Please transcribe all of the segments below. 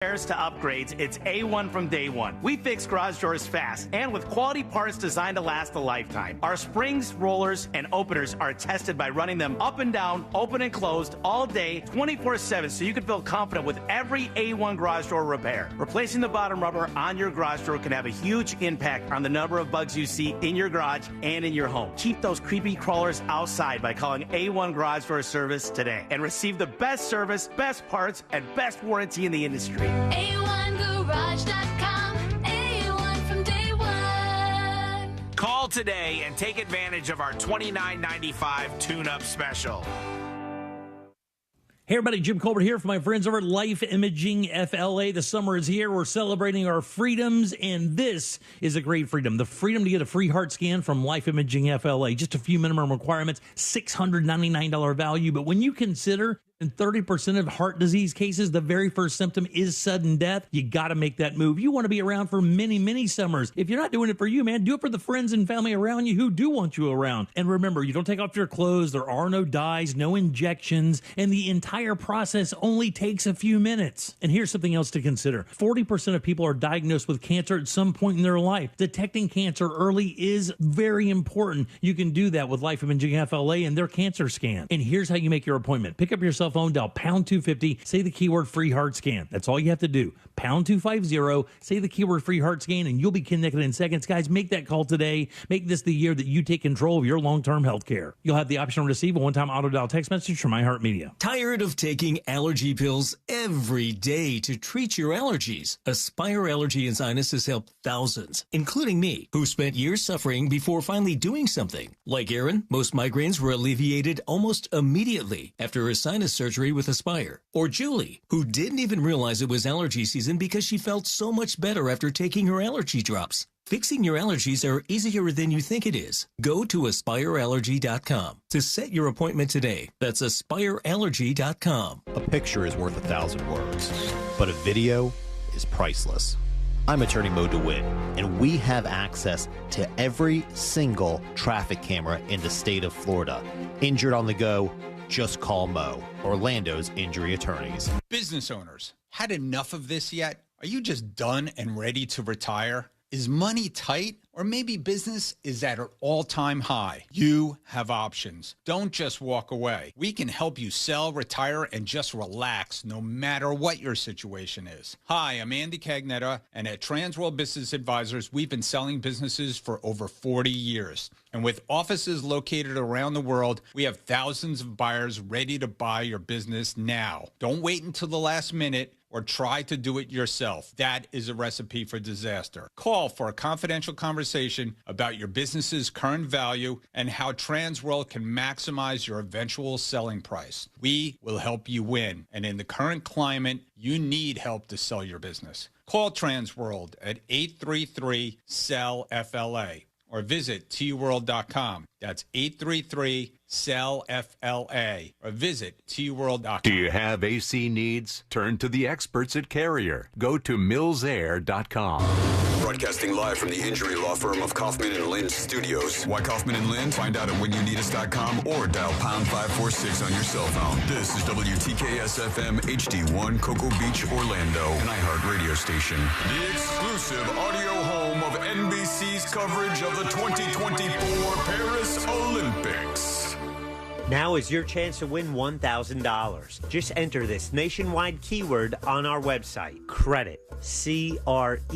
Repairs to upgrades, it's A1 from day one. We fix garage doors fast and with quality parts designed to last a lifetime. Our springs, rollers, and openers are tested by running them up and down, open and closed all day, 24/7, so you can feel confident with every A1 garage door repair. Replacing the bottom rubber on your garage door can have a huge impact on the number of bugs you see in your garage and in your home. Keep those creepy crawlers outside by calling A1 Garage Door Service today and receive the best service, best parts, and best warranty in the industry. A1Garage.com. A1 from day one. Call today and take advantage of our $29.95 tune-up special. Hey everybody, Jim Colbert here for my friends over at Life Imaging FLA. The summer is here. We're celebrating our freedoms, and this is a great freedom. The freedom to get a free heart scan from Life Imaging FLA. Just a few minimum requirements, $699 value. But when you consider in 30% of heart disease cases, the very first symptom is sudden death, you got to make that move. You want to be around for many, many summers. If you're not doing it for you, man, do it for the friends and family around you who do want you around. And remember, you don't take off your clothes. There are no dyes, no injections, and the entire process only takes a few minutes. And here's something else to consider. 40% of people are diagnosed with cancer at some point in their life. Detecting cancer early is very important. You can do that with Life Imaging FLA and their cancer scan. And here's how you make your appointment. Pick up your cell phone, dial pound 250, say the keyword free heart scan. That's all you have to do. Pound 250, say the keyword free heart scan, and you'll be connected in seconds. Guys, make that call today. Make this the year that you take control of your long-term health care. You'll have the option to receive a one-time auto-dial text message from iHeartMedia. Tired of taking allergy pills every day to treat your allergies? Aspire Allergy and Sinus has helped thousands, including me, who spent years suffering before finally doing something. Like Aaron, most migraines were alleviated almost immediately after a sinus surgery with Aspire. Or Julie, who didn't even realize it was allergy season because she felt so much better after taking her allergy drops. Fixing your allergies are easier than you think it is. Go to AspireAllergy.com to set your appointment today. That's AspireAllergy.com. A picture is worth 1,000 words, but a video is priceless. I'm attorney Mo DeWitt, and we have access to every single traffic camera in the state of Florida. Injured on the go? Just call Mo, Orlando's injury attorneys. Business owners, had enough of this yet? Are you just done and ready to retire? Is money tight? Or maybe business is at an all-time high. You have options. Don't just walk away. We can help you sell, retire, and just relax no matter what your situation is. Hi, I'm Andy Cagnetta, and at Transworld Business Advisors, we've been selling businesses for over 40 years. And with offices located around the world, we have thousands of buyers ready to buy your business now. Don't wait until the last minute or try to do it yourself. That is a recipe for disaster. Call for a confidential conversation about your business's current value and how Transworld can maximize your eventual selling price. We will help you win. And in the current climate, you need help to sell your business. Call Transworld at 833-SELL-FLA or visit tworld.com. That's 833-SELL-FLA or visit tworld.com. Do you have AC needs? Turn to the experts at Carrier. Go to millsair.com. Broadcasting live from the injury law firm of Kaufman and Lind Studios. Why Kaufman and Lind? Find out at whenyouneedus.com or dial pound 546 on your cell phone. This is WTKS-FM HD1 Cocoa Beach, Orlando, an iHeart radio station. The exclusive audio home of NBC's coverage of the 2024 Paris Olympics. Now is your chance to win $1,000. Just enter this nationwide keyword on our website, credit, C-R-E-D-I-T,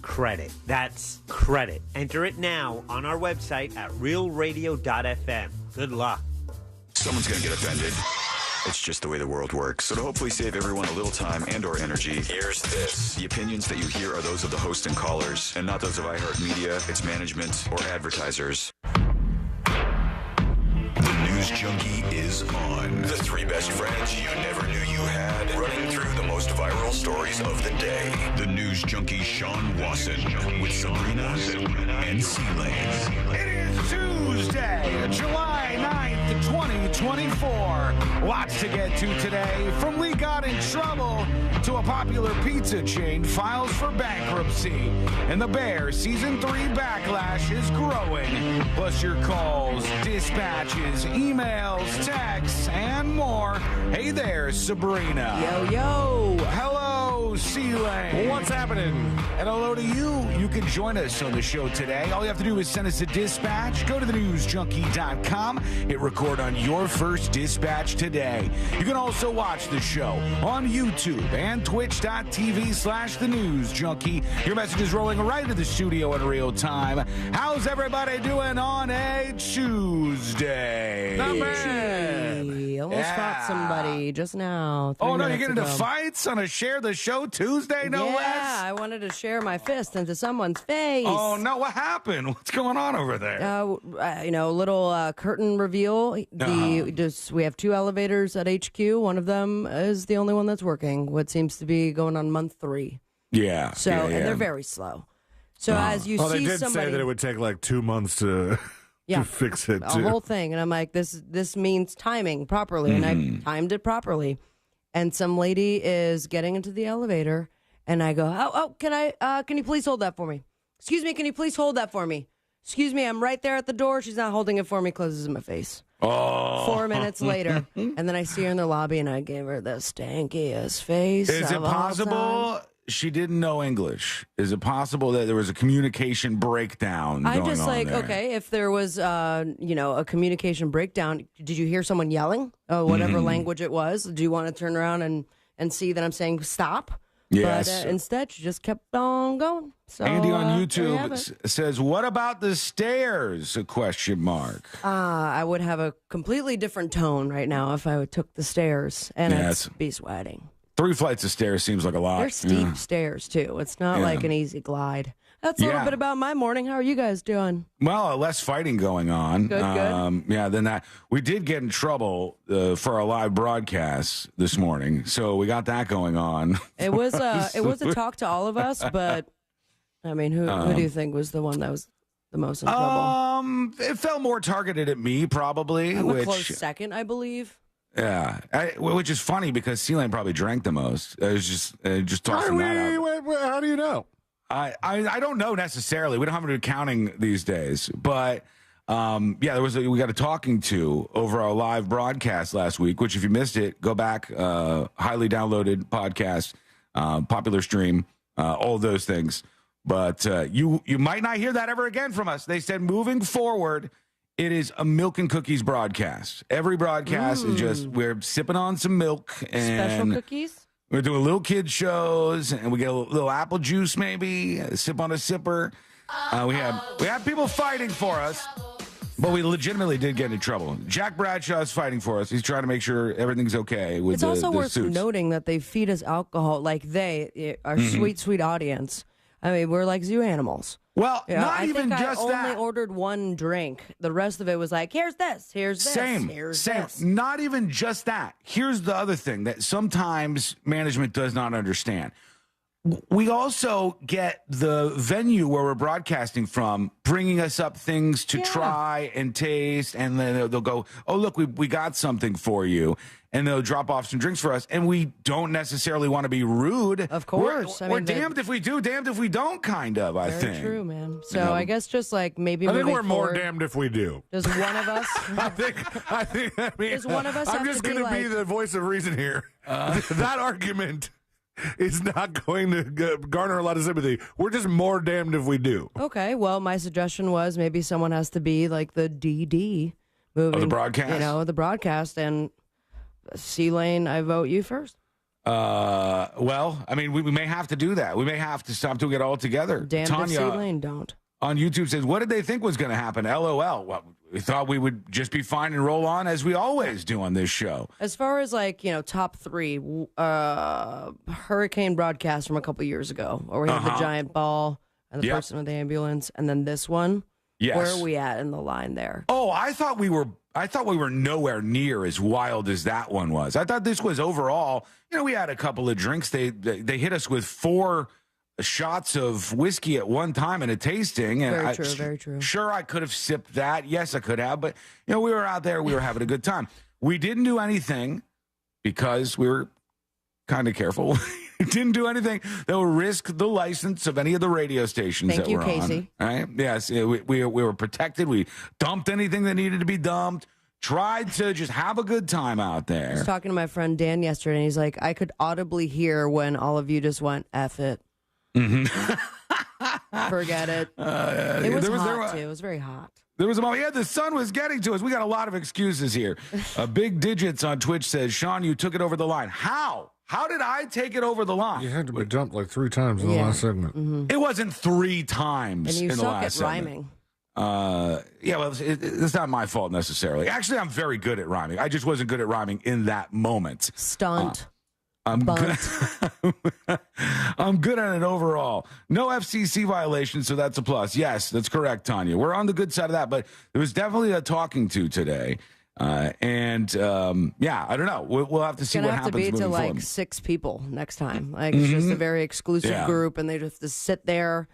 credit. That's credit. Enter it now on our website at realradio.fm. Good luck. Someone's going to get offended. It's just the way the world works. So to hopefully save everyone a little time and or energy, here's this. The opinions that you hear are those of the host and callers, and not those of iHeartMedia, its management, or advertisers. The News Junkie is on. The three best friends you never knew you had, running through the most viral stories of the day. The News Junkie Sean Wasson with Sabrina and C-Lane. It is Tuesday, July July 9th, 2024. Lots to get to today. From We Got in Trouble to a popular pizza chain files for bankruptcy. And the Bear Season 3 Backlash is growing. Plus your calls, dispatches, emails, texts, and more. Hey there, Sabrina. Yo, yo. Hello, C-Lane. What's happening? And hello to you. You can join us on the show today. All you have to do is send us a dispatch. Go to thenewsjunkie.com. Hit record on your first dispatch today. You can also watch the show on YouTube and twitch.tv/thenewsjunkie. Your message is rolling right into the studio in real time. How's everybody doing on a Tuesday? Not bad. Almost fought somebody just now. Oh, no, you're getting into fights on a Share the Show Tuesday, no less? Yeah, I wanted to share my fist into someone's face. Oh, no, what happened? What's going on over there? A little curtain reveal. We have 2 elevators at HQ. One of them is the only one that's working. What seems to be going on month 3. Yeah. So, yeah. and they're very slow. So as you see they did somebody, say that it would take like 2 months to fix it. A whole thing. And I'm like, this means timing properly. And I timed it properly. And some lady is getting into the elevator. And I go, can you please hold that for me? Excuse me, can you please hold that for me? Excuse me, I'm right there at the door. She's not holding it for me, closes in my face. Oh. 4 minutes later. And then I see her in the lobby and I gave her the stankiest face. Is it of all possible time. she didn't know English? Is it possible that there was a communication breakdown I'm going just on like, there? okay, if there was, a communication breakdown, did you hear someone yelling? Whatever language it was. Do you want to turn around and see that I'm saying stop? Yes. But instead, she just kept on going. So, Andy on there you YouTube have it. says, what about the stairs? A question mark. I would have a completely different tone right now if I took the stairs, and Yes. I'd be sweating. 3 flights of stairs seems like a lot. They're steep stairs, too. It's not like an easy glide. That's a little bit about my morning. How are you guys doing? Well, less fighting going on. Good. Yeah, than that. We did get in trouble for our live broadcast this morning, so we got that going on. It was a talk to all of us, but I mean, who do you think was the one that was the most in trouble? It felt more targeted at me, probably. I'm a close second, I believe. Yeah, which is funny because C-Lane probably drank the most. I was just tossing that out. How do you know? I don't know necessarily. We don't have an accounting these days, but we got a talking to over our live broadcast last week. Which, if you missed it, go back. Highly downloaded podcast, popular stream, all those things. But you might not hear that ever again from us. They said moving forward, it is a milk and cookies broadcast. Every broadcast is just we're sipping on some milk and Special cookies. We're doing little kid shows, and we get a little apple juice, maybe sip on a sipper. We have people fighting for us, but we legitimately did get in trouble. Jack Bradshaw is fighting for us. He's trying to make sure everything's okay with It's the also worth suits. noting that they feed us alcohol, like our sweet, sweet audience. I mean, we're like zoo animals. Well, not I even think just I only that. ordered one drink. The rest of it was like, here's this, here's this, here's this. Not even just that. Here's the other thing that sometimes management does not understand. We also get the venue where we're broadcasting from bringing us up things to try and taste, and then they'll go, oh, look, we got something for you, and they'll drop off some drinks for us, and we don't necessarily want to be rude. Of course. We're damned if we do, damned if we don't, kind of, I think. Very true, man. So I guess just like maybe I think moving we're more forward, damned if we do. Does one of us? I mean, Does one of us I'm have just to be going to be like- the voice of reason here. That argument is not going to garner a lot of sympathy. We're just more damned if we do. Okay, well, my suggestion was maybe someone has to be like the DD moving the broadcast? the broadcast, and C-Lane, I vote you first. Well, I mean, we may have to do that. We may have to stop doing it all together. Damned if Tanya C-Lane don't. on YouTube says, what did they think was going to happen? LOL. Well, we thought we would just be fine and roll on as we always do on this show. As far as like, top 3, hurricane broadcast from a couple years ago, where we had the giant ball and the person with the ambulance, and then this one. Yes. Where are we at in the line there? Oh, I thought we were nowhere near as wild as that one was. I thought this was overall, we had a couple of drinks. They hit us with 4 shots of whiskey at one time in a tasting. And Very true, very true. Sure, I could have sipped that. Yes, I could have. But, we were out there. We were having a good time. We didn't do anything because we were kind of careful. We didn't do anything that would risk the license of any of the radio stations Thank that you, we're Casey. on. Right? Yes, we were protected. We dumped anything that needed to be dumped. Tried to just have a good time out there. I was talking to my friend Dan yesterday, and he's like, I could audibly hear when all of you just went, F it. Mm-hmm. Forget it. It was hot, too. It was very hot. There was a moment. Yeah, the sun was getting to us. We got a lot of excuses here. Big Digits on Twitch says, Sean, you took it over the line. How? How did I take it over the line? You had to be dumped like 3 times in the last segment. Mm-hmm. It wasn't 3 times And you in the suck last at segment. rhyming. Yeah, well, it's not my fault necessarily. Actually, I'm very good at rhyming. I just wasn't good at rhyming in that moment. Stunt. I'm good. Bunt. I'm good at it overall. No FCC violations, so that's a plus. Yes, that's correct, Tanya. We're on the good side of that, but there was definitely a talking to today. Yeah, I don't know. We'll have to see what happens. It's going to have to be to moving like forward. 6 people next time. Like it's just a very exclusive group, and they just have to sit there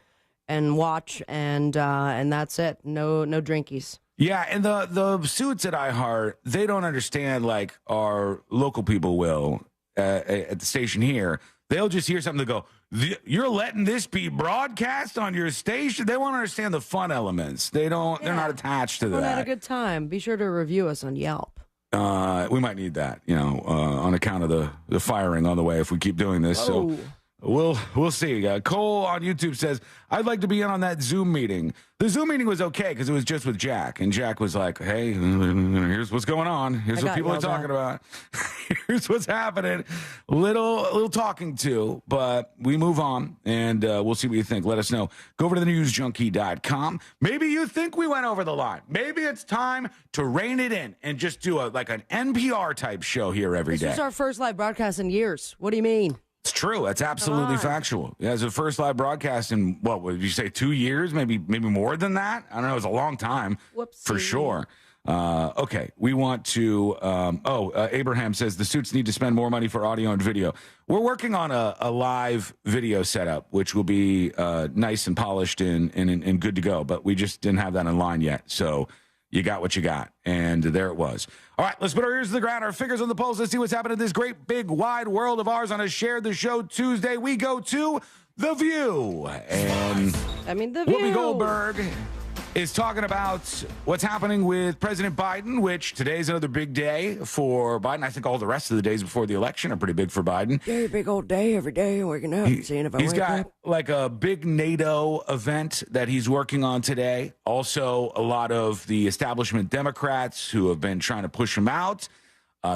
and watch, and that's it. No drinkies. Yeah, and the suits at iHeart, they don't understand like our local people will at the station here. They'll just hear something to go, you're letting this be broadcast on your station? They won't understand the fun elements. They're not attached to Everyone that. had a good time. Be sure to review us on Yelp. We might need that, on account of the firing on the way if we keep doing this. Whoa. So we'll see. Cole on YouTube says, I'd like to be in on that Zoom meeting. The Zoom meeting was okay because it was just with Jack. And Jack was like, hey, here's what's going on. Here's what people are talking about. Here's what's happening. Little talking to, but we move on, and we'll see what you think. Let us know. Go over to thenewsjunkie.com. Maybe you think we went over the line. Maybe it's time to rein it in and just do an NPR type show here every day. This is our first live broadcast in years. What do you mean? It's true. That's absolutely factual. Yeah, it's the first live broadcast in, what would you say, 2 years? Maybe more than that? I don't know. It was a long time. Whoopsie. For sure. Okay, we want to, Abraham says the suits need to spend more money for audio and video. We're working on a live video setup, which will be nice and polished and good to go, but we just didn't have that in line yet. So you got what you got, and there it was. All right, let's put our ears to the ground, our fingers on the pulse. Let's see what's happening in this great, big, wide world of ours on a Share the Show Tuesday. We go to The View. And The View. Whoopi Goldberg is talking about what's happening with President Biden, which today's another big day for Biden. I think all the rest of the days before the election are pretty big for Biden. Very big old day every day, waking up, seeing if I He's wake got up. like a big NATO event that he's working on today. Also, a lot of the establishment Democrats who have been trying to push him out.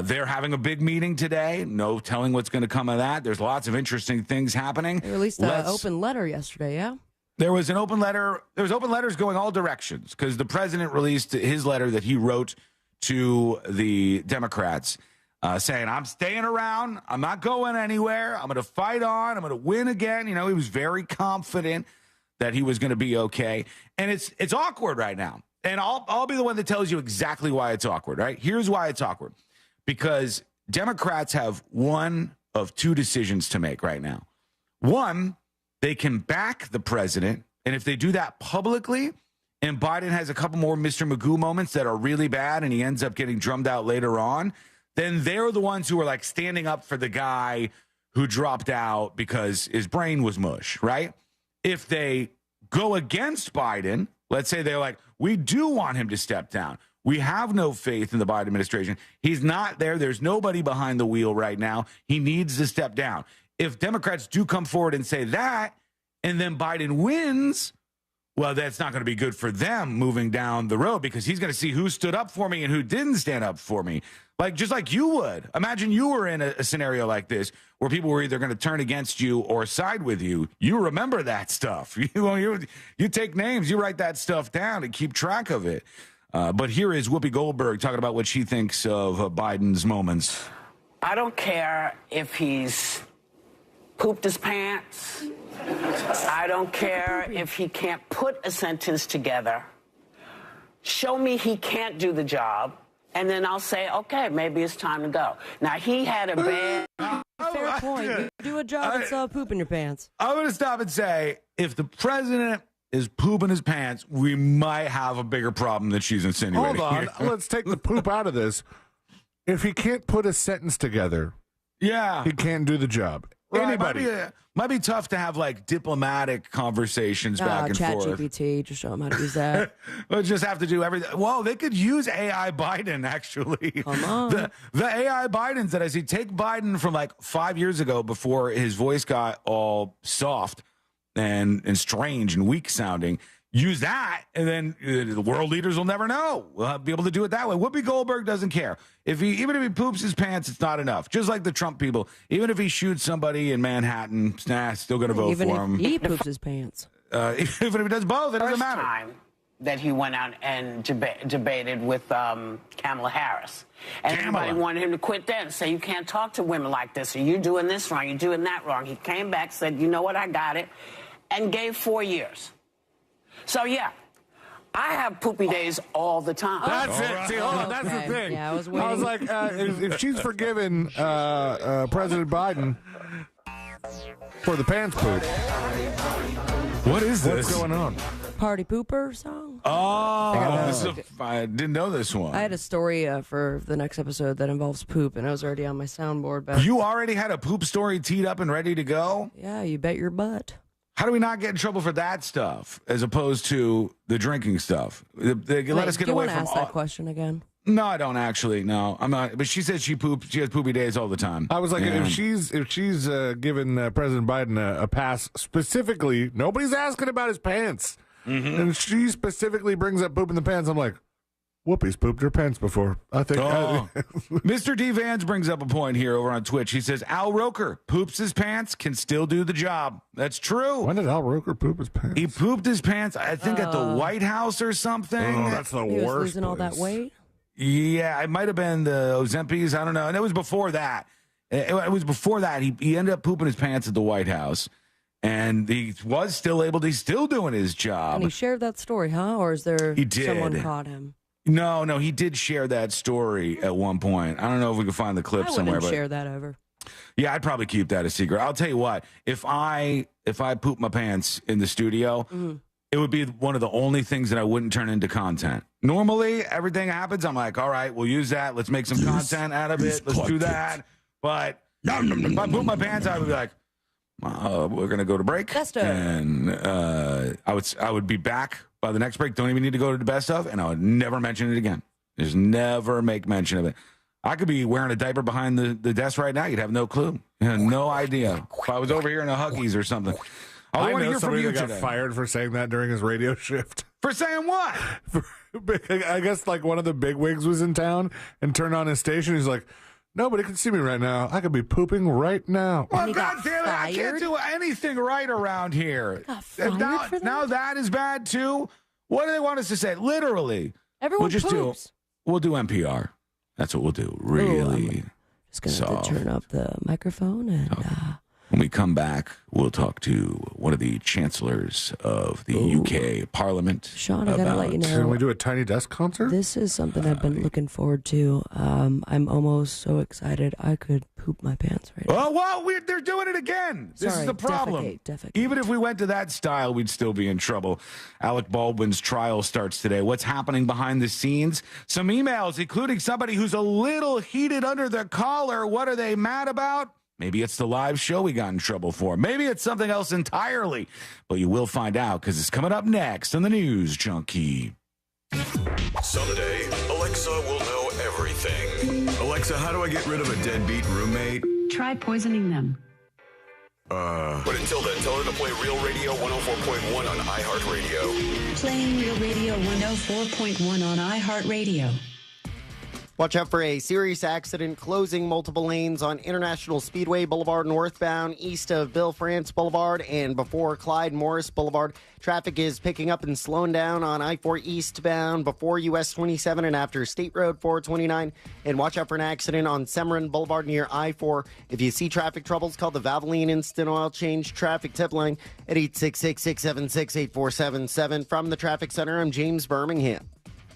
They're having a big meeting today. No telling what's going to come of that. There's lots of interesting things happening. They released an open letter yesterday, yeah? There was an open letter. There was open letters going all directions because the president released his letter that he wrote to the Democrats saying, I'm staying around. I'm not going anywhere. I'm going to fight on. I'm going to win again. He was very confident that he was going to be okay. And it's awkward right now. And I'll be the one that tells you exactly why it's awkward, right? Here's why it's awkward. Because Democrats have one of 2 decisions to make right now. One, they can back the president, and if they do that publicly, and Biden has a couple more Mr. Magoo moments that are really bad, and he ends up getting drummed out later on, then they're the ones who are like standing up for the guy who dropped out because his brain was mush, right? If they go against Biden, let's say they're like, we do want him to step down. We have no faith in the Biden administration. He's not there. There's nobody behind the wheel right now. He needs to step down. If Democrats do come forward and say that, and then Biden wins, well, that's not going to be good for them moving down the road because he's going to see who stood up for me and who didn't stand up for me. Just like you would. Imagine you were in a scenario like this where people were either going to turn against you or side with you. You remember that stuff. You take names, you write that stuff down and keep track of it. But here is Whoopi Goldberg talking about what she thinks of Biden's moments. I don't care if he's pooped his pants. I don't care if he can't put a sentence together. Show me he can't do the job, and then I'll say, okay, maybe it's time to go. Now, he had a bad Fair point. You do a job and still have poop in your pants. I'm going to stop and say, if the president is pooping his pants, we might have a bigger problem than she's insinuating. Hold on. Let's take the poop out of this. If he can't put a sentence together, he can't do the job. Right, Anybody. might be tough to have like diplomatic conversations back and forth. ChatGPT, just show them how to use that. We'll just have to do everything. Well, they could use AI Biden, actually. Come on. The AI Bidens that I see, take Biden from like 5 years ago before his voice got all soft and strange and weak sounding. Use that, and then the world leaders will never know. We'll be able to do it that way. Whoopi Goldberg doesn't care. Even if he poops his pants, it's not enough. Just like the Trump people. Even if he shoots somebody in Manhattan, still going to vote for him. Even if he poops his pants. Even if he does both, it doesn't matter. Time that he went out and debated with Kamala Harris. And everybody wanted him to quit that and say, you can't talk to women like this, or you're doing this wrong, you're doing that wrong. He came back, said, you know what, I got it, and gave 4 years. So, yeah, I have poopy days all the time. That's it. See, hold on. That's the thing. Yeah, I was waiting. I was like, if she's forgiven President Biden for the pants poop. What is this? What's going on? Party pooper song? I didn't know this one. I had a story for the next episode that involves poop, and I was already on my soundboard. But You already had a poop story teed up and ready to go? yeah, you bet your butt. How do we not get in trouble for that stuff as opposed to the drinking stuff? Let us get do you away want to from ask that question again? No, I don't actually. No, I'm not. But she says she has poopy days all the time. I was like, if she's given President Biden a pass specifically, nobody's asking about his pants, and she specifically brings up poop in the pants. I'm like, Whoopi's pooped her pants before. I think. Mr. D. Vans brings up a point here over on Twitch. He says Al Roker poops his pants, can still do the job. That's true. When did Al Roker poop his pants? He pooped his pants, I think, at the White House or something. Oh, that's the He was worst. losing all that weight. Yeah, it might have been the Ozempis. I don't know. And it was before that. It was before that. He ended up pooping his pants at the White House. And he was still able to, he's still doing his job. And he shared that story, huh? Or is there someone caught him? No, he did share that story at one point. I don't know if we can find the clip somewhere. But share that over. Yeah, I'd probably keep that a secret. I'll tell you what, if I poop my pants in the studio, it would be one of the only things that I wouldn't turn into content. Normally, everything happens, I'm like, all right, we'll use that. Let's make some content out of it. Let's do that. But if I poop my pants, I would be like, we're going to go to break. Best of. And I would be back by the next break. Don't even need to go to the best of. And I would never mention it again. Just never make mention of it. I could be wearing a diaper behind the desk right now. You'd have no clue. You have no idea. If I was over here in a Huggies or something. I want to know hear from somebody you that got today. fired for saying that during his radio shift. For saying what? I guess like one of the big wigs was in town and turned on his station. He's like, nobody can see me right now. I could be pooping right now. Well, God damn it, I can't do anything right around here. Now that is bad too. What do they want us to say? Literally. Everyone we'll poops. We'll do NPR. That's what we'll do. Really. Just going to have to turn up the microphone and... When we come back, we'll talk to one of the chancellors of the UK Parliament. Sean, I got to let you know. Can we do a Tiny Desk concert? This is something I've been looking forward to. I'm almost so excited I could poop my pants right now. Oh, well, they're doing it again. This is Sorry, the problem. defecate. Even if we went to that style, we'd still be in trouble. Alec Baldwin's trial starts today. What's happening behind the scenes? Some emails, including somebody who's a little heated under the collar. What are they mad about? Maybe it's the live show we got in trouble for. Maybe it's something else entirely. But you will find out because it's coming up next on the News Junkie. Someday, Alexa will know everything. Alexa, how do I get rid of a deadbeat roommate? Try poisoning them. But until then, tell her to play Real Radio 104.1 on iHeartRadio. Playing Real Radio 104.1 on iHeartRadio. Watch out for a serious accident closing multiple lanes on International Speedway Boulevard northbound east of Bill France Boulevard and before Clyde Morris Boulevard. Traffic is picking up and slowing down on I-4 eastbound before US 27 and after State Road 429. And watch out for an accident on Semorin Boulevard near I-4. If you see traffic troubles, call the Valvoline Instant Oil Change Traffic Tip Line at 866-676-8477. From the Traffic Center, I'm James Birmingham.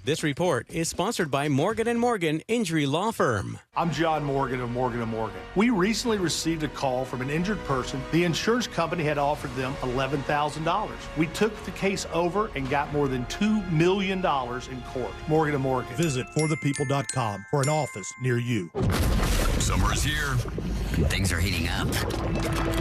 This report is sponsored by Morgan & Morgan Injury Law Firm. I'm John Morgan of Morgan & Morgan. We recently received a call from an injured person. The insurance company had offered them $11,000. We took the case over and got more than $2 million in court. Morgan & Morgan. Visit forthepeople.com for an office near you. Summer is here. Things are heating up.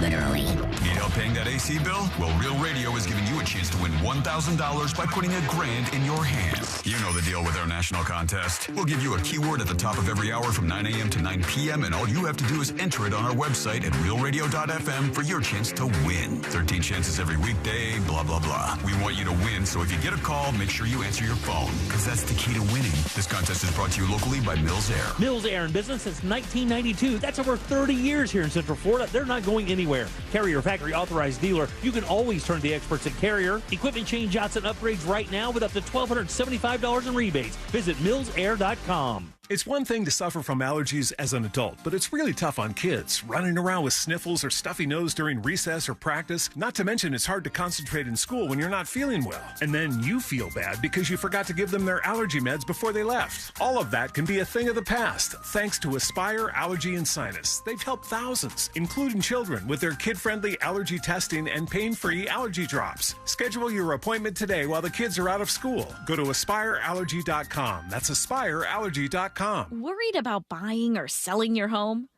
Literally. Need help paying that AC bill? Well, Real Radio is giving you a chance to win $1,000 by putting $1,000 in your hand. You know the deal with our national contest. We'll give you a keyword at the top of every hour from 9 a.m. to 9 p.m., and all you have to do is enter it on our website at realradio.fm for your chance to win. 13 chances every weekday, blah, blah, blah. We want you to win, so if you get a call, make sure you answer your phone, because that's the key to winning. This contest is brought to you locally by Mills Air. Mills Air in business since 1992. That's over 30 years here in Central Florida. They're not going anywhere. Carrier factory authorized dealer. You can always turn to the experts at Carrier. Equipment change outs and upgrades right now with up to $1,275 in rebates. Visit millsair.com. It's one thing to suffer from allergies as an adult, but it's really tough on kids, running around with sniffles or stuffy nose during recess or practice. Not to mention it's hard to concentrate in school when you're not feeling well. And then you feel bad because you forgot to give them their allergy meds before they left. All of that can be a thing of the past, thanks to Aspire Allergy and Sinus. They've helped thousands, including children, with their kid-friendly allergy testing and pain-free allergy drops. Schedule your appointment today while the kids are out of school. Go to aspireallergy.com. That's aspireallergy.com. Worried about buying or selling your home?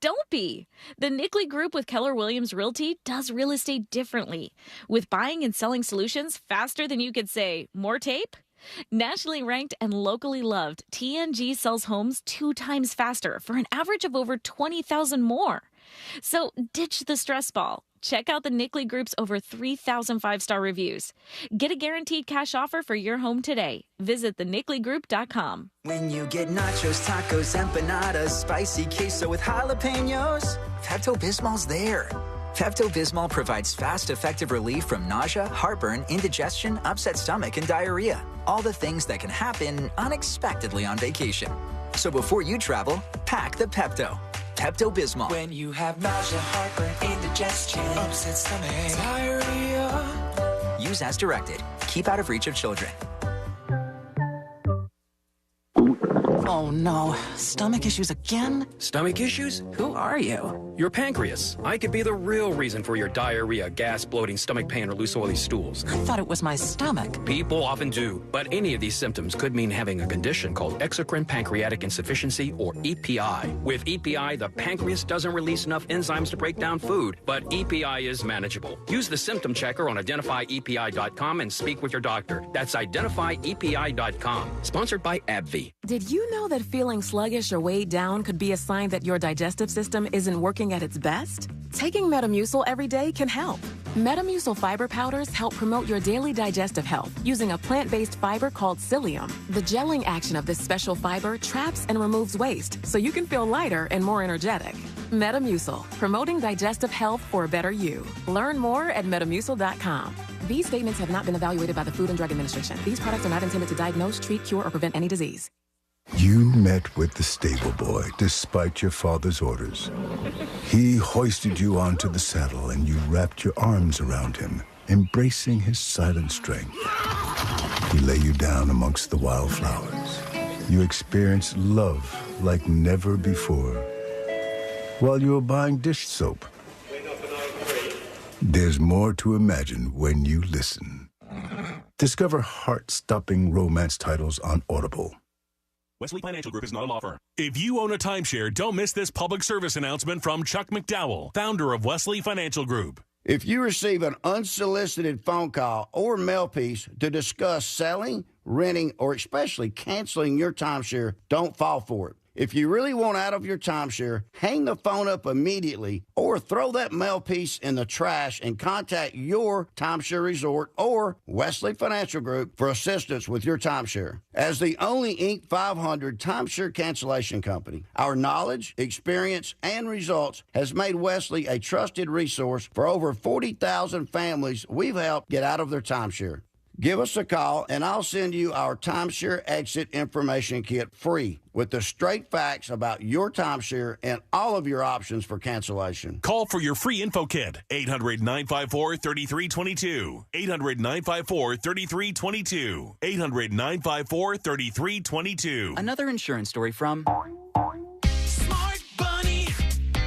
Don't be. The Nickley Group with Keller Williams Realty does real estate differently, with buying and selling solutions faster than you could say, more tape? Nationally ranked and locally loved, TNG sells homes 2 times faster for an average of over 20,000 more. So ditch the stress ball. Check out the Nickley Group's over 3,000 5-star reviews. Get a guaranteed cash offer for your home today. Visit thenickley.com. When you get nachos, tacos, empanadas, spicy queso with jalapenos, Pepto-Bismol's there. Pepto-Bismol provides fast, effective relief from nausea, heartburn, indigestion, upset stomach, and diarrhea. All the things that can happen unexpectedly on vacation. So before you travel, pack the Pepto. Pepto-Bismol. When you have nausea, heartburn, indigestion, upset stomach, diarrhea. Use as directed. Keep out of reach of children. Oh no, stomach issues again? Stomach issues? Who are you? Your pancreas. I could be the real reason for your diarrhea, gas, bloating, stomach pain, or loose oily stools. I thought it was my stomach. People often do, but any of these symptoms could mean having a condition called exocrine pancreatic insufficiency, or EPI. With EPI, the pancreas doesn't release enough enzymes to break down food, but EPI is manageable. Use the symptom checker on identifyepi.com and speak with your doctor. That's identifyepi.com. Sponsored by AbbVie. Did you know that feeling sluggish or weighed down could be a sign that your digestive system isn't working at its best? Taking Metamucil every day can help. Metamucil fiber powders help promote your daily digestive health using a plant-based fiber called psyllium. The gelling action of this special fiber traps and removes waste so you can feel lighter and more energetic. Metamucil, promoting digestive health for a better you. Learn more at metamucil.com. These statements have not been evaluated by the Food and Drug Administration. These products are not intended to diagnose, treat, cure, or prevent any disease. You met with the stable boy despite your father's orders. He hoisted you onto the saddle and you wrapped your arms around him, embracing his silent strength. He lay you down amongst the wildflowers. You experienced love like never before while you were buying dish soap. There's more to imagine when you listen. Discover heart-stopping romance titles on Audible. Wesley Financial Group is not a law firm. If you own a timeshare, don't miss this public service announcement from Chuck McDowell, founder of Wesley Financial Group. If you receive an unsolicited phone call or mail piece to discuss selling, renting, or especially canceling your timeshare, don't fall for it. If you really want out of your timeshare, hang the phone up immediately or throw that mail piece in the trash and contact your timeshare resort or Wesley Financial Group for assistance with your timeshare. As the only Inc. 500 timeshare cancellation company, our knowledge, experience, and results has made Wesley a trusted resource for over 40,000 families we've helped get out of their timeshare. Give us a call, and I'll send you our timeshare exit information kit free with the straight facts about your timeshare and all of your options for cancellation. Call for your free info kit. 800-954-3322. 800-954-3322. 800-954-3322. Another insurance story from Smart Bunny.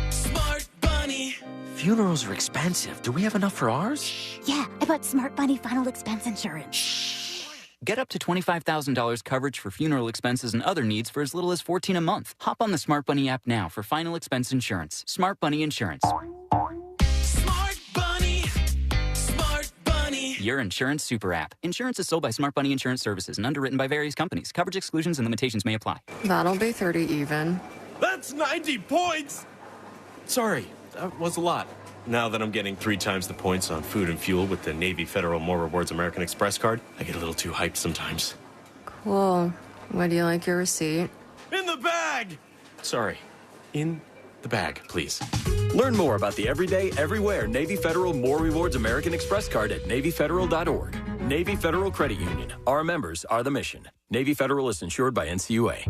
Smart Bunny. Funerals are expensive. Do we have enough for ours? Yeah, I bought Smart Bunny final expense insurance. Get up to $25,000 coverage for funeral expenses and other needs for as little as $14 a month. Hop on the Smart Bunny app now for final expense insurance. Smart Bunny Insurance. Smart Bunny. Smart Bunny. Your insurance super app. Insurance is sold by Smart Bunny Insurance Services and underwritten by various companies. Coverage exclusions and limitations may apply. That'll be 30 even. That's 90 points! Sorry, that was a lot. Now that I'm getting 3 times the points on food and fuel with the Navy Federal More Rewards American Express card, I get a little too hyped sometimes. Cool. Would you like your receipt? In the bag! Sorry. In the bag, please. Learn more about the everyday, everywhere Navy Federal More Rewards American Express card at NavyFederal.org. Navy Federal Credit Union. Our members are the mission. Navy Federal is insured by NCUA.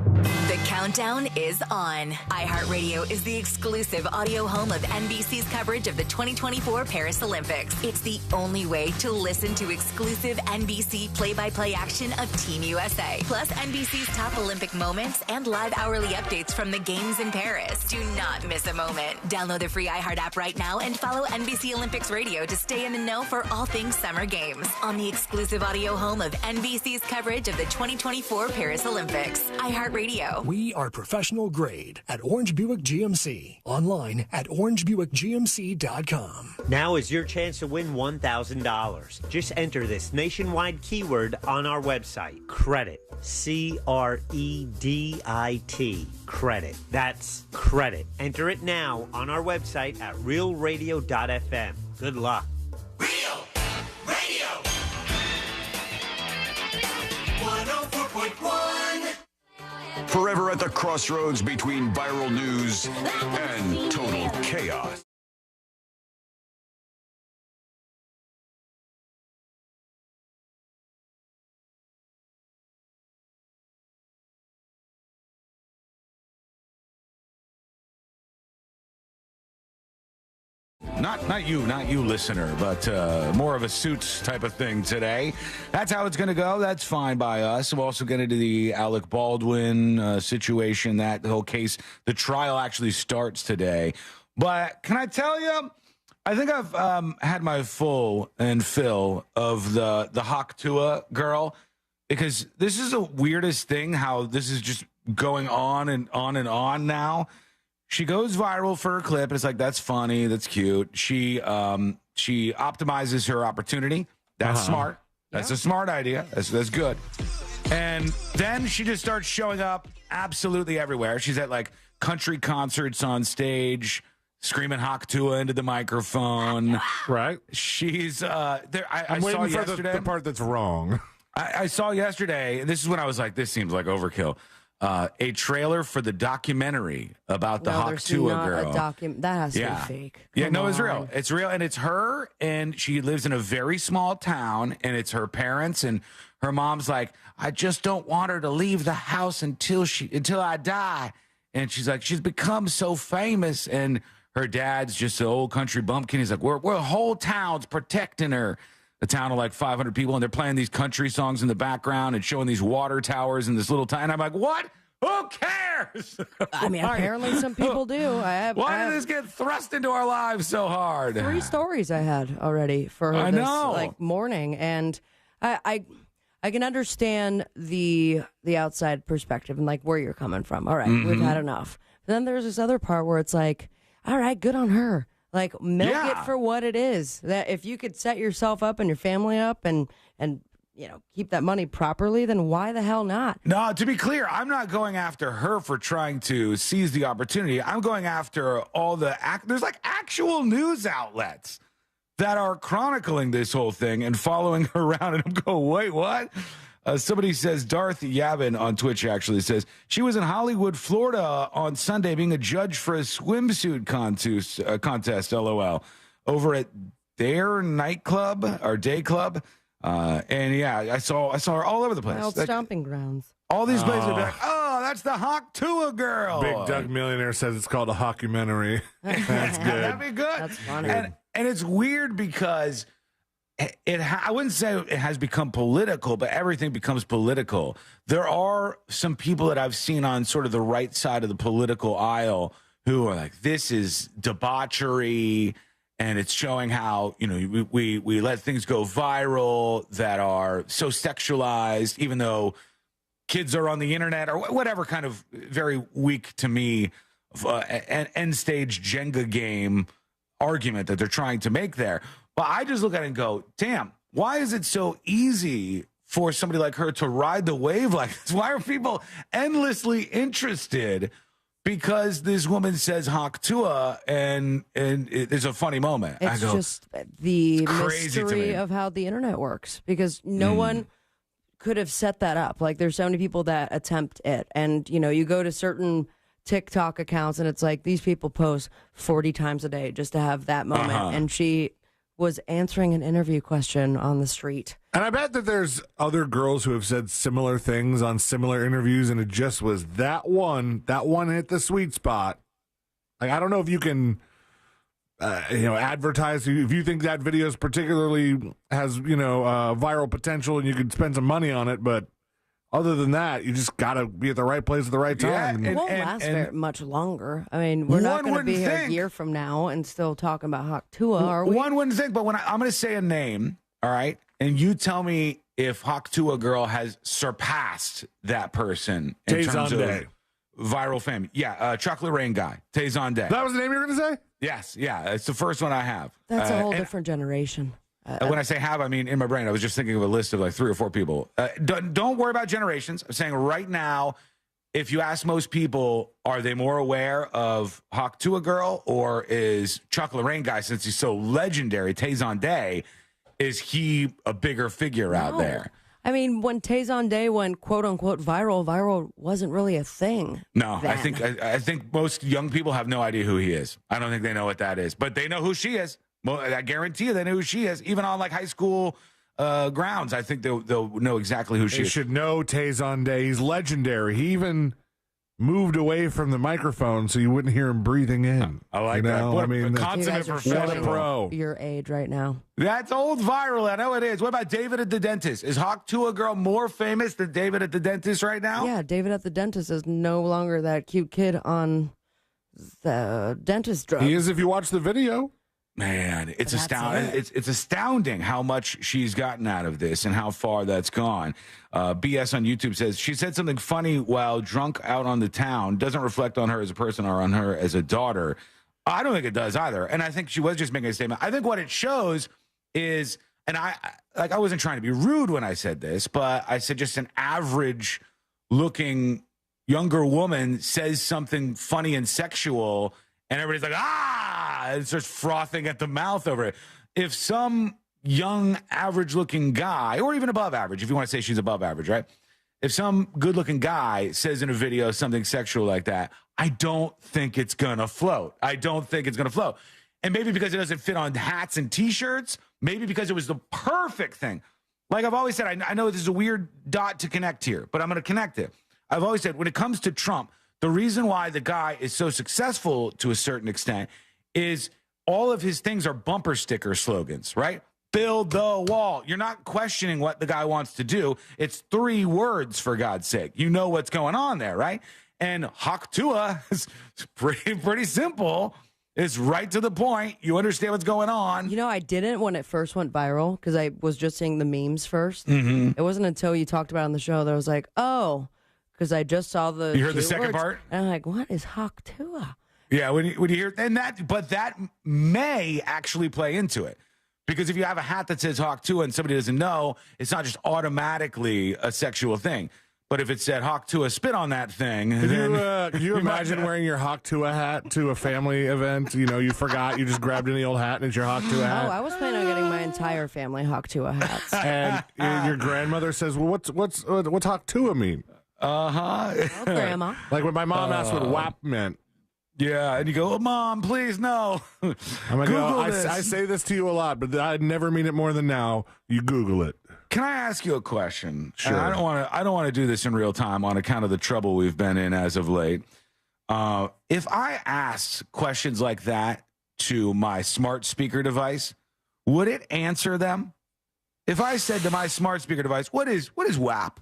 The countdown is on. iHeartRadio is the exclusive audio home of NBC's coverage of the 2024 Paris Olympics. It's the only way to listen to exclusive NBC play-by-play action of Team USA. Plus NBC's top Olympic moments and live hourly updates from the games in Paris. Do not miss a moment. Download the free iHeart app right now and follow NBC Olympics Radio to stay in the know for all things summer games. On the exclusive audio home of NBC's coverage of the 2024 Paris Olympics. iHeartRadio. We are professional grade at Orange Buick GMC. Online at orangebuickgmc.com. Now is your chance to win $1,000. Just enter this nationwide keyword on our website. Credit. C-R-E-D-I-T. Credit. That's credit. Enter it now on our website at realradio.fm. Good luck. Real Radio 104.1. Forever at the crossroads between viral news and total chaos. Not you, listener, but more of a Suits type of thing today. That's how it's going to go. That's fine by us. We'll also get into the Alec Baldwin situation, that whole case. The trial actually starts today. But can I tell you, I think I've had my full and fill of the Hawk Tua girl, because this is the weirdest thing, how this is just going on and on and on now. She goes viral for her clip. It's like, that's funny. That's cute. She optimizes her opportunity. That's smart. That's a smart idea. That's good. And then she just starts showing up absolutely everywhere. She's at like country concerts on stage, screaming Hawk Tua into the microphone. Right. She's there. I'm waiting saw for yesterday. the part that's wrong. I saw yesterday, and this is when I was like, this seems like overkill. A trailer for the documentary about the Hawk Tua girl. That has to be fake. Yeah, Come no, it's on. real. It's real, and it's her, and she lives in a very small town, and it's her parents, and her mom's like, I just don't want her to leave the house until I die. And she's like, she's become so famous, and her dad's just an old country bumpkin. He's like, we're a whole town's protecting her. A town of like 500 people, and they're playing these country songs in the background and showing these water towers in this little town. And I'm like, what? Who cares? I mean, apparently some people do. Why did this get thrust into our lives so hard? 3 stories I had already for I this know. morning, and I can understand the outside perspective and like where you're coming from. All right, we've had enough. But then there's this other part where it's like, all right, good on her. Like, milk it for what it is. That if you could set yourself up and your family up and keep that money properly, then why the hell not? No, to be clear, I'm not going after her for trying to seize the opportunity. I'm going after all there's like actual news outlets that are chronicling this whole thing and following her around. And I'm going, wait, what? Somebody says, Darth Yavin on Twitch actually says, she was in Hollywood, Florida on Sunday being a judge for a swimsuit contest, LOL, over at their nightclub or day club. And yeah, I saw her all over the place. Wild stomping grounds. All these places would be like, oh, that's the Hawk Tua girl. Big Doug Millionaire says it's called a hockumentary. That's good. That'd be good. That's funny. And it's weird because I wouldn't say it has become political, but everything becomes political. There are some people that I've seen on sort of the right side of the political aisle who are like, this is debauchery, and it's showing how, we let things go viral that are so sexualized, even though kids are on the internet or whatever kind of very weak to me an end stage Jenga game argument that they're trying to make there. But I just look at it and go, damn, why is it so easy for somebody like her to ride the wave like this? Why are people endlessly interested because this woman says Hawk Tua and there's a funny moment? It's just the mystery of how the internet works, because no one could have set that up. Like, there's so many people that attempt it, and you go to certain TikTok accounts and it's like these people post 40 times a day just to have that moment. And she was answering an interview question on the street. And I bet that there's other girls who have said similar things on similar interviews, and it just was that one hit the sweet spot. Like, I don't know if you can advertise, if you think that video is particularly has viral potential and you could spend some money on it, but other than that, you just got to be at the right place at the right time. It won't last very much longer. I mean, we're not going to be here a year from now and still talking about Hawk Tua, are we? One wouldn't think, but when I'm going to say a name, all right, and you tell me if Hawk Tua girl has surpassed that person in terms of viral fame. Yeah, Chocolate Rain guy, Tayson Day. That was the name you were going to say? Yes, yeah, it's the first one I have. That's a whole different generation. When I say have, I mean in my brain. I was just thinking of a list of like 3 or 4 people. Don't worry about generations. I'm saying right now, if you ask most people, are they more aware of Hawk Tua girl or is Chocolate Rain guy, since he's so legendary, Tayson Day, is he a bigger figure out there? I mean, when Tayson Day went quote unquote viral wasn't really a thing. No, then. I think most young people have no idea who he is. I don't think they know what that is, but they know who she is. Well, I guarantee you they know who she is. Even on like high school grounds, I think they'll know exactly who she is. You should know Tayson Day. He's legendary. He even moved away from the microphone so you wouldn't hear him breathing in. I like that. What a consummate professional. Pro. Your age right now. That's old viral. I know it is. What about David at the dentist? Is Hawk Tua girl more famous than David at the dentist right now? Yeah, David at the dentist is no longer that cute kid on the dentist drug. He is if you watch the video. Man, it's astounding. It's astounding how much she's gotten out of this and how far that's gone. BS on YouTube says she said something funny while drunk out on the town. Doesn't reflect on her as a person or on her as a daughter. I don't think it does either. And I think she was just making a statement. I think what it shows is, and I wasn't trying to be rude when I said this, but I said just an average looking younger woman says something funny and sexual, and everybody's like, and starts frothing at the mouth over it. If some young, average-looking guy, or even above average, if you want to say she's above average, right? If some good-looking guy says in a video something sexual like that, I don't think it's going to float. I don't think it's going to float. And maybe because it doesn't fit on hats and T-shirts, maybe because it was the perfect thing. Like I've always said, I know this is a weird dot to connect here, but I'm going to connect it. I've always said, when it comes to Trump, the reason why the guy is so successful to a certain extent is all of his things are bumper sticker slogans, right? Build the wall. You're not questioning what the guy wants to do. It's 3 words, for God's sake. You know what's going on there, right? And Hawk Tua is pretty simple. It's right to the point. You understand what's going on. You know, I didn't when it first went viral because I was just seeing the memes first. Mm-hmm. It wasn't until you talked about it on the show that I was like, oh, because I just saw the. You heard the second part? And I'm like, what is Hawk Tua? Yeah, when you hear that may actually play into it, because if you have a hat that says Hawk Tua and somebody doesn't know, it's not just automatically a sexual thing. But if it said Hawk Tua spit on that thing, could you imagine wearing your Hawk Tua hat to a family event? You know, you forgot, you just grabbed any old hat and it's your Hawk Tua hat. Oh, I was planning on getting my entire family Hawk Tua hats. And your grandmother says, "Well, what's Hawk Tua mean?" Uh-huh. Oh, Grandma. Like when my mom asked what WAP meant. Yeah, and you go, oh, Mom, please, no. I'm gonna Google go, this. I say this to you a lot, but I never mean it more than now. You Google it. Can I ask you a question? Sure. And I don't want to do this in real time on account of the trouble we've been in as of late. If I asked questions like that to my smart speaker device, would it answer them? If I said to my smart speaker device, what is WAP?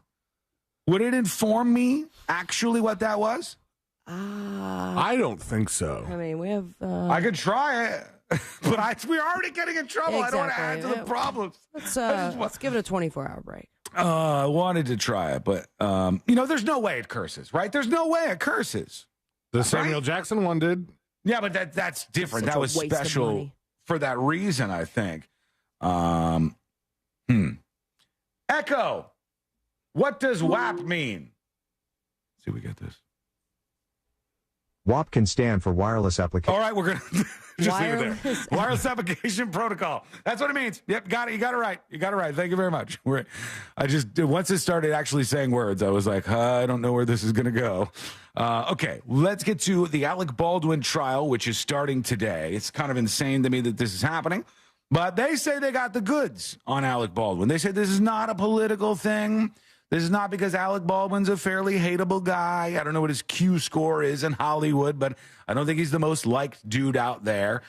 Would it inform me actually what that was? I don't think so. I mean, we have. I could try it, but we're already getting in trouble. I don't want to add to the problems. Let's give it a 24-hour break. I wanted to try it, but there's no way it curses, right? There's no way it curses. The Samuel Jackson one did. Yeah, but that's different. Such That a was waste of special money. for that reason, I think. Echo, what does WAP mean? Let's see if we get this. WAP can stand for wireless application. All right, we're going to just leave it there. Wireless application protocol. That's what it means. Yep, got it. You got it right. You got it right. Thank you very much. Once it started actually saying words, I was like, I don't know where this is going to go. Okay, let's get to the Alec Baldwin trial, which is starting today. It's kind of insane to me that this is happening, but they say they got the goods on Alec Baldwin. They say this is not a political thing. This is not because Alec Baldwin's a fairly hateable guy. I don't know what his Q score is in Hollywood, but I don't think he's the most liked dude out there.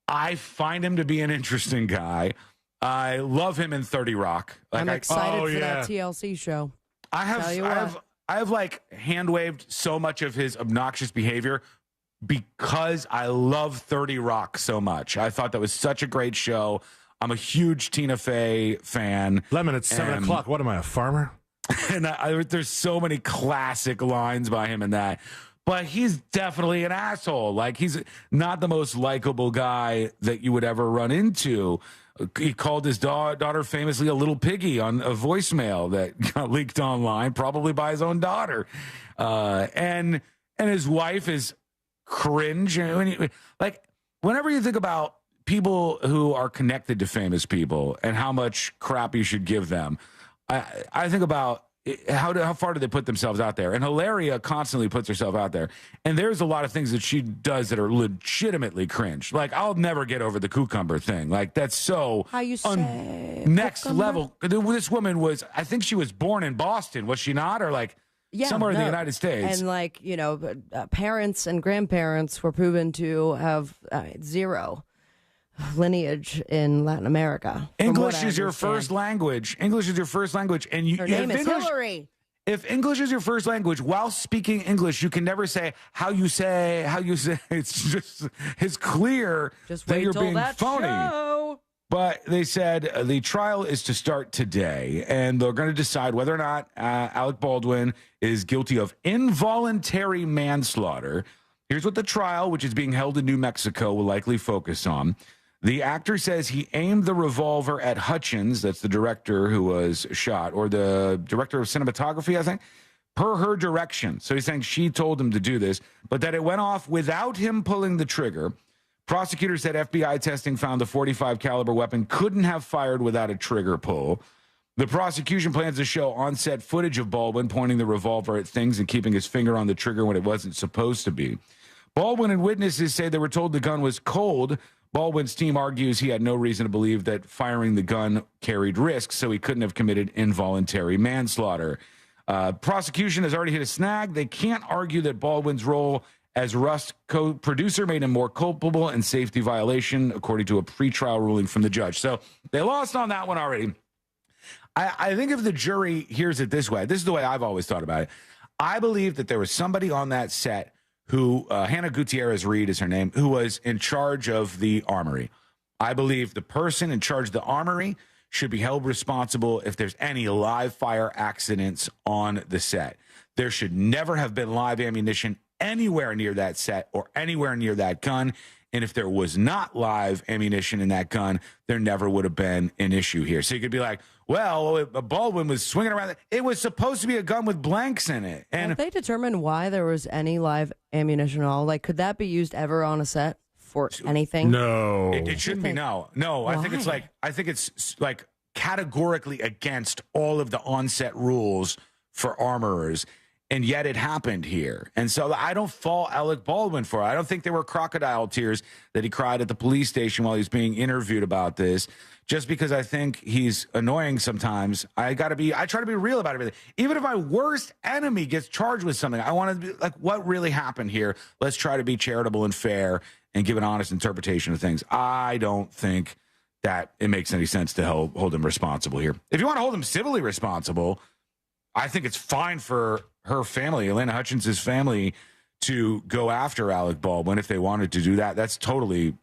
I find him to be an interesting guy. I love him in 30 Rock. I'm excited for that TLC show. I have like hand waved so much of his obnoxious behavior because I love 30 Rock so much. I thought that was such a great show. I'm a huge Tina Fey fan. Lemon, it's 7 o'clock. What am I, a farmer? And there's so many classic lines by him in that. But he's definitely an asshole. Like, he's not the most likable guy that you would ever run into. He called his daughter famously a little piggy on a voicemail that got leaked online, probably by his own daughter. And his wife is cringe. Like, whenever you think about people who are connected to famous people and how much crap you should give them, I think about how far do they put themselves out there? And Hilaria constantly puts herself out there. And there's a lot of things that she does that are legitimately cringe. Like, I'll never get over the cucumber thing. Like, that's so how you say next cucumber? level. This woman was, I think she was born in Boston, was she not? Or like somewhere in the United States. And like, parents and grandparents were proven to have zero lineage in Latin America. English is your first language. English is your first language. And her name is Hillary. If English is your first language, while speaking English, you can never say how you say. It's clear that you're being phony. Show. But they said the trial is to start today, and they're going to decide whether or not Alec Baldwin is guilty of involuntary manslaughter. Here's what the trial, which is being held in New Mexico, will likely focus on. The actor says he aimed the revolver at Hutchins, that's the director who was shot, or the director of cinematography, I think, per her direction. So he's saying she told him to do this, but that it went off without him pulling the trigger. Prosecutors said FBI testing found the .45 caliber weapon couldn't have fired without a trigger pull. The prosecution plans to show on-set footage of Baldwin pointing the revolver at things and keeping his finger on the trigger when it wasn't supposed to be. Baldwin and witnesses say they were told the gun was cold. Baldwin's team argues he had no reason to believe that firing the gun carried risks, so he couldn't have committed involuntary manslaughter. Prosecution has already hit a snag. They can't argue that Baldwin's role as Rust co-producer made him more culpable in safety violation, according to a pretrial ruling from the judge. So they lost on that one already. I think if the jury hears it this way, this is the way I've always thought about it. I believe that there was somebody on that set who, Hannah Gutierrez Reed is her name, who was in charge of the armory. I believe the person in charge of the armory should be held responsible if there's any live fire accidents on the set. There should never have been live ammunition anywhere near that set or anywhere near that gun. And if there was not live ammunition in that gun, there never would have been an issue here. So you could be like, well, Baldwin was swinging around. It was supposed to be a gun with blanks in it. And have they determined why there was any live ammunition at all? Like, could that be used ever on a set for anything? No. It shouldn't be, no. Why? I think it's categorically against all of the on-set rules for armorers. And yet it happened here. And so I don't fault Alec Baldwin for it. I don't think there were crocodile tears that he cried at the police station while he's being interviewed about this. Just because I think he's annoying sometimes, I try to be real about everything. Even if my worst enemy gets charged with something, I want to be like, what really happened here? Let's try to be charitable and fair and give an honest interpretation of things. I don't think that it makes any sense to hold him responsible here. If you want to hold him civilly responsible, I think it's fine for her family, Elena Hutchins' family, to go after Alec Baldwin if they wanted to do that. That's totally,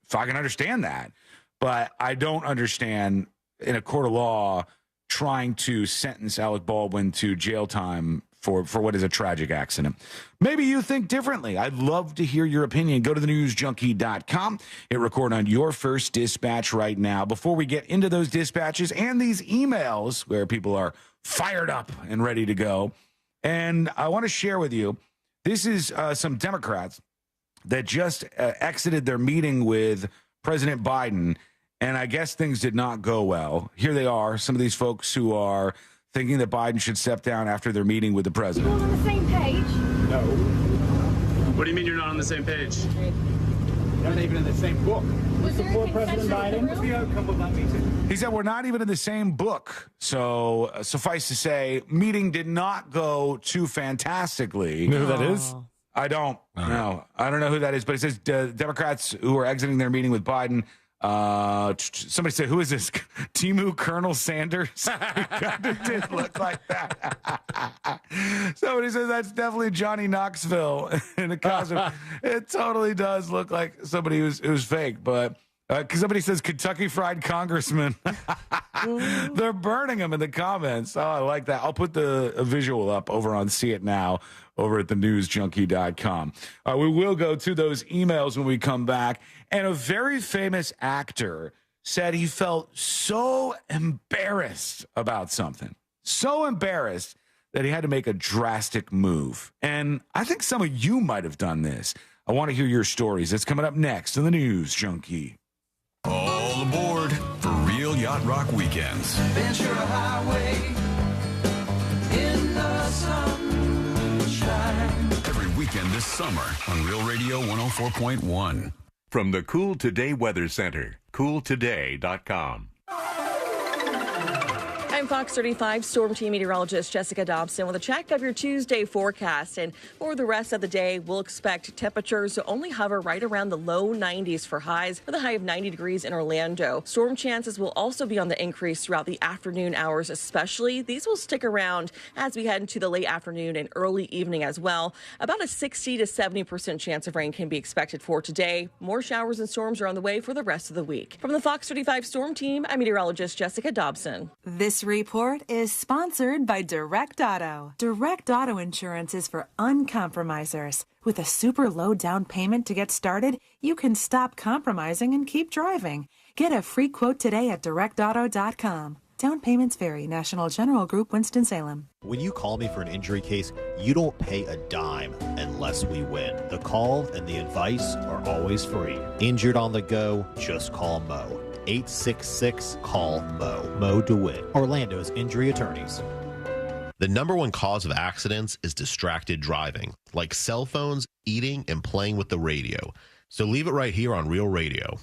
if I can understand that. But I don't understand in a court of law trying to sentence Alec Baldwin to jail time for what is a tragic accident. Maybe you think differently. I'd love to hear your opinion. Go to thenewsjunkie.com. Hit record on your first dispatch right now. Before we get into those dispatches and these emails where people are fired up and ready to go, and I want to share with you, this is some Democrats that just exited their meeting with President Biden, and I guess things did not go well. Here they are, some of these folks who are thinking that Biden should step down after their meeting with the president. We're on the same page. No. What do you mean you're not on the same page? You're not even in the same book. We support President Biden. What's the outcome of that meeting? He said we're not even in the same book. So suffice to say, meeting did not go too fantastically. You know who that is? I don't know. I don't know who that is, but it says Democrats who are exiting their meeting with Biden. Somebody said, who is this? Timu Colonel Sanders? It kind of did look like that. Somebody says that's definitely Johnny Knoxville in a costume. It totally does look like somebody who's fake, but because somebody says Kentucky Fried Congressman. They're burning him in the comments. Oh, I like that. I'll put the visual up over on See It Now over at thenewsjunkie.com. We will go to those emails when we come back. And a very famous actor said he felt so embarrassed about something. So embarrassed that he had to make a drastic move. And I think some of you might have done this. I want to hear your stories. It's coming up next on the News Junkie. All aboard for Real Yacht Rock Weekends. Ventura Highway in the sunshine. Every weekend this summer on Real Radio 104.1. From the Cool Today Weather Center, cooltoday.com. I'm Fox 35 Storm Team meteorologist Jessica Dobson with a check of your Tuesday forecast. And for the rest of the day, we'll expect temperatures to only hover right around the low 90s for highs, with a high of 90 degrees in Orlando. Storm chances will also be on the increase throughout the afternoon hours, especially. These will stick around as we head into the late afternoon and early evening as well. About a 60 to 70% chance of rain can be expected for today. More showers and storms are on the way for the rest of the week. From the Fox 35 Storm Team, I'm meteorologist Jessica Dobson. This report is sponsored by Direct Auto. Direct Auto Insurance is for uncompromisers. With a super low down payment to get started, you can stop compromising and keep driving. Get a free quote today at directauto.com. Down payments vary. National General Group, Winston-Salem. When you call me for an injury case, you don't pay a dime unless we win. The call and the advice are always free. Injured on the go, just call Mo. 866-CALL-MO. Mo DeWitt, Orlando's injury attorneys. The number one cause of accidents is distracted driving, like cell phones, eating, and playing with the radio. So leave it right here on Real Radio.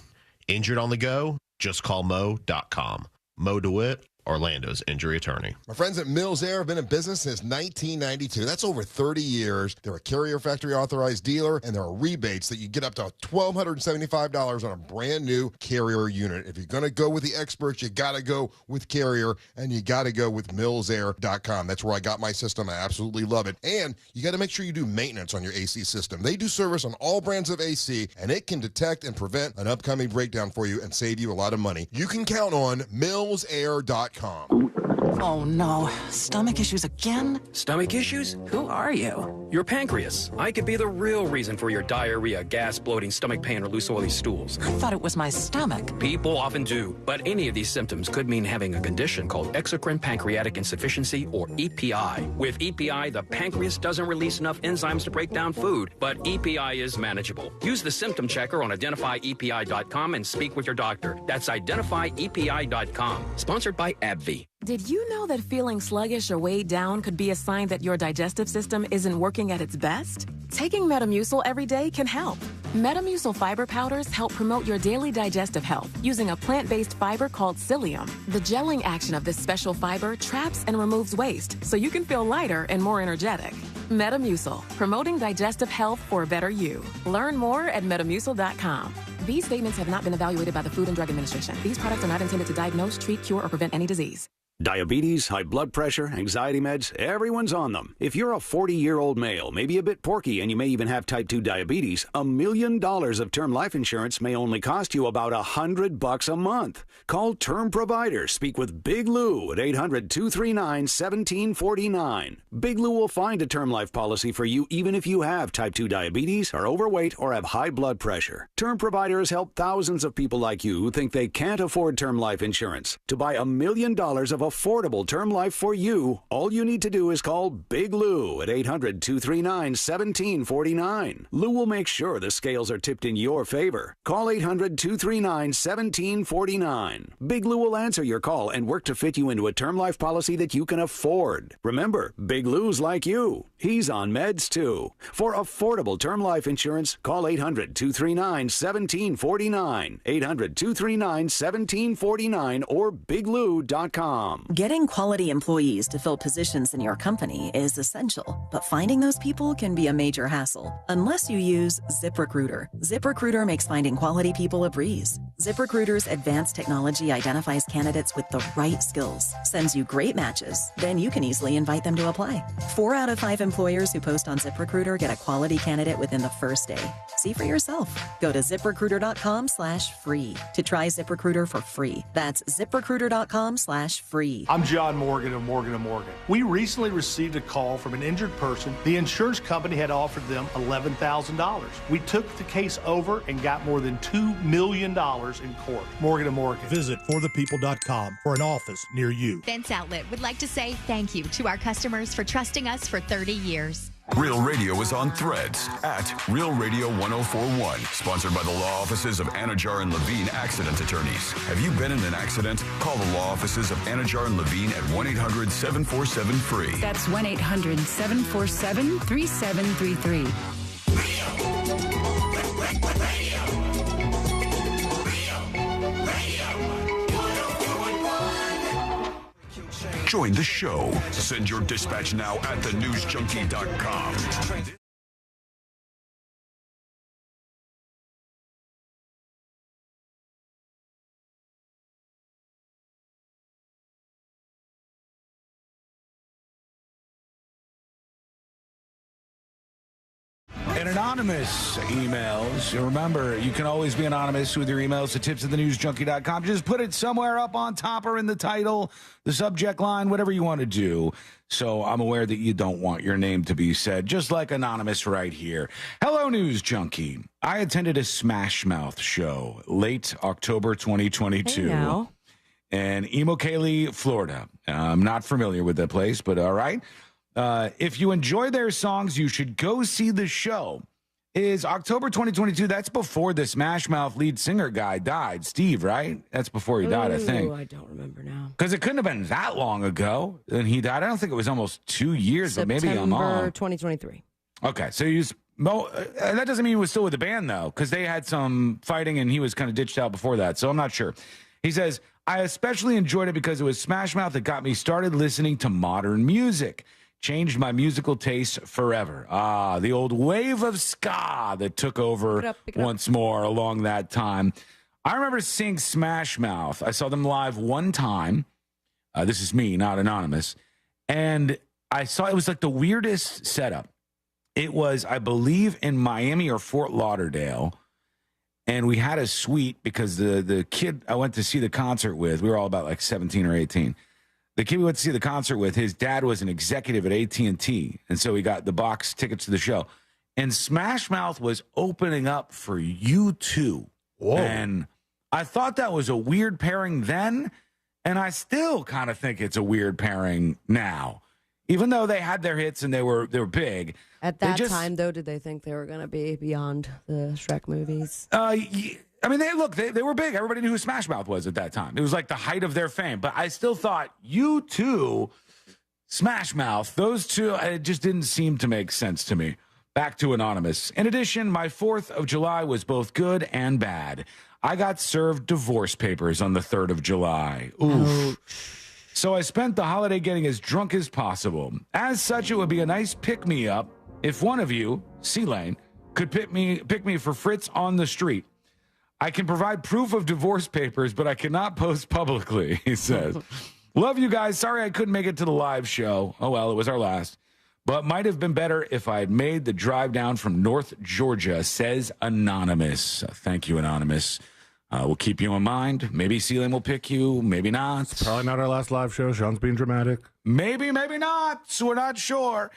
Injured on the go? Just call Mo.com. Mo DeWitt, Orlando's injury attorney. My friends at Mills Air have been in business since 1992. That's over 30 years. They're a Carrier Factory Authorized dealer, and there are rebates that you get up to $1,275 on a brand new Carrier unit. If you're going to go with the experts, you got to go with Carrier, and you got to go with MillsAir.com. That's where I got my system. I absolutely love it. And you got to make sure you do maintenance on your AC system. They do service on all brands of AC, and it can detect and prevent an upcoming breakdown for you and save you a lot of money. You can count on MillsAir.com. Oh no, stomach issues again? Stomach issues? Who are you? Your pancreas. I could be the real reason for your diarrhea, gas, bloating, stomach pain, or loose oily stools. I thought it was my stomach. People often do, but any of these symptoms could mean having a condition called exocrine pancreatic insufficiency, or EPI. With EPI, the pancreas doesn't release enough enzymes to break down food, but EPI is manageable. Use the symptom checker on identifyepi.com and speak with your doctor. That's identifyepi.com. Sponsored by AbbVie. Did you know that feeling sluggish or weighed down could be a sign that your digestive system isn't working at its best? Taking Metamucil every day can help. Metamucil fiber powders help promote your daily digestive health using a plant-based fiber called psyllium. The gelling action of this special fiber traps and removes waste so you can feel lighter and more energetic. Metamucil, promoting digestive health for a better you. Learn more at metamucil.com. These statements have not been evaluated by the Food and Drug Administration. These products are not intended to diagnose, treat, cure, or prevent any disease. Diabetes, high blood pressure, anxiety meds, everyone's on them. If you're a 40-year-old male, maybe a bit porky, and you may even have type 2 diabetes, $1 million of term life insurance may only cost you about $100 a month. Call Term Provider. Speak with Big Lou at 800-239-1749. Big Lou will find a term life policy for you even if you have type 2 diabetes, are overweight, or have high blood pressure. Term Provider has helped thousands of people like you who think they can't afford term life insurance. To buy $1 million of affordable term life for you, all you need to do is call Big Lou at 800-239-1749. Lou will make sure the scales are tipped in your favor. Call 800-239-1749. Big Lou will answer your call and work to fit you into a term life policy that you can afford. Remember, Big Lou's like you. He's on meds too. For affordable term life insurance, call 800-239-1749. 800-239-1749 or biglou.com. Getting quality employees to fill positions in your company is essential, but finding those people can be a major hassle unless you use ZipRecruiter. ZipRecruiter makes finding quality people a breeze. ZipRecruiter's advanced technology identifies candidates with the right skills, sends you great matches, then you can easily invite them to apply. 4 out of 5 employers who post on ZipRecruiter get a quality candidate within the first day. See for yourself. Go to ZipRecruiter.com/free to try ZipRecruiter for free. That's ZipRecruiter.com/free. I'm John Morgan of Morgan & Morgan. We recently received a call from an injured person. The insurance company had offered them $11,000. We took the case over and got more than $2 million in court. Morgan & Morgan. Visit forthepeople.com for an office near you. Fence Outlet would like to say thank you to our customers for trusting us for 30 years. Real Radio is on Threads at Real Radio 1041. Sponsored by the law offices of Anajar and Levine Accident Attorneys. Have you been in an accident? Call the law offices of Anajar and Levine at 1-800-747-FREE. That's 1-800-747-3733. Join the show. Send your dispatch now at thenewsjunkie.com. And anonymous emails. Remember, you can always be anonymous with your emails to tips@thenewsjunkie.com. Just put it somewhere up on top or in the title, the subject line, whatever you want to do. So I'm aware that you don't want your name to be said, just like anonymous right here. Hello, News Junkie. I attended a Smash Mouth show late October 2022 in Immokalee, Florida. I'm not familiar with the place, but all right. If you enjoy their songs, you should go see the show. Is October 2022. That's before the Smash Mouth lead singer guy died. Steve, right? That's before he died, I think. I don't remember now. Because it couldn't have been that long ago. And he died. I don't think it was almost 2 years, but maybe I'm September wrong. 2023. Okay, so that doesn't mean he was still with the band, though, because they had some fighting and he was kind of ditched out before that. So I'm not sure. He says, I especially enjoyed it because it was Smash Mouth that got me started listening to modern music. Changed my musical taste forever. The old wave of ska that took over once more along that time. I remember seeing Smash Mouth. I saw them live one time. This is me, not anonymous. And I saw it was like the weirdest setup. It was, I believe, in Miami or Fort Lauderdale. And we had a suite because the kid I went to see the concert with, we were all about like 17 or 18. the kid we went to see the concert with, his dad was an executive at AT&T, and so he got the box tickets to the show. And Smash Mouth was opening up for U2. Whoa. And I thought that was a weird pairing then, and I still kind of think it's a weird pairing now. Even though they had their hits and they were big. At that time, though, did they think they were going to be beyond the Shrek movies? I mean, they were big. Everybody knew who Smash Mouth was at that time. It was like the height of their fame. But I still thought U2, Smash Mouth, those two, it just didn't seem to make sense to me. Back to Anonymous. In addition, my 4th of July was both good and bad. I got served divorce papers on the 3rd of July. Oof. So I spent the holiday getting as drunk as possible. As such, it would be a nice pick-me-up if one of you, C-Lane, could pick me for Fritz on the street. I can provide proof of divorce papers, but I cannot post publicly, he says. Love you guys. Sorry I couldn't make it to the live show. Oh, well, it was our last. But might have been better if I had made the drive down from North Georgia, says Anonymous. Thank you, Anonymous. We'll keep you in mind. Maybe Sealand will pick you. Maybe not. It's probably not our last live show. Sean's being dramatic. Maybe not. So we're not sure.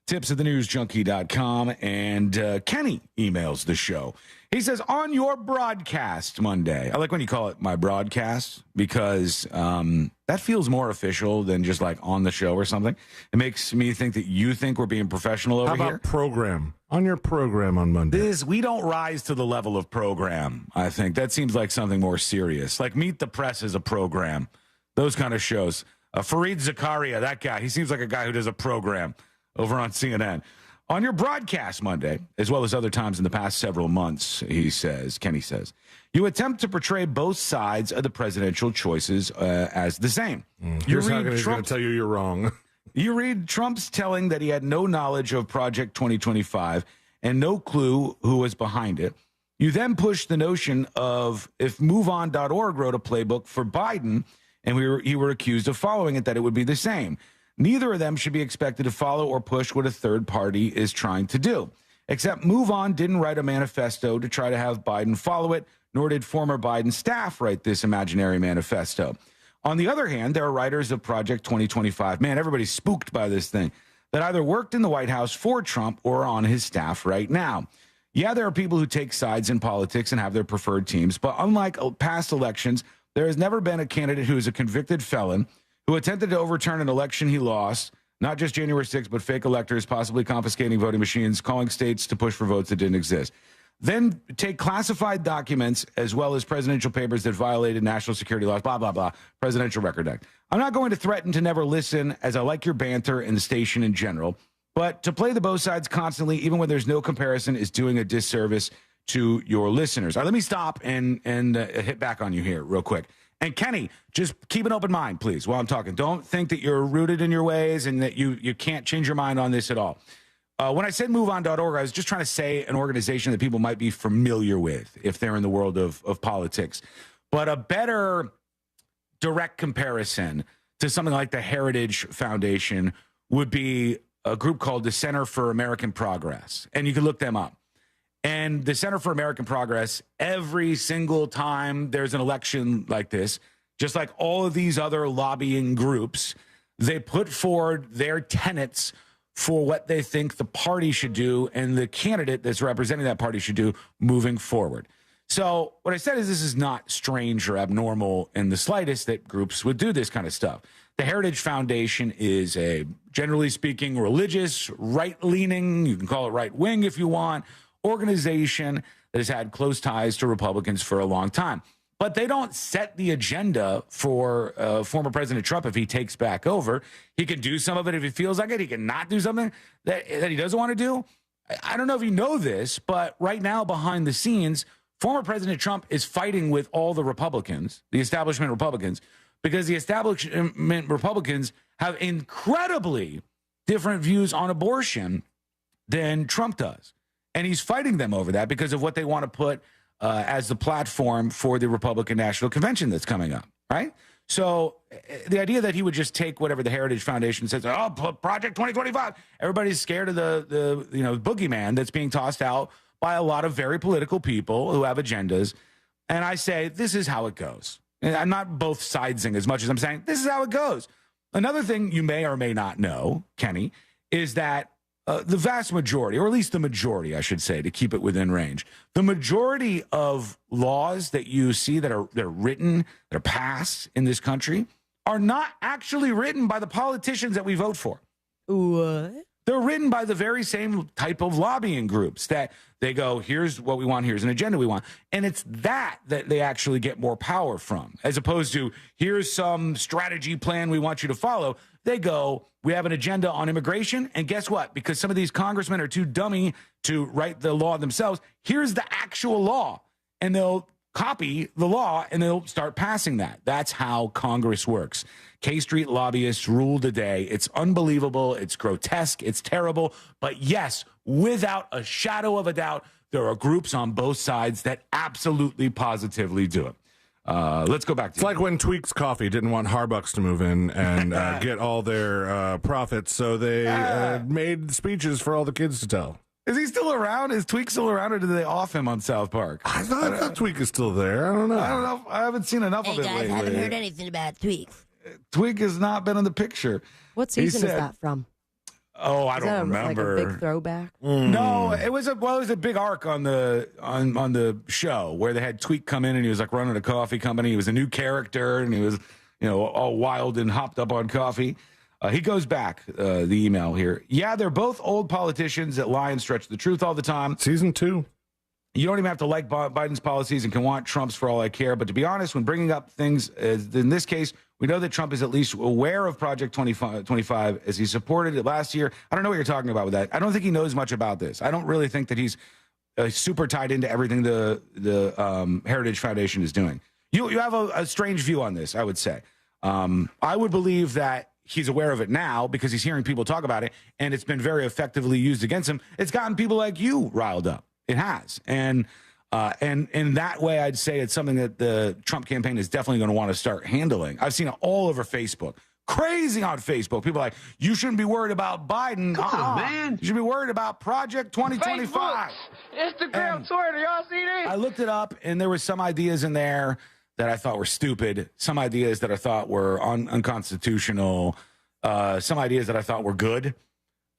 Tips at thenewsjunkie.com. And Kenny emails the show. He says, on your broadcast Monday. I like when you call it my broadcast because that feels more official than just like on the show or something. It makes me think that you think we're being professional over here. How about program? On your program on Monday. We don't rise to the level of program, I think. That seems like something more serious. Like Meet the Press is a program. Those kind of shows. Fareed Zakaria, that guy, he seems like a guy who does a program over on CNN. On your broadcast Monday, as well as other times in the past several months, Kenny says, you attempt to portray both sides of the presidential choices as the same. Here's how he's going to tell you you're wrong. You read Trump's telling that he had no knowledge of Project 2025 and no clue who was behind it. You then push the notion of if MoveOn.org wrote a playbook for Biden and you were accused of following it, that it would be the same. Neither of them should be expected to follow or push what a third party is trying to do. Except MoveOn didn't write a manifesto to try to have Biden follow it, nor did former Biden staff write this imaginary manifesto. On the other hand, there are writers of Project 2025. Man, everybody's spooked by this thing. That either worked in the White House for Trump or are on his staff right now. Yeah, there are people who take sides in politics and have their preferred teams, but unlike past elections, there has never been a candidate who is a convicted felon who attempted to overturn an election he lost, not just January 6th, but fake electors, possibly confiscating voting machines, calling states to push for votes that didn't exist. Then take classified documents as well as presidential papers that violated national security laws, blah, blah, blah, Presidential Record Act. I'm not going to threaten to never listen, as I like your banter and the station in general, but to play the both sides constantly, even when there's no comparison, is doing a disservice to your listeners. All right, let me stop and hit back on you here real quick. And Kenny, just keep an open mind, please, while I'm talking. Don't think that you're rooted in your ways and that you can't change your mind on this at all. When I said MoveOn.org, I was just trying to say an organization that people might be familiar with if they're in the world of politics. But a better direct comparison to something like the Heritage Foundation would be a group called the Center for American Progress. And you can look them up. And the Center for American Progress, every single time there's an election like this, just like all of these other lobbying groups, they put forward their tenets for what they think the party should do and the candidate that's representing that party should do moving forward. So what I said is this is not strange or abnormal in the slightest that groups would do this kind of stuff. The Heritage Foundation is a, generally speaking, religious, right-leaning, you can call it right-wing if you want, organization that has had close ties to Republicans for a long time. But they don't set the agenda for former President Trump if he takes back over. He can do some of it if he feels like it. He can not do something that he doesn't want to do. I don't know if you know this, but right now behind the scenes, former President Trump is fighting with all the Republicans, the establishment Republicans, because the establishment Republicans have incredibly different views on abortion than Trump does. And he's fighting them over that because of what they want to put as the platform for the Republican National Convention that's coming up, right? So the idea that he would just take whatever the Heritage Foundation says, oh, Project 2025, everybody's scared of the boogeyman that's being tossed out by a lot of very political people who have agendas. And I say, this is how it goes. And I'm not both sidesing as much as I'm saying, this is how it goes. Another thing you may or may not know, Kenny, is that the vast majority, or at least the majority, I should say, to keep it within range, the majority of laws that you see that are written, that are passed in this country, are not actually written by the politicians that we vote for. What? They're written by the very same type of lobbying groups that they go, here's what we want, here's an agenda we want. And it's that they actually get more power from, as opposed to here's some strategy plan we want you to follow. They go, we have an agenda on immigration, and guess what? Because some of these congressmen are too dummy to write the law themselves, here's the actual law. And they'll copy the law, and they'll start passing that. That's how Congress works. K Street lobbyists rule the day. It's unbelievable. It's grotesque. It's terrible. But yes, without a shadow of a doubt, there are groups on both sides that absolutely, positively do it. Let's go back to It's like when Tweaks Coffee didn't want Harbucks to move in and get all their profits, so they made speeches for all the kids to tell. Is he still around? Is Tweak still around, or did they off him on South Park? I thought Tweak is still there. I don't know. I haven't seen enough of it lately. I haven't heard anything about Tweak. Tweak has not been in the picture. What season is that from? Oh, I don't remember. Like a big throwback? No, it was a big arc on the show where they had Tweak come in and he was like running a coffee company. He was a new character and he was, all wild and hopped up on coffee. He goes back, the email here. Yeah, they're both old politicians that lie and stretch the truth all the time. Season 2. You don't even have to like Biden's policies and can want Trump's for all I care. But to be honest, when bringing up things, in this case, we know that Trump is at least aware of Project 25 as he supported it last year. I don't know what you're talking about with that. I don't think he knows much about this. I don't really think that he's super tied into everything the Heritage Foundation is doing. You have a strange view on this, I would say. I would believe that he's aware of it now because he's hearing people talk about it, and it's been very effectively used against him. It's gotten people like you riled up. It has. And in that way, I'd say it's something that the Trump campaign is definitely going to want to start handling. I've seen it all over Facebook. Crazy on Facebook. People are like, you shouldn't be worried about Biden. Come on, man. You should be worried about Project 2025. Facebook, Instagram, And Twitter. Y'all see this? I looked it up, and there were some ideas in there that I thought were stupid, some ideas that I thought were unconstitutional, some ideas that I thought were good.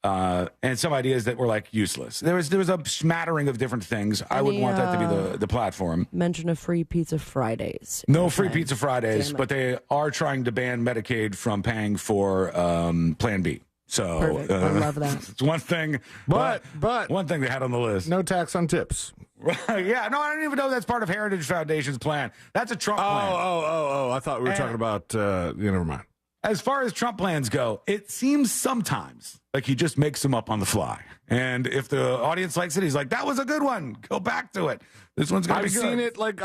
And some ideas that were like useless. There was a smattering of different things. I wouldn't want that to be the platform. Mention of free pizza Fridays. No free pizza Fridays, but they are trying to ban Medicaid from paying for Plan B. So perfect. I love that. It's one thing, but one thing they had on the list. No tax on tips. Yeah, no, I don't even know that's part of Heritage Foundation's plan. That's a Trump plan. Oh! I thought we were talking about. Never mind. As far as Trump plans go, it seems sometimes like he just makes them up on the fly. And if the audience likes it, he's like, that was a good one. Go back to it. This one's going to be good. I've seen it like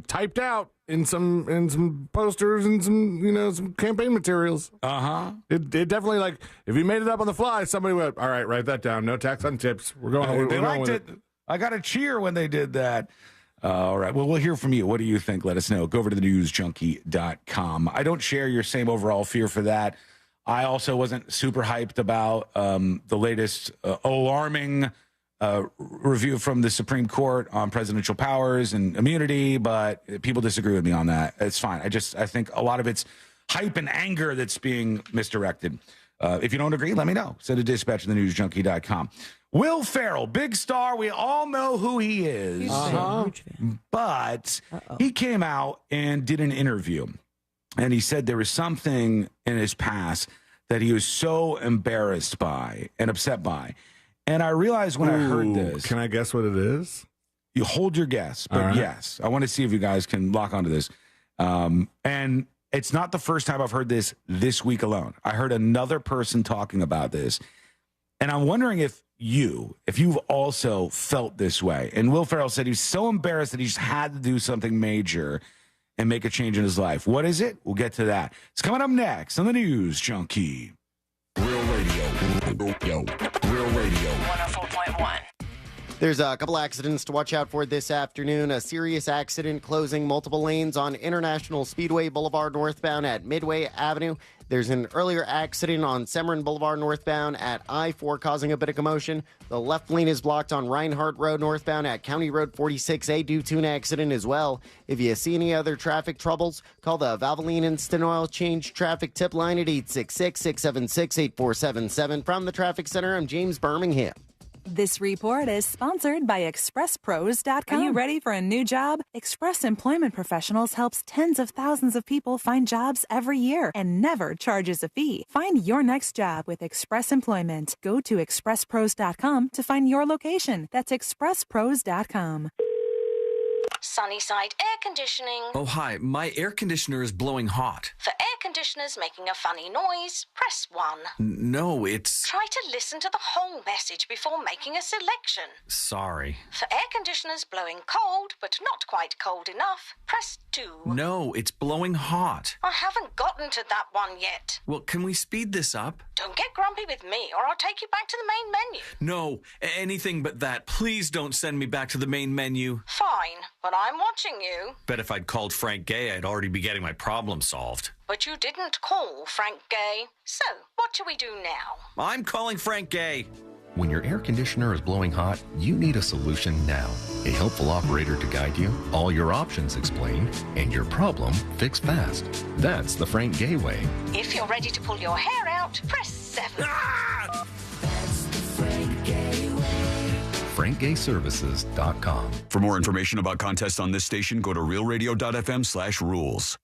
typed out in some posters and some campaign materials. Uh-huh. It definitely, like, if you made it up on the fly, somebody went, all right, write that down. No tax on tips. We're going. They liked it. I got a cheer when they did that. All right. Well, we'll hear from you. What do you think? Let us know. Go over to thenewsjunkie.com. I don't share your same overall fear for that. I also wasn't super hyped about the latest alarming review from the Supreme Court on presidential powers and immunity, but people disagree with me on that. It's fine. I think a lot of it's hype and anger that's being misdirected. If you don't agree, let me know. Send a dispatch to thenewsjunkie.com. Will Ferrell, big star. We all know who he is. But he came out and did an interview. And he said there was something in his past that he was so embarrassed by and upset by. And I realized when I heard this. Can I guess what it is? You hold your guess. But right. Yes, I want to see if you guys can lock onto this. And it's not the first time I've heard this week alone. I heard another person talking about this. And I'm wondering if you've also felt this way. And Will Ferrell said he's so embarrassed that he just had to do something major and make a change in his life. What is it? We'll get to that. It's coming up next on the News Junkie. Real Radio. Real Radio. 104.1. There's a couple accidents to watch out for this afternoon. A serious accident closing multiple lanes on International Speedway Boulevard northbound at Midway Avenue. There's an earlier accident on Severin Boulevard northbound at I-4 causing a bit of commotion. The left lane is blocked on Reinhardt Road northbound at County Road 46A due to an accident as well. If you see any other traffic troubles, call the Valvoline Instant Oil Change traffic tip line at 866-676-8477. From the Traffic Center, I'm James Birmingham. This report is sponsored by ExpressPros.com. Are you ready for a new job? Express Employment Professionals helps tens of thousands of people find jobs every year and never charges a fee. Find your next job with Express Employment. Go to ExpressPros.com to find your location. That's ExpressPros.com. Sunnyside Air Conditioning. Oh, hi. My air conditioner is blowing hot. For air conditioners making a funny noise, press 1. No, it's... Try to listen to the whole message before making a selection. Sorry. For air conditioners blowing cold, but not quite cold enough, press 2. No, it's blowing hot. I haven't gotten to that one yet. Well, can we speed this up? Don't get grumpy with me, or I'll take you back to the main menu. No, anything but that. Please don't send me back to the main menu. Fine, but I'm watching you. Bet if I'd called Frank Gay, I'd already be getting my problem solved. But you didn't call Frank Gay. So, what do we do now? I'm calling Frank Gay. When your air conditioner is blowing hot, you need a solution now. A helpful operator to guide you, all your options explained, and your problem fixed fast. That's the Frank Gay way. If you're ready to pull your hair out, press 7. Ah! FrankGayServices.com. For more information about contests on this station, go to realradio.fm/rules.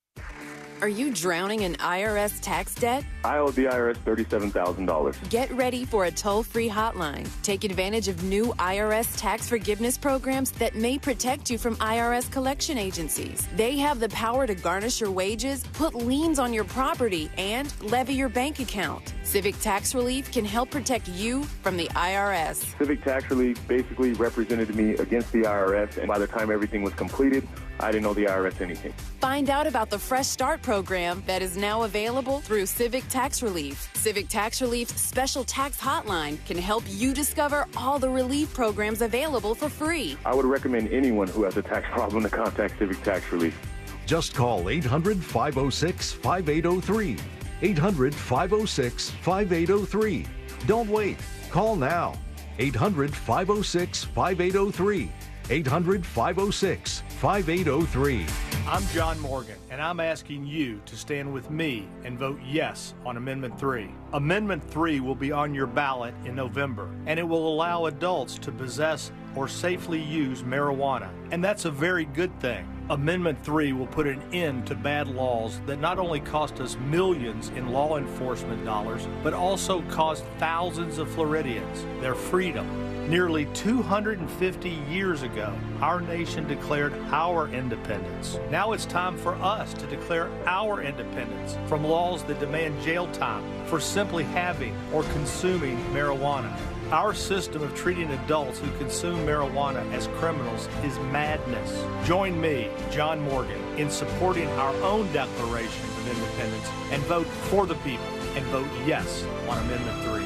Are you drowning in IRS tax debt? I owe the IRS $37,000. Get ready for a toll-free hotline. Take advantage of new IRS tax forgiveness programs that may protect you from IRS collection agencies. They have the power to garnish your wages, put liens on your property, and levy your bank account. Civic Tax Relief can help protect you from the IRS. Civic Tax Relief basically represented me against the IRS, and by the time everything was completed, I didn't owe the IRS anything. Find out about the Fresh Start program that is now available through Civic Tax Relief. Civic Tax Relief's special tax hotline can help you discover all the relief programs available for free. I would recommend anyone who has a tax problem to contact Civic Tax Relief. Just call 800-506-5803. 800-506-5803. Don't wait. Call now. 800-506-5803. 800-506-5803. I'm John Morgan, and I'm asking you to stand with me and vote yes on Amendment 3. Amendment 3 will be on your ballot in November, and it will allow adults to possess or safely use marijuana, and that's a very good thing. Amendment 3 will put an end to bad laws that not only cost us millions in law enforcement dollars, but also cost thousands of Floridians their freedom. Nearly 250 years ago, our nation declared our independence. Now it's time for us to declare our independence from laws that demand jail time for simply having or consuming marijuana. Our system of treating adults who consume marijuana as criminals is madness. Join me, John Morgan, in supporting our own Declaration of Independence and vote for the people and vote yes on Amendment 3.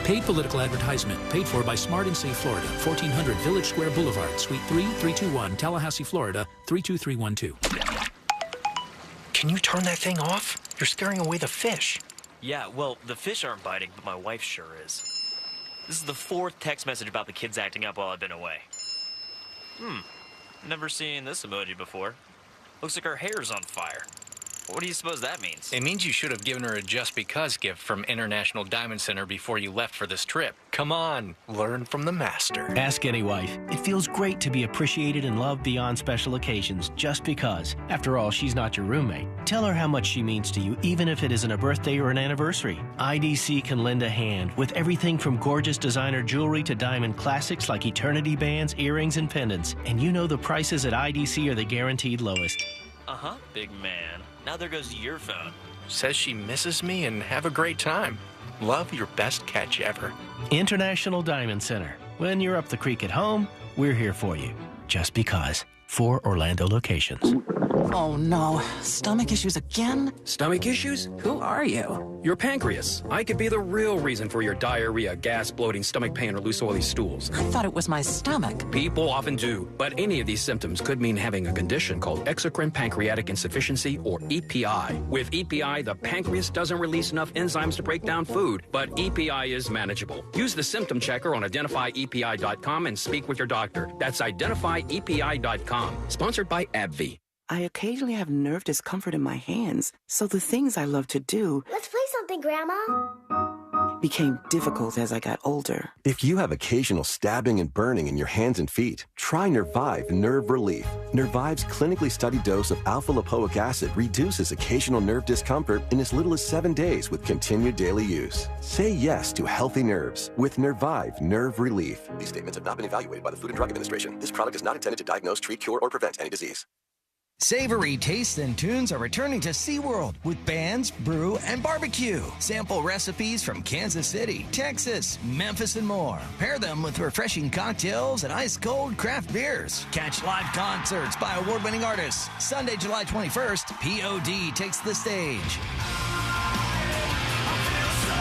Paid political advertisement paid for by Smart and Safe Florida, 1400 Village Square Boulevard, Suite 3, 321, Tallahassee, Florida, 32312. Can you turn that thing off? You're scaring away the fish. Yeah, well, the fish aren't biting, but my wife sure is. This is the 4th text message about the kids acting up while I've been away. Never seen this emoji before. Looks like her hair's on fire. What do you suppose that means? It means you should have given her a just because gift from International Diamond Center before you left for this trip. Come on, learn from the master. Ask any wife. It feels great to be appreciated and loved beyond special occasions, just because. After all, she's not your roommate. Tell her how much she means to you, even if it isn't a birthday or an anniversary. IDC can lend a hand with everything from gorgeous designer jewelry to diamond classics like eternity bands, earrings, and pendants. And you know the prices at IDC are the guaranteed lowest. Uh-huh, big man. Now there goes your phone. Says she misses me and have a great time. Love, your best catch ever. International Diamond Center. When you're up the creek at home, we're here for you. Just because. 4 Orlando locations. Oh no, stomach issues again? Stomach issues? Who are you? Your pancreas. I could be the real reason for your diarrhea, gas, bloating, stomach pain, or loose oily stools. I thought it was my stomach. People often do, but any of these symptoms could mean having a condition called exocrine pancreatic insufficiency, or EPI. With EPI, the pancreas doesn't release enough enzymes to break down food, but EPI is manageable. Use the symptom checker on identifyepi.com and speak with your doctor. That's identifyepi.com. Sponsored by AbbVie. I occasionally have nerve discomfort in my hands, so the things I love to do... Let's play something, Grandma. ...became difficult as I got older. If you have occasional stabbing and burning in your hands and feet, try Nervive Nerve Relief. Nervive's clinically studied dose of alpha-lipoic acid reduces occasional nerve discomfort in as little as 7 days with continued daily use. Say yes to healthy nerves with Nervive Nerve Relief. These statements have not been evaluated by the Food and Drug Administration. This product is not intended to diagnose, treat, cure, or prevent any disease. Savory tastes and tunes are returning to SeaWorld with bands, brew, and barbecue. Sample recipes from Kansas City, Texas, Memphis, and more. Pair them with refreshing cocktails and ice-cold craft beers. Catch live concerts by award-winning artists. Sunday, July 21st, POD takes the stage.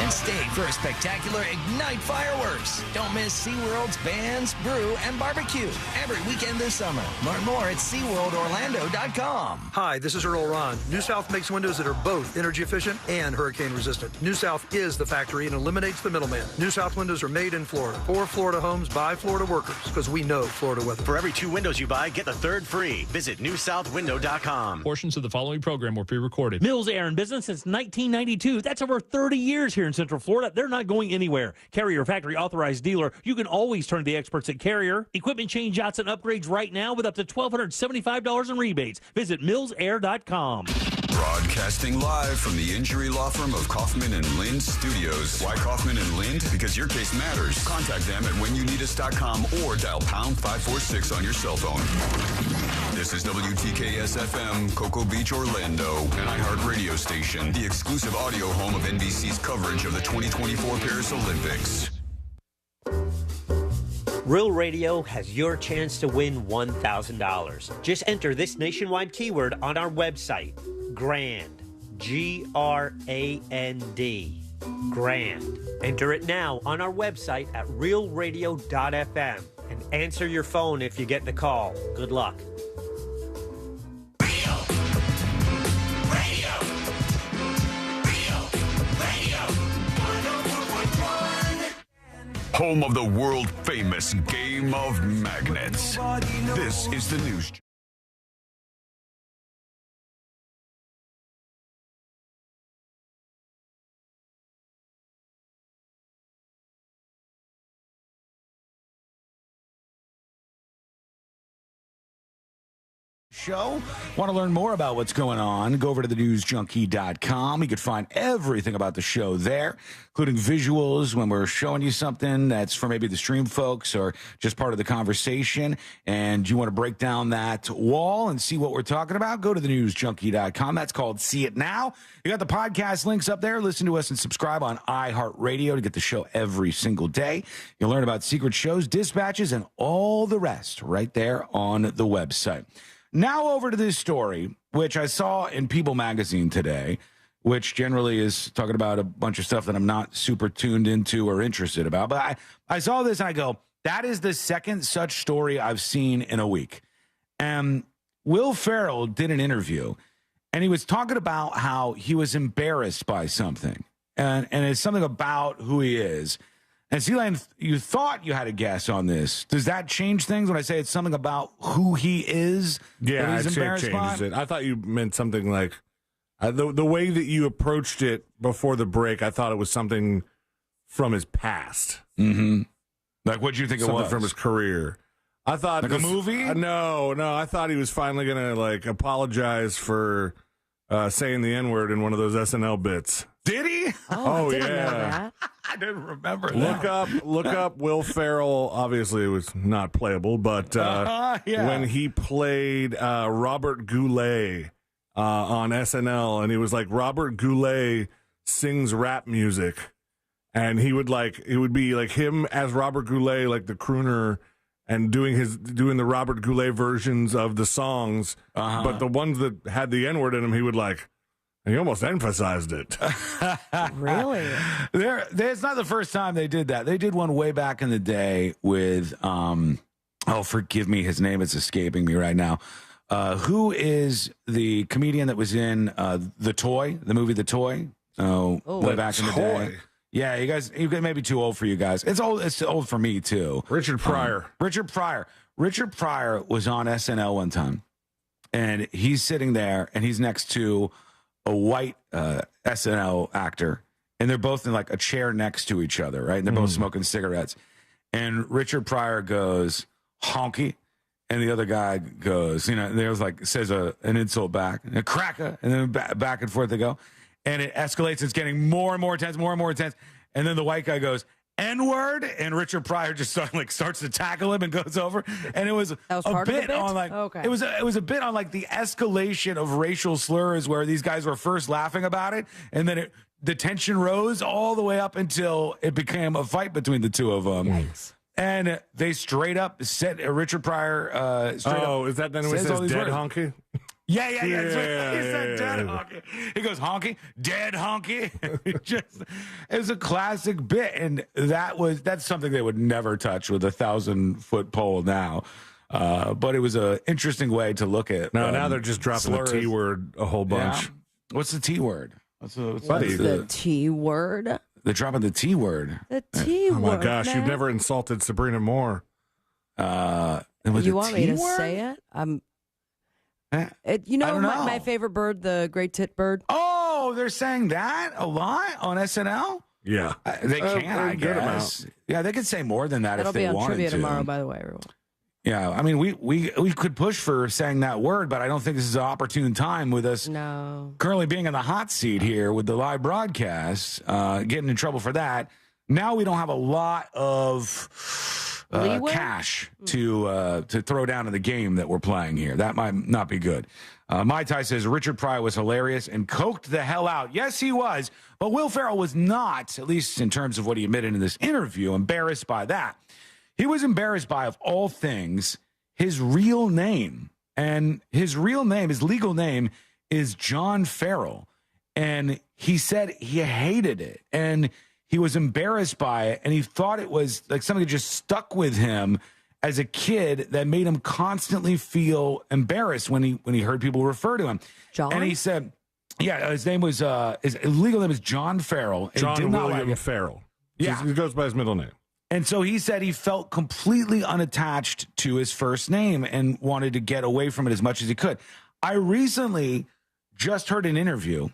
And stay for a spectacular Ignite fireworks. Don't miss SeaWorld's bands, brew, and barbecue every weekend this summer. Learn more at SeaWorldOrlando.com. Hi, this is Earl Ron. New South makes windows that are both energy efficient and hurricane resistant. New South is the factory and eliminates the middleman. New South windows are made in Florida for Florida homes by Florida workers because we know Florida weather. For every 2 windows you buy, get the third free. Visit NewSouthWindow.com. Portions of the following program were pre-recorded. Mills Air in business since 1992. That's over 30 years here in Central Florida. They're not going anywhere. Carrier factory authorized dealer. You can always turn to the experts at Carrier. Equipment change-outs and upgrades right now with up to $1,275 in rebates. Visit millsair.com. Broadcasting live from the injury law firm of Kaufman and Lind Studios. Why Kaufman and Lind? Because your case matters. Contact them at whenyouneedus.com or dial pound 546 on your cell phone. This is WTKS-FM, Cocoa Beach, Orlando, an iHeart radio station, the exclusive audio home of NBC's coverage of the 2024 Paris Olympics. Real Radio has your chance to win $1,000. Just enter this nationwide keyword on our website, GRAND, G-R-A-N-D, GRAND. Enter it now on our website at realradio.fm and answer your phone if you get the call. Good luck. Home of the world-famous Game of Magnets. This is the news. Show. Want to learn more about what's going on? Go over to thenewsjunkie.com. You can find everything about the show there, including visuals when we're showing you something that's for maybe the stream folks or just part of the conversation. And you want to break down that wall and see what we're talking about? Go to thenewsjunkie.com. That's called See It Now. You got the podcast links up there. Listen to us and subscribe on iHeartRadio to get the show every single day. You'll learn about secret shows, dispatches, and all the rest right there on the website. Now over to this story, which I saw in People magazine today, which generally is talking about a bunch of stuff that I'm not super tuned into or interested about. But I saw this and I go, that is the second such story I've seen in a week. And Will Ferrell did an interview, and he was talking about how he was embarrassed by something. And it's something about who he is. And Celine, you thought you had a guess on this. Does that change things when I say it's something about who he is? Yeah, that he's embarrassed it changes by? it. I thought you meant something like the way that you approached it before the break. I thought it was something from his past. Mm-hmm. Like what do you think something it was? From his career. I thought like a movie? No. I thought he was finally gonna like apologize for saying the N-word in one of those SNL bits. Did he? Oh, I didn't know that. I didn't remember that. Look up Will Ferrell. Obviously, it was not playable, but when he played Robert Goulet on SNL, and he was like, Robert Goulet sings rap music, and it would be like him as Robert Goulet, like the crooner, and doing the Robert Goulet versions of the songs, but the ones that had the N-word in them, he almost emphasized it. Really? It's not the first time they did that. They did one way back in the day with, forgive me, his name is escaping me right now. Who is the comedian that was in The Toy, the movie The Toy? Way back in the day. Yeah, you guys may be too old for you guys. It's old. It's old for me too. Richard Pryor. Richard Pryor was on SNL one time, and he's sitting there, and he's next to a white SNL actor, and they're both in like a chair next to each other, right? And they're both smoking cigarettes. And Richard Pryor goes, honky. And the other guy goes, says an insult back, a cracker, and then back and forth they go. And it escalates. It's getting more and more intense. And then the white guy goes, N-word, and Richard Pryor just starts to tackle him and goes over. And it was a bit on it was a bit on like the escalation of racial slurs where these guys were first laughing about it, and then the tension rose all the way up until it became a fight between the two of them. Yikes. And they straight up said Richard Pryer. Is that then when it says dead honky? Yeah. He said dead honky. He goes honky, dead honky. It was a classic bit, and that's something they would never touch with a 1,000-foot pole now. But it was an interesting way to look at. Now they're just dropping slurs. the T word a whole bunch. Yeah. What's the T word? What's the T word? They're dropping the T word. The T word. Oh my gosh, you've never insulted Sabrina Moore. You want me to say it? My favorite bird, the great tit bird. Oh, they're saying that a lot on SNL? Yeah. They can, I guess. Yeah, they could say more than that if they wanted to. That'll be on trivia tomorrow, by the way, everyone. Yeah, I mean, we could push for saying that word, but I don't think this is an opportune time with us currently being in the hot seat here with the live broadcast, getting in trouble for that. Now we don't have a lot of cash to throw down in the game that we're playing here. That might not be good. Mai Tai says Richard Pryor was hilarious and coked the hell out. Yes, he was, but Will Ferrell was not, at least in terms of what he admitted in this interview, embarrassed by that. He was embarrassed by, of all things, his real name. And his real name, his legal name, is John Farrell. And he said he hated it. And he was embarrassed by it. And he thought it was like something that just stuck with him as a kid that made him constantly feel embarrassed when he heard people refer to him. John? And he said, his name was, his legal name is John Farrell. John William Farrell. Yeah. He goes by his middle name. And so he said he felt completely unattached to his first name and wanted to get away from it as much as he could. I recently just heard an interview,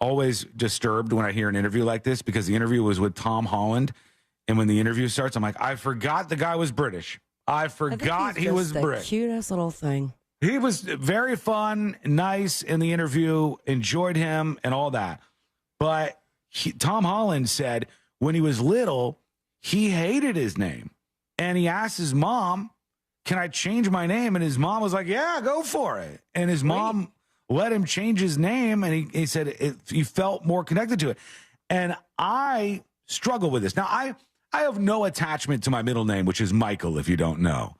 always disturbed when I hear an interview like this because the interview was with Tom Holland. And when the interview starts, I'm like, I forgot the guy was British. I forgot he was British. Cutest little thing. He was very fun, nice in the interview, enjoyed him and all that. But Tom Holland said when he was little, he hated his name. And he asked his mom, can I change my name? And his mom was like, yeah, go for it. And his mom let him change his name. And he said he felt more connected to it. And I struggle with this. Now, I have no attachment to my middle name, which is Michael, if you don't know.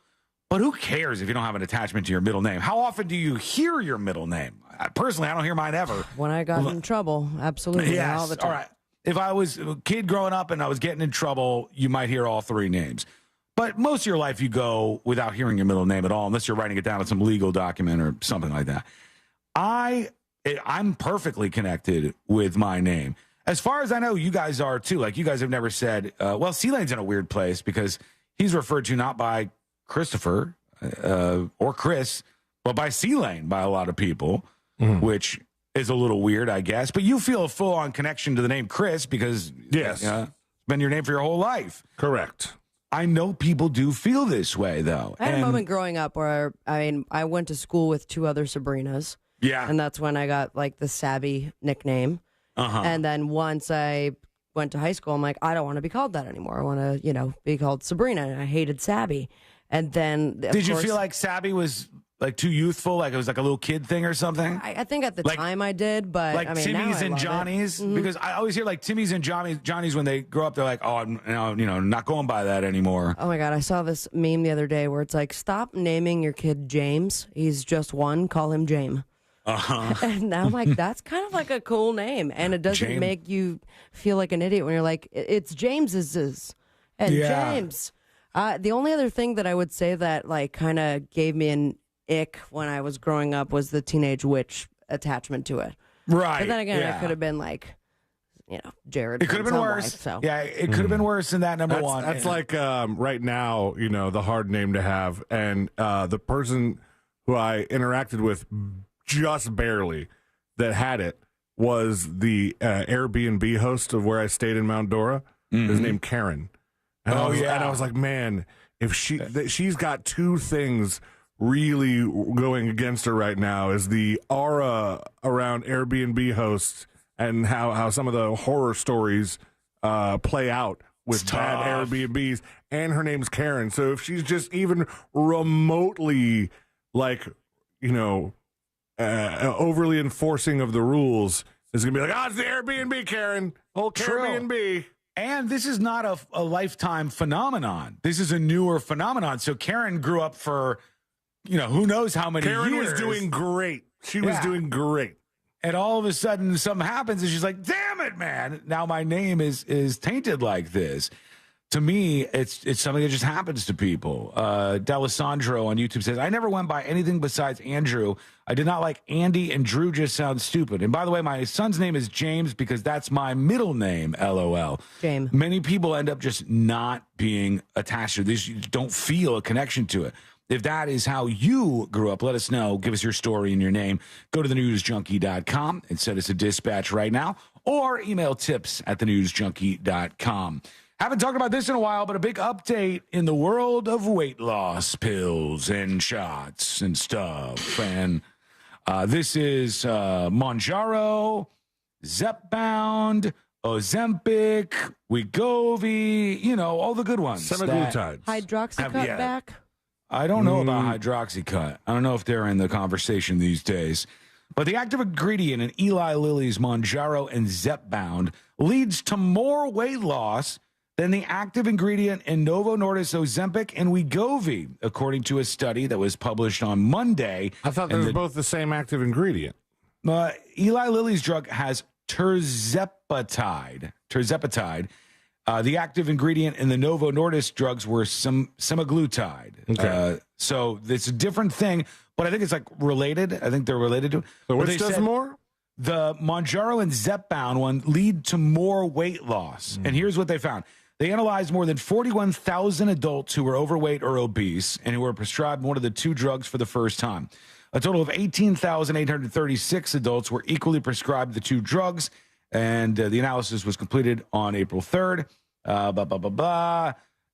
But who cares if you don't have an attachment to your middle name? How often do you hear your middle name? Personally, I don't hear mine ever. When I got in trouble, absolutely. Yes, all the time. all right. If I was a kid growing up and I was getting in trouble, you might hear all three names. But most of your life, you go without hearing your middle name at all, unless you're writing it down on some legal document or something like that. I'm perfectly connected with my name. As far as I know, you guys are too. Like, you guys have never said, well, C-Lane's in a weird place because he's referred to not by Christopher or Chris, but by C-Lane by a lot of people, which is a little weird, I guess. But you feel a full-on connection to the name Chris because it's been your name for your whole life. Correct. I know people do feel this way, though. I had a moment growing up where, I went to school with two other Sabrinas. Yeah. And that's when I got, like, the Sabby nickname. And then once I went to high school, I'm like, I don't want to be called that anymore. I want to, be called Sabrina. And I hated Sabby. And then, did you feel like Sabby was Like too youthful, like it was like a little kid thing or something? I think at the time I did, but Like I mean, Timmy's now I and love it. Johnny's? Mhm. Because I always hear like Timmy's and Johnny's when they grow up, they're like, oh, I'm not going by that anymore. Oh my God, I saw this meme the other day where it's like, stop naming your kid James. He's just one. Call him James. Uh-huh. And I'm like, that's kind of like a cool name. And it doesn't James. make you feel like an idiot when you're like, it's James's and Yeah. James. The only other thing that I would say that like kind of gave me an ick when I was growing up was the teenage witch attachment to it. Right. But then again, yeah. it could have been like, Jared. It could have from been some worse. wife, so. Yeah, it could have been worse than that, number one. That's like right now, the hard name to have. And the person who I interacted with just barely that had it was the Airbnb host of where I stayed in Mount Dora. His name Karen. And I was like, man, if she's got two things really going against her right now is the aura around Airbnb hosts and how some of the horror stories play out with bad Airbnbs, and her name's Karen. So if she's just even remotely like, overly enforcing of the rules, is going to be like, it's the Airbnb, Karen. Airbnb. And this is not a lifetime phenomenon. This is a newer phenomenon. So Karen grew up for, who knows how many years. Karen was doing great. She was doing great. And all of a sudden something happens and she's like, damn it, man. Now my name is tainted like this. To me, it's something that just happens to people. D'Alessandro on YouTube says, I never went by anything besides Andrew. I did not like Andy, and Drew just sounds stupid. And by the way, my son's name is James because that's my middle name, LOL. James. Many people end up just not being attached to this. You don't feel a connection to it. If that is how you grew up, let us know. Give us your story and your name. Go to thenewsjunkie.com and send us a dispatch right now, or email tips@thenewsjunkie.com. Haven't talked about this in a while, but a big update in the world of weight loss pills and shots and stuff. And this is Mounjaro, Zepbound, Ozempic, Wegovy, all the good ones. Semaglutide. Hydroxycut back. I don't know about Hydroxycut. I don't know if they're in the conversation these days. But the active ingredient in Eli Lilly's Mounjaro and Zepbound leads to more weight loss than the active ingredient in Novo Nordisk Ozempic and Wegovy, according to a study that was published on Monday. I thought they were both the same active ingredient. Eli Lilly's drug has tirzepatide. The active ingredient in the Novo Nordisk drugs were semaglutide. Okay. So it's a different thing, but I think it's like related. I think they're related to it. So But which they does said more? The Mounjaro and Zepbound one lead to more weight loss. And here's what they found. They analyzed more than 41,000 adults who were overweight or obese and who were prescribed one of the two drugs for the first time. A total of 18,836 adults were equally prescribed the two drugs, and the analysis was completed on April 3rd.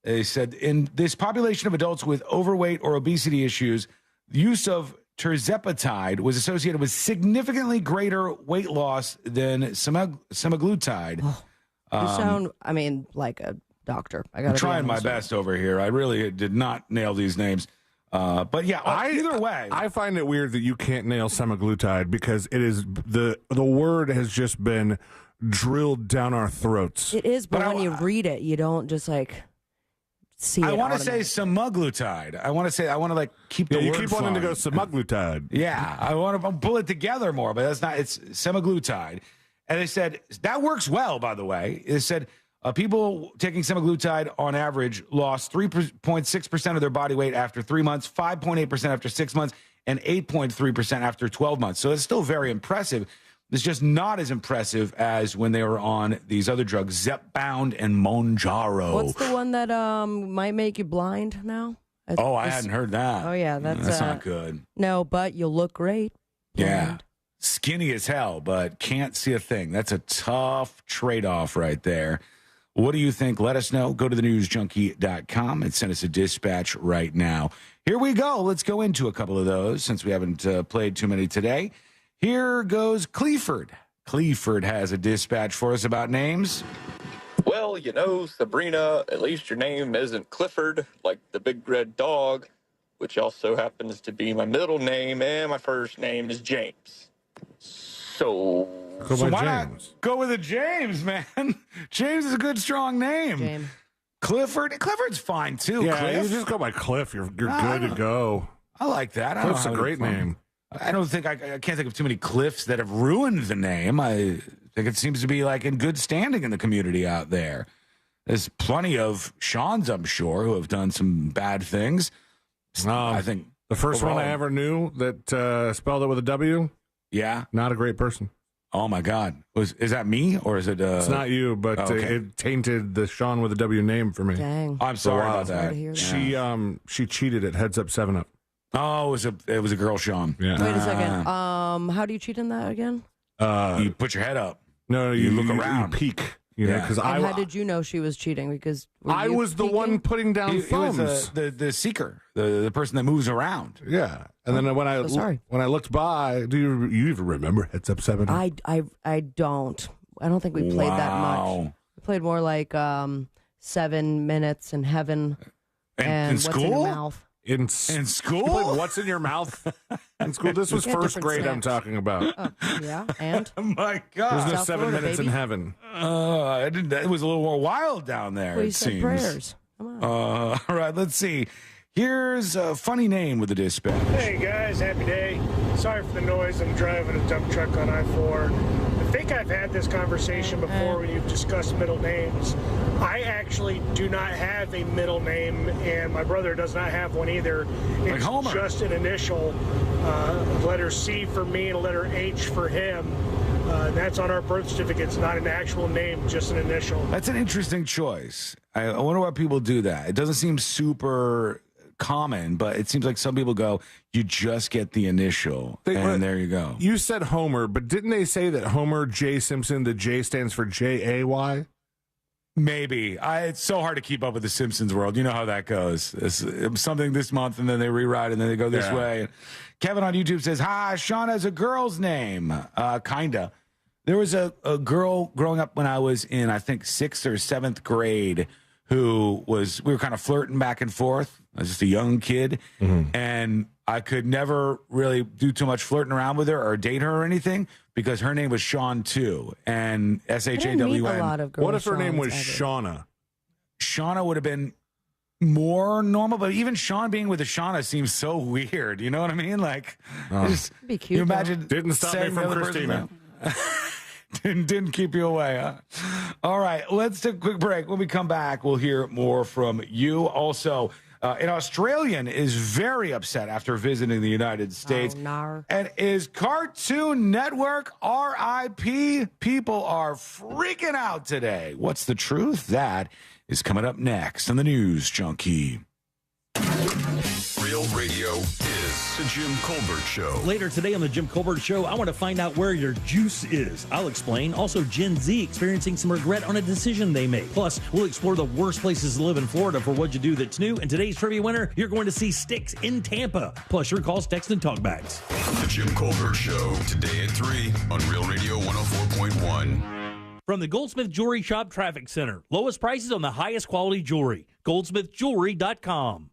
They said in this population of adults with overweight or obesity issues, the use of tirzepatide was associated with significantly greater weight loss than semaglutide. You sound, like a doctor. I'm trying my best over here. I really did not nail these names. But yeah, either way. I find it weird that you can't nail semaglutide because it is the word has just been drilled down our throats. It is, but when you read it, you don't just see it. I want to say semaglutide. I want to keep the word you keep wanting to go flowing. semaglutide. Yeah, I want to pull it together more, but that's not. It's semaglutide, and they said that works well. By the way, they said people taking semaglutide on average lost 3.6% of their body weight after 3 months, 5.8% after 6 months, and 8.3% after 12 months. So it's still very impressive. It's just not as impressive as when they were on these other drugs, Zepbound and Mounjaro. What's the one that might make you blind now? I hadn't heard that. Oh, yeah, that's not good. No, but you'll look great. Yeah. Skinny as hell, but can't see a thing. That's a tough trade-off right there. What do you think? Let us know. Go to thenewsjunkie.com and send us a dispatch right now. Here we go. Let's go into a couple of those since we haven't played too many today. Here goes Cleaford. Cleaford has a dispatch for us about names. Well, Sabrina, at least your name isn't Clifford, like the big red dog. which also happens to be my middle name, and my first name is James. So why not go with a James, man? James is a good, strong name. James. Clifford's fine too. Yeah, Cliff. you just go by Cliff. You're good to go. I like that. Cliff's a great name. I don't think I can't think of too many Cliffs that have ruined the name. I think it seems to be like in good standing in the community out there. There's plenty of Seans, I'm sure, who have done some bad things. I think the first one I ever knew that spelled it with a W. Yeah, not a great person. Oh my God, is that me or is it? It's not you, but it tainted the Sean with a W name for me. Dang, I'm sorry about that. She cheated at Heads Up 7-Up. Oh, it was a girl, Sean. Yeah. Wait a second. How do you cheat in that again? You put your head up. No, you look around. You peek. You know, because how did you know she was cheating? Because I was the one putting down thumbs. He was the seeker, the person that moves around. Yeah, and then when I looked by, do you even remember Heads Up 7? I don't. I don't think we played that much. We played more like 7 Minutes in Heaven and in What's in Your Mouth. In school? You played What's in Your Mouth? In school? This was first grade I'm talking about. Yeah, and? Oh, my God. There's no 7 Minutes in Heaven. It was a little more wild down there, Well, you it said seems. prayers. Come on. All right, let's see. Here's a funny name with the dispatch. Hey, guys. Happy day. Sorry for the noise. I'm driving a dump truck on I-4. I think I've had this conversation before when you've discussed middle names. I actually do not have a middle name, and my brother does not have one either. It's like Homer. Just an initial, letter C for me and a letter H for him. That's on our birth certificates, not an actual name, just an initial. That's an interesting choice. I wonder why people do that. It doesn't seem super common, but it seems like some people go, you just get the initial, and there you go. You said Homer, but didn't they say that Homer J. Simpson, the J stands for J-A-Y? Maybe. It's so hard to keep up with the Simpsons world. You know how that goes. It's something this month, and then they rewrite, and then they go this way. Kevin on YouTube says, hi, Sean has a girl's name. Kinda. There was a girl growing up when I was in, I think, 6th or 7th grade we were kind of flirting back and forth. I was just a young kid, and I could never really do too much flirting around with her or date her or anything because her name was Sean too, and S-H-A-W-N. What if her name was Shauna? Shauna would have been more normal, but even Sean being with a Shauna seems so weird. You know what I mean? Like, just, be cute. You imagine didn't stop me from Christina. Didn't keep you away, huh? All right, let's take a quick break. When we come back, we'll hear more from you. Also, an Australian is very upset after visiting the United States. And is Cartoon Network RIP? People are freaking out today. What's the truth? That is coming up next on the News Junkie. Real radio is the Jim Colbert Show. Later today on the Jim Colbert Show, I want to find out where your juice is. I'll explain. Also, Gen Z experiencing some regret on a decision they made. Plus, we'll explore the worst places to live in Florida for What'd You Do That's New. And today's trivia winner, you're going to see Styx in Tampa. Plus, your calls, text, and talkbacks. The Jim Colbert Show, today at 3 on Real Radio 104.1. From the Goldsmith Jewelry Shop Traffic Center. Lowest prices on the highest quality jewelry. GoldsmithJewelry.com.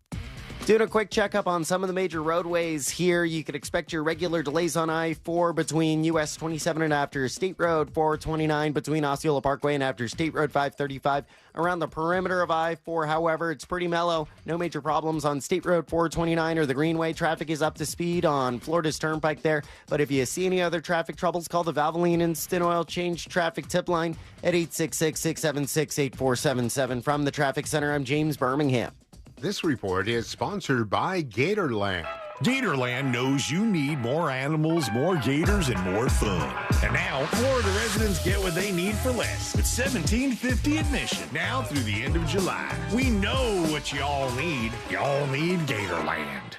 Doing a quick checkup on some of the major roadways here. You could expect your regular delays on I-4 between US 27 and after State Road 429, between Osceola Parkway and after State Road 535. Around the perimeter of I-4, however, it's pretty mellow. No major problems on State Road 429 or the Greenway. Traffic is up to speed on Florida's Turnpike there. But if you see any other traffic troubles, call the Valvoline Instant Oil Change Traffic Tip Line at 866-676-8477. From the Traffic Center, I'm James Birmingham. This report is sponsored by Gatorland. Gatorland knows you need more animals, more gators, and more fun. And now, Florida residents get what they need for less. It's $17.50 admission now through the end of July. We know what y'all need. Y'all need Gatorland.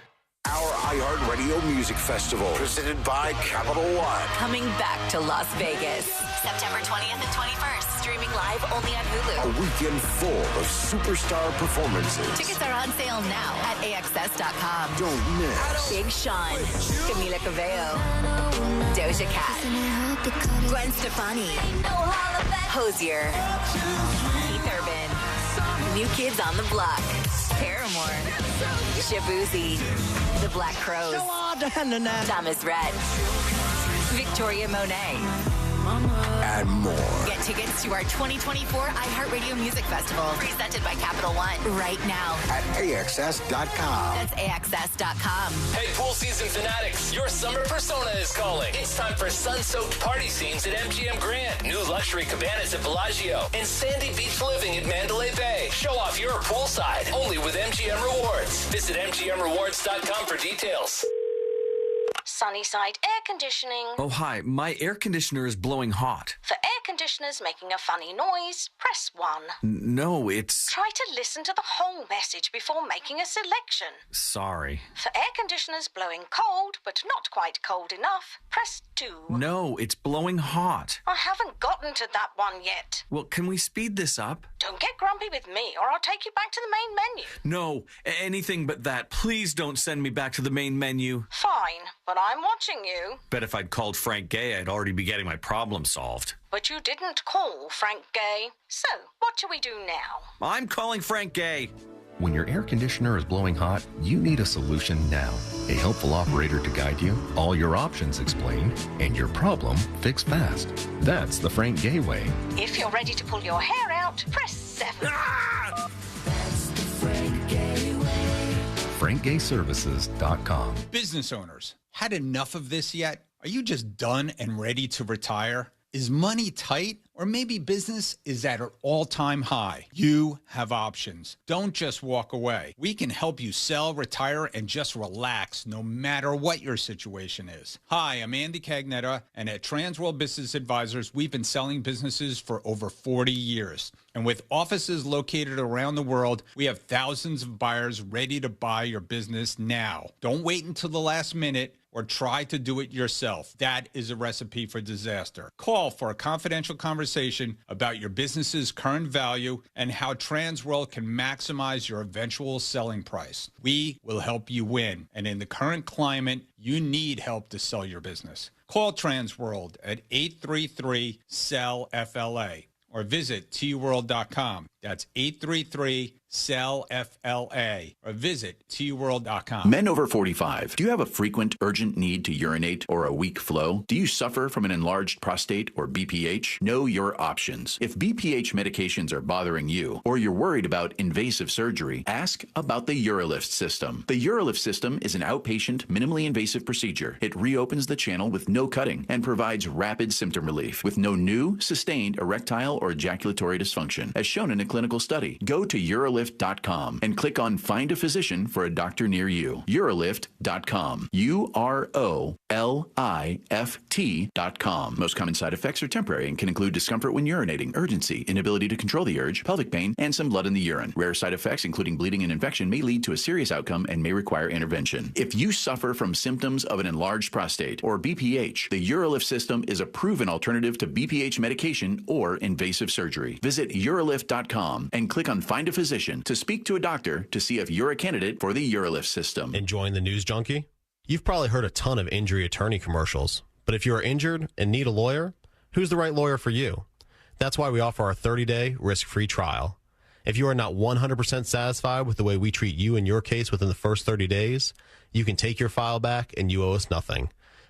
Our iHeartRadio Music Festival, presented by Capital One. Coming back to Las Vegas, September 20th and 21st. Streaming live only on Hulu. A weekend full of superstar performances. Tickets are on sale now at AXS.com. Don't miss Big Sean, Camila Cabello, Doja Cat, Gwen Stefani, Hozier, Keith Urban, New Kids on the Block, Paramore, Shabuzi, The Black Crowes, Thomas Rhett, Victoria Monet, and more. Get tickets to our 2024 iHeartRadio Music Festival, presented by Capital One, right now At AXS.com. That's AXS.com. Hey, pool season fanatics, your summer persona is calling. It's time for sun-soaked party scenes at MGM Grand, new luxury cabanas at Bellagio, and sandy beach living at Mandalay Bay. Show off your poolside, only with MGM Rewards. Visit MGMRewards.com for details. Sunnyside Air Conditioning. Oh, hi. My air conditioner is blowing hot. For air conditioners making a funny noise, press 1. No, it's... Try to listen to the whole message before making a selection. Sorry. For air conditioners blowing cold, but not quite cold enough, press 2. No, it's blowing hot. I haven't gotten to that one yet. Well, can we speed this up? Don't get grumpy with me, or I'll take you back to the main menu. No, anything but that. Please don't send me back to the main menu. Fine, but I'm watching you. Bet if I'd called Frank Gay, I'd already be getting my problem solved. But you didn't call Frank Gay. So, what shall we do now? I'm calling Frank Gay. When your air conditioner is blowing hot, you need a solution now. A helpful operator to guide you, all your options explained, and your problem fixed fast. That's the Frank Gay way. If you're ready to pull your hair out, press 7. That's the Frank Gay way. FrankGayServices.com. Business owners, had enough of this yet? Are you just done and ready to retire? Is money tight? Or maybe business is at an all-time high. You have options. Don't just walk away. We can help you sell, retire, and just relax no matter what your situation is. Hi, I'm Andy Cagnetta, and at Transworld Business Advisors, we've been selling businesses for over 40 years. And with offices located around the world, we have thousands of buyers ready to buy your business now. Don't wait until the last minute or try to do it yourself. That is a recipe for disaster. Call for a confidential conversation about your business's current value and how Transworld can maximize your eventual selling price. We will help you win. And in the current climate, you need help to sell your business. Call Transworld at 833-SELL-FLA or visit tworld.com. That's 833-SELL-FLA or visit tworld.com. Men over 45, do you have a frequent, urgent need to urinate or a weak flow? Do you suffer from an enlarged prostate or BPH? Know your options. If BPH medications are bothering you or you're worried about invasive surgery, ask about the UroLift system. The UroLift system is an outpatient, minimally invasive procedure. It reopens the channel with no cutting and provides rapid symptom relief with no new, sustained erectile or ejaculatory dysfunction, as shown in a clinical study. Go to urolift.com and click on Find a Physician for a doctor near you. Urolift.com. UROLIFT.com. Most common side effects are temporary and can include discomfort when urinating, urgency, inability to control the urge, pelvic pain, and some blood in the urine. Rare side effects, including bleeding and infection, may lead to a serious outcome and may require intervention. If you suffer from symptoms of an enlarged prostate or BPH, the UroLift system is a proven alternative to BPH medication or invasive surgery. Visit urolift.com and click on Find a Physician to speak to a doctor to see if you're a candidate for the UroLift system. Enjoying the news junkie? You've probably heard a ton of injury attorney commercials, but if you are injured and need a lawyer, who's the right lawyer for you? That's why we offer our 30-day risk-free trial. If you are not 100% satisfied with the way we treat you and your case within the first 30 days, you can take your file back and you owe us nothing.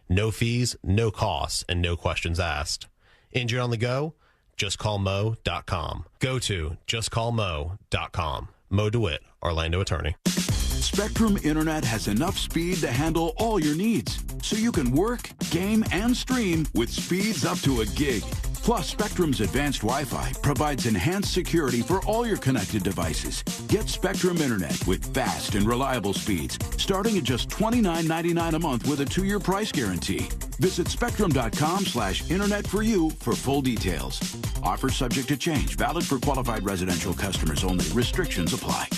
No fees, no costs, and no questions asked. Injured on the go? JustCallMo.com. Go to JustCallMo.com. Mo DeWitt, Orlando attorney. Spectrum Internet has enough speed to handle all your needs, so you can work, game, and stream with speeds up to a gig. Plus, Spectrum's advanced Wi-Fi provides enhanced security for all your connected devices. Get Spectrum Internet with fast and reliable speeds, starting at just $29.99 a month with a 2-year price guarantee. Visit spectrum.com/internet for you for full details. Offer subject to change, valid for qualified residential customers only. Restrictions apply.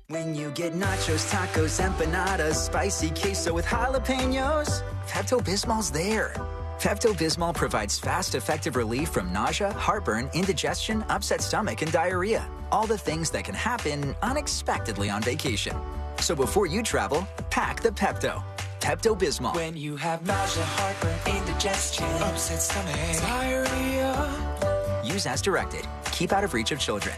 When you get nachos, tacos, empanadas, spicy queso with jalapenos, Pepto-Bismol's there. Pepto-Bismol provides fast, effective relief from nausea, heartburn, indigestion, upset stomach, and diarrhea. All the things that can happen unexpectedly on vacation. So before you travel, pack the Pepto. Pepto-Bismol. When you have nausea, heartburn, indigestion, upset stomach, diarrhea. Use as directed. Keep out of reach of children.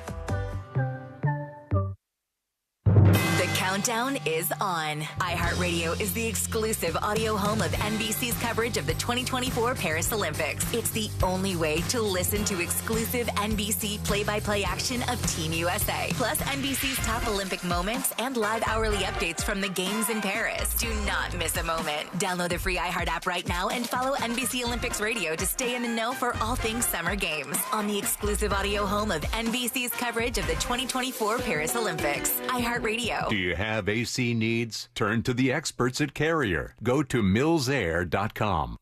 countdown is on. iHeartRadio is the exclusive audio home of NBC's coverage of the 2024 Paris Olympics. It's the only way to listen to exclusive NBC play-by-play action of Team USA. Plus NBC's top Olympic moments and live hourly updates from the games in Paris. Do not miss a moment. Download the free iHeart app right now and follow NBC Olympics Radio to stay in the know for all things summer games on the exclusive audio home of NBC's coverage of the 2024 Paris Olympics. iHeartRadio. Do you have AC needs? Turn to the experts at Carrier. Go to millsair.com.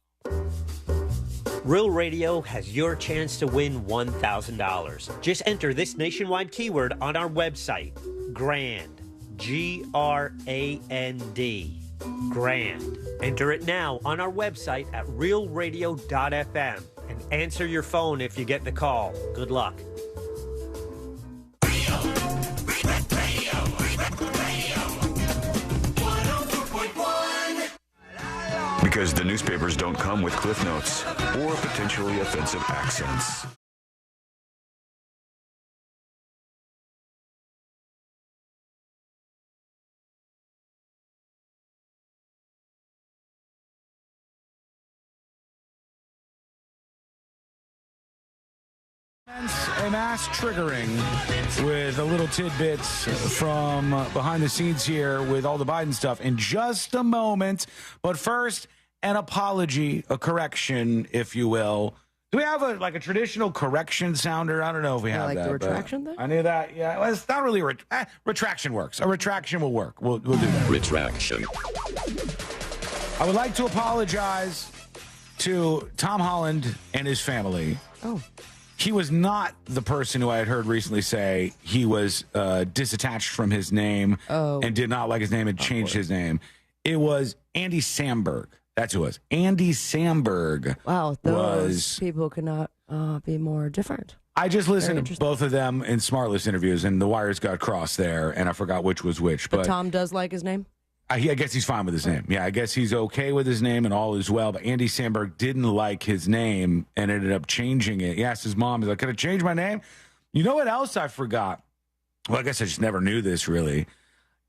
Real Radio has your chance to win $1,000. Just enter this nationwide keyword on our website, GRAND, G-R-A-N-D, GRAND. Enter it now on our website at realradio.fm and answer your phone if you get the call. Good luck. Because the newspapers don't come with cliff notes or potentially offensive accents. A mass triggering with a little tidbits from behind the scenes here with all the Biden stuff in just a moment. But first, an apology, a correction, if you will. Do we have a traditional correction sounder? I don't know if we have like that. the retraction thing? I knew that. Yeah, well, it's not really retraction works. A retraction will work. We'll do that. Retraction. I would like to apologize to Tom Holland and his family. Oh. He was not the person who I had heard recently say he was disattached from his name and did not like his name and changed his name. It was Andy Samberg. That's who it was. Andy Samberg. Wow, those people could not be more different. I just listened to both of them in SmartList interviews, and the wires got crossed there, and I forgot which was which. But Tom does like his name? I guess he's fine with his name. Yeah, I guess he's okay with his name and all is well. But Andy Samberg didn't like his name and ended up changing it. He asked his mom, he's like, "Can I change my name?" You know what else I forgot? Well, I guess I just never knew this, really.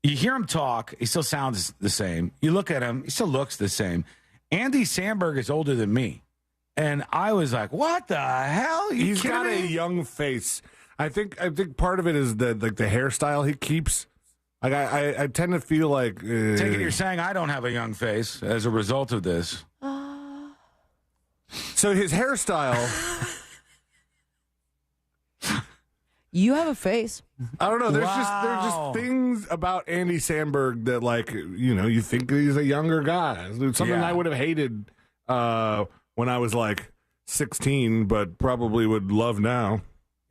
You hear him talk, he still sounds the same. You look at him, he still looks the same. Andy Samberg is older than me. And I was like, what the hell? He's got a young face. I think part of it is the hairstyle he keeps. Like I tend to feel like take it you're saying I don't have a young face as a result of this. So his hairstyle. You have a face. I don't know. There's just things about Andy Samberg that, like, you think he's a younger guy. Something I would have hated when I was like 16, but probably would love now.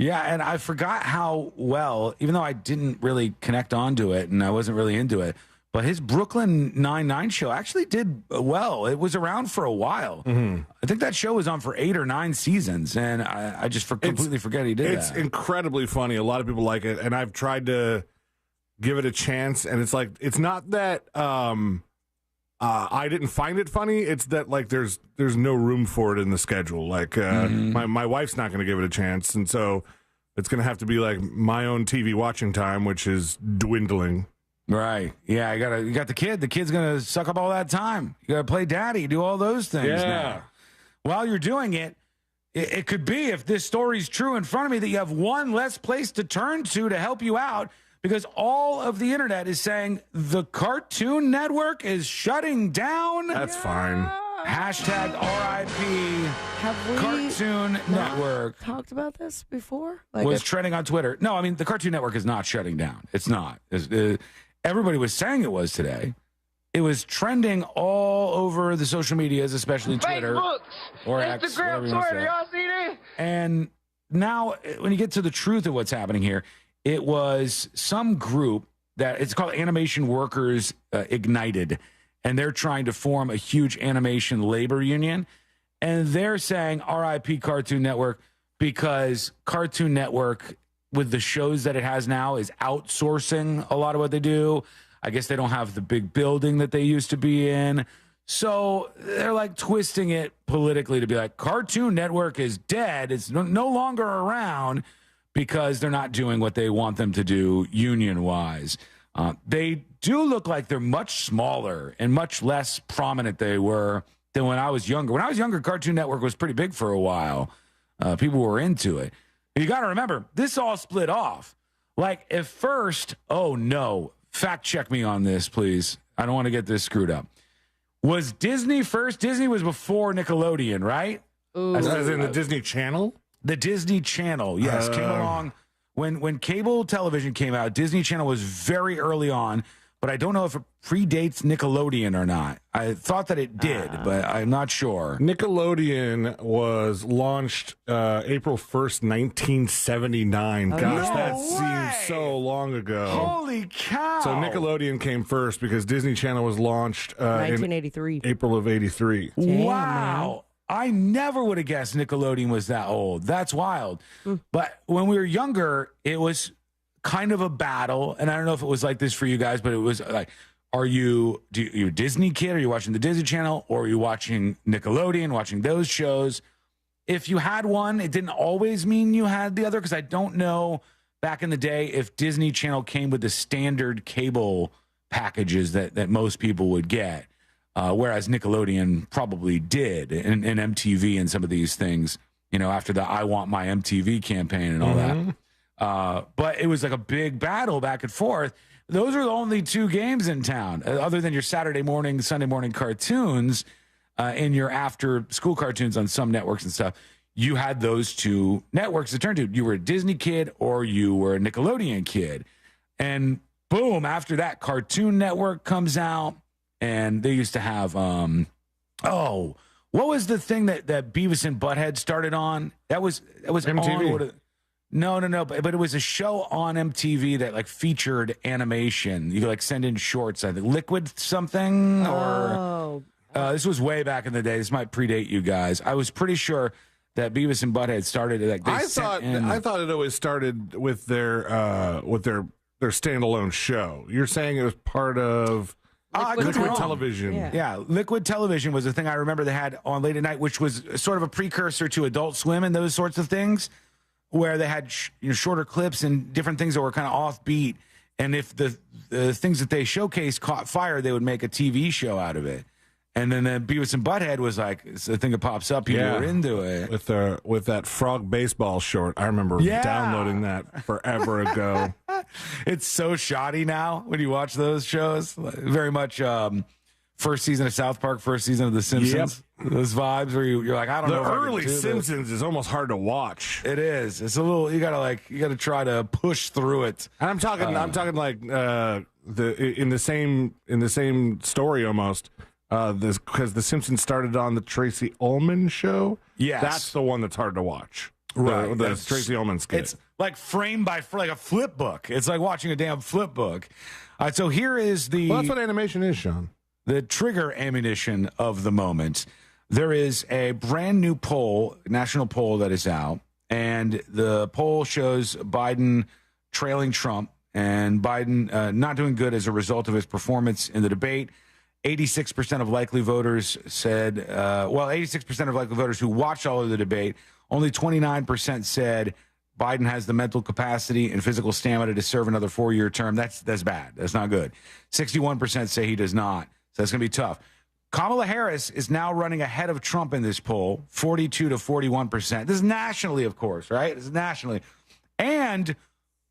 Yeah, and I forgot how well, even though I didn't really connect onto it and I wasn't really into it, but his Brooklyn Nine-Nine show actually did well. It was around for a while. Mm-hmm. I think that show was on for 8 or 9 seasons, and I just completely forget he did that. It's incredibly funny. A lot of people like it, and I've tried to give it a chance, and it's like, it's not that I didn't find it funny. It's that, like, there's no room for it in the schedule. Like, my wife's not going to give it a chance, and so it's going to have to be like my own TV watching time, which is dwindling. Right. Yeah, you got the kid. The kid's going to suck up all that time. You got to play daddy, do all those things now. While you're doing it, it could be, if this story's true in front of me, that you have one less place to turn to help you out, because all of the internet is saying the Cartoon Network is shutting down. That's fine. Hashtag RIP Cartoon Network. Talked about this before? Was trending on Twitter. No, I mean, the Cartoon Network is not shutting down. It's not. Everybody was saying it was today. It was trending all over the social medias, especially Twitter. Facebook, or X, Instagram, Twitter. Y'all see this? And now, when you get to the truth of what's happening here, it was some group that it's called Animation Workers Ignited, and they're trying to form a huge animation labor union. And they're saying RIP Cartoon Network because Cartoon Network, with the shows that it has now, is outsourcing a lot of what they do. I guess they don't have the big building that they used to be in. So they're like twisting it politically to be like, Cartoon Network is dead. It's no longer around because they're not doing what they want them to do union-wise. They do look like they're much smaller and much less prominent they were than when I was younger. When I was younger, Cartoon Network was pretty big for a while. People were into it. You got to remember, this all split off. Like at first, oh no, fact check me on this, please. I don't want to get this screwed up. Was Disney first? Disney was before Nickelodeon, right? As in the Disney Channel? The Disney Channel, yes, came along. When cable television came out, Disney Channel was very early on, but I don't know if it predates Nickelodeon or not. I thought that it did, but I'm not sure. Nickelodeon was launched April 1st, 1979. Gosh, that seems so long ago. Holy cow. So Nickelodeon came first because Disney Channel was launched 1983. in April of 83. Wow. I never would have guessed Nickelodeon was that old. That's wild. But when we were younger, it was kind of a battle. And I don't know if it was like this for you guys, but it was like, are you a Disney kid? Are you watching the Disney Channel? Or are you watching Nickelodeon, watching those shows? If you had one, it didn't always mean you had the other, because I don't know back in the day if Disney Channel came with the standard cable packages that most people would get. Whereas Nickelodeon probably did, and MTV and some of these things, after the I Want My MTV campaign and all that. But it was like a big battle back and forth. Those are the only two games in town, other than your Saturday morning, Sunday morning cartoons and your after school cartoons on some networks and stuff. You had those two networks to turn to. You were a Disney kid or you were a Nickelodeon kid. And boom, after that, Cartoon Network comes out. And they used to have, what was the thing that Beavis and Butthead started on? That was MTV. No, but it was a show on MTV that like featured animation. You could like send in shorts, I think, Liquid something, or this was way back in the day. This might predate you guys. I was pretty sure that Beavis and Butthead started like I thought it always started with their standalone show. You're saying it was part of Liquid Television. Yeah, Liquid Television was the thing I remember they had on late at night, which was sort of a precursor to Adult Swim and those sorts of things, where they had shorter clips and different things that were kind of offbeat. And if the things that they showcased caught fire, they would make a TV show out of it. And then Beavis and Butthead was like, it's the thing that pops up. People were into it. With that frog baseball short. I remember downloading that forever ago. It's so shoddy now when you watch those shows. Very much first season of South Park, first season of The Simpsons. Yep. Those vibes where you're like, I don't know. The early Simpsons is almost hard to watch. It is. It's a little. You gotta try to push through it. And I'm talking like in the same story almost. Because The Simpsons started on the Tracy Ullman show. Yes, that's the one that's hard to watch. Right, the Tracy Ullman skit. It's like frame by frame, like a flip book. It's like watching a damn flip book. So here is the. Well, that's what animation is, Sean. The trigger ammunition of the moment. There is a brand new poll, national poll that is out, and the poll shows Biden trailing Trump, and Biden not doing good as a result of his performance in the debate. 86% of likely voters said, 86% of likely voters who watched all of the debate, only 29% said Biden has the mental capacity and physical stamina to serve another 4-year term. That's bad. That's not good. 61% say he does not. So that's going to be tough. Kamala Harris is now running ahead of Trump in this poll, 42 to 41%. This is nationally, of course, right? This is nationally. And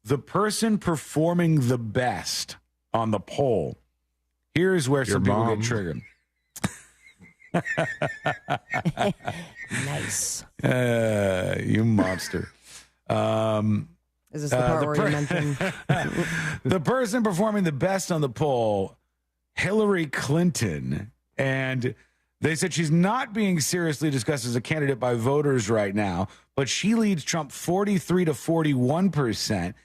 the person performing the best on the poll, here's where some people get triggered. Nice. You monster. Is this the part where you mentioned? The person performing the best on the poll, Hillary Clinton. And they said she's not being seriously discussed as a candidate by voters right now, but she leads Trump 43 to 41%.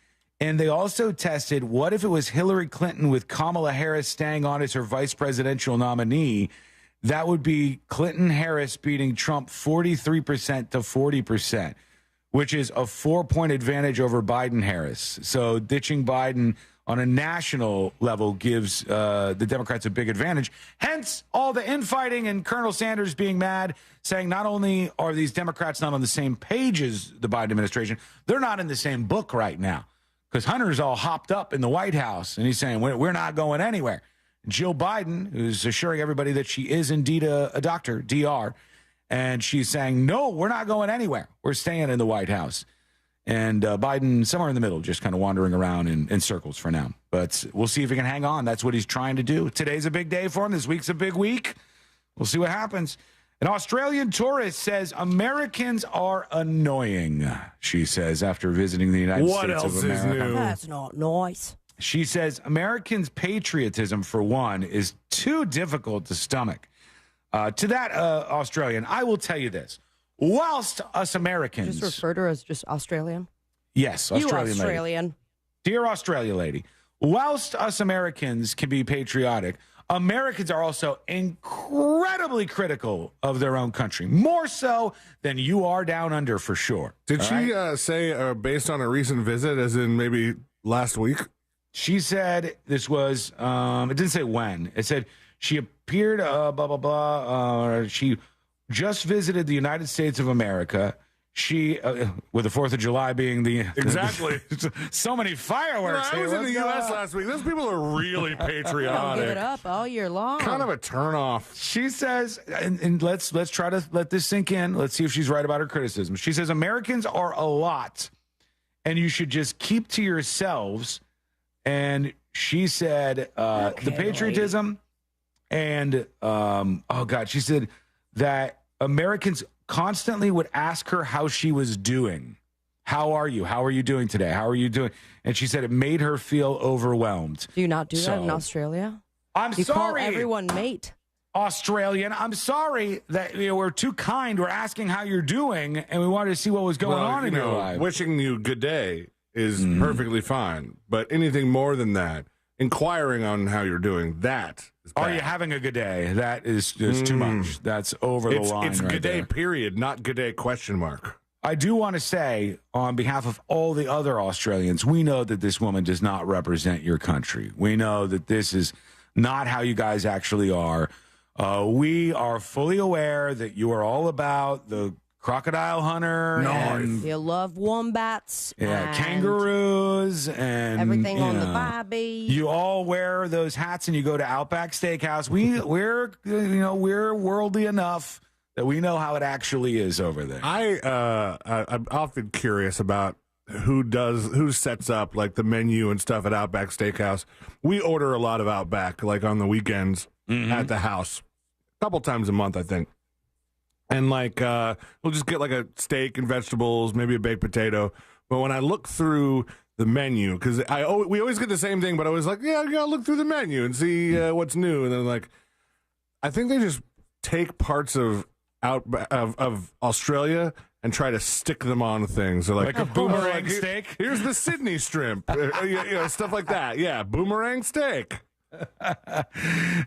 And they also tested, what if it was Hillary Clinton with Kamala Harris staying on as her vice presidential nominee? That would be Clinton-Harris beating Trump 43% to 40%, which is a 4-point advantage over Biden-Harris. So ditching Biden on a national level gives the Democrats a big advantage. Hence, all the infighting and Colonel Sanders being mad, saying not only are these Democrats not on the same page as the Biden administration, they're not in the same book right now. because Hunter's all hopped up in the White House, and he's saying, we're not going anywhere. Jill Biden, who's assuring everybody that she is indeed a doctor, DR, and she's saying, no, we're not going anywhere. We're staying in the White House. And Biden, somewhere in the middle, just kind of wandering around in circles for now. But we'll see if he can hang on. That's what he's trying to do. Today's a big day for him. This week's a big week. We'll see what happens. An Australian tourist says Americans are annoying, she says, after visiting the United States of America. What else is new? That's not nice. She says Americans' patriotism, for one, is too difficult to stomach. To that Australian, I will tell you this. Whilst us Americans... Just refer to her as just Australian? Yes, Australian You Australian. Lady. Dear Australia lady, whilst us Americans can be patriotic, Americans are also incredibly critical of their own country, more so than you are down under, for sure. Did she say based on a recent visit, as in maybe last week? She said this was, it didn't say when. It said she appeared, blah, blah, blah. She just visited the United States of America. She, with the 4th of July being the... Exactly. So many fireworks. I was in the U.S. last week. Those people are really patriotic. Give it up all year long. Kind of a turnoff. She says, and let's try to let this sink in. Let's see if she's right about her criticism. She says, Americans are a lot, and you should just keep to yourselves. And she said, the patriotism and, she said that Americans constantly would ask her how she was doing. How are you? How are you doing today? How are you doing? And she said it made her feel overwhelmed. Do you not do that in Australia? You call everyone mate. Australian, I'm sorry that we're too kind. We're asking how you're doing, and we wanted to see what was going on in your life. Wishing you good day is perfectly fine, but anything more than that, inquiring on how you're doing, that is bad. Are you having a good day? That is too much. That's over the line. It's right good day, there. period, not good day, question mark. I do want to say, on behalf of all the other Australians, we know that this woman does not represent your country. We know that this is not how you guys actually are. We are fully aware that you are all about the crocodile hunter. And, you love wombats. Yeah, kangaroos and everything on the bobby. You all wear those hats and you go to Outback Steakhouse. We're worldly enough that we know how it actually is over there. I'm often curious about who sets up like the menu and stuff at Outback Steakhouse. We order a lot of Outback, like on the weekends at the house, a couple times a month, I think. And like we'll just get like a steak and vegetables, maybe a baked potato. But when I look through the menu, because we always get the same thing, but I was like, yeah, I'll look through the menu and see what's new. And then like, I think they just take parts of Australia and try to stick them on things. So like a boomerang steak. Here's the Sydney shrimp, stuff like that. Yeah, boomerang steak.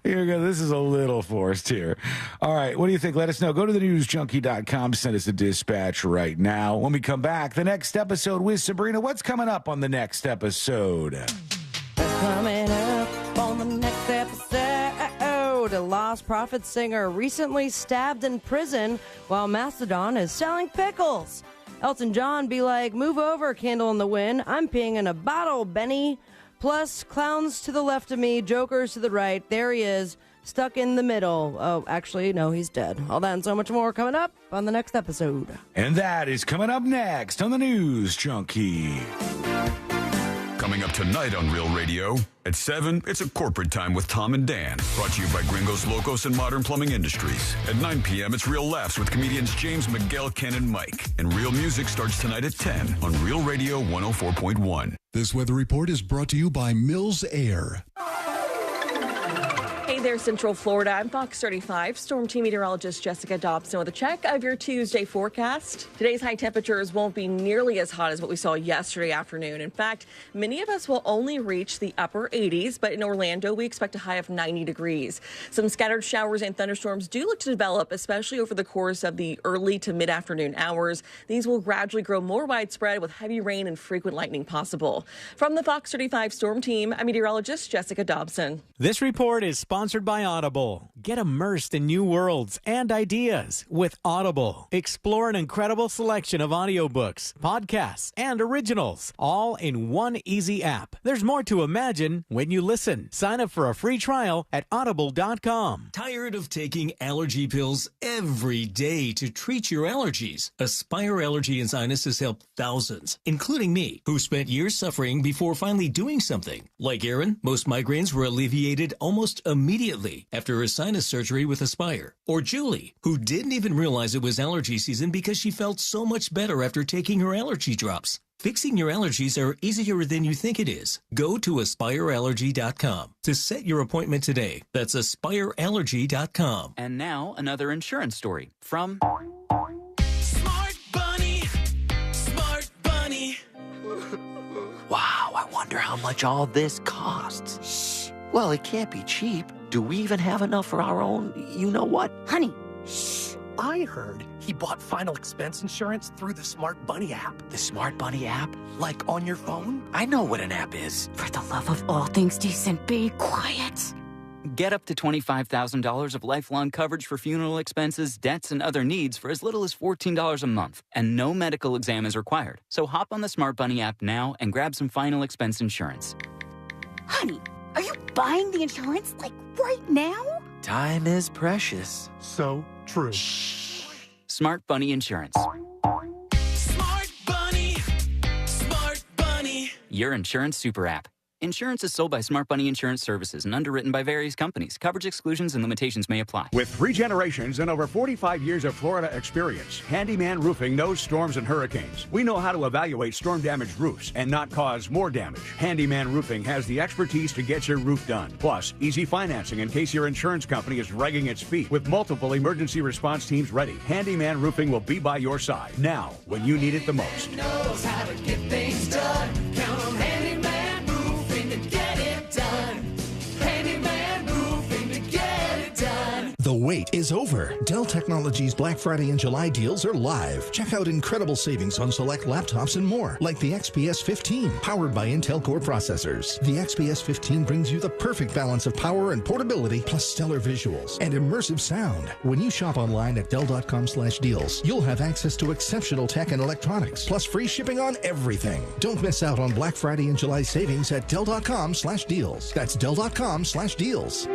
Here we go. This is a little forced here. All right. What do you think? Let us know. Go to thenewsjunkie.com. Send us a dispatch right now. When we come back, the next episode with Sabrina. What's coming up on the next episode? Coming up on the next episode, a Lost Prophet singer recently stabbed in prison while Mastodon is selling pickles. Elton John be like, move over, candle in the wind. I'm peeing in a bottle, Benny. Plus, clowns to the left of me, jokers to the right. There he is, stuck in the middle. Oh, actually, no, he's dead. All that and so much more coming up on the next episode. And that is coming up next on the News Junkie. Coming up tonight on Real Radio at 7, it's a corporate time with Tom and Dan. Brought to you by Gringos Locos and Modern Plumbing Industries. At 9 p.m., it's Real Laughs with comedians James, Miguel, Ken, and Mike. And Real Music starts tonight at 10 on Real Radio 104.1. This weather report is brought to you by Mills Air. Hey there, Central Florida. I'm Fox 35 Storm Team Meteorologist Jessica Dobson with a check of your Tuesday forecast. Today's high temperatures won't be nearly as hot as what we saw yesterday afternoon. In fact, many of us will only reach the upper 80s, but in Orlando, we expect a high of 90 degrees. Some scattered showers and thunderstorms do look to develop, especially over the course of the early to mid-afternoon hours. These will gradually grow more widespread with heavy rain and frequent lightning possible. From the Fox 35 Storm Team, I'm meteorologist Jessica Dobson. This report is sponsored sponsored by Audible. Get immersed in new worlds and ideas with Audible. Explore an incredible selection of audiobooks, podcasts, and originals, all in one easy app. There's more to imagine when you listen. Sign up for a free trial at audible.com. Tired of taking allergy pills every day to treat your allergies? Aspire Allergy and Sinus has helped thousands, including me, who spent years suffering before finally doing something. Like Aaron, most migraines were alleviated almost immediately after her sinus surgery with Aspire. Or Julie, who didn't even realize it was allergy season because she felt so much better after taking her allergy drops. Fixing your allergies are easier than you think it is. Go to AspireAllergy.com to set your appointment today. That's AspireAllergy.com. And now, another insurance story from... Smart Bunny. Smart Bunny. Wow, I wonder how much all this costs. Shh. Well, it can't be cheap. Do we even have enough for our own you-know-what? Honey, shh. I heard he bought final expense insurance through the Smart Bunny app. The Smart Bunny app? Like on your phone? I know what an app is. For the love of all things decent, be quiet. Get up to $25,000 of lifelong coverage for funeral expenses, debts, and other needs for as little as $14 a month. And no medical exam is required. So hop on the Smart Bunny app now and grab some final expense insurance. Honey, are you buying the insurance, like, right now? Time is precious. So true. Shh. Smart Bunny Insurance. Smart Bunny. Smart Bunny. Your insurance super app. Insurance is sold by Smart Bunny Insurance Services and underwritten by various companies. Coverage exclusions and limitations may apply. With 3 generations and over 45 years of Florida experience, Handyman Roofing knows storms and hurricanes. We know how to evaluate storm-damaged roofs and not cause more damage. Handyman Roofing has the expertise to get your roof done. Plus, easy financing in case your insurance company is dragging its feet. With multiple emergency response teams ready, Handyman Roofing will be by your side now when you need it the most. Knows how to get things done. Count on Handyman Roofing to get it done. Handyman Roofing to get it done. The wait is over. Dell Technologies Black Friday and July deals are live. Check out incredible savings on select laptops and more, like the XPS 15, powered by Intel Core processors. The XPS 15 brings you the perfect balance of power and portability, plus stellar visuals and immersive sound. When you shop online at Dell.com/deals, you'll have access to exceptional tech and electronics, plus free shipping on everything. Don't miss out on Black Friday and July savings at Dell.com/deals. That's Dell.com/deals.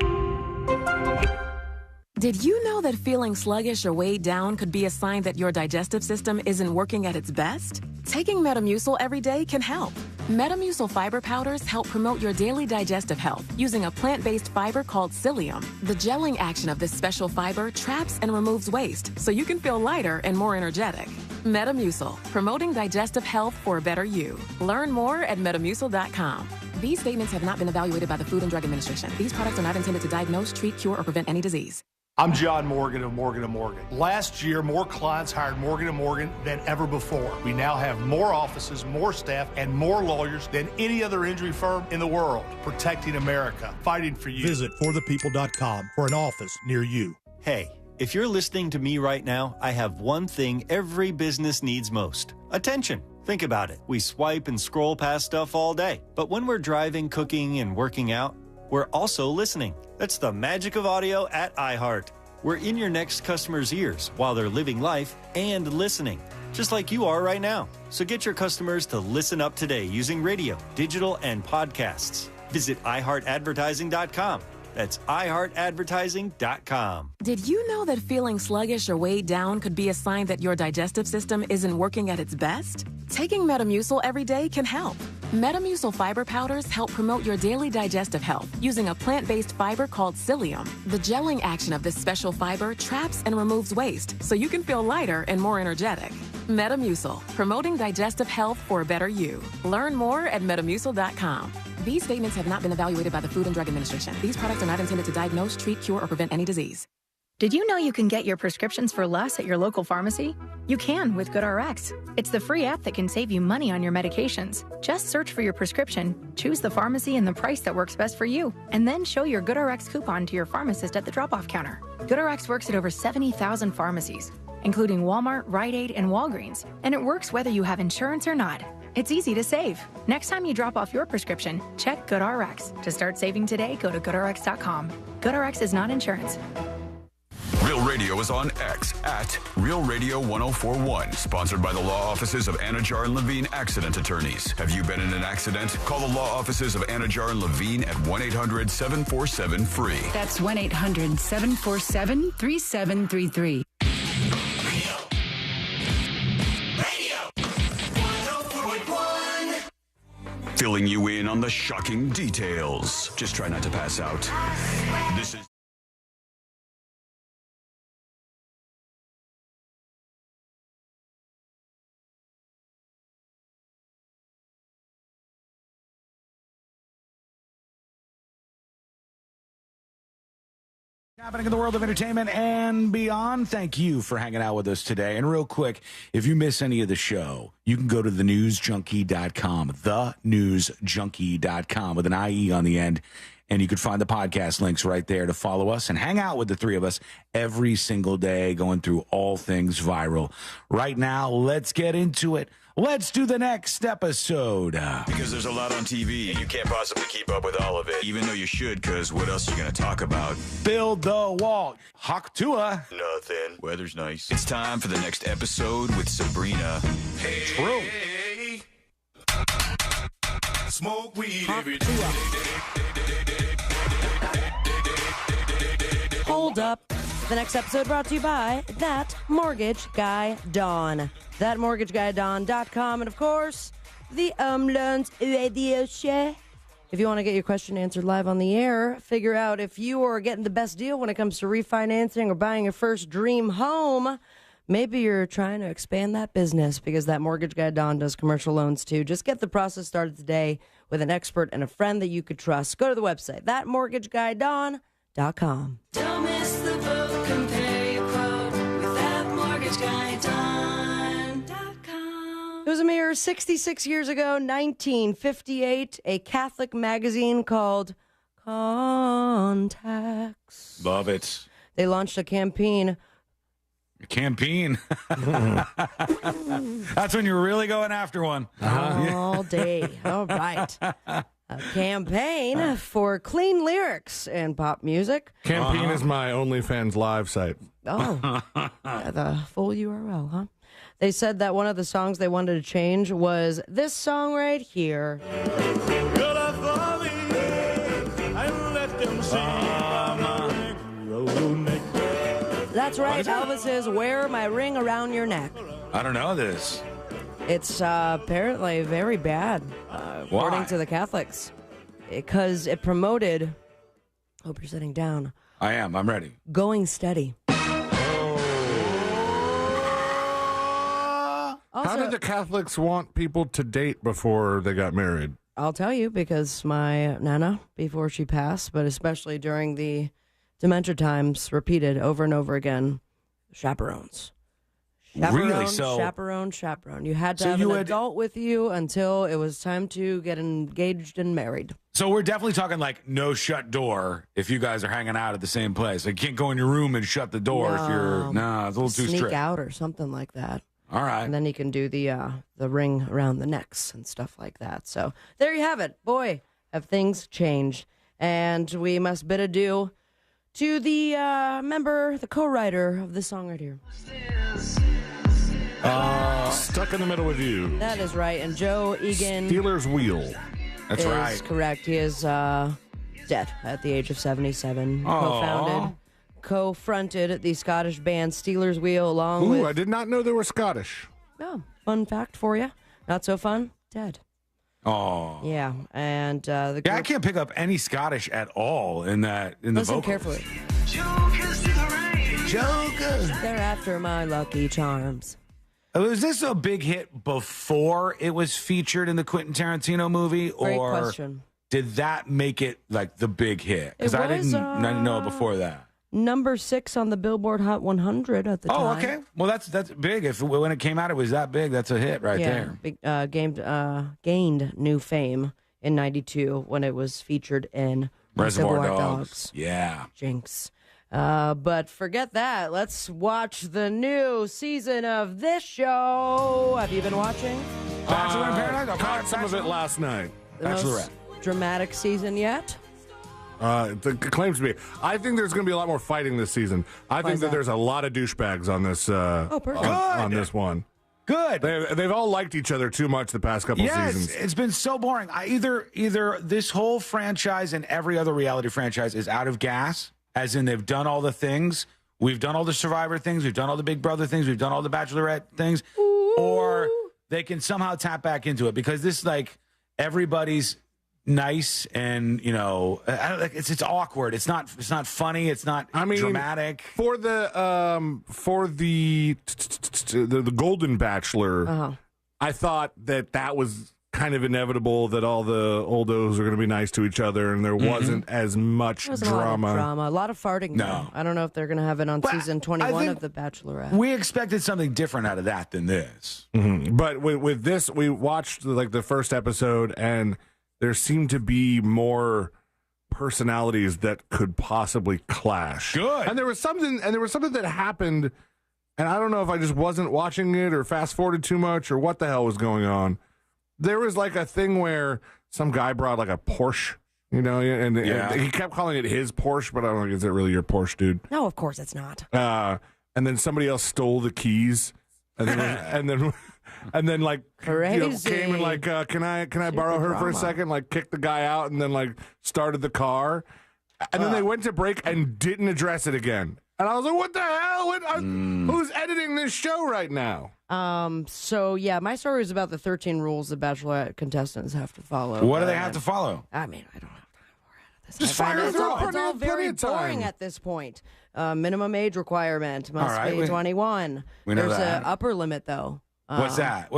Did you know that feeling sluggish or weighed down could be a sign that your digestive system isn't working at its best? Taking Metamucil every day can help. Metamucil fiber powders help promote your daily digestive health using a plant-based fiber called psyllium. The gelling action of this special fiber traps and removes waste so you can feel lighter and more energetic. Metamucil, promoting digestive health for a better you. Learn more at metamucil.com. These statements have not been evaluated by the Food and Drug Administration. These products are not intended to diagnose, treat, cure, or prevent any disease. I'm John Morgan of Morgan & Morgan. Last year, more clients hired Morgan & Morgan than ever before. We now have more offices, more staff, and more lawyers than any other injury firm in the world, protecting America, fighting for you. Visit forthepeople.com for an office near you. Hey, if you're listening to me right now, I have one thing every business needs most: attention. Think about it. We swipe and scroll past stuff all day, but when we're driving, cooking, and working out, we're also listening. That's the magic of audio at iHeart. We're in your next customer's ears while they're living life and listening, just like you are right now. So get your customers to listen up today using radio, digital, and podcasts. Visit iHeartAdvertising.com. That's iHeartAdvertising.com. Did you know that feeling sluggish or weighed down could be a sign that your digestive system isn't working at its best? Taking Metamucil every day can help. Metamucil fiber powders help promote your daily digestive health using a plant-based fiber called psyllium. The gelling action of this special fiber traps and removes waste so you can feel lighter and more energetic. Metamucil, promoting digestive health for a better you. Learn more at metamucil.com. These statements have not been evaluated by the Food and Drug Administration. These products are not intended to diagnose, treat, cure, or prevent any disease. Did you know you can get your prescriptions for less at your local pharmacy? You can with GoodRx. It's the free app that can save you money on your medications. Just search for your prescription, choose the pharmacy and the price that works best for you, and then show your GoodRx coupon to your pharmacist at the drop-off counter. GoodRx works at over 70,000 pharmacies, including Walmart, Rite Aid, and Walgreens, and it works whether you have insurance or not. It's easy to save. Next time you drop off your prescription, check GoodRx. To start saving today, go to GoodRx.com. GoodRx is not insurance. Real Radio is on X at Real Radio 1041. Sponsored by the law offices of Anajar and Levine Accident Attorneys. Have you been in an accident? Call the law offices of Anajar and Levine at 1-800-747-FREE. That's 1-800-747-3733. Filling you in on the shocking details. Just try not to pass out. This is happening in the world of entertainment and beyond. Thank you for hanging out with us today. And real quick, if you miss any of the show, you can go to thenewsjunkie.com, thenewsjunkie.com with an IE on the end. And you can find the podcast links right there to follow us and hang out with the three of us every single day, going through all things viral. Right now, let's get into it. Let's do the next episode. because there's a lot on TV. You can't possibly keep up with all of it, even though you should, because what else are you going to talk about? Build the wall. Hawk Tua. Nothing. Weather's nice. It's time for the next episode with Sabrina. Hey, True. hey, smoke weed every day. Hold up. The next episode brought to you by That Mortgage Guy Don. ThatMortgageGuyDon.com. And, of course, the Loans Radio Show. If you want to get your question answered live on the air, figure out if you are getting the best deal when it comes to refinancing or buying your first dream home. Maybe you're trying to expand that business because That Mortgage Guy Don does commercial loans too. Just get the process started today with an expert and a friend that you could trust. Go to the website, ThatMortgageGuyDon.com. Don't miss the boat, compare your quote with ThatMortgageGuyDon.com. It was a mere 66 years ago, 1958, a Catholic magazine called Contacts. Love it. They launched a campaign. Campaign. That's when you're really going after one. All day. All right. A campaign for clean lyrics in pop music. Campaign is my OnlyFans live site. Oh, yeah, the full URL, huh? They said that one of the songs they wanted to change was this song right here. That's right, Elvis's Wear My Ring Around Your Neck. I don't know this. It's apparently very bad, according to the Catholics, because it promoted, hope you're sitting down, I am. I'm ready. going steady. How did the Catholics want people to date before they got married? I'll tell you, because my Nana, before she passed, but especially during the dementia times, repeated over and over again, chaperones. Really? So Chaperone. You had to have an adult with you until it was time to get engaged and married. So we're definitely talking like no shut door if you guys are hanging out at the same place. Like, you can't go in your room and shut the door if you're... No, it's a little too sneak strict. out or something like that. All right. And then you can do the ring around the necks and stuff like that. So there you have it. Boy, have things changed. And we must bid adieu to the member, the co-writer of this song right here. Stuck in the Middle with You. That is right. And Joe Egan Steelers Wheel. That's is right. correct. He is dead at the age of 77. Co-fronted the Scottish band Steelers Wheel along with... I did not know they were Scottish. Oh, fun fact for you. Not so fun. Dead. Oh. Yeah, and the group... Yeah, I can't pick up any Scottish at all in the Listen vocals. carefully. Jokers. They're after my lucky charms. Was this a big hit before it was featured in the Quentin Tarantino movie? Great Or question. did that make it like the big hit? Because I didn't know it before that. Number 6 on the Billboard Hot 100 at the time. Oh, okay. Well, that's big. If when it came out, it was that big. That's a hit right there. Gained new fame in '92 when it was featured in Reservoir Dogs. Yeah. Jinx. But forget that. Let's watch the new season of this show. Have you been watching? Bachelor in Paradise? Oh, Caught some of it last night. The most dramatic season yet? It claims to be. I think there's going to be a lot more fighting this season. I think that there's a lot of douchebags on this. On this one. Good. They've all liked each other too much the past couple seasons. It's been so boring. Either this whole franchise and every other reality franchise is out of gas, as in they've done all the things. We've done all the Survivor things. We've done all the Big Brother things. We've done all the Bachelorette things. Ooh. Or they can somehow tap back into it because this, like, everybody's nice and, you know, it's awkward. It's not funny. It's not dramatic. For the Golden Bachelor, I thought that was kind of inevitable that all the oldos are going to be nice to each other, and there wasn't as much drama. A lot of farting. No. Though. I don't know if they're going to have it on season 21 of The Bachelorette. We expected something different out of that than this. Mm-hmm. But with this, we watched like the first episode, and there seemed to be more personalities that could possibly clash. Good. And there was something that happened, and I don't know if I just wasn't watching it or fast forwarded too much or what the hell was going on. There was like a thing where some guy brought like a Porsche, you know, and he kept calling it his Porsche, but I don't know, is it really your Porsche, dude? No, of course it's not. And then somebody else stole the keys, and then like came and like, can I borrow her for a second? Like kicked the guy out and then like started the car, and then they went to break and didn't address it again. And I was like, what the hell? Who's editing this show right now? So yeah, my story is about the 13 rules the Bachelorette contestants have to follow. What do they have to follow? I mean, I don't have time for it. Just fire it's all very boring at this point. Minimum age requirement must be 21. We know There's that. an upper limit though. What's that?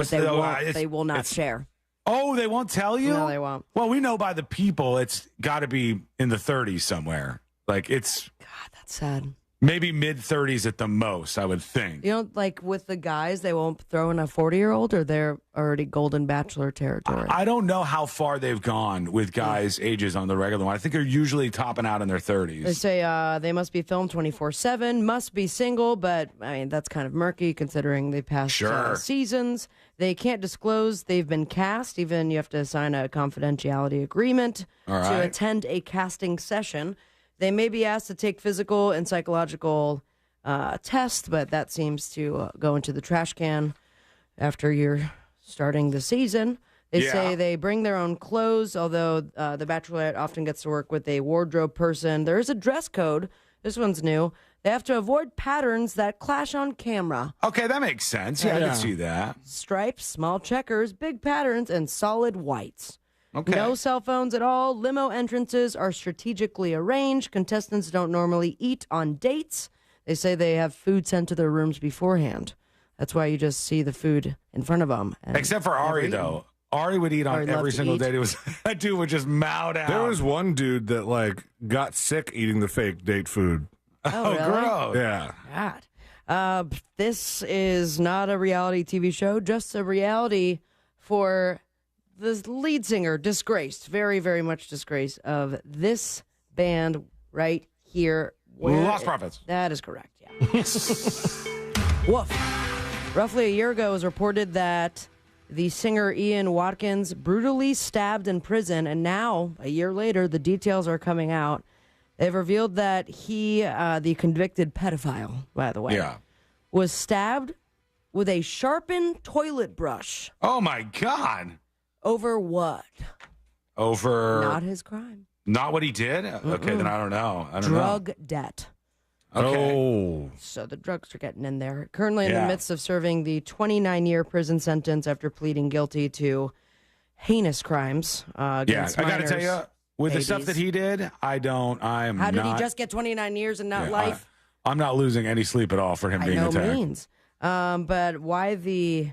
They will not share. Oh, they won't tell you? No, they won't. Well, we know by the people it's got to be in the 30s somewhere. Like it's God, that's sad. Maybe mid-30s at the most, I would think. You know, like with the guys, they won't throw in a 40-year-old, or they're already Golden Bachelor territory? I don't know how far they've gone with guys' ages on the regular one. I think they're usually topping out in their 30s. They say they must be filmed 24/7, must be single, but I mean, that's kind of murky considering they passed seasons. They can't disclose they've been cast. Even you have to sign a confidentiality agreement to attend a casting session. They may be asked to take physical and psychological tests, but that seems to go into the trash can after you're starting the season. They say they bring their own clothes, although the Bachelorette often gets to work with a wardrobe person. There is a dress code. This one's new. They have to avoid patterns that clash on camera. Okay, that makes sense. Yeah, I can see that. Stripes, small checkers, big patterns, and solid whites. Okay. No cell phones at all. Limo entrances are strategically arranged. Contestants don't normally eat on dates. They say they have food sent to their rooms beforehand. That's why you just see the food in front of them. Except for Ari, though. Ari would eat on every single date. That dude would just mouth out. There was one dude that like got sick eating the fake date food. Oh, really? Gross. Yeah. God. This is not a reality TV show, just a reality for the lead singer, disgraced, very, very much disgraced, of this band right here. Lost Prophets. That is correct, yeah. Woof. Roughly a year ago, it was reported that the singer Ian Watkins brutally stabbed in prison, and now, a year later, the details are coming out. They've revealed that he, the convicted pedophile, by the way, was stabbed with a sharpened toilet brush. Oh, my God. Over what? Over... Not his crime. Not what he did? Okay, then I don't know. Drug debt. Okay. Oh. So the drugs are getting in there. Currently in the midst of serving the 29-year prison sentence after pleading guilty to heinous crimes against I got to minors, tell you, with the stuff babies. that he did, How did he just get 29 years and not life? I'm not losing any sleep at all for him By being no attacked. means. But why the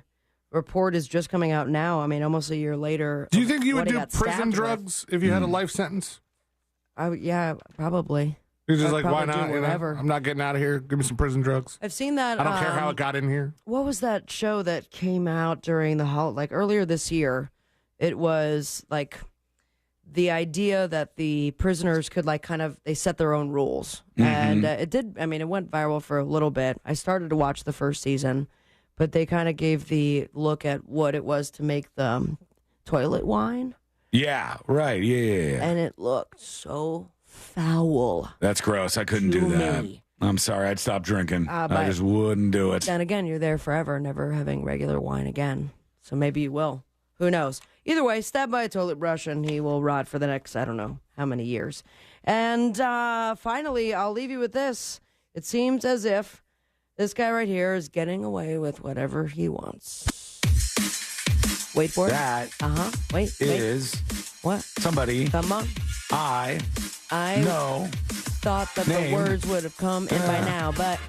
report is just coming out now, I mean, almost a year later. Do you think you what would he do got prison stabbed drugs if you had a life sentence? Yeah, probably. You're just I'd like, why probably do not? You know, whatever. I'm not getting out of here. Give me some prison drugs. I've seen that. I don't care how it got in here. What was that show that came out during the earlier this year? It was like the idea that the prisoners could they set their own rules, and it did. I mean, it went viral for a little bit. I started to watch the first season, but they kind of gave the look at what it was to make the toilet wine. Yeah, right. Yeah. And it looked so foul. That's gross. I couldn't do that. I'm sorry. I'd stop drinking. I just wouldn't do it. Then again, you're there forever, never having regular wine again. So maybe you will. Who knows? Either way, stabbed by a toilet brush, and he will rot for the next, I don't know how many years. And finally, I'll leave you with this. It seems as if this guy right here is getting away with whatever he wants. Wait for it. That Wait. is what? Somebody. Come on. I know. Thought that the words would have come in by now, but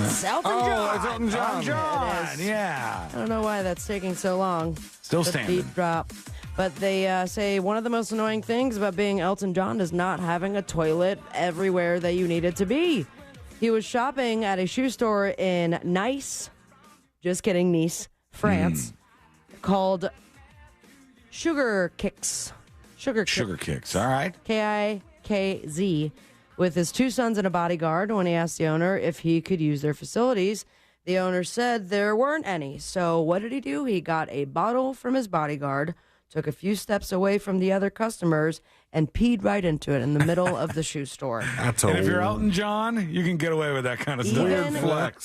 it's Elton John. It's Elton John. It is. Yeah. I don't know why that's taking so long. Still the standing. Beat drop. But they say one of the most annoying things about being Elton John is not having a toilet everywhere that you need it to be. He was shopping at a shoe store in Nice, France, called Sugar Kicks. Sugar Kicks, all right. Kikz, with his 2 sons and a bodyguard. When he asked the owner if he could use their facilities, the owner said there weren't any. So what did he do? He got a bottle from his bodyguard, took a few steps away from the other customers, and peed right into it in the middle of the shoe store. And if you're Elton John, you can get away with that kind of stuff. Even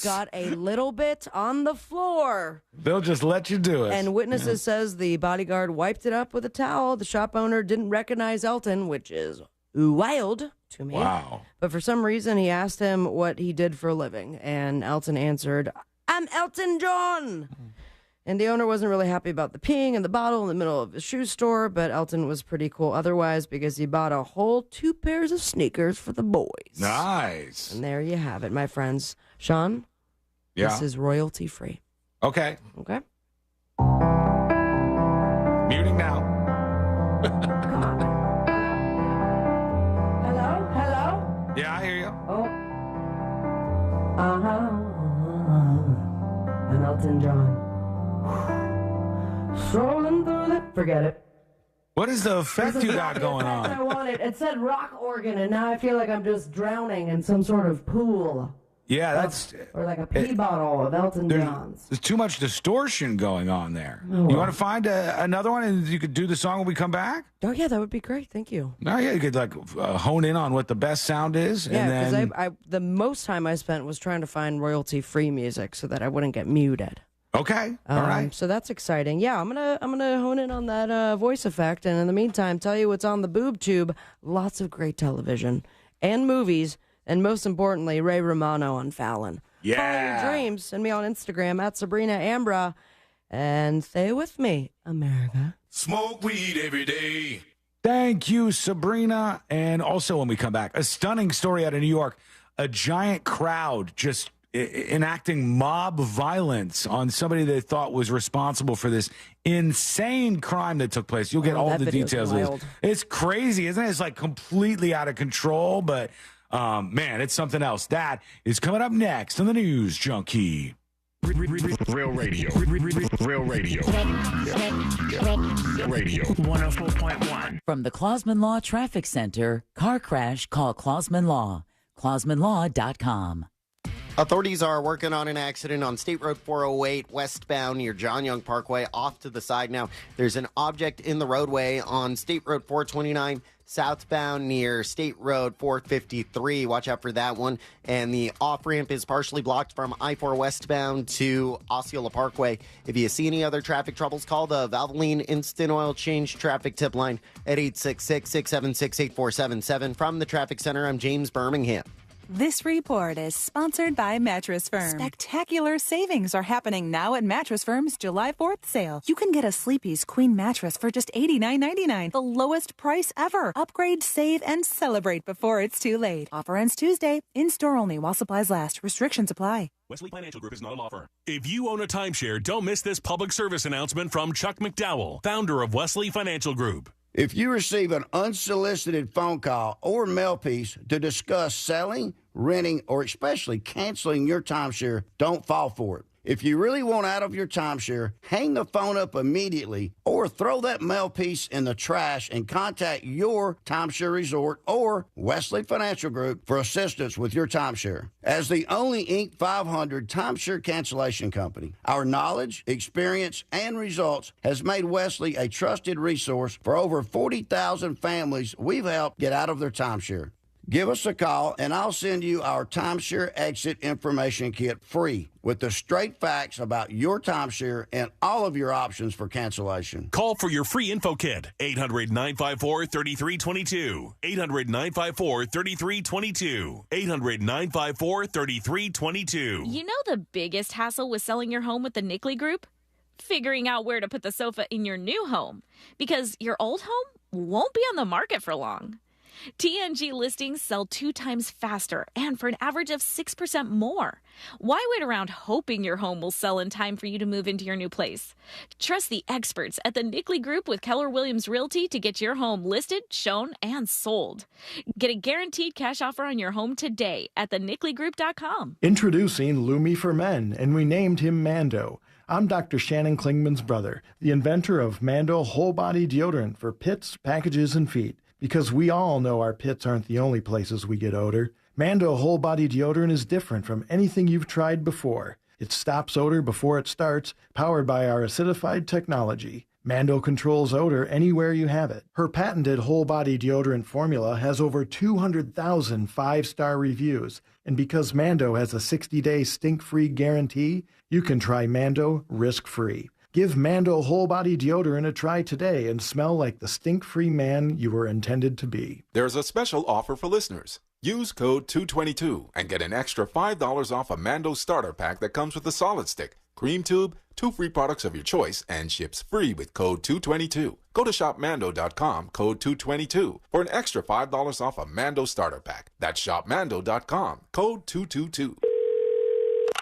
got a little bit on the floor. They'll just let you do it. And witnesses says the bodyguard wiped it up with a towel. The shop owner didn't recognize Elton, which is wild to me. Wow. But for some reason, he asked him what he did for a living. And Elton answered, "I'm Elton John." And the owner wasn't really happy about the peeing in the bottle in the middle of the shoe store, but Elton was pretty cool otherwise because he bought a whole 2 pairs of sneakers for the boys. Nice. And there you have it, my friends. Sean, this is royalty free. Okay. Okay. Muting now. Hello? Yeah, I hear you. Oh. I'm Elton John. Strolling through the... Forget it. What is the effect you got going I on? wanted. It said rock organ, and now I feel like I'm just drowning in some sort of pool. Yeah, that's... Or like a pee bottle of Elton John's. There's too much distortion going on there. Oh, You want to find another one and you could do the song when we come back? Oh, yeah, that would be great. Thank you. No, yeah, you could hone in on what the best sound is. Yeah, and because then... the most time I spent was trying to find royalty-free music so that I wouldn't get muted. Okay, all right. So that's exciting. Yeah, I'm gonna hone in on that voice effect, and in the meantime, tell you what's on the boob tube. Lots of great television and movies, and most importantly, Ray Romano on Fallon. Yeah. Follow your dreams. Send me on Instagram at Sabrina Ambra, and stay with me, America. Smoke weed every day. Thank you, Sabrina. And also, when we come back, a stunning story out of New York. A giant crowd just enacting mob violence on somebody they thought was responsible for this insane crime that took place. You'll get all the details of this. It's crazy, isn't it? It's like completely out of control, but man, it's something else. That is coming up next on the News Junkie. Real radio. Real radio. Radio. 104.1. From the Clausman Law Traffic Center, car crash, call Clausman Law. ClausmanLaw.com. Authorities are working on an accident on State Road 408 westbound near John Young Parkway. Off to the side now, there's an object in the roadway on State Road 429 southbound near State Road 453. Watch out for that one. And the off-ramp is partially blocked from I-4 westbound to Osceola Parkway. If you see any other traffic troubles, call the Valvoline Instant Oil Change traffic tip line at 866-676-8477. From the Traffic Center, I'm James Birmingham. This report is sponsored by Mattress Firm. Spectacular savings are happening now at Mattress Firm's July 4th sale. You can get a Sleepy's Queen mattress for just $89.99, the lowest price ever. Upgrade, save, and celebrate before it's too late. Offer ends Tuesday. In-store only while supplies last. Restrictions apply. Wesley Financial Group is not a law firm. If you own a timeshare, don't miss this public service announcement from Chuck McDowell, founder of Wesley Financial Group. If you receive an unsolicited phone call or mail piece to discuss selling, renting, or especially canceling your timeshare, don't fall for it. If you really want out of your timeshare, hang the phone up immediately or throw that mail piece in the trash and contact your timeshare resort or Wesley Financial Group for assistance with your timeshare. As the only Inc. 500 timeshare cancellation company, our knowledge, experience, and results has made Wesley a trusted resource for over 40,000 families we've helped get out of their timeshare. Give us a call, and I'll send you our timeshare exit information kit free with the straight facts about your timeshare and all of your options for cancellation. Call for your free info kit, 800-954-3322. 800-954-3322. 800-954-3322. You know the biggest hassle with selling your home with the Nickley Group? Figuring out where to put the sofa in your new home, because your old home won't be on the market for long. TNG listings sell 2 times faster and for an average of 6% more. Why wait around hoping your home will sell in time for you to move into your new place? Trust the experts at the Nickley Group with Keller Williams Realty to get your home listed, shown, and sold. Get a guaranteed cash offer on your home today at thenickley.com. Introducing Lumi for Men, and we named him Mando. I'm Dr. Shannon Klingman's brother, the inventor of Mando Whole Body Deodorant for pits, packages, and feet. Because we all know our pits aren't the only places we get odor. Mando Whole Body Deodorant is different from anything you've tried before. It stops odor before it starts, powered by our acidified technology. Mando controls odor anywhere you have it. Her patented whole body deodorant formula has over 200,000 5-star reviews. And because Mando has a 60-day stink-free guarantee, you can try Mando risk-free. Give Mando Whole Body Deodorant a try today and smell like the stink-free man you were intended to be. There's a special offer for listeners. Use code 222 and get an extra $5 off a Mando starter pack that comes with a solid stick, cream tube, 2 free products of your choice, and ships free with code 222. Go to shopmando.com, code 222, for an extra $5 off a Mando starter pack. That's shopmando.com, code 222.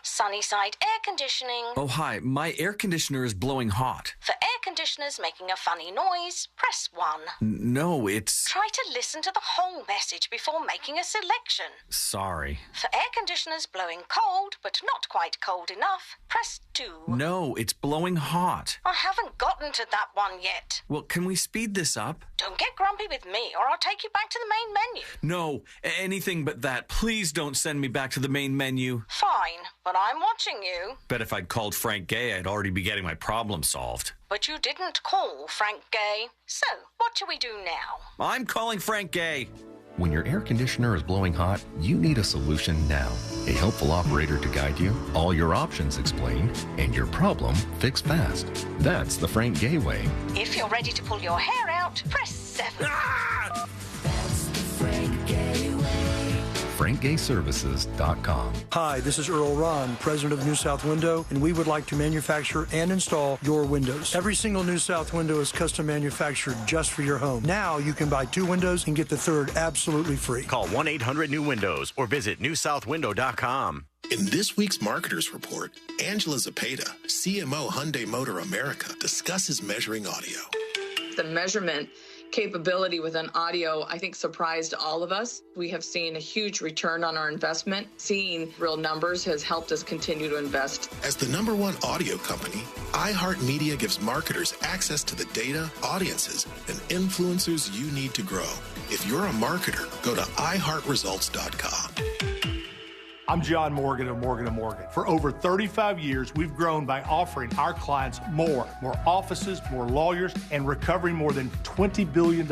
Sunnyside Air Conditioning. Oh, hi. My air conditioner is blowing hot. For air conditioners making a funny noise, press 1. No, it's... Try to listen to the whole message before making a selection. Sorry. For air conditioners blowing cold, but not quite cold enough, press 2. No, it's blowing hot. I haven't gotten to that one yet. Well, can we speed this up? Don't get grumpy with me, or I'll take you back to the main menu. No, anything but that. Please don't send me back to the main menu. Fine, but I'm watching you. Bet if I'd called Frank Gay, I'd already be getting my problem solved. But you didn't call Frank Gay. So, what shall we do now? I'm calling Frank Gay. When your air conditioner is blowing hot, you need a solution now. A helpful operator to guide you, all your options explained, and your problem fixed fast. That's the Frank Gay way. If you're ready to pull your hair out, press 7. Ah! That's the Frank Gay way. FrankGayServices.com. Hi, this is Earl Ron, president of New South Window, and we would like to manufacture and install your windows. Every single New South window is custom manufactured just for your home. Now you can buy 2 windows and get the third absolutely free. Call 1-800-NEW-WINDOWS or visit newsouthwindow.com. In this week's Marketers Report, Angela Zapata, CMO Hyundai Motor America, discusses measuring audio. The measurement capability within audio, I think, surprised all of us. We have seen a huge return on our investment. Seeing real numbers has helped us continue to invest. As the #1 audio company, iHeartMedia gives marketers access to the data, audiences, and influencers you need to grow. If you're a marketer, go to iHeartResults.com. I'm John Morgan of Morgan & Morgan. For over 35 years, we've grown by offering our clients more offices, more lawyers, and recovering more than $20 billion.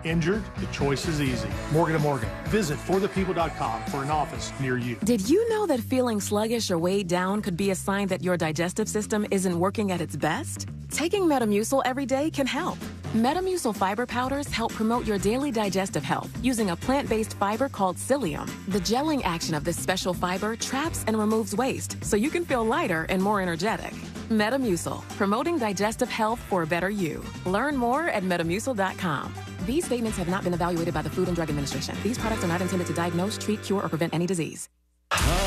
Injured? The choice is easy. Morgan & Morgan. Visit forthepeople.com for an office near you. Did you know that feeling sluggish or weighed down could be a sign that your digestive system isn't working at its best? Taking Metamucil every day can help. Metamucil fiber powders help promote your daily digestive health using a plant-based fiber called psyllium. The gelling action of this special fiber traps and removes waste so you can feel lighter and more energetic. Metamucil, promoting digestive health for a better you. Learn more at metamucil.com. These statements have not been evaluated by the Food and Drug Administration. These products are not intended to diagnose, treat, cure, or prevent any disease.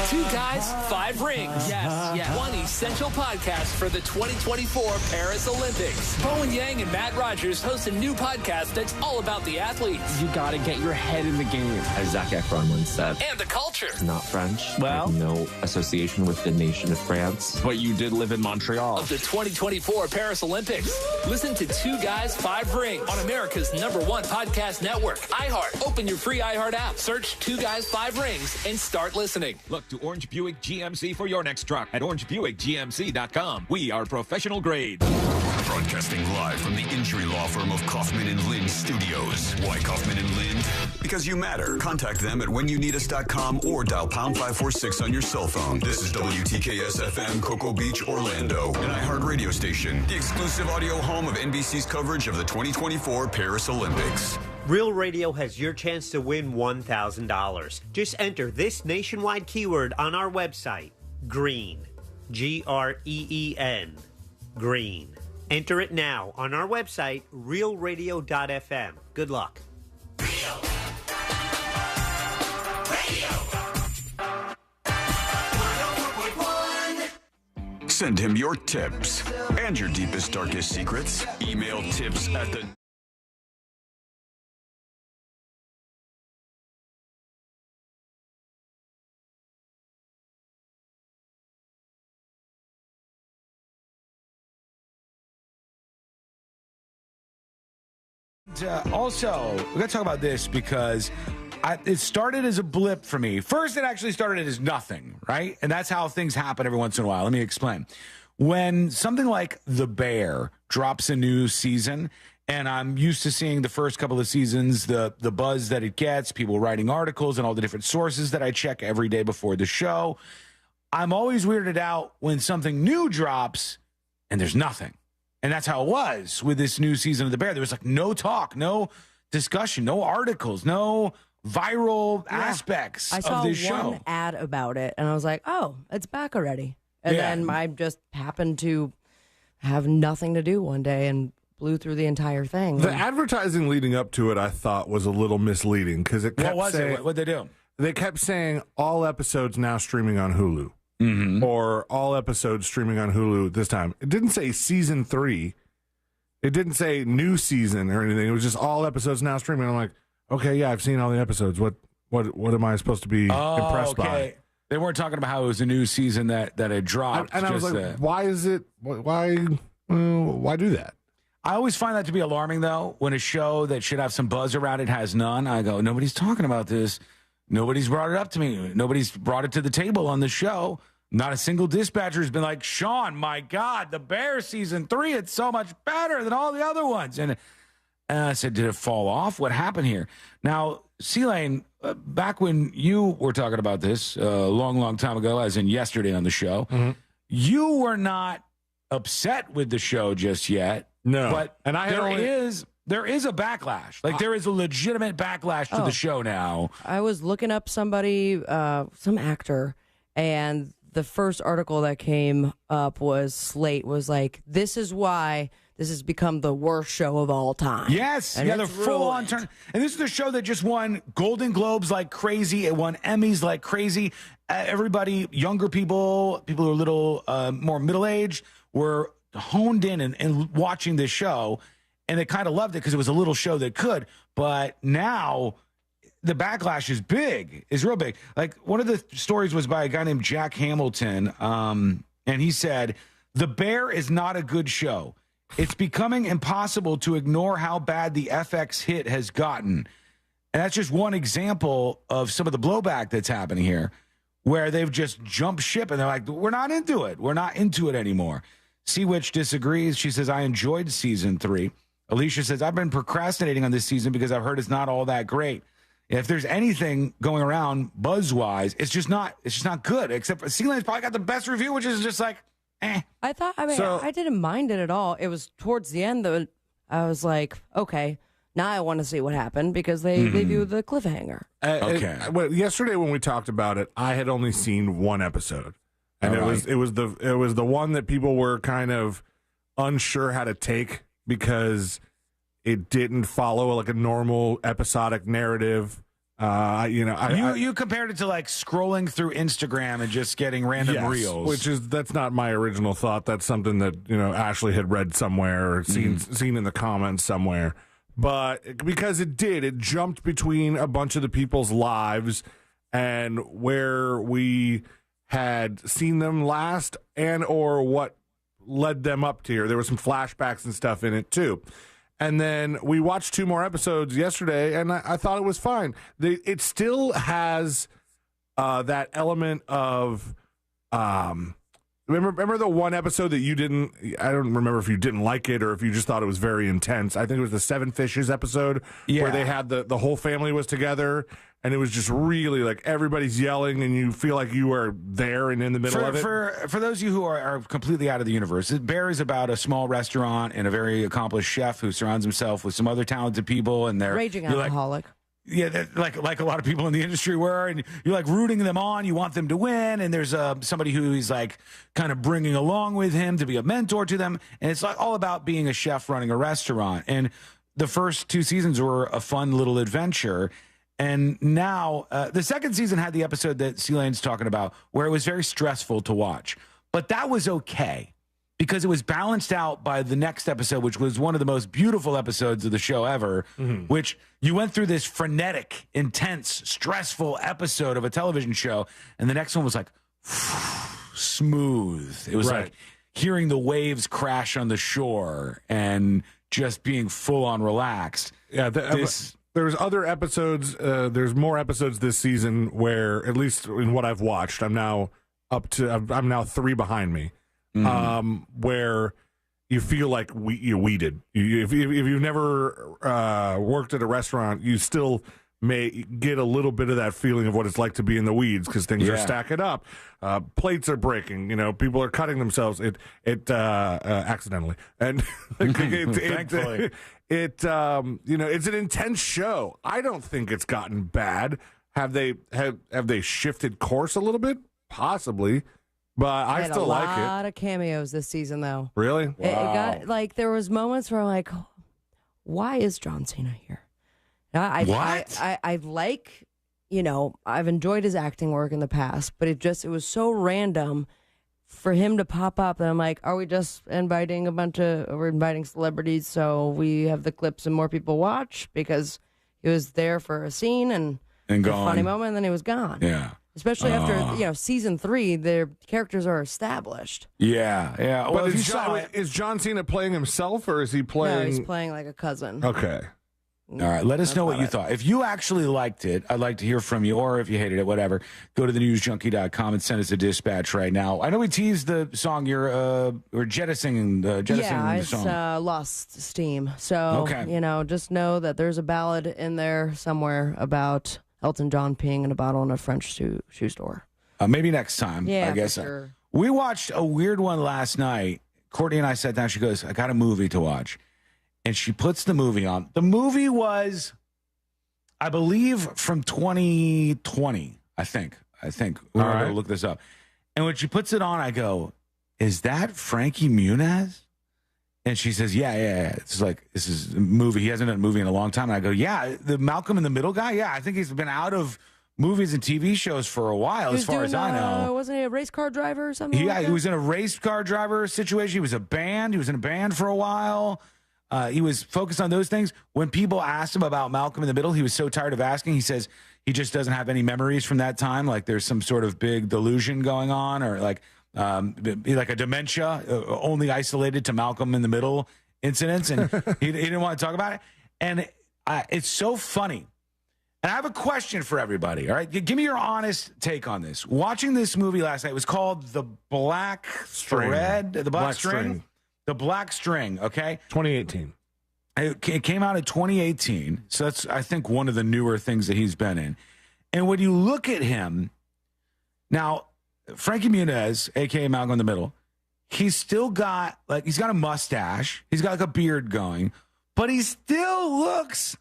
Two Guys, Five Rings. Yes. One essential podcast for the 2024 Paris Olympics. Bowen Yang and Matt Rogers host a new podcast that's all about the athletes. You got to get your head in the game. As Zac Efron once said. And the culture. Not French. Well? I have no association with the nation of France. But you did live in Montreal. Of the 2024 Paris Olympics. Listen to Two Guys, Five Rings on America's #1 podcast network, iHeart. Open your free iHeart app. Search Two Guys, Five Rings and start listening. Look to Orange Buick GMC for your next truck at orangebuickgmc.com. We are professional grade. Broadcasting live from the injury law firm of Kaufman & Lind Studios. Why Kaufman & Lind? Because you matter. Contact them at whenyouneedus.com or dial #546 on your cell phone. This is WTKS FM, Cocoa Beach, Orlando, an iHeart radio station, the exclusive audio home of NBC's coverage of the 2024 Paris Olympics. Real Radio has your chance to win $1,000. Just enter this nationwide keyword on our website, GREEN. GREEN. Green. Enter it now on our website, realradio.fm. Good luck. Send him your tips and your deepest, darkest secrets. Email tips at the... Also, we got to talk about this because it started as a blip for me. First, it actually started as nothing, right? And that's how things happen every once in a while. Let me explain. When something like The Bear drops a new season, and I'm used to seeing the first couple of seasons, the buzz that it gets, people writing articles and all the different sources that I check every day before the show, I'm always weirded out when something new drops and there's nothing. And that's how it was with this new season of The Bear. There was like no talk, no discussion, no articles, no viral aspects of this show. I saw one ad about it, and I was like, oh, it's back already. And then I just happened to have nothing to do one day and blew through the entire thing. The advertising leading up to it, I thought, was a little misleading because it kept What'd they do? They kept saying all episodes now streaming on Hulu. Mm-hmm. Or all episodes streaming on Hulu this time. It didn't say season 3. It didn't say new season or anything. It was just all episodes now streaming. I'm like, okay, yeah, I've seen all the episodes. What am I supposed to be impressed by? They weren't talking about how it was a new season that had dropped. And I was like, why is it? Why do that? I always find that to be alarming, though, when a show that should have some buzz around it has none. I go, nobody's talking about this. Nobody's brought it up to me. Nobody's brought it to the table on the show. Not a single dispatcher has been like, Sean, my God, The Bear season 3, it's so much better than all the other ones. And I said, did it fall off? What happened here? Now, C-Lane, back when you were talking about this a long time ago, as in yesterday on the show, you were not upset with the show just yet. No. But there is a backlash. Like, there is a legitimate backlash to the show now. I was looking up somebody, some actor, and the first article that came up was Slate was like, this is why this has become the worst show of all time. Yes. And they're full on turn. And this is the show that just won Golden Globes like crazy. It won Emmys like crazy. Everybody, younger people who are a little more middle-aged, were honed in and watching this show. And they kind of loved it because it was a little show that could. But now the backlash is big, is real big. Like, one of the stories was by a guy named Jack Hamilton. And he said, The Bear is not a good show. It's becoming impossible to ignore how bad the FX hit has gotten. And that's just one example of some of the blowback that's happening here, where they've just jumped ship and they're like, we're not into it. We're not into it anymore. Sea Witch disagrees. She says, I enjoyed season 3. Alicia says, I've been procrastinating on this season because I've heard it's not all that great. If there's anything going around buzz-wise, it's just not good. Except for Sea-Lane's probably got the best review, which is just like, eh. I didn't mind it at all. It was towards the end that I was like, okay, now I want to see what happened because they do the cliffhanger. Well, yesterday when we talked about it, I had only seen one episode, and it was the one that people were kind of unsure how to take because it didn't follow like a normal episodic narrative. You compared it to like scrolling through Instagram and just getting random reels, that's not my original thought. That's something that Ashley had read somewhere or seen in the comments somewhere. But because it jumped between a bunch of the people's lives and where we had seen them last and or what led them up to here. There were some flashbacks and stuff in it too. And then we watched 2 more episodes yesterday, and I thought it was fine. It still has that element of remember the one episode that you didn't. I don't remember if you didn't like it or if you just thought it was very intense. I think it was the 7 Fishes episode where they had the whole family was together, and it was just really like everybody's yelling, and you feel like you are there and in the middle of it. For those of you who are completely out of the universe, it bears about a small restaurant and a very accomplished chef who surrounds himself with some other talented people, and they're raging alcoholic. Like a lot of people in the industry were, and you're like rooting them on. You want them to win, and there's somebody who he's like kind of bringing along with him to be a mentor to them, and it's like all about being a chef running a restaurant. And the first 2 seasons were a fun little adventure. And now the second season had the episode that C-Lane's talking about where it was very stressful to watch. But that was okay because it was balanced out by the next episode, which was one of the most beautiful episodes of the show ever, which you went through this frenetic, intense, stressful episode of a television show. And the next one was like smooth. It was like hearing the waves crash on the shore and just being full on relaxed. Yeah, there's other episodes. There's more episodes this season where, at least in what I've watched, I'm now 3 behind me. Where you feel like you're weeded. If you've never worked at a restaurant, you still may get a little bit of that feeling of what it's like to be in the weeds because things are stacking up. Plates are breaking. People are cutting themselves. Accidentally, and thankfully. It's an intense show. I don't think it's gotten bad. Have they shifted course a little bit? Possibly, but I still like it. A lot of cameos this season, though. Really? Wow. It got like there was moments where I'm like, why is John Cena here? I like, I've enjoyed his acting work in the past, but it was so random for him to pop up, and I'm like, are we just inviting we're inviting celebrities so we have the clips and more people watch because he was there for a scene and a funny moment, and then he was gone. Yeah. Especially after, season 3, their characters are established. Yeah. Well, but is John Cena playing himself, or is he playing? No, he's playing like a cousin. Okay. All right, let us know what you thought. If you actually liked it, I'd like to hear from you, or if you hated it, whatever, go to thenewsjunkie.com and send us a dispatch right now. I know we teased the song you're jettisoning the song. Yeah, it's lost steam. So, just know that there's a ballad in there somewhere about Elton John peeing in a bottle in a French shoe store. Maybe next time, I guess. For sure. We watched a weird one last night. Courtney and I sat down. She goes, I got a movie to watch. And she puts the movie on. The movie was, I believe, from 2020, I think. We're going to look this up. And when she puts it on, I go, is that Frankie Muniz? And she says, yeah. It's like, this is a movie. He hasn't done a movie in a long time. And I go, yeah, the Malcolm in the Middle guy? Yeah, I think he's been out of movies and TV shows for a while, as far as I know. Wasn't he a race car driver or something? Yeah, he was in a race car driver situation. He was in a band for a while. He was focused on those things. When people asked him about Malcolm in the Middle, he was so tired of asking. He says he just doesn't have any memories from that time. Like there's some sort of big delusion going on, or like a dementia only isolated to Malcolm in the Middle incidents. And he didn't want to talk about it. And it's so funny. And I have a question for everybody. All right. Give me your honest take on this. Watching this movie last night, it was called The Black Thread, The Black String. The Black String, okay? 2018. It came out in 2018, so that's, I think, one of the newer things that he's been in. And when you look at him, now, Frankie Muniz, a.k.a. Malcolm in the Middle, he's still got, he's got a mustache. He's got, a beard going. But he still looks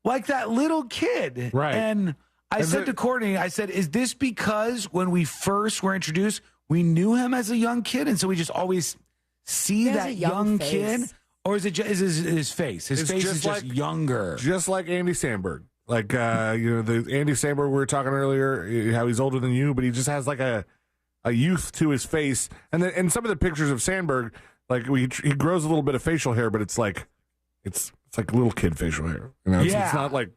like that little kid. Right. And I said to Courtney, is this because when we first were introduced, we knew him as a young kid, and so we just always see that young kid, or is it just his face? His face is just younger, just like Andy Samberg. Like, the Andy Samberg we were talking earlier, how he's older than you, but he just has like a youth to his face. And then in some of the pictures of Sandberg, like he grows a little bit of facial hair, but it's like little kid facial hair. You know, it's not like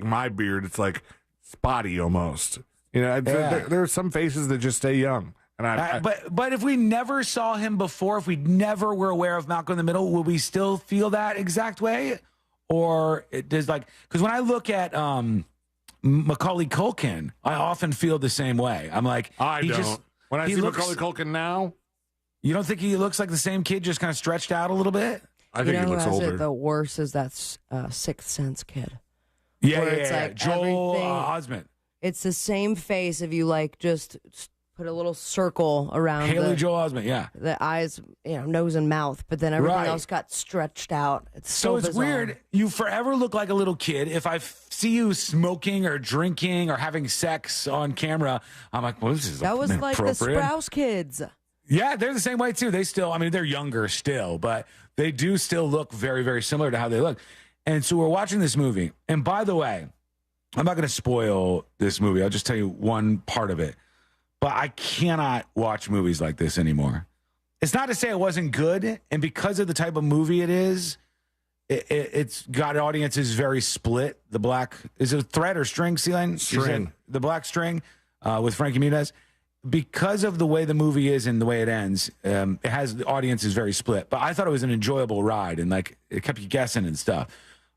my beard. It's like spotty almost. You know, there are some faces that just stay young. And but if we never saw him before, if we never were aware of Malcolm in the Middle, will we still feel that exact way? Or it does, like, because when I look at Macaulay Culkin, I often feel the same way. I'm like, when I see Macaulay Culkin now, you don't think he looks like the same kid, just kind of stretched out a little bit? I think he looks older. The worst is that Sixth Sense kid. Yeah, where it's like Joel Osment. It's the same face if you like just put a little circle around Haley Joel Osment, yeah. The eyes, nose and mouth, but then everything else got stretched out. So it's bizarre. weird. You forever look like a little kid. If I see you smoking or drinking or having sex on camera, I'm like, well, this is that was like the Sprouse kids. Yeah, they're the same way too. They still, I mean, they're younger still, but they do still look very, very similar to how they look. And so we're watching this movie. And by the way, I'm not going to spoil this movie. I'll just tell you one part of it. But I cannot watch movies like this anymore. It's not to say it wasn't good. And because of the type of movie it is, it's got audiences very split. The black, is it thread or string, Celine? String. The Black String with Frankie Muniz. Because of the way the movie is and the way it ends, it has the audiences very split. But I thought it was an enjoyable ride and like it kept you guessing and stuff.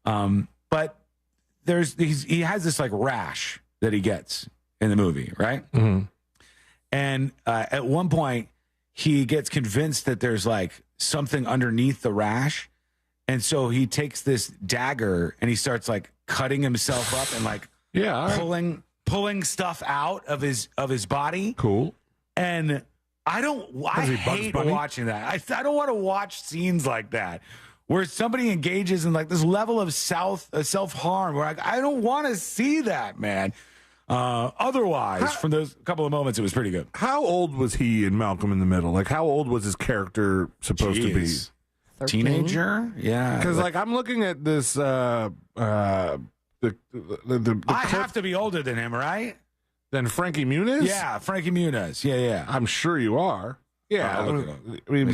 But he has this like rash that he gets in the movie, right? Mm-hmm. And at one point, he gets convinced that there's like something underneath the rash. And so he takes this dagger and he starts like cutting himself up and like pulling stuff out of his body. Cool. And I hate watching that. I don't want to watch scenes like that where somebody engages in like this level of self-harm where I don't want to see that, man. Otherwise, from those couple of moments, it was pretty good. How old was he in Malcolm in the Middle? Like, how old was his character supposed to be? 13? Teenager? Yeah. Because, like, I'm looking at this. I have to be older than him, right? Than Frankie Muniz? Yeah, Frankie Muniz. Yeah. I'm sure you are. Yeah. I mean,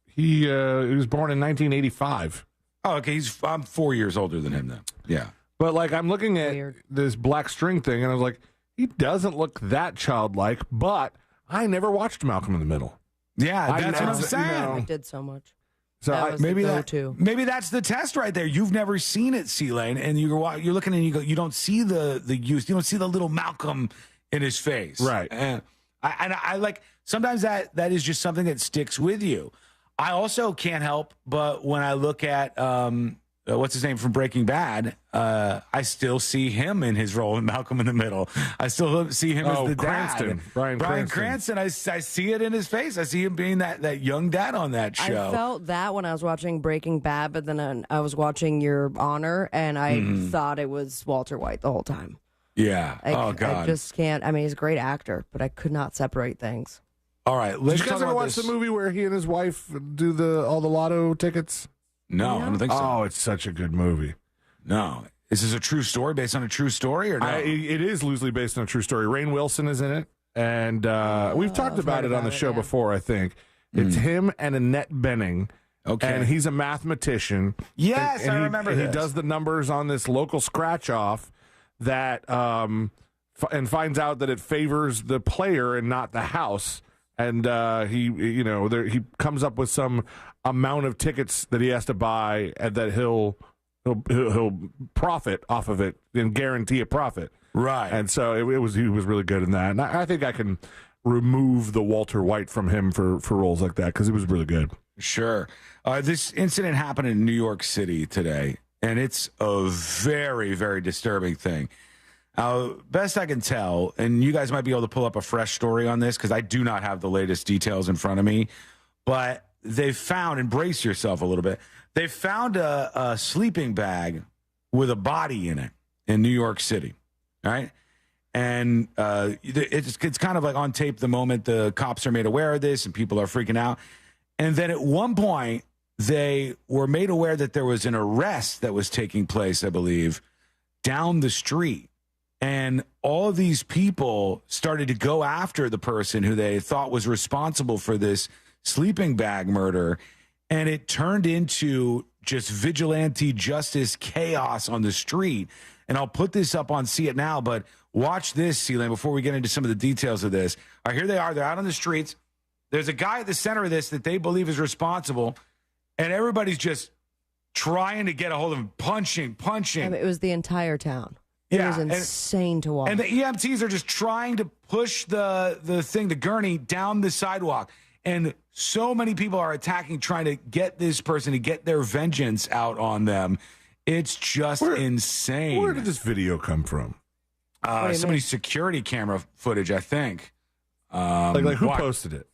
he was born in 1985. Oh, okay. I'm 4 years older than him, then. Yeah. But, like, I'm looking at this Black String thing, and I was like, he doesn't look that childlike, but I never watched Malcolm in the Middle. Yeah, that's what I'm saying. I did so much. So maybe that's the test right there. You've never seen it, C-Lane, and you're looking and you don't see the use. You don't see the little Malcolm in his face. Right. And I like, sometimes that is just something that sticks with you. I also can't help but when I look at what's his name from Breaking Bad, I still see him in his role in Malcolm in the Middle. I still see him as the Cranston. dad. Bryan Cranston. I see it in his face. I see him being that young dad on that show. I felt that when I was watching Breaking Bad, but then I was watching Your Honor, and I thought it was Walter White the whole time. Yeah. Oh, God. I just can't. I mean, he's a great actor, but I could not separate things. All right. Let's Did you guys ever watch the movie where he and his wife do all the lotto tickets? No, I don't think so. Oh, it's such a good movie. No. Is this a true story based on a true story or no? It is loosely based on a true story. Rainn Wilson is in it. And we've talked about it on the show before, I think. It's him and Annette Bening. Okay. And he's a mathematician. Yes, I remember this. He does the numbers on this local scratch-off that and finds out that it favors the player and not the house. And he comes up with some amount of tickets that he has to buy, and that he'll profit off of it and guarantee a profit. Right. And so he was really good in that. And I think I can remove the Walter White from him for roles like that because he was really good. Sure. This incident happened in New York City today, and it's a very, very disturbing thing. Best I can tell, and you guys might be able to pull up a fresh story on this because I do not have the latest details in front of me, but they found, and brace yourself a little bit, they found a sleeping bag with a body in it in New York City, right? And it's kind of like on tape the moment the cops are made aware of this and people are freaking out. And then at one point, they were made aware that there was an arrest that was taking place, I believe, down the street. And all of these people started to go after the person who they thought was responsible for this sleeping bag murder. And it turned into just vigilante justice chaos on the street. And I'll put this up on See It Now, but watch this, Sealand, before we get into some of the details of this. All right, here they are. They're out on the streets. There's a guy at the center of this that they believe is responsible. And everybody's just trying to get a hold of him, punching. I mean, it was the entire town. It was insane to watch. And the EMTs are just trying to push the gurney down the sidewalk. And so many people are attacking, trying to get this person to get their vengeance out on them. It's just insane. Where did this video come from? Somebody's security camera footage, I think. Like who posted it?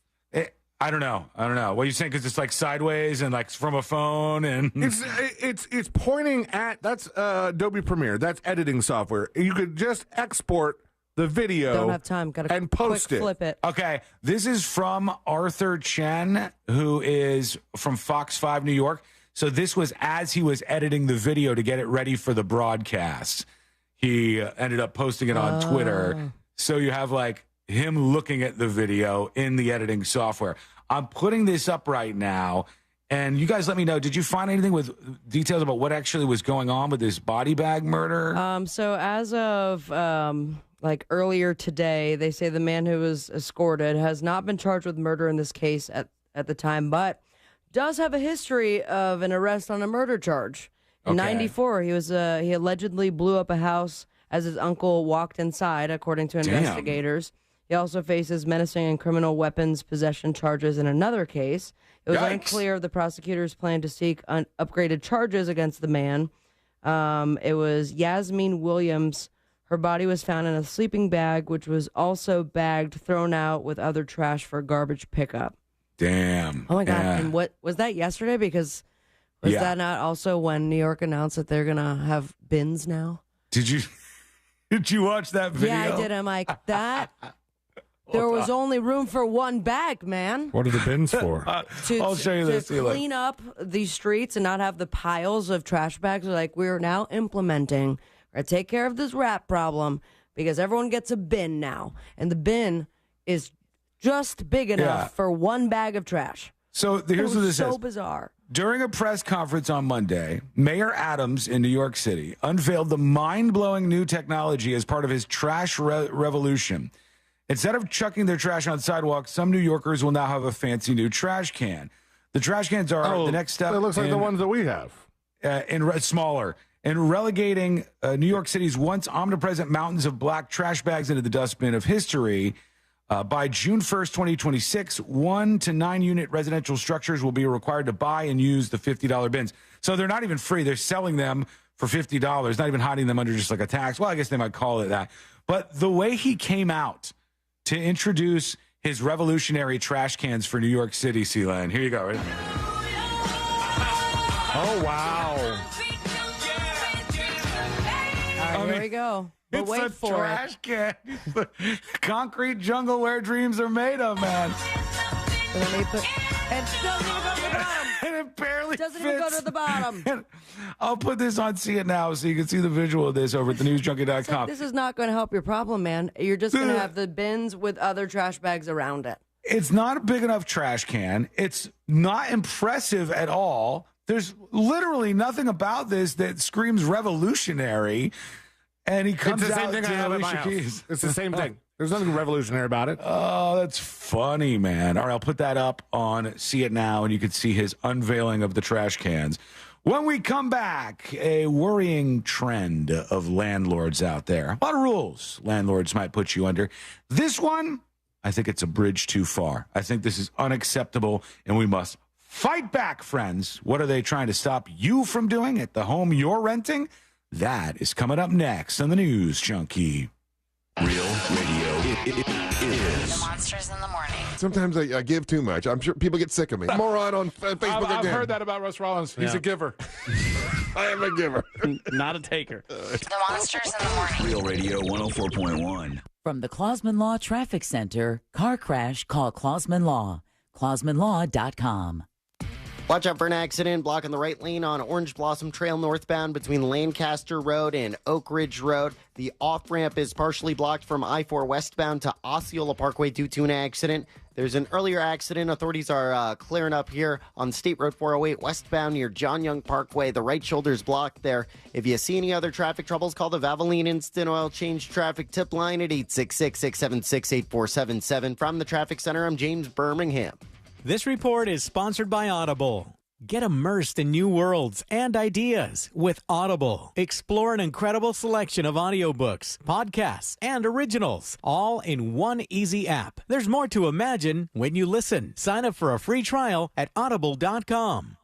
I don't know. What are you saying? Because it's like sideways and like from a phone, and it's pointing at that's Adobe Premiere. That's editing software. You could just export the video. Don't have time. Got to post it. Flip it. Okay, this is from Arthur Chen, who is from Fox 5 New York. So this was as he was editing the video to get it ready for the broadcast. He ended up posting it on Twitter. So you have like him looking at the video in the editing software. I'm putting this up right now, and you guys let me know, did you find anything with details about what actually was going on with this body bag murder? So as of like earlier today, they say the man who was escorted has not been charged with murder in this case at the time, but does have a history of an arrest on a murder charge. In 94, he allegedly blew up a house as his uncle walked inside, according to investigators. He also faces menacing and criminal weapons possession charges in another case. It was unclear if the prosecutors planned to seek upgraded charges against the man. It was Yasmin Williams. Her body was found in a sleeping bag, which was also bagged, thrown out with other trash for garbage pickup. Damn. Oh, my God. And what was that yesterday? Because was that not also when New York announced that they're going to have bins now? Did you watch that video? Yeah, I did. I'm like, that... There was only room for one bag, man. What are the bins for? I'll show you this. To clean up these streets and not have the piles of trash bags. Like, we're now implementing, we're going to take care of this rat problem because everyone gets a bin now. And the bin is just big enough for one bag of trash. So here's what this is. So bizarre. During a press conference on Monday, Mayor Adams in New York City unveiled the mind-blowing new technology as part of his trash revolution. Instead of chucking their trash on sidewalks, some New Yorkers will now have a fancy new trash can. The trash cans are the next step. It looks like the ones that we have. Smaller. And relegating New York City's once omnipresent mountains of black trash bags into the dustbin of history. By June 1st, 2026, 1 to 9 unit residential structures will be required to buy and use the $50 bins. So they're not even free. They're selling them for $50, not even hiding them under just like a tax. Well, I guess they might call it that. But the way he came out to introduce his revolutionary trash cans for New York City, Sealand. Here you go. Right? Oh, wow. All right, here we go. But it's wait a for trash can. Concrete jungle where dreams are made of, man. And it doesn't even go to the bottom. And it barely doesn't fits. even go to the bottom. I'll put this on See It Now so you can see the visual of this over at thenewsjunkie.com. This is not going to help your problem, man. You're just going to have the bins with other trash bags around it. It's not a big enough trash can. It's not impressive at all. There's literally nothing about this that screams revolutionary. And he comes it's the same out thing to I have at my Alicia house. Keys. It's the same thing. There's nothing revolutionary about it. Oh, that's funny, man. All right, I'll put that up on See It Now, and you can see his unveiling of the trash cans. When we come back, a worrying trend of landlords out there. A lot of rules landlords might put you under. This one, I think it's a bridge too far. I think this is unacceptable, and we must fight back, friends. What are they trying to stop you from doing at the home you're renting? That is coming up next on the News Junkie. Real radio is. The Monsters in the Morning. Sometimes I give too much. I'm sure people get sick of me. Moron on Facebook I've again. heard that about Russ Rollins. He's a giver. I am a giver. Not a taker. The Monsters in the Morning. Real Radio 104.1. From the Clausman Law Traffic Center, car crash, call Clausman Law. ClausmanLaw.com. Watch out for an accident blocking the right lane on Orange Blossom Trail northbound between Lancaster Road and Oak Ridge Road. The off-ramp is partially blocked from I-4 westbound to Osceola Parkway due to an accident. There's an earlier accident. Authorities are clearing up here on State Road 408 westbound near John Young Parkway. The right shoulder is blocked there. If you see any other traffic troubles, call the Valvoline Instant Oil Change Traffic Tip Line at 866-676-8477. From the Traffic Center, I'm James Birmingham. This report is sponsored by Audible. Get immersed in new worlds and ideas with Audible. Explore an incredible selection of audiobooks, podcasts, and originals, all in one easy app. There's more to imagine when you listen. Sign up for a free trial at audible.com.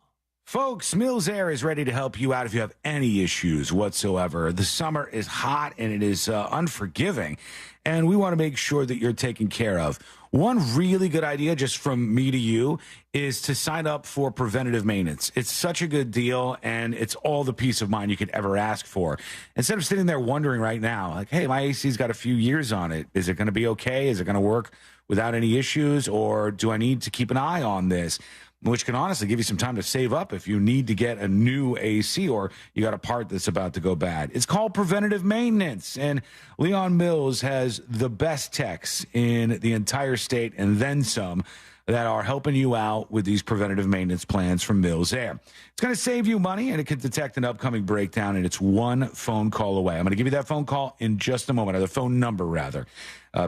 Folks, Mills Air is ready to help you out if you have any issues whatsoever. The summer is hot and it is unforgiving, and we want to make sure that you're taken care of. One really good idea, just from me to you, is to sign up for preventative maintenance. It's such a good deal, and it's all the peace of mind you could ever ask for. Instead of sitting there wondering right now, like, hey, my AC's got a few years on it. Is it going to be okay? Is it going to work without any issues, or do I need to keep an eye on this? Which can honestly give you some time to save up if you need to get a new AC or you got a part that's about to go bad. It's called preventative maintenance, and Leon Mills has the best techs in the entire state and then some that are helping you out with these preventative maintenance plans from Mills Air. It's going to save you money, and it can detect an upcoming breakdown, and it's one phone call away. I'm going to give you that phone call in just a moment, or the phone number, rather,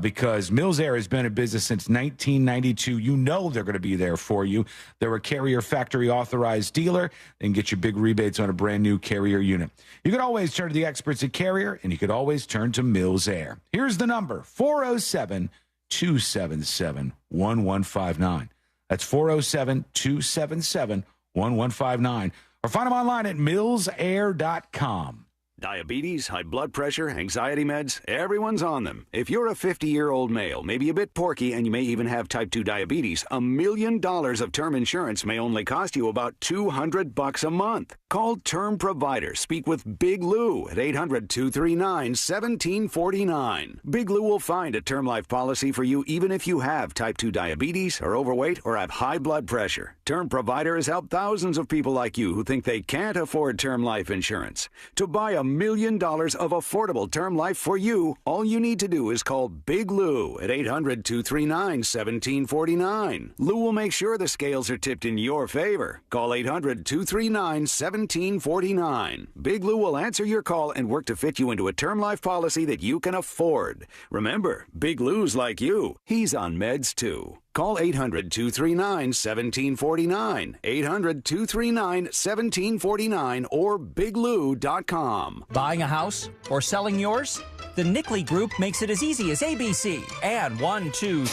because Mills Air has been in business since 1992. You know they're going to be there for you. They're a Carrier factory authorized dealer and get you big rebates on a brand new Carrier unit. You can always turn to the experts at Carrier, and you could always turn to Mills Air. Here's the number, 407-277-1159. That's 407-277-1159. Or find them online at millsair.com. Diabetes, high blood pressure, anxiety meds, everyone's on them. If you're a 50-year-old male, maybe a bit porky, and you may even have type 2 diabetes, $1 million of term insurance may only cost you about $200 a month. Call Term Provider. Speak with Big Lou at 800-239-1749. Big Lou will find a term life policy for you even if you have type 2 diabetes, are overweight, or have high blood pressure. Term Provider has helped thousands of people like you who think they can't afford term life insurance. To buy $1 million of affordable term life for you, all you need to do is call Big Lou at 800-239-1749. Lou will make sure the scales are tipped in your favor. Call 800-239-1749. Big Lou will answer your call and work to fit you into a term life policy that you can afford. Remember, Big Lou's like you. He's on meds too. Call 800-239-1749, 800-239-1749, or biglou.com. Buying a house or selling yours? The Nickley Group makes it as easy as ABC. And 1, 2...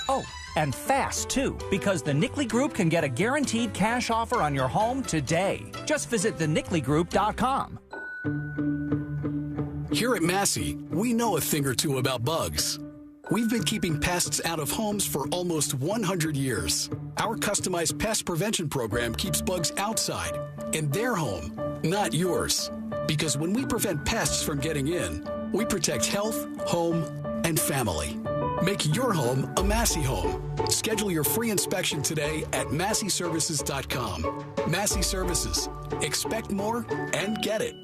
Oh, and fast, too, because the Nickley Group can get a guaranteed cash offer on your home today. Just visit thenickley.com. Here at Massey, we know a thing or two about bugs. We've been keeping pests out of homes for almost 100 years. Our customized pest prevention program keeps bugs outside, in their home, not yours. Because when we prevent pests from getting in, we protect health, home, and family. Make your home a Massey home. Schedule your free inspection today at MasseyServices.com. Massey Services. Expect more and get it.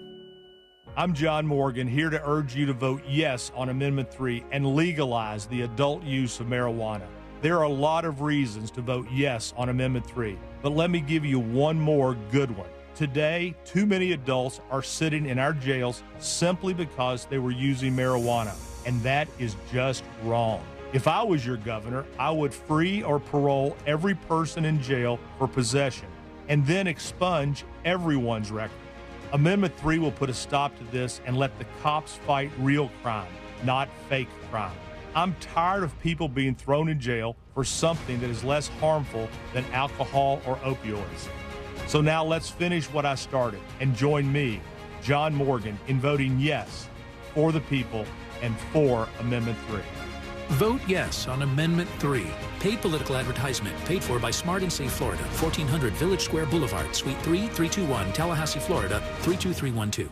I'm John Morgan, here to urge you to vote yes on Amendment 3 and legalize the adult use of marijuana. There are a lot of reasons to vote yes on Amendment 3, but let me give you one more good one. Today, too many adults are sitting in our jails simply because they were using marijuana, and that is just wrong. If I was your governor, I would free or parole every person in jail for possession and then expunge everyone's record. Amendment 3 will put a stop to this and let the cops fight real crime, not fake crime. I'm tired of people being thrown in jail for something that is less harmful than alcohol or opioids. So now let's finish what I started and join me, John Morgan, in voting yes for the people and for Amendment 3. Vote yes on Amendment 3. Paid political advertisement paid for by Smart and Safe Florida, 1400 Village Square Boulevard, Suite 3, 321, Tallahassee, Florida, 32312.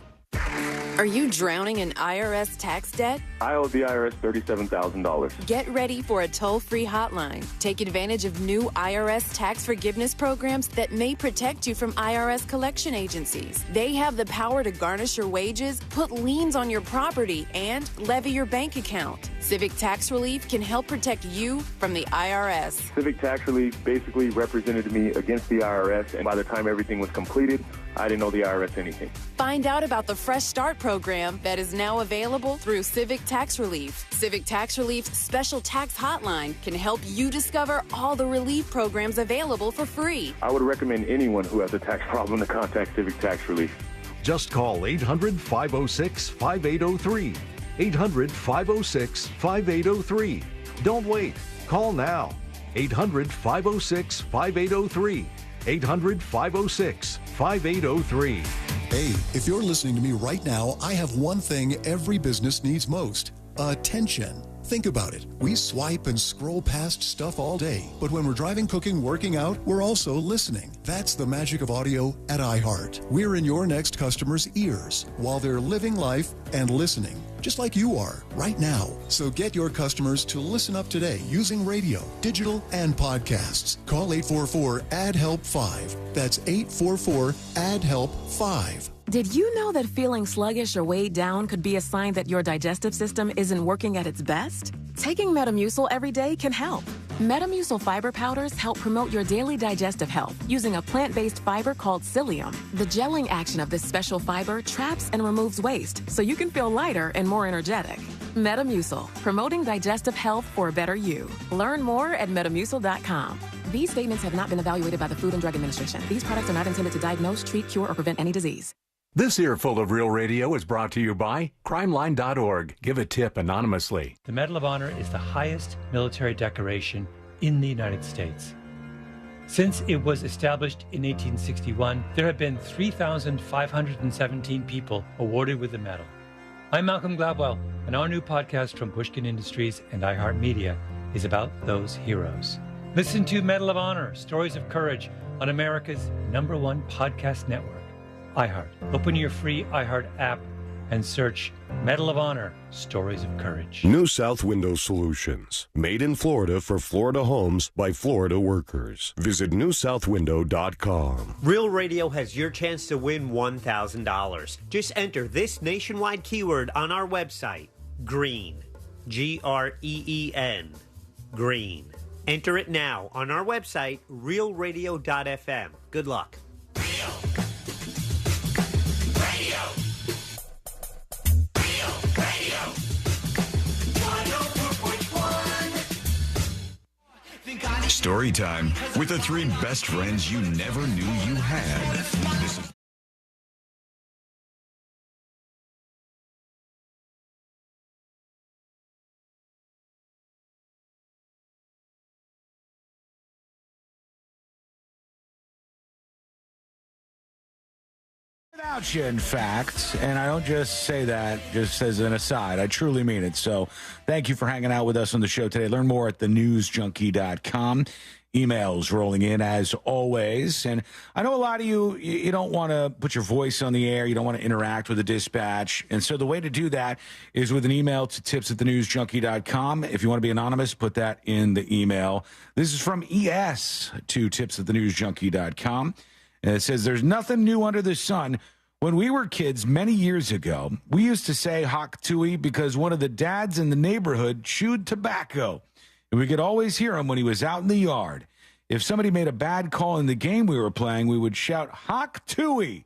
Are you drowning in IRS tax debt? I owe the IRS $37,000. Get ready for a toll-free hotline. Take advantage of new IRS tax forgiveness programs that may protect you from IRS collection agencies. They have the power to garnish your wages, put liens on your property, and levy your bank account. Civic Tax Relief can help protect you from the IRS. Civic Tax Relief basically represented me against the IRS, and by the time everything was completed, I didn't owe the IRS anything. Find out about the Fresh Start program that is now available through Civic Tax Relief. Civic Tax Relief's special tax hotline can help you discover all the relief programs available for free. I would recommend anyone who has a tax problem to contact Civic Tax Relief. Just call 800-506-5803. 800-506-5803. Don't wait. Call now. 800-506-5803. 800-506-5803. Hey, if you're listening to me right now, I have one thing every business needs most: attention. Think about it. We swipe and scroll past stuff all day, but when we're driving, cooking, working out, we're also listening. That's the magic of audio at iHeart. We're in your next customer's ears while they're living life and listening, just like you are right now. So get your customers to listen up today using radio, digital, and podcasts. Call 844-ADD-HELP-5. That's 844-ADD-HELP-5. Did you know that feeling sluggish or weighed down could be a sign that your digestive system isn't working at its best? Taking Metamucil every day can help. Metamucil fiber powders help promote your daily digestive health using a plant-based fiber called psyllium. The gelling action of this special fiber traps and removes waste so you can feel lighter and more energetic. Metamucil, promoting digestive health for a better you. Learn more at metamucil.com. These statements have not been evaluated by the Food and Drug Administration. These products are not intended to diagnose, treat, cure, or prevent any disease. This Earful of Real Radio is brought to you by crimeline.org. Give a tip anonymously. The Medal of Honor is the highest military decoration in the United States. Since it was established in 1861, there have been 3,517 people awarded with the medal. I'm Malcolm Gladwell, and our new podcast from Pushkin Industries and iHeartMedia is about those heroes. Listen to Medal of Honor, Stories of Courage on America's #1 podcast network, iHeart. Open your free iHeart app and search Medal of Honor, Stories of Courage. New South Window Solutions. Made in Florida for Florida homes by Florida workers. Visit newsouthwindow.com. Real Radio has your chance to win $1,000. Just enter this nationwide keyword on our website, GREEN. GREEN. GREEN. Enter it now on our website, realradio.fm. Good luck. Story time with the 3 best friends you never knew you had. This is Without you, in fact, and I don't just say that just as an aside. I truly mean it. So thank you for hanging out with us on the show today. Learn more at thenewsjunkie.com. Emails rolling in as always. And I know a lot of you don't want to put your voice on the air. You don't want to interact with the dispatch. And so the way to do that is with an email to tips@thenewsjunkie.com. If you want to be anonymous, put that in the email. This is from ES to tips@thenewsjunkie.com. And it says, there's nothing new under the sun. When we were kids many years ago, we used to say Hawk Tui because one of the dads in the neighborhood chewed tobacco. And we could always hear him when he was out in the yard. If somebody made a bad call in the game we were playing, we would shout, Hawk Tui.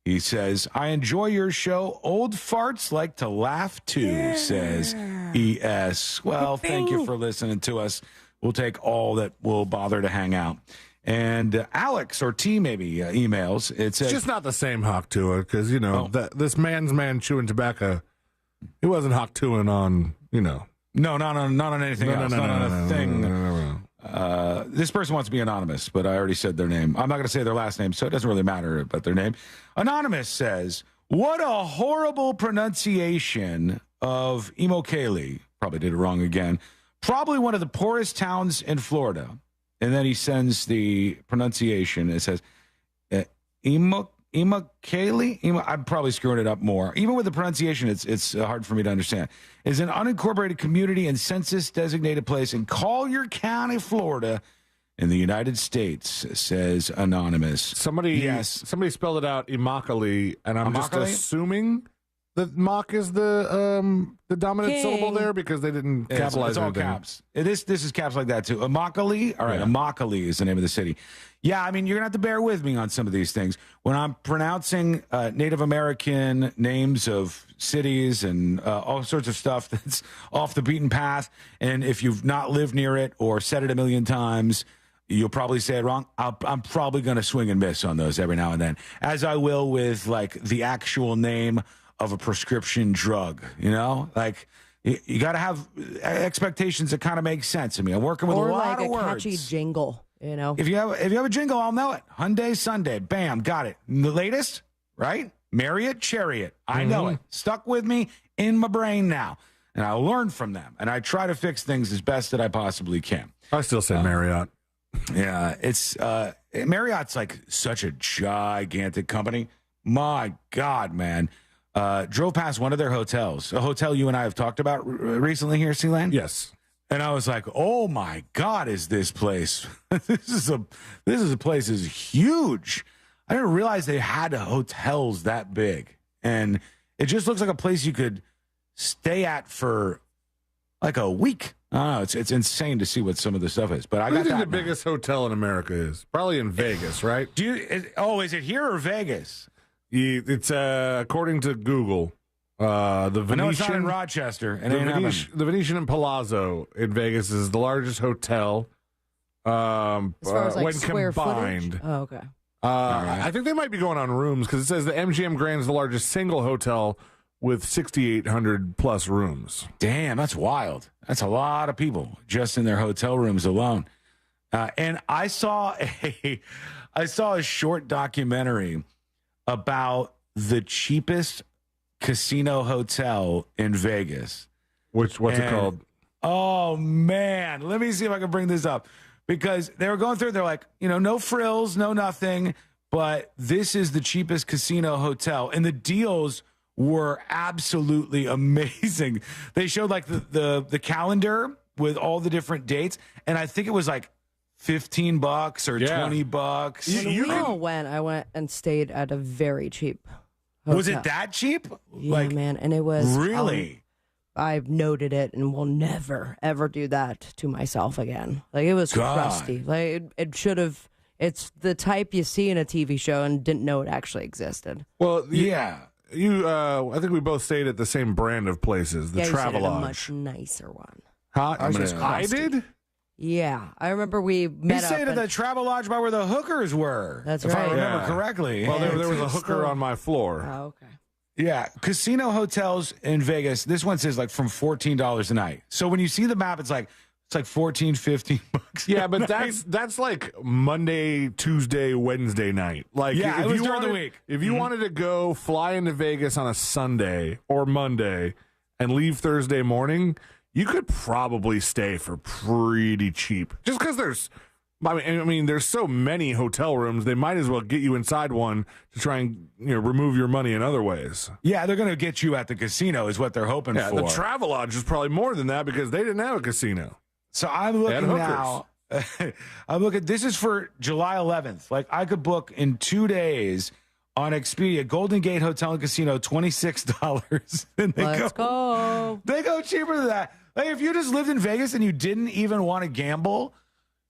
He says, I enjoy your show. Old farts like to laugh too, says ES. Well, thank you for listening to us. We'll take all that will bother to hang out. And Alex, or T maybe, emails. It says, it's just not the same Hawk Tua, because, this man's man chewing tobacco, he wasn't Hawk Tuaing on, No, not on anything else. Not on a thing. This person wants to be anonymous, but I already said their name. I'm not going to say their last name, so it doesn't really matter about their name. Anonymous says, what a horrible pronunciation of Immokalee. Probably did it wrong again. Probably one of the poorest towns in Florida. And then he sends the pronunciation. It says, Immokalee, I'm probably screwing it up more. Even with the pronunciation, it's hard for me to understand. Is an unincorporated community and census-designated place in Collier County, Florida, in the United States, says Anonymous. Somebody spelled it out Immokalee, and I'm just assuming that mock is the dominant syllable there because they didn't capitalize it's all anything. caps. This is caps like that too. Immokalee, all right. Yeah. Immokalee is the name of the city. Yeah, I mean you're gonna have to bear with me on some of these things when I'm pronouncing Native American names of cities and all sorts of stuff that's off the beaten path. And if you've not lived near it or said it a million times, you'll probably say it wrong. I'm probably going to swing and miss on those every now and then, as I will with like the actual name of a prescription drug. You know, like you got to have expectations that kind of make sense to me. I'm working with a lot of words. Or like a catchy jingle. You know, if you have a jingle, I'll know it. Hyundai, Sunday, bam, got it. And the latest, right? Marriott, Chariot. I know it. Stuck with me in my brain now, and I learn from them, and I try to fix things as best that I possibly can. I still say Marriott. Yeah, it's Marriott's like such a gigantic company. My God, man. Drove past one of their hotels, a hotel you and I have talked about recently here, Sealand. Yes. And I was like, "Oh my God, is this place? this is a place is huge." I didn't realize they had hotels that big, and it just looks like a place you could stay at for like a week. I don't know. It's insane to see what some of the stuff is. But I got think the biggest hotel in America is probably in Vegas, right? Is it here or Vegas? It's according to Google. The Venetian, I know it's not in Rochester. And the Venetian and Palazzo in Vegas is the largest hotel. As far as like when square combined. footage? Oh, okay. I think they might be going on rooms because it says the MGM Grand is the largest single hotel with 6,800 plus rooms. Damn, that's wild. That's a lot of people just in their hotel rooms alone. And I saw a short documentary about the cheapest casino hotel in Vegas. What's it called? Oh man, let me see if I can bring this up because they were going through. They're like, no frills, no nothing, but this is the cheapest casino hotel, and the deals were absolutely amazing. They showed like the calendar with all the different dates, and I think it was like $15 or $20. When we all went, I went and stayed at a very cheap hotel. Was it that cheap? Yeah, man, and it was really. I've noted it, and will never ever do that to myself again. Like it was crusty. Like it should have. It's the type you see in a TV show and didn't know it actually existed. Well, yeah. I think we both stayed at the same brand of places, the Travelodge. A much nicer one. I did? Yeah. I remember we met up. You stayed at the Travelodge by where the hookers were. That's if right. I remember correctly. Well, there was a hooker on my floor. Oh, okay. Yeah. Casino hotels in Vegas, this one says like from $14 a night. So when you see the map, it's like $14, $15. Yeah, but that's like Monday, Tuesday, Wednesday night. Like, yeah, if it was you during wanted, the week. If you wanted to go fly into Vegas on a Sunday or Monday and leave Thursday morning, you could probably stay for pretty cheap. Just because there's so many hotel rooms, they might as well get you inside one to try and remove your money in other ways. Yeah, they're going to get you at the casino is what they're hoping for. The Travelodge is probably more than that because they didn't have a casino. So I'm looking now. This is for July 11th. Like I could book in 2 days on Expedia, Golden Gate Hotel and Casino, $26. And Let's go. They go cheaper than that. Like if you just lived in Vegas and you didn't even want to gamble,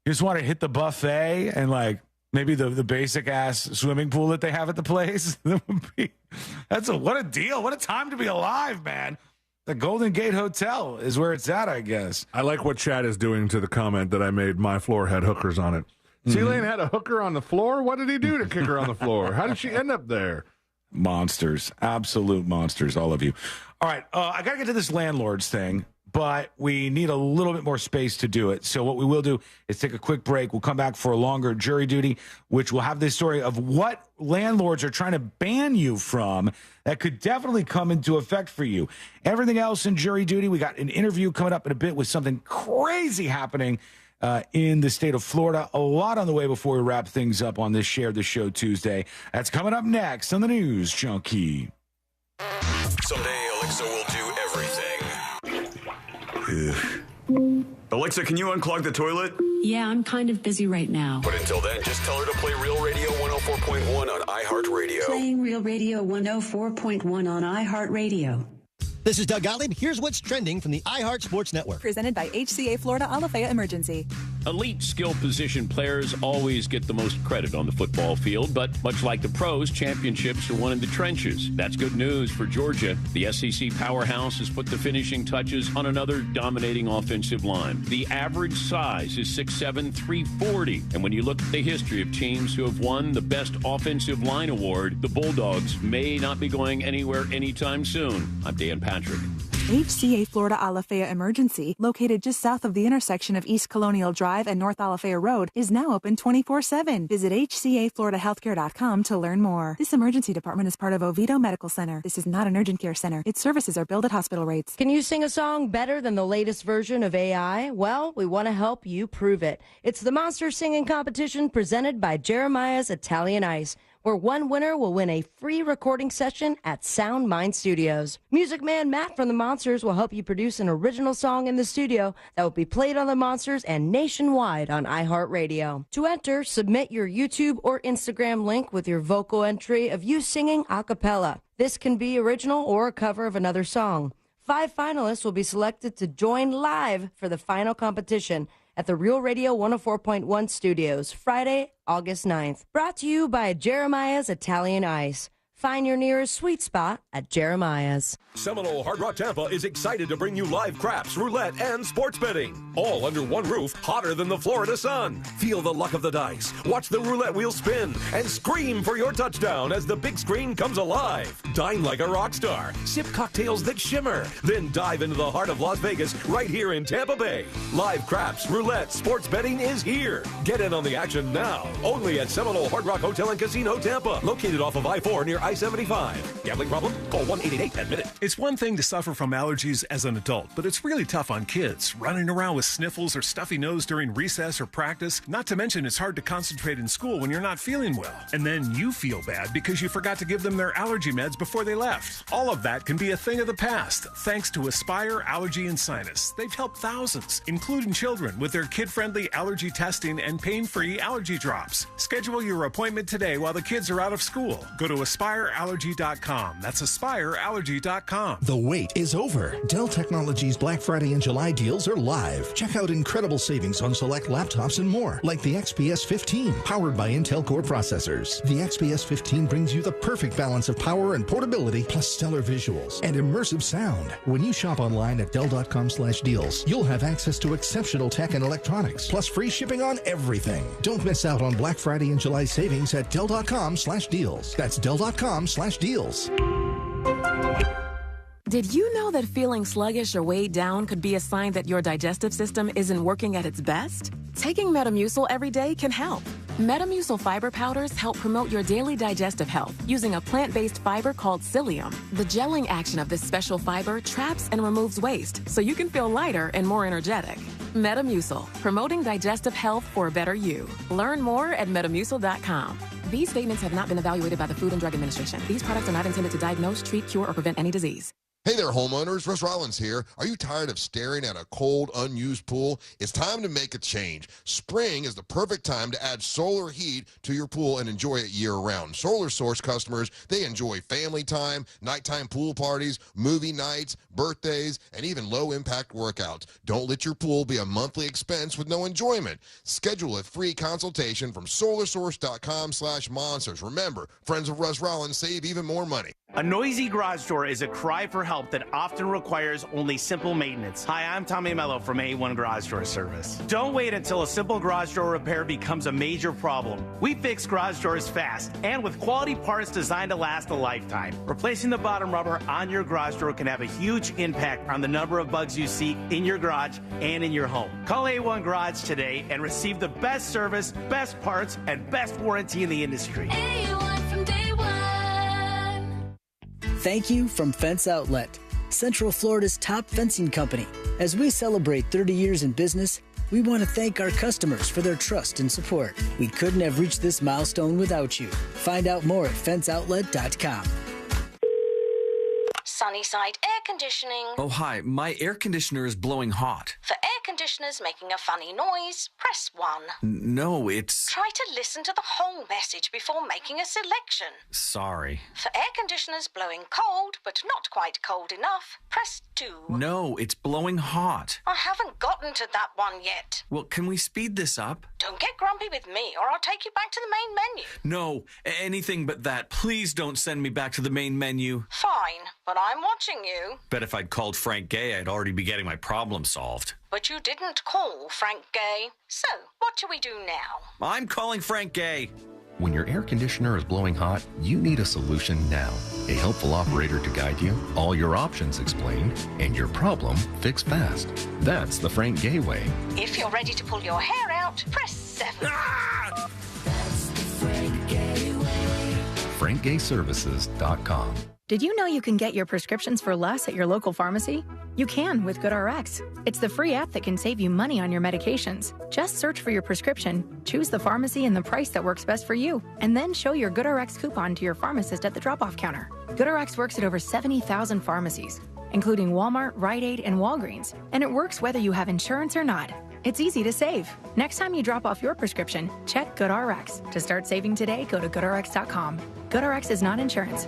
you just want to hit the buffet and like maybe the basic ass swimming pool that they have at the place. What a deal. What a time to be alive, man. The Golden Gate Hotel is where it's at, I guess. I like what Chad is doing to the comment that I made. My floor had hookers on it. Sealand had a hooker on the floor? What did he do to kick her on the floor? How did she end up there? Monsters. Absolute monsters, all of you. All right, I got to get to this landlords thing, but we need a little bit more space to do it. So what we will do is take a quick break. We'll come back for a longer jury duty, which will have this story of what landlords are trying to ban you from that could definitely come into effect for you. Everything else in jury duty, we got an interview coming up in a bit with something crazy happening in the state of Florida. A lot on the way before we wrap things up on this Share the Show Tuesday. That's coming up next on the News Junkie. Someday Alexa will do everything. Alexa, can you unclog the toilet? Yeah, I'm kind of busy right now. But until then, just tell her to play Real Radio 104.1 on iHeartRadio. Playing Real Radio 104.1 on iHeartRadio. This is Doug Gottlieb. Here's what's trending from the iHeart Sports Network. Presented by HCA Florida Alafaya Emergency. Elite skill position players always get the most credit on the football field, but much like the pros, championships are won in the trenches. That's good news for Georgia. The SEC powerhouse has put the finishing touches on another dominating offensive line. The average size is 6'7", 340. And when you look at the history of teams who have won the Best Offensive Line Award, the Bulldogs may not be going anywhere anytime soon. I'm Dan Patrick. HCA Florida Alafaya Emergency, located just south of the intersection of East Colonial Drive and North Alafaya Road, is now open 24/7. Visit HCAFloridaHealthcare.com to learn more. This emergency department is part of Oviedo Medical Center. This is not an urgent care center. Its services are billed at hospital rates. Can you sing a song better than the latest version of AI? Well, we want to help you prove it. It's the Monster Singing Competition presented by Jeremiah's Italian Ice, where one winner will win a free recording session at Sound Mind Studios. Music man Matt from the Monsters will help you produce an original song in the studio that will be played on the Monsters and nationwide on iHeartRadio. To enter, submit your YouTube or Instagram link with your vocal entry of you singing a cappella. This can be original or a cover of another song. 5 finalists will be selected to join live for the final competition at the Real Radio 104.1 studios, Friday, August 9th. Brought to you by Jeremiah's Italian Ice. Find your nearest sweet spot at Jeremiah's. Seminole Hard Rock Tampa is excited to bring you live craps, roulette, and sports betting. All under one roof, hotter than the Florida sun. Feel the luck of the dice, watch the roulette wheel spin, and scream for your touchdown as the big screen comes alive. Dine like a rock star, sip cocktails that shimmer, then dive into the heart of Las Vegas right here in Tampa Bay. Live craps, roulette, sports betting is here. Get in on the action now. Only at Seminole Hard Rock Hotel and Casino Tampa, located off of I-4 near I-75. Gambling problem? Call 1-888-ADMIT-IT. It's one thing to suffer from allergies as an adult, but it's really tough on kids. Running around with sniffles or stuffy nose during recess or practice. Not to mention it's hard to concentrate in school when you're not feeling well. And then you feel bad because you forgot to give them their allergy meds before they left. All of that can be a thing of the past, thanks to Aspire Allergy and Sinus. They've helped thousands, including children, with their kid-friendly allergy testing and pain-free allergy drops. Schedule your appointment today while the kids are out of school. Go to AspireAllergy.com. That's AspireAllergy.com. The wait is over. Dell Technologies Black Friday and July deals are live. Check out incredible savings on select laptops and more, like the XPS 15, powered by Intel Core processors. The XPS 15 brings you the perfect balance of power and portability, plus stellar visuals and immersive sound. When you shop online at Dell.com/deals, you'll have access to exceptional tech and electronics, plus free shipping on everything. Don't miss out on Black Friday and July savings at Dell.com/deals. That's Dell.com/deals. Did you know that feeling sluggish or weighed down could be a sign that your digestive system isn't working at its best? Taking Metamucil every day can help. Metamucil fiber powders help promote your daily digestive health using a plant-based fiber called psyllium. The gelling action of this special fiber traps and removes waste so you can feel lighter and more energetic. Metamucil, promoting digestive health for a better you. Learn more at Metamucil.com. These statements have not been evaluated by the Food and Drug Administration. These products are not intended to diagnose, treat, cure, or prevent any disease. Hey there, homeowners. Russ Rollins here. Are you tired of staring at a cold, unused pool? It's time to make a change. Spring is the perfect time to add solar heat to your pool and enjoy it year-round. Solar Source customers, they enjoy family time, nighttime pool parties, movie nights, birthdays, and even low-impact workouts. Don't let your pool be a monthly expense with no enjoyment. Schedule a free consultation from solarsource.com/monsters. Remember, friends of Russ Rollins save even more money. A noisy garage door is a cry for help that often requires only simple maintenance. Hi, I'm Tommy Mello from A1 Garage Door Service. Don't wait until a simple garage door repair becomes a major problem. We fix garage doors fast and with quality parts designed to last a lifetime. Replacing the bottom rubber on your garage door can have a huge impact on the number of bugs you see in your garage and in your home. Call A1 Garage today and receive the best service, best parts, and best warranty in the industry. A1 from day one. Thank you from Fence Outlet, Central Florida's top fencing company. As we celebrate 30 years in business, We want to thank our customers for their trust and support. We couldn't have reached this milestone without you. Find out more at fenceoutlet.com. Sunnyside Air Conditioning. Oh, hi. My air conditioner is blowing hot. For air conditioners making a funny noise, press 1. No, it's... Try to listen to the whole message before making a selection. Sorry. For air conditioners blowing cold, but not quite cold enough, press 2. No, it's blowing hot. I haven't gotten to that one yet. Well, can we speed this up? Don't get grumpy with me, or I'll take you back to the main menu. No, anything but that. Please don't send me back to the main menu. Fine, but I'm watching you. Bet if I'd called Frank Gay, I'd already be getting my problem solved. But you didn't call Frank Gay. So, what do we do now? I'm calling Frank Gay. When your air conditioner is blowing hot, you need a solution now. A helpful operator to guide you, all your options explained, and your problem fixed fast. That's the Frank Gay way. If you're ready to pull your hair out, press 7. Ah! That's the Frank Gay way. FrankGayServices.com. Did you know you can get your prescriptions for less at your local pharmacy? You can with GoodRx. It's the free app that can save you money on your medications. Just search for your prescription, choose the pharmacy and the price that works best for you, and then show your GoodRx coupon to your pharmacist at the drop-off counter. GoodRx works at over 70,000 pharmacies, including Walmart, Rite Aid, and Walgreens, and it works whether you have insurance or not. It's easy to save. Next time you drop off your prescription, check GoodRx. To start saving today, go to GoodRx.com. GoodRx is not insurance.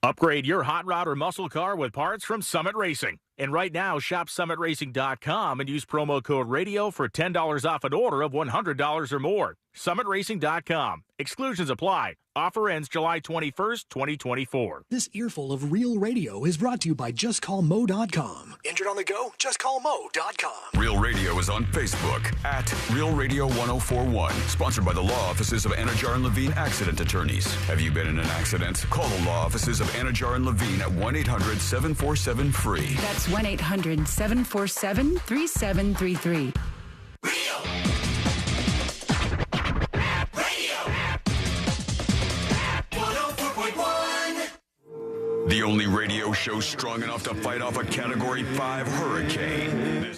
Upgrade your hot rod or muscle car with parts from Summit Racing. And right now, shop summitracing.com and use promo code RADIO for $10 off an order of $100 or more. Summitracing.com. Exclusions apply. Offer ends July 21st, 2024. This earful of real radio is brought to you by JustCallMo.com. Injured on the go? JustCallMo.com. Real Radio is on Facebook at Real Radio 1041. Sponsored by the law offices of Anajar and Levine Accident Attorneys. Have you been in an accident? Call the law offices of Anajar and Levine at 1-800-747-FREE. That's 1-800-747-3733. The only radio show strong enough to fight off a Category 5 hurricane.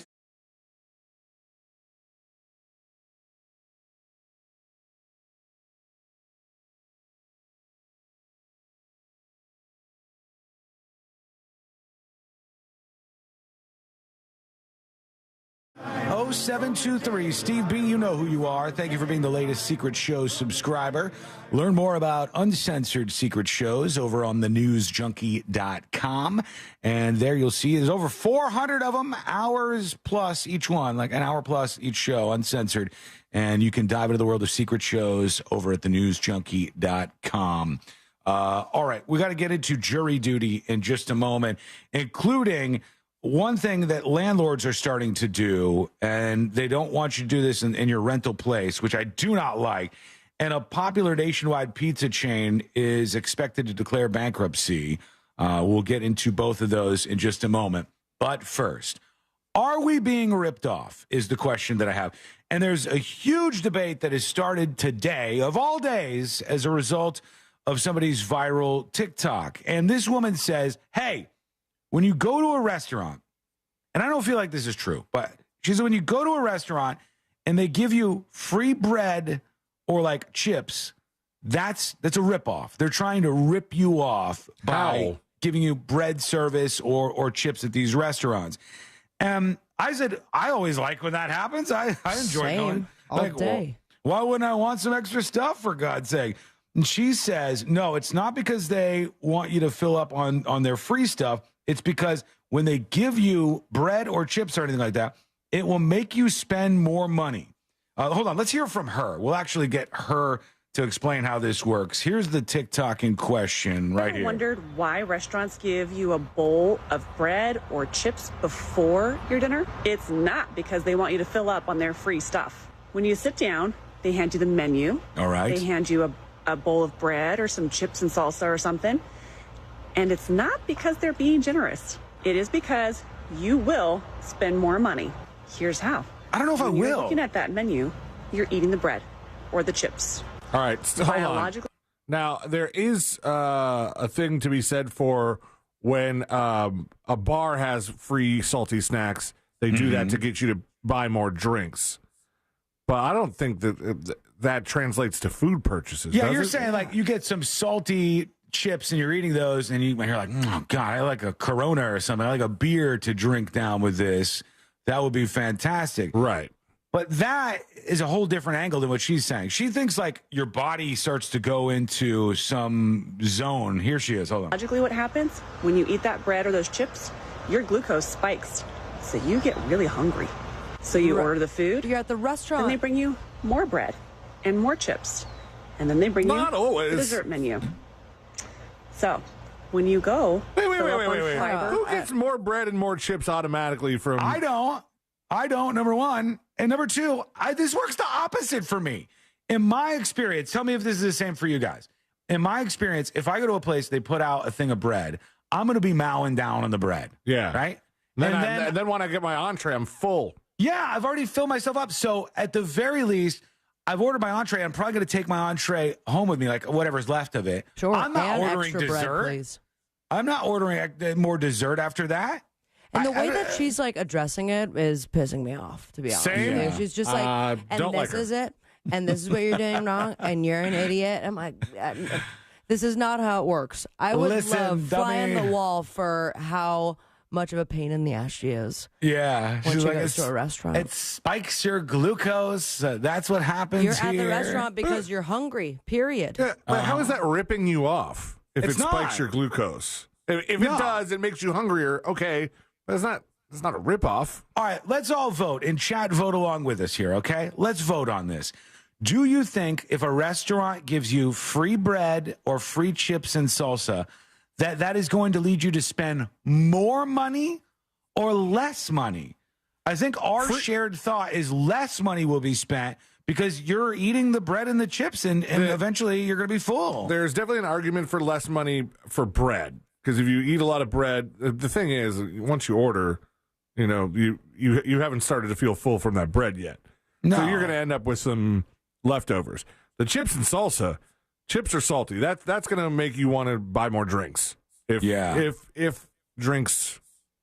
Oh, 0723 Steve B, you know who you are. Thank you for being the latest Secret Show subscriber. Learn more about uncensored secret shows over on thenewsjunkie.com. And there you'll see there's over 400 of them, hours plus each one, like an hour plus each show, uncensored. And you can dive into the world of secret shows over at thenewsjunkie.com. All right, we got to get into jury duty in just a moment, including one thing that landlords are starting to do, and they don't want you to do this in your rental place, which I do not like. And a popular nationwide pizza chain is expected to declare bankruptcy. We'll get into both of those in just a moment. But first, are we being ripped off is the question that I have. And there's a huge debate that has started today, of all days, as a result of somebody's viral TikTok. And this woman says, hey, when you go to a restaurant, and I don't feel like this is true, but she said when you go to a restaurant and they give you free bread or like chips, that's a ripoff. They're trying to rip you off by giving you bread service or chips at these restaurants. I said, I always like when that happens. I enjoy going all day. Well, why wouldn't I want some extra stuff, for God's sake? And she says, no, it's not because they want you to fill up on their free stuff. It's because when they give you bread or chips or anything like that, it will make you spend more money. Hold on. Let's hear from her. We'll actually get her to explain how this works. Here's the TikTok in question right here. I wondered why restaurants give you a bowl of bread or chips before your dinner. It's not because they want you to fill up on their free stuff. When you sit down, they hand you the menu. All right. They hand you a bowl of bread or some chips and salsa or something. And it's not because they're being generous. It is because you will spend more money. Here's how. I don't know if I will. When you're looking at that menu, you're eating the bread or the chips. All right, hold on. Now, there is a thing to be said for when a bar has free salty snacks. They do that to get you to buy more drinks. But I don't think that translates to food purchases. Yeah, you're saying like you get some salty chips and you're eating those and you're like, oh, God, I like a Corona or something. I like a beer to drink down with this. That would be fantastic. Right. But that is a whole different angle than what she's saying. She thinks like your body starts to go into some zone. Here she is. Hold on. Logically, what happens when you eat that bread or those chips, your glucose spikes. So you get really hungry. So you order the food. You're at the restaurant. Then they bring you more bread and more chips. And then they bring you the dessert menu. So when you go... Wait. Who gets more bread and more chips automatically from... I don't, number one. And number two, this works the opposite for me. In my experience, tell me if this is the same for you guys. In my experience, if I go to a place, they put out a thing of bread, I'm going to be mowing down on the bread. Yeah. Right? And then when I get my entree, I'm full. Yeah, I've already filled myself up. So at the very least, I've ordered my entree. I'm probably going to take my entree home with me, like whatever's left of it. Sure. I'm not ordering dessert. Bread, please. I'm not ordering more dessert after that. And the way that she's like addressing it is pissing me off, to be honest. Same. Yeah. She's just like, and this is it, and this is what you're doing wrong, and you're an idiot. I'm like, this is not how it works. I would love flying the wall for how much of a pain in the ass she is. Yeah. When she goes to a restaurant. It spikes your glucose. That's what happens You're here. at the restaurant because you're hungry, period. Yeah, but how is that ripping you off if it spikes your glucose? If it does, it makes you hungrier. Okay. But it's not a ripoff. All right, let's all vote. In chat, vote along with us here, okay? Let's vote on this. Do you think if a restaurant gives you free bread or free chips and salsa, that is going to lead you to spend more money or less money? I think our shared thought is less money will be spent because you're eating the bread and the chips, and eventually you're going to be full. There's definitely an argument for less money for bread. Because if you eat a lot of bread, the thing is, once you order, you haven't started to feel full from that bread yet. No. So you're going to end up with some leftovers. The chips and salsa, chips are salty. That's going to make you want to buy more drinks. If drinks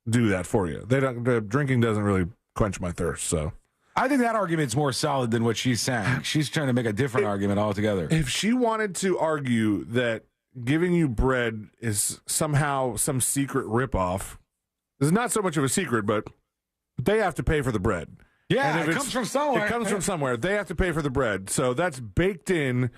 do that for you, the drinking doesn't really quench my thirst. So I think that argument's more solid than what she's saying. She's trying to make a different argument altogether. If she wanted to argue that giving you bread is somehow some secret ripoff, it's not so much of a secret, but they have to pay for the bread. Yeah, and it comes from somewhere. It comes from somewhere. They have to pay for the bread. So that's baked in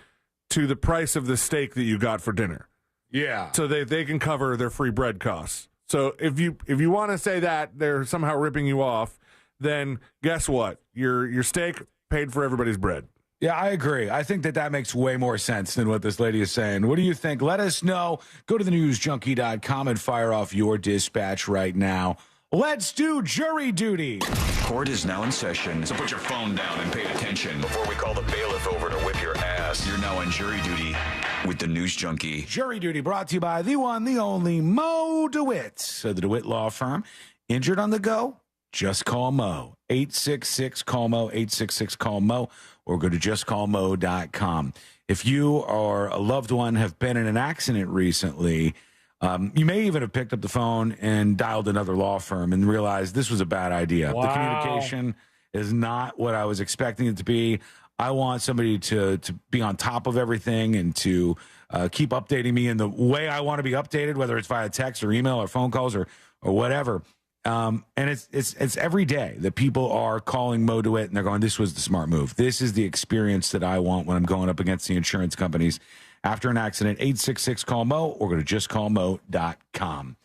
to the price of the steak that you got for dinner. Yeah. So they can cover their free bread costs. So if you want to say that they're somehow ripping you off, then guess what? Your steak paid for everybody's bread. Yeah, I agree. I think that makes way more sense than what this lady is saying. What do you think? Let us know. Go to thenewsjunkie.com and fire off your dispatch right now. Let's do jury duty. Court is now in session, so put your phone down and pay attention. Before we call the bailiff over to whip your ass, you're now on jury duty with the News Junkie. Jury duty brought to you by the one, the only Mo DeWitt of the DeWitt Law Firm. Injured on the go? Just call Mo. 866-CALL-MO, 866-CALL-MO, or go to justcallmo.com. If you or a loved one have been in an accident recently, you may even have picked up the phone and dialed another law firm and realized this was a bad idea. Wow. The communication is not what I was expecting it to be. I want somebody to be on top of everything and to keep updating me in the way I want to be updated, whether it's via text or email or phone calls or whatever. And it's every day that people are calling Mo DeWitt and they're going, this was the smart move. This is the experience that I want when I'm going up against the insurance companies after an accident. 866-CALL-MO or go to justcallmo.com.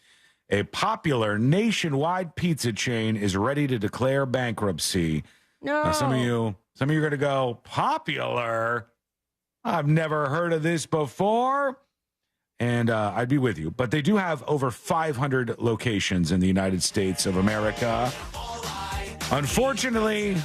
A popular nationwide pizza chain is ready to declare bankruptcy. No. Now, some of you are going to go, popular? I've never heard of this before. And I'd be with you. But they do have over 500 locations in the United States of America. Unfortunately,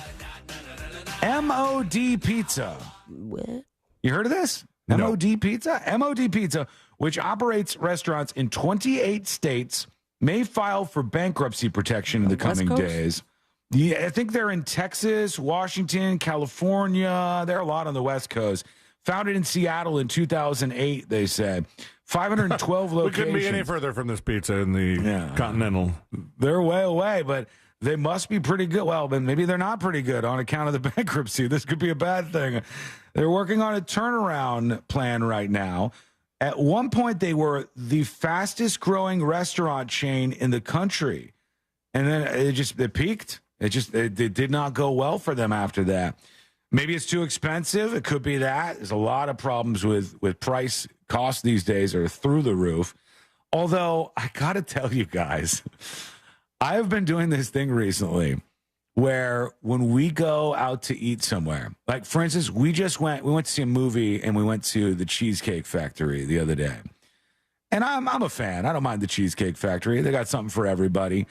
MOD Pizza. What? You heard of this? No. MOD Pizza? MOD Pizza, which operates restaurants in 28 states, may file for bankruptcy protection in the coming days. Yeah, I think they're in Texas, Washington, California. There are a lot on the West Coast. Founded in Seattle in 2008, they said. 512 locations. We couldn't be any further from this pizza in the Continental. They're way away, but They must be pretty good. Well, then maybe they're not pretty good on account of the bankruptcy. This could be a bad thing. They're working on a turnaround plan right now. At one point, they were the fastest growing restaurant chain in the country. And then it peaked. It did not go well for them after that. Maybe it's too expensive. It could be that. There's a lot of problems with price. Costs these days are through the roof. Although, I got to tell you guys, I have been doing this thing recently where when we go out to eat somewhere, like, for instance, we went to see a movie and we went to the Cheesecake Factory the other day. And I'm a fan. I don't mind the Cheesecake Factory. They got something for everybody.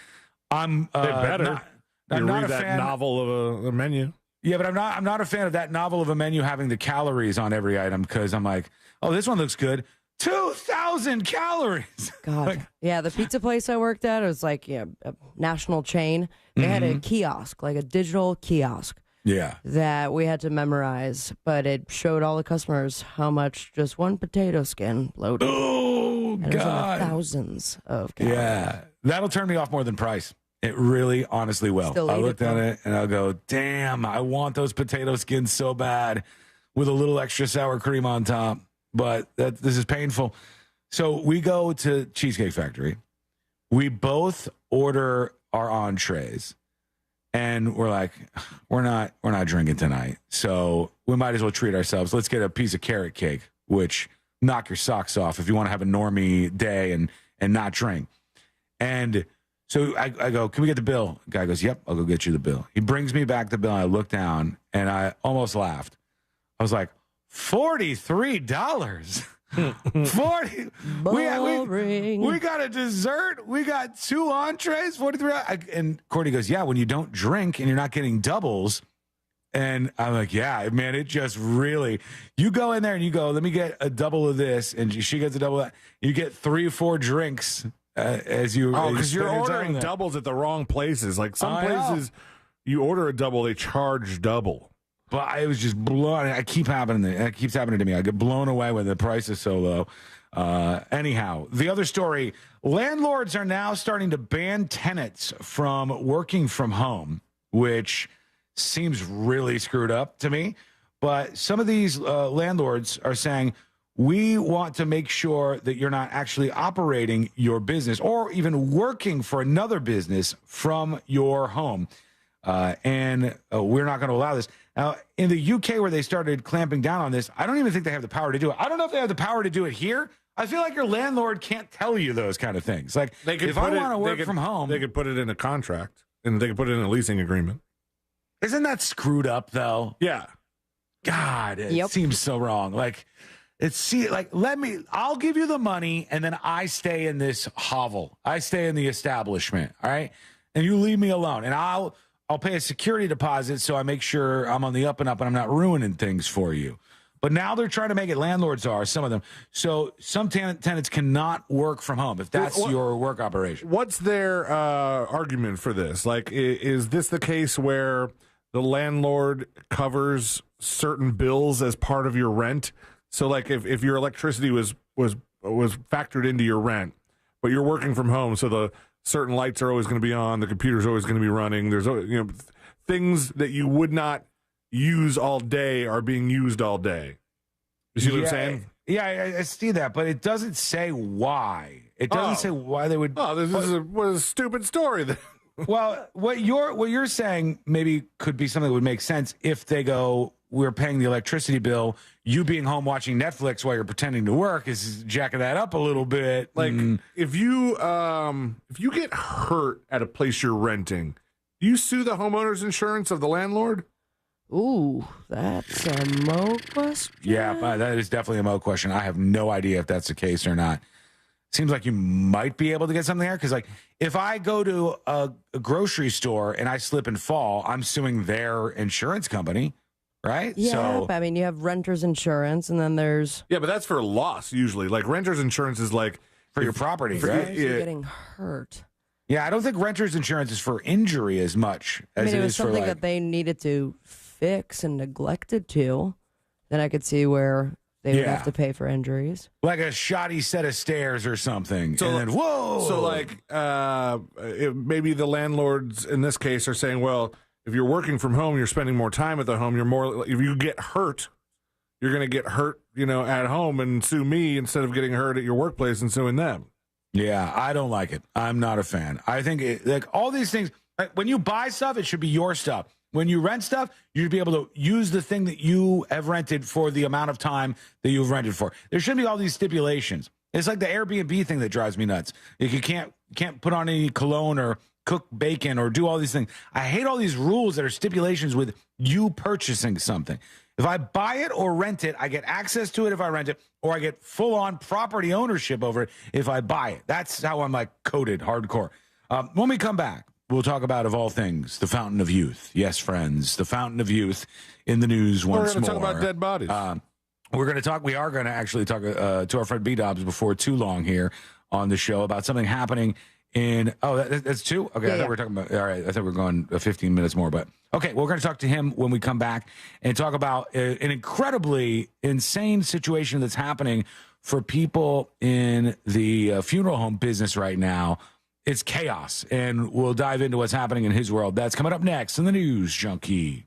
They better. I'm not read a that fan. novel of a menu. Yeah, but I'm not a fan of that novel of a menu having the calories on every item, because I'm like, oh, this one looks good. 2,000 calories. God. Yeah, the pizza place I worked at, it was like a national chain. They had a kiosk, like a digital kiosk. Yeah. That we had to memorize, but it showed all the customers how much just one potato skin loaded. Oh, and it was God. thousands of calories. Yeah. That'll turn me off more than price. It really, honestly will. Still I eat looked it, at though. it and I'll go, damn, I want those potato skins so bad with a little extra sour cream on top. But this is painful. So we go to Cheesecake Factory. We both order our entrees. And we're like, we're not drinking tonight. So we might as well treat ourselves. Let's get a piece of carrot cake, which knock your socks off if you want to have a normie day and not drink. And so I go, can we get the bill? The guy goes, yep, I'll go get you the bill. He brings me back the bill. And I look down and I almost laughed. I was like, $43. 40. We got a dessert. We got 2 entrees. 43. And Courtney goes, yeah, when you don't drink and you're not getting doubles. And I'm like, yeah, man, it just really. You go in there and you go, let me get a double of this, and she gets a double of that. You get 3 or 4 drinks as you. Oh, because you're spend your time ordering there. doubles at the wrong places. Like some I know. places, you order a double, they charge double. But I was just blown. It keeps happening to me. I get blown away when the price is so low. Anyhow, the other story: landlords are now starting to ban tenants from working from home, which seems really screwed up to me. But some of these landlords are saying, we want to make sure that you're not actually operating your business or even working for another business from your home. And we're not going to allow this. Now, in the UK, where they started clamping down on this, I don't even think they have the power to do it. I don't know if they have the power to do it here. I feel like your landlord can't tell you those kind of things. Like, if I want to work from home, they could put it in a contract, and they could put it in a leasing agreement. Isn't that screwed up, though? Yeah. God, it seems so wrong. Like, I'll give you the money, and then I stay in this hovel. I stay in the establishment, all right? And you leave me alone, and I'll pay a security deposit so I make sure I'm on the up and up and I'm not ruining things for you. But now they're trying to make it, landlords are, some of them. So some tenants cannot work from home if that's your work operation. What's their argument for this? Like, is this the case where the landlord covers certain bills as part of your rent? So, like, if your electricity was factored into your rent, but you're working from home, so the certain lights are always going to be on, the computer's always going to be running. There's things that you would not use all day are being used all day. You see what I'm saying? Yeah, I see that, but it doesn't say why. It doesn't say why they would. Oh, this is a stupid story. Well, what you're saying maybe could be something that would make sense if they go, we're paying the electricity bill. You being home watching Netflix while you're pretending to work is jacking that up a little bit. Like, if you get hurt at a place you're renting, do you sue the homeowner's insurance of the landlord? Ooh, that's a Mo question. Yeah, that is definitely a Mo question. I have no idea if that's the case or not. Seems like you might be able to get something there, because, like, if I go to a grocery store and I slip and fall, I'm suing their insurance company, right? Yeah, so, but I mean, you have renter's insurance, and then there's... Yeah, but that's for loss, usually. Like, renter's insurance is, like... For your property, right? You're getting hurt. Yeah, I don't think renter's insurance is for injury as much as it it was is for, something like... that they needed to fix and neglected to. Then I could see where They would have to pay for injuries. Like a shoddy set of stairs or something. So, and then, whoa! So, like, maybe the landlords in this case are saying, well, if you're working from home, you're spending more time at the home. If you get hurt, you're going to get hurt, at home and sue me instead of getting hurt at your workplace and suing them. Yeah, I don't like it. I'm not a fan. I think like all these things, like when you buy stuff, it should be your stuff. When you rent stuff, you should be able to use the thing that you have rented for the amount of time that you've rented for. There shouldn't be all these stipulations. It's like the Airbnb thing that drives me nuts. Like you can't put on any cologne or cook bacon or do all these things. I hate all these rules that are stipulations with you purchasing something. If I buy it or rent it, I get access to it if I rent it, or I get full-on property ownership over it if I buy it. That's how I'm like coded hardcore. When we come back, we'll talk about, of all things, the Fountain of Youth. Yes, friends, the Fountain of Youth in the news once more. We're going to talk about dead bodies. We are going to actually talk to our friend B-Dobbs before too long here on the show about something happening in, that's two? Okay, I thought we were talking about, all right, I thought we were going 15 minutes more, but okay, we're going to talk to him when we come back and talk about an incredibly insane situation that's happening for people in the funeral home business right now. It's chaos, and we'll dive into what's happening in his world. That's coming up next in the News Junkie.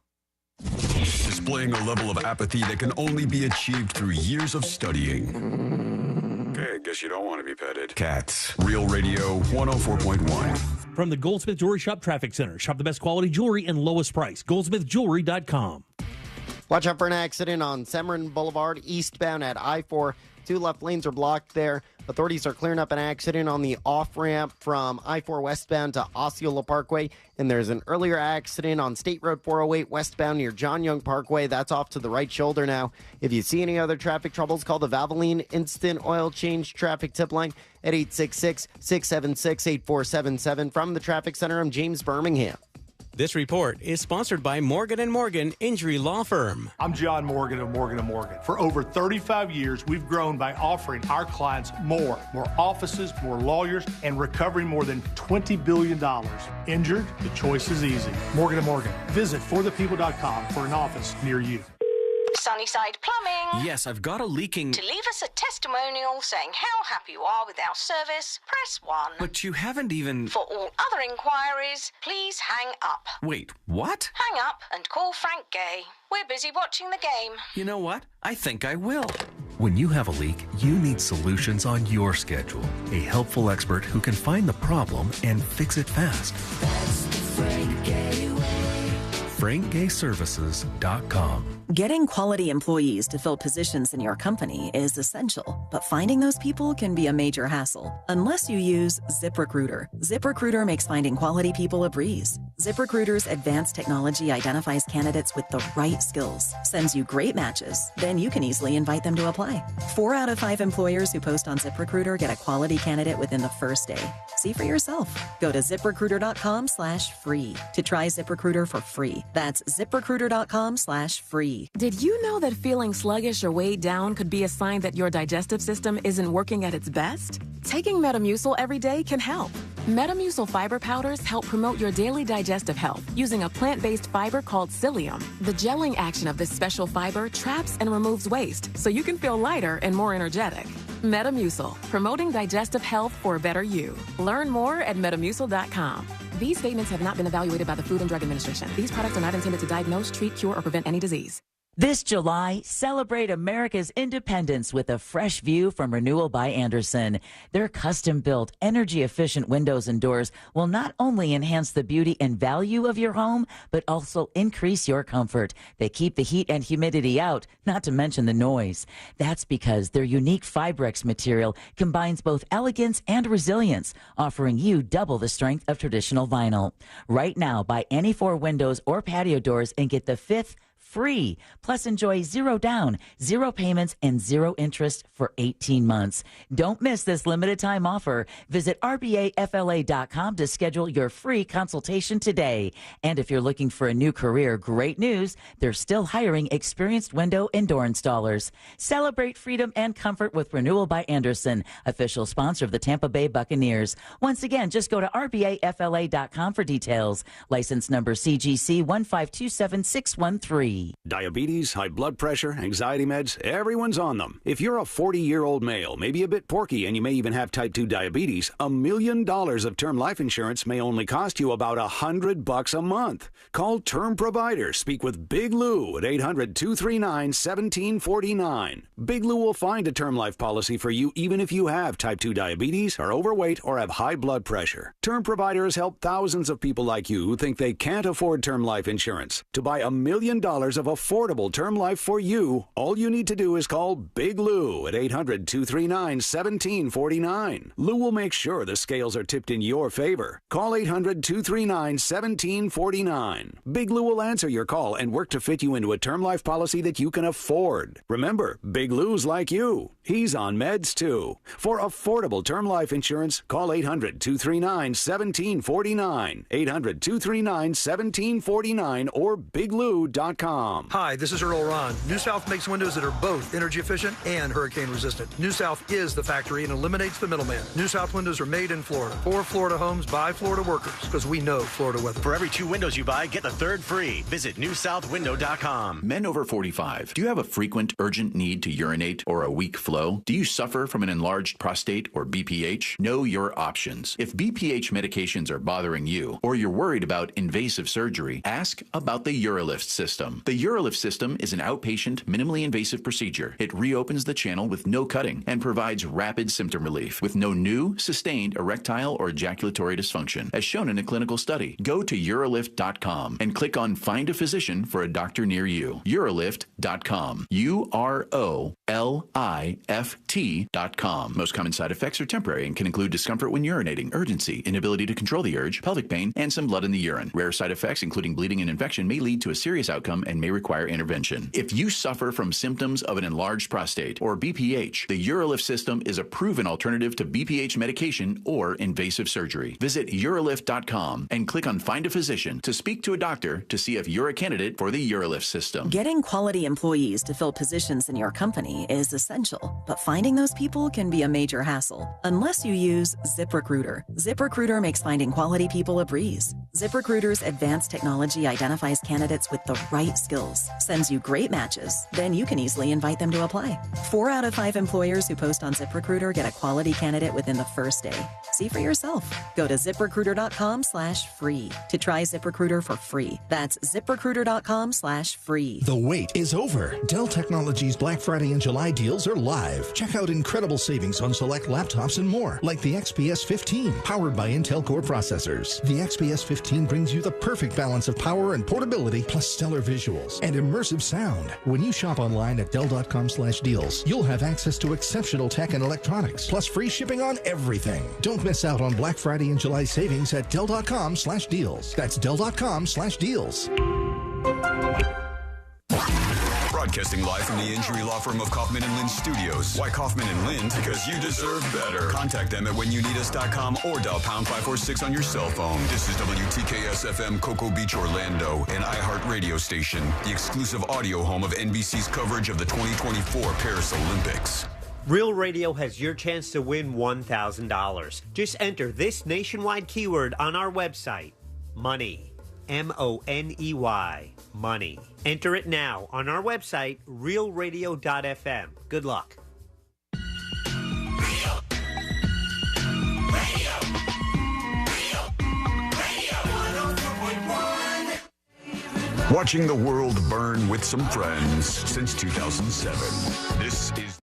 Displaying a level of apathy that can only be achieved through years of studying. Okay, I guess you don't want to be petted. Cats. Real Radio 104.1. From the Goldsmith Jewelry Shop Traffic Center. Shop the best quality jewelry and lowest price. GoldsmithJewelry.com. Watch out for an accident on Severin Boulevard, eastbound at I-4. 2 left lanes are blocked there. Authorities are clearing up an accident on the off-ramp from I-4 westbound to Osceola Parkway. And there's an earlier accident on State Road 408 westbound near John Young Parkway. That's off to the right shoulder now. If you see any other traffic troubles, call the Valvoline Instant Oil Change Traffic Tip Line at 866-676-8477. From the Traffic Center, I'm James Birmingham. This report is sponsored by Morgan & Morgan Injury Law Firm. I'm John Morgan of Morgan & Morgan. For over 35 years, we've grown by offering our clients more offices, more lawyers, and recovering more than $20 billion. Injured? The choice is easy. Morgan & Morgan. Visit forthepeople.com for an office near you. Sunnyside Plumbing. Yes, I've got a leaking... To leave us a testimonial saying how happy you are with our service, press 1. But you haven't even... For all other inquiries, please hang up. Wait, what? Hang up and call Frank Gay. We're busy watching the game. You know what? I think I will. When you have a leak, you need solutions on your schedule. A helpful expert who can find the problem and fix it fast. That's the Frank Gay way. FrankGayServices.com. Getting quality employees to fill positions in your company is essential, but finding those people can be a major hassle unless you use ZipRecruiter. ZipRecruiter makes finding quality people a breeze. ZipRecruiter's advanced technology identifies candidates with the right skills, sends you great matches, then you can easily invite them to apply. 4 out of 5 employers who post on ZipRecruiter get a quality candidate within the first day. See for yourself. Go to ZipRecruiter.com/free to try ZipRecruiter for free. That's ZipRecruiter.com/free. Did you know that feeling sluggish or weighed down could be a sign that your digestive system isn't working at its best? Taking Metamucil every day can help. Metamucil fiber powders help promote your daily digestive health using a plant-based fiber called psyllium. The gelling action of this special fiber traps and removes waste so you can feel lighter and more energetic. Metamucil, promoting digestive health for a better you. Learn more at Metamucil.com. These statements have not been evaluated by the Food and Drug Administration. These products are not intended to diagnose, treat, cure, or prevent any disease. This July, celebrate America's independence with a fresh view from Renewal by Andersen. Their custom-built, energy-efficient windows and doors will not only enhance the beauty and value of your home, but also increase your comfort. They keep the heat and humidity out, not to mention the noise. That's because their unique Fibrex material combines both elegance and resilience, offering you double the strength of traditional vinyl. Right now, buy any 4 windows or patio doors and get the 5th free. Plus, enjoy 0 down, 0 payments, and 0 interest for 18 months. Don't miss this limited time offer. Visit rbafla.com to schedule your free consultation today. And if you're looking for a new career, great news. They're still hiring experienced window and door installers. Celebrate freedom and comfort with Renewal by Andersen, official sponsor of the Tampa Bay Buccaneers. Once again, just go to rbafla.com for details. License number CGC 1527613. free. Diabetes, high blood pressure, anxiety meds, everyone's on them. If you're a 40-year-old male, maybe a bit porky, and you may even have type 2 diabetes, $1 million of term life insurance may only cost you about $100 a month. Call Term Provider. Speak with Big Lou at 800-239-1749. Big Lou will find a term life policy for you even if you have type 2 diabetes, are overweight, or have high blood pressure. Term Provider has helped thousands of people like you who think they can't afford term life insurance. To buy $1 million of affordable term life for you, all you need to do is call Big Lou at 800-239-1749. Lou will make sure the scales are tipped in your favor. Call 800-239-1749. Big Lou will answer your call and work to fit you into a term life policy that you can afford. Remember, Big Lou's like you. He's on meds too. For affordable term life insurance, call 800-239-1749. 800-239-1749 or biglou.com. Hi, this is Earl Ron. New South makes windows that are both energy efficient and hurricane resistant. New South is the factory and eliminates the middleman. New South windows are made in Florida for Florida homes by Florida workers because we know Florida weather. For every 2 windows you buy, get the third free. Visit newsouthwindow.com. Men over 45. Do you have a frequent, urgent need to urinate or a weak flow? Do you suffer from an enlarged prostate or BPH? Know your options. If BPH medications are bothering you or you're worried about invasive surgery, ask about the UroLift system. The UroLift system is an outpatient, minimally invasive procedure. It reopens the channel with no cutting and provides rapid symptom relief with no new, sustained erectile or ejaculatory dysfunction, as shown in a clinical study. Go to urolift.com and click on Find a Physician for a doctor near you. Urolift.com. UROLIFT.com. Most common side effects are temporary and can include discomfort when urinating, urgency, inability to control the urge, pelvic pain, and some blood in the urine. Rare side effects, including bleeding and infection, may lead to a serious outcome and may require intervention. If you suffer from symptoms of an enlarged prostate or BPH, the UroLift system is a proven alternative to BPH medication or invasive surgery. Visit urolift.com and click on Find a Physician to speak to a doctor to see if you're a candidate for the UroLift system. Getting quality employees to fill positions in your company is essential, but finding those people can be a major hassle unless you use ZipRecruiter. ZipRecruiter makes finding quality people a breeze. ZipRecruiter's advanced technology identifies candidates with the right skills, sends you great matches, then you can easily invite them to apply. 4 out of 5 employers who post on ZipRecruiter get a quality candidate within the first day. See for yourself. Go to ZipRecruiter.com/free to try ZipRecruiter for free. That's ZipRecruiter.com/free. The wait is over. Dell Technologies Black Friday and July deals are live. Check out incredible savings on select laptops and more, like the XPS 15, powered by Intel Core processors. The XPS 15 brings you the perfect balance of power and portability, plus stellar visuals and immersive sound. When you shop online at Dell.com/deals, you'll have access to exceptional tech and electronics, plus free shipping on everything. Don't miss out on Black Friday and July savings at Dell.com/deals. That's Dell.com/deals. Broadcasting live from the injury law firm of Kaufman and Lind Studios. Why Kaufman and Lind? Because you deserve better. Contact them at whenyouneedus.com or dial pound 546 on your cell phone. This is WTKS FM Cocoa Beach, Orlando, an iHeart radio station, the exclusive audio home of NBC's coverage of the 2024 Paris Olympics. Real Radio has your chance to win $1,000. Just enter this nationwide keyword on our website, money. MONEY. Money. Enter it now on our website, realradio.fm. Good luck. Watching the world burn with some friends since 2007. This is...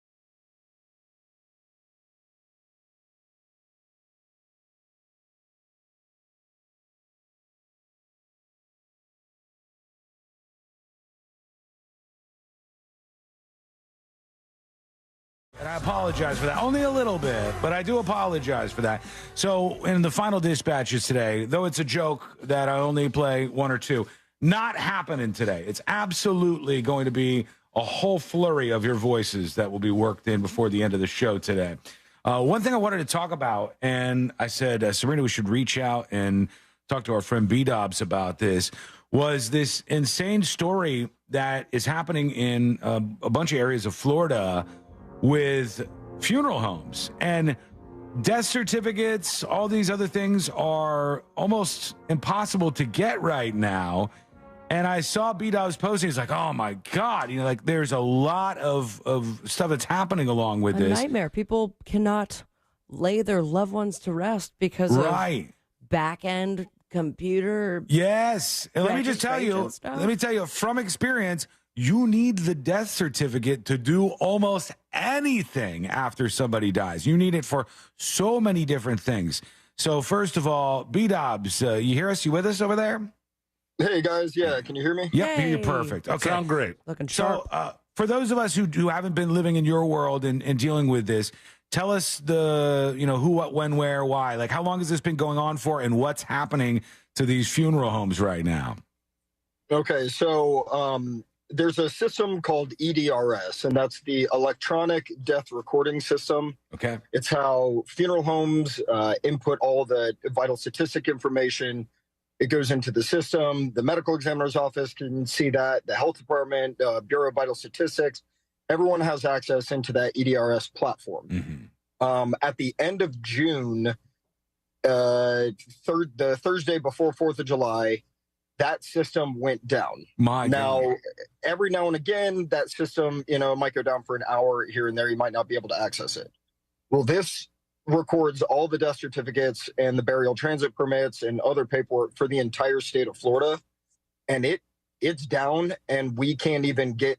And I apologize for that. Only a little bit, but I do apologize for that. So in the final dispatches today, though it's a joke that I only play 1 or 2, not happening today. It's absolutely going to be a whole flurry of your voices that will be worked in before the end of the show today. One thing I wanted to talk about, and I said, Serena, we should reach out and talk to our friend B-Dobbs about this, was this insane story that is happening in a bunch of areas of Florida with funeral homes. And death certificates, all these other things are almost impossible to get right now. And I saw B-Dubs posting. He's like, oh, my God. Like there's a lot of stuff that's happening along with this. Nightmare. People cannot lay their loved ones to rest because of back-end computer. Yes. And let me just tell you, from experience, you need the death certificate to do almost anything after somebody dies. You need it for so many different things. So first of all, B-Dubs, you hear us? You with us over there? Hey, guys. Yeah, can you hear me? Yep, hear you perfect. Okay. Sound great. Looking sharp. So for those of us who haven't been living in your world and dealing with this, tell us the, who, what, when, where, why. Like, how long has this been going on for, and what's happening to these funeral homes right now? Okay, so there's a system called EDRS, and that's the Electronic Death Recording System. Okay. It's how funeral homes input all the vital statistic information. It goes into the system. The medical examiner's office can see that. The health department, Bureau of Vital Statistics, everyone has access into that EDRS platform. Mm-hmm. At the end of June, the Thursday before 4th of July, that system went down. Every now and again, that system, might go down for an hour here and there. You might not be able to access it. Well, this records all the death certificates and the burial transit permits and other paperwork for the entire state of Florida. And it's down, and we can't even get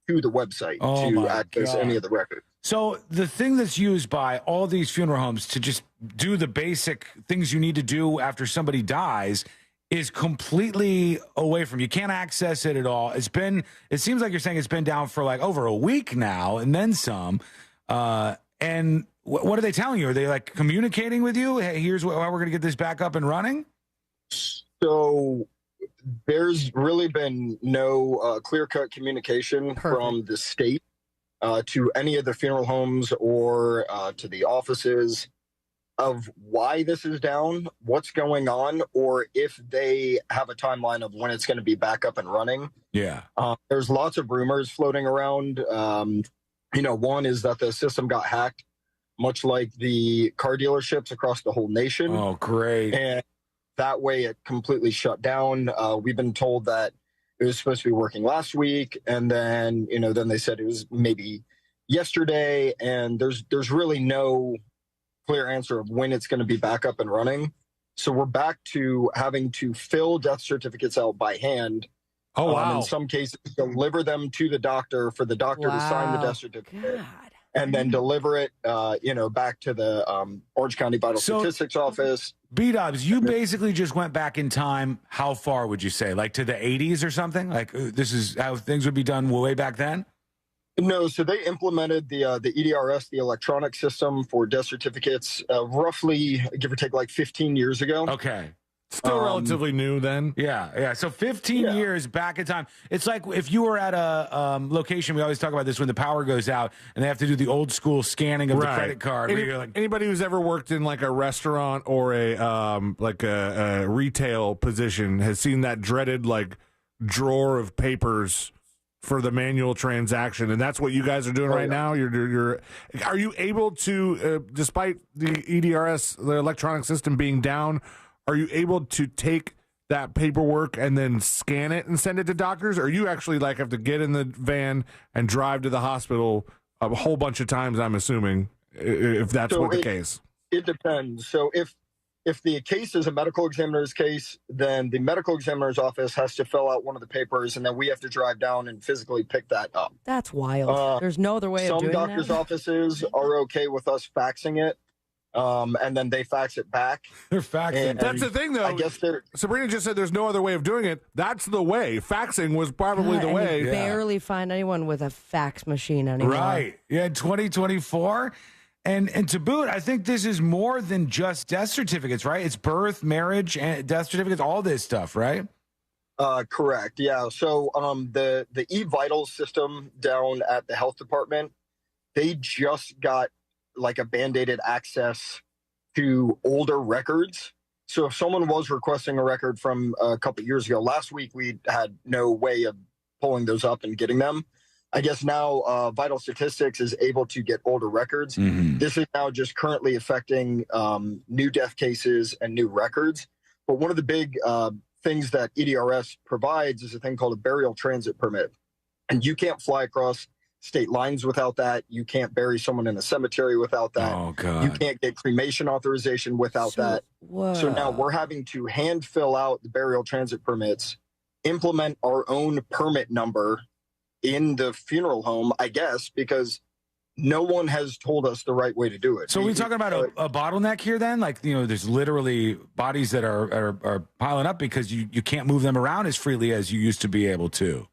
to the website to access any of the records. So the thing that's used by all these funeral homes to just do the basic things you need to do after somebody dies is completely away from you. Can't access it at all. It seems like you're saying it's been down for like over a week now and then some. And what are they telling you? Are they like communicating with you? Hey, here's how we're going to get this back up and running? So there's really been no clear-cut communication from the state to any of the funeral homes or to the offices of why this is down, what's going on, or if they have a timeline of when it's going to be back up and running. Yeah. There's lots of rumors floating around. One is that the system got hacked, much like the car dealerships across the whole nation. Oh, great. And that way it completely shut down. We've been told that it was supposed to be working last week. And then, then they said it was maybe yesterday. And there's really no clear answer of when it's going to be back up and running. So we're back to having to fill death certificates out by hand. Oh, wow. In some cases, deliver them to the doctor for the doctor to sign the death certificate. God. And then deliver it, back to the Orange County Vital Statistics office. B-Dubs, you basically just went back in time. How far would you say? Like to the 80s or something? Like this is how things would be done way back then? No, so they implemented the EDRS, the electronic system for death certificates, roughly, give or take, like 15 years ago. Okay. Still relatively new then. Yeah. So 15 years back in time. It's like if you were at a location, we always talk about this when the power goes out and they have to do the old school scanning of the credit card. Anybody who's ever worked in like a restaurant or a retail position has seen that dreaded like drawer of papers for the manual transaction, and that's what you guys are doing right now. Are you able to, despite the EDRS, the electronic system being down, are you able to take that paperwork and then scan it and send it to doctors? Or you actually like have to get in the van and drive to the hospital a whole bunch of times, I'm assuming, if that's the case? It depends. So if the case is a medical examiner's case, then the medical examiner's office has to fill out one of the papers, and then we have to drive down and physically pick that up. That's wild. There's no other way of doing that. Some doctors' offices are okay with us faxing it. And then they fax it back. They're faxing. That's the thing, though. I guess Sabrina just said there's no other way of doing it. That's the way. Faxing was probably the way. You barely find anyone with a fax machine anymore. Right. Yeah, 2024. And to boot, I think this is more than just death certificates, right? It's birth, marriage, and death certificates, all this stuff, right? Correct. Yeah. So the eVital system down at the health department, they just got like a band-aided access to older records. So if someone was requesting a record from a couple of years ago, last week we had no way of pulling those up and getting them. I guess now Vital Statistics is able to get older records. Mm-hmm. This is now just currently affecting new death cases and new records. But one of the big things that EDRS provides is a thing called a burial transit permit. And you can't fly across state lines without that. You can't bury someone in a cemetery without that. Oh, God. You can't get cremation authorization without that. Whoa. So now we're having to hand fill out the burial transit permits, implement our own permit number in the funeral home, I guess, because no one has told us the right way to do it. So we're talking about a bottleneck here then? Like, there's literally bodies that are piling up because you can't move them around as freely as you used to be able to.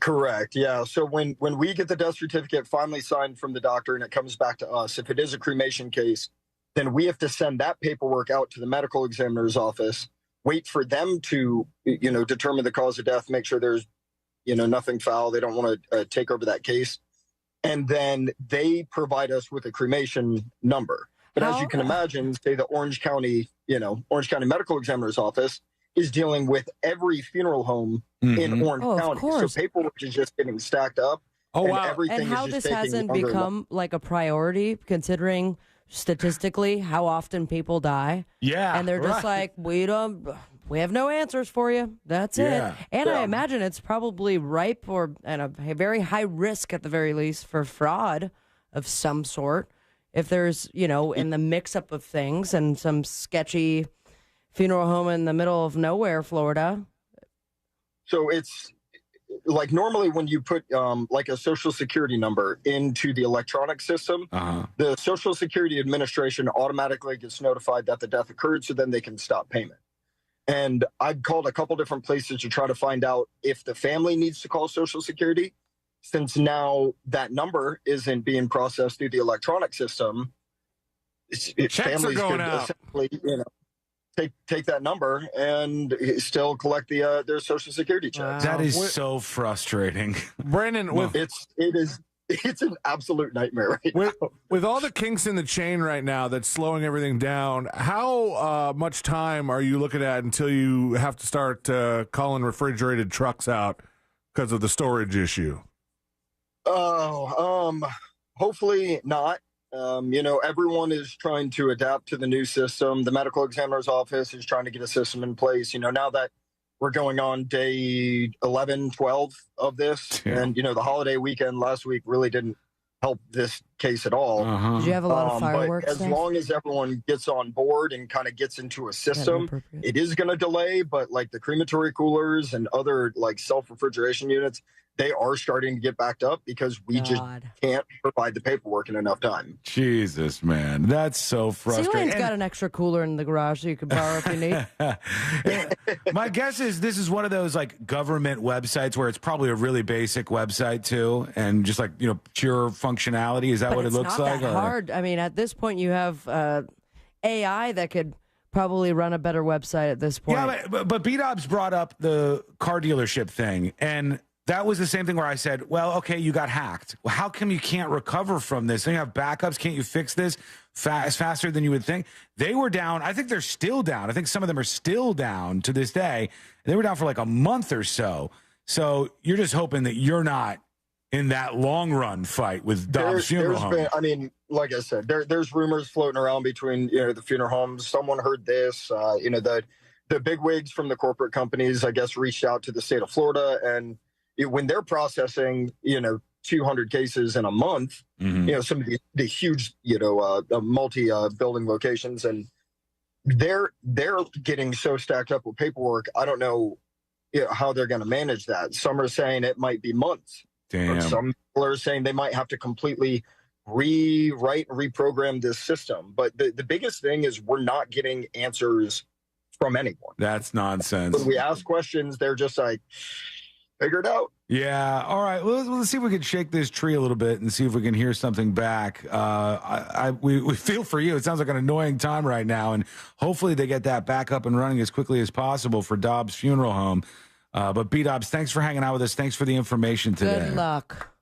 Correct. Yeah. So when we get the death certificate finally signed from the doctor and it comes back to us, if it is a cremation case, then we have to send that paperwork out to the medical examiner's office, wait for them to, determine the cause of death, make sure there's, nothing foul. They don't want to take over that case. And then they provide us with a cremation number. But as you can imagine, say the Orange County Medical Examiner's Office is dealing with every funeral home in Orange County. So paperwork is just getting stacked up. Oh, wow. Everything and how is just this hasn't taking become like a priority, considering statistically how often people die. Yeah. And they're just like, we have no answers for you. That's it. And I imagine it's probably ripe and a very high risk at the very least for fraud of some sort. If there's, in the mix up of things and some sketchy funeral home in the middle of nowhere, Florida. So it's like normally when you put like a social security number into the electronic system, the Social Security Administration automatically gets notified that the death occurred, so then they can stop payment. And I've called a couple different places to try to find out if the family needs to call Social Security, since now that number isn't being processed through the electronic system. Checks are going out. Take that number and still collect their Social Security checks. That is so frustrating, Brandon. It's an absolute nightmare right now. With all the kinks in the chain right now that's slowing everything down, how much time are you looking at until you have to start calling refrigerated trucks out because of the storage issue? Hopefully not. Everyone is trying to adapt to the new system. The medical examiner's office is trying to get a system in place. Now that we're going on day 11, 12 of this, and, the holiday weekend last week really didn't help this case at all. Did you have a lot of fireworks? But as long as everyone gets on board and kind of gets into a system, it is going to delay. But like the crematory coolers and other like self-refrigeration units, they are starting to get backed up because we just can't provide the paperwork in enough time. Jesus, man. That's so frustrating. Sealand's got an extra cooler in the garage so you can borrow if you need. My guess is this is one of those like government websites where it's probably a really basic website too, and just like, pure functionality. Is that what it looks like? It's not that hard. I mean, at this point you have AI that could probably run a better website at this point. Yeah, but B-Dob's brought up the car dealership thing, and that was the same thing where I said, well, okay, you got hacked. Well, how come you can't recover from this? Don't you have backups? Can't you fix this faster than you would think? They were down. I think they're still down. I think some of them are still down to this day. They were down for like a month or so. So you're just hoping that you're not in that long run fight with Dobbs Funeral Home. Like I said, there's rumors floating around between, the funeral homes. Someone heard this, the bigwigs from the corporate companies, I guess, reached out to the state of Florida, and when they're processing, 200 cases in a month, some of the huge, multi-building locations, and they're getting so stacked up with paperwork. I don't know how they're going to manage that. Some are saying it might be months. Damn. Some people are saying they might have to completely rewrite and reprogram this system. But the biggest thing is we're not getting answers from anyone. That's nonsense. When we ask questions, they're just like, figure it out. Yeah. All right. Well, let's see if we can shake this tree a little bit and see if we can hear something back. We feel for you. It sounds like an annoying time right now, and hopefully they get that back up and running as quickly as possible for Dobbs Funeral Home. But B-Dobbs, thanks for hanging out with us. Thanks for the information today. Good luck.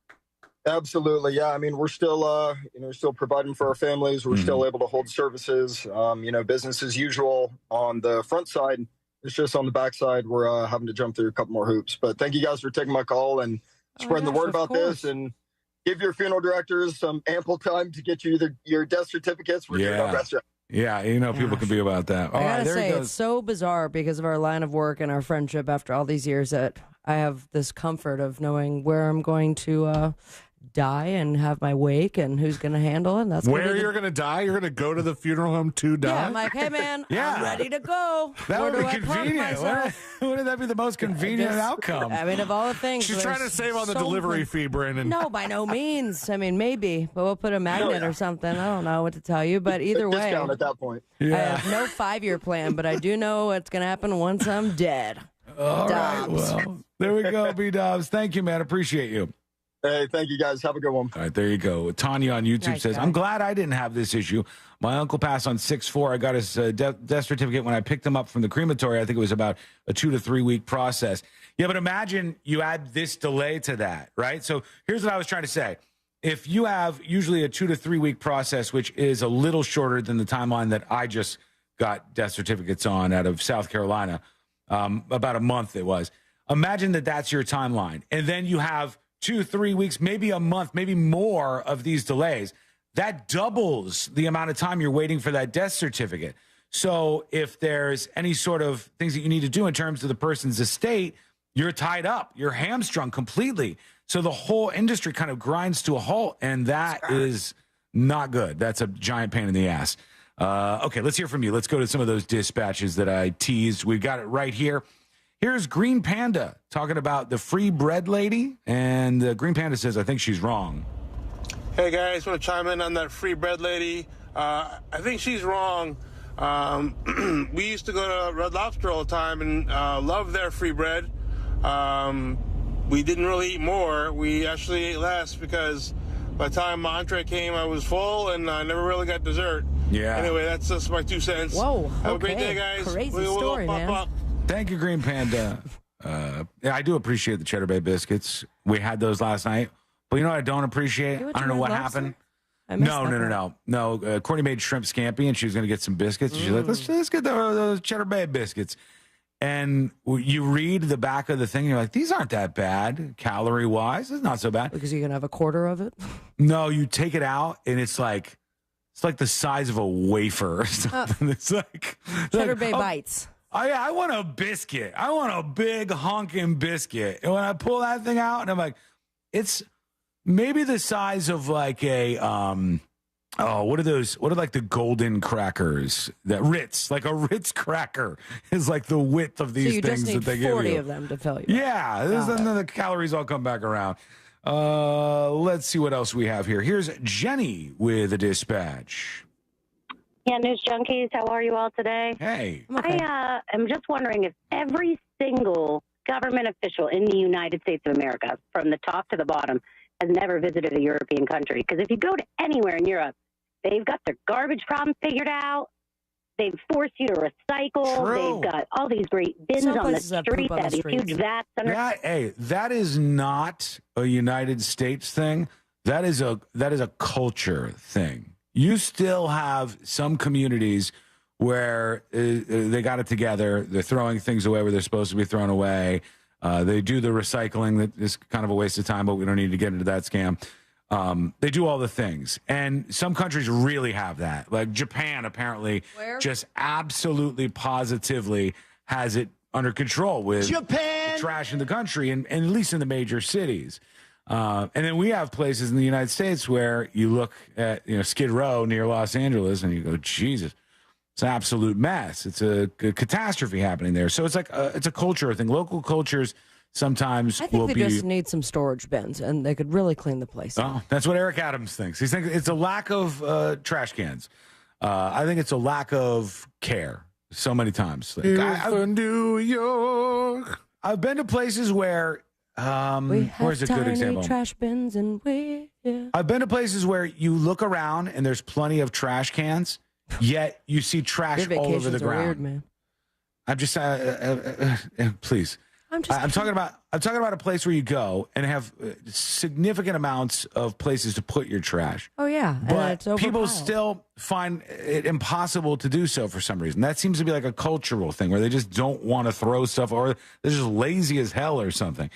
Absolutely. Yeah. I mean, we're still, still providing for our families. We're still able to hold services, business as usual on the front side. It's just on the backside, we're having to jump through a couple more hoops. But thank you guys for taking my call and spreading the word about this, and give your funeral directors some ample time to get you your death certificates. We're doing our best. Yeah, people can be about that. All I right, gotta there he say, goes. it's so bizarre because of our line of work and our friendship after all these years that I have this comfort of knowing where I'm going to die and have my wake and who's going to handle it. And that's where you're going to die? You're going to go to the funeral home to die? Yeah, I'm like, hey, man, I'm ready to go. That Where would do be I park convenient. myself? Wouldn't that be the most convenient outcome? I mean, of all the things. She's trying to save on the delivery fee, Brandon. No, by no means. I mean, maybe, but we'll put a magnet or something. I don't know what to tell you, but either way. Discount at that point. I have no 5-year plan, but I do know what's going to happen once I'm dead. All right, well, there we go, B-Dubs. Thank you, man. Appreciate you. Hey, thank you, guys. Have a good one. All right, there you go. Tanya on YouTube says, I'm glad I didn't have this issue. My uncle passed on 6/4. I got his death certificate when I picked him up from the crematory. I think it was about a 2 to 3 week process. Yeah, but imagine you add this delay to that, right? So here's what I was trying to say. If you have usually a 2 to 3 week process, which is a little shorter than the timeline that I just got death certificates on out of South Carolina, about a month it was. Imagine that that's your timeline. And then you have 2, 3 weeks, maybe a month, maybe more of these delays. That doubles the amount of time you're waiting for that death certificate. So if there's any sort of things that you need to do in terms of the person's estate, you're tied up, you're hamstrung completely. So the whole industry kind of grinds to a halt, and that is not good. That's a giant pain in the ass. Okay, let's hear from you. Let's go to some of those dispatches that I teased. We've got it right here. Here's Green Panda talking about the free bread lady, and Green Panda says, I think she's wrong. Hey, guys, want to chime in on that free bread lady? I think she's wrong. We used to go to Red Lobster all the time and love their free bread. We didn't really eat more. We actually ate less because by the time my entree came, I was full and I never really got dessert. Yeah. Anyway, that's just my 2 cents. Whoa. Have a great day, guys. Crazy story, man. Thank you, Green Panda. I do appreciate the Cheddar Bay biscuits. We had those last night. But you know what I don't appreciate? I don't know what happened. No. Courtney made shrimp scampi, and she was going to get some biscuits. And she's like, let's get those Cheddar Bay biscuits. And you read the back of the thing, and you're like, these aren't that bad calorie-wise. It's not so bad. Because you can have a quarter of it? No, you take it out, and it's like the size of a wafer or something. It's like Cheddar Bay bites. I want a biscuit. I want a big honking biscuit. And when I pull that thing out, and I'm like, it's maybe the size of like a what are those? What are like the golden crackers? That Ritz, like a Ritz cracker, is like the width of these things that they give you. So you just need 40 of them to fill you. Yeah, and then the calories all come back around. Let's see what else we have here. Here's Jenny with a dispatch. Yeah, News Junkies, how are you all today? Hey. I am just wondering if every single government official in the United States of America, from the top to the bottom, has never visited a European country. Because if you go to anywhere in Europe, they've got their garbage problem figured out. They've forced you to recycle. True. They've got all these great bins on the street that have these huge vats under. That is not a United States thing. That is a culture thing. You still have some communities where they got it together. They're throwing things away where they're supposed to be thrown away. They do the recycling that is kind of a waste of time, but we don't need to get into that scam. They do all the things. And some countries really have that. Like Japan, apparently, just absolutely positively has it under control with the trash in the country, and at least in the major cities. And then we have places in the United States where you look at Skid Row near Los Angeles and you go, Jesus, it's an absolute mess. It's a catastrophe happening there. So it's like it's a culture thing. Local cultures sometimes I think they just need some storage bins, and they could really clean the place up. Oh, that's what Eric Adams thinks. He thinks it's a lack of trash cans. I think it's a lack of care so many times. Like, New York. I've been to places where where's a good example? Trash bins and I've been to places where you look around and there's plenty of trash cans, yet you see trash all over the ground. Weird, man. I'm just please. I'm talking about a place where you go and have significant amounts of places to put your trash. Oh yeah, but people still find it impossible to do so for some reason. That seems to be like a cultural thing where they just don't want to throw stuff, or they're just lazy as hell or something.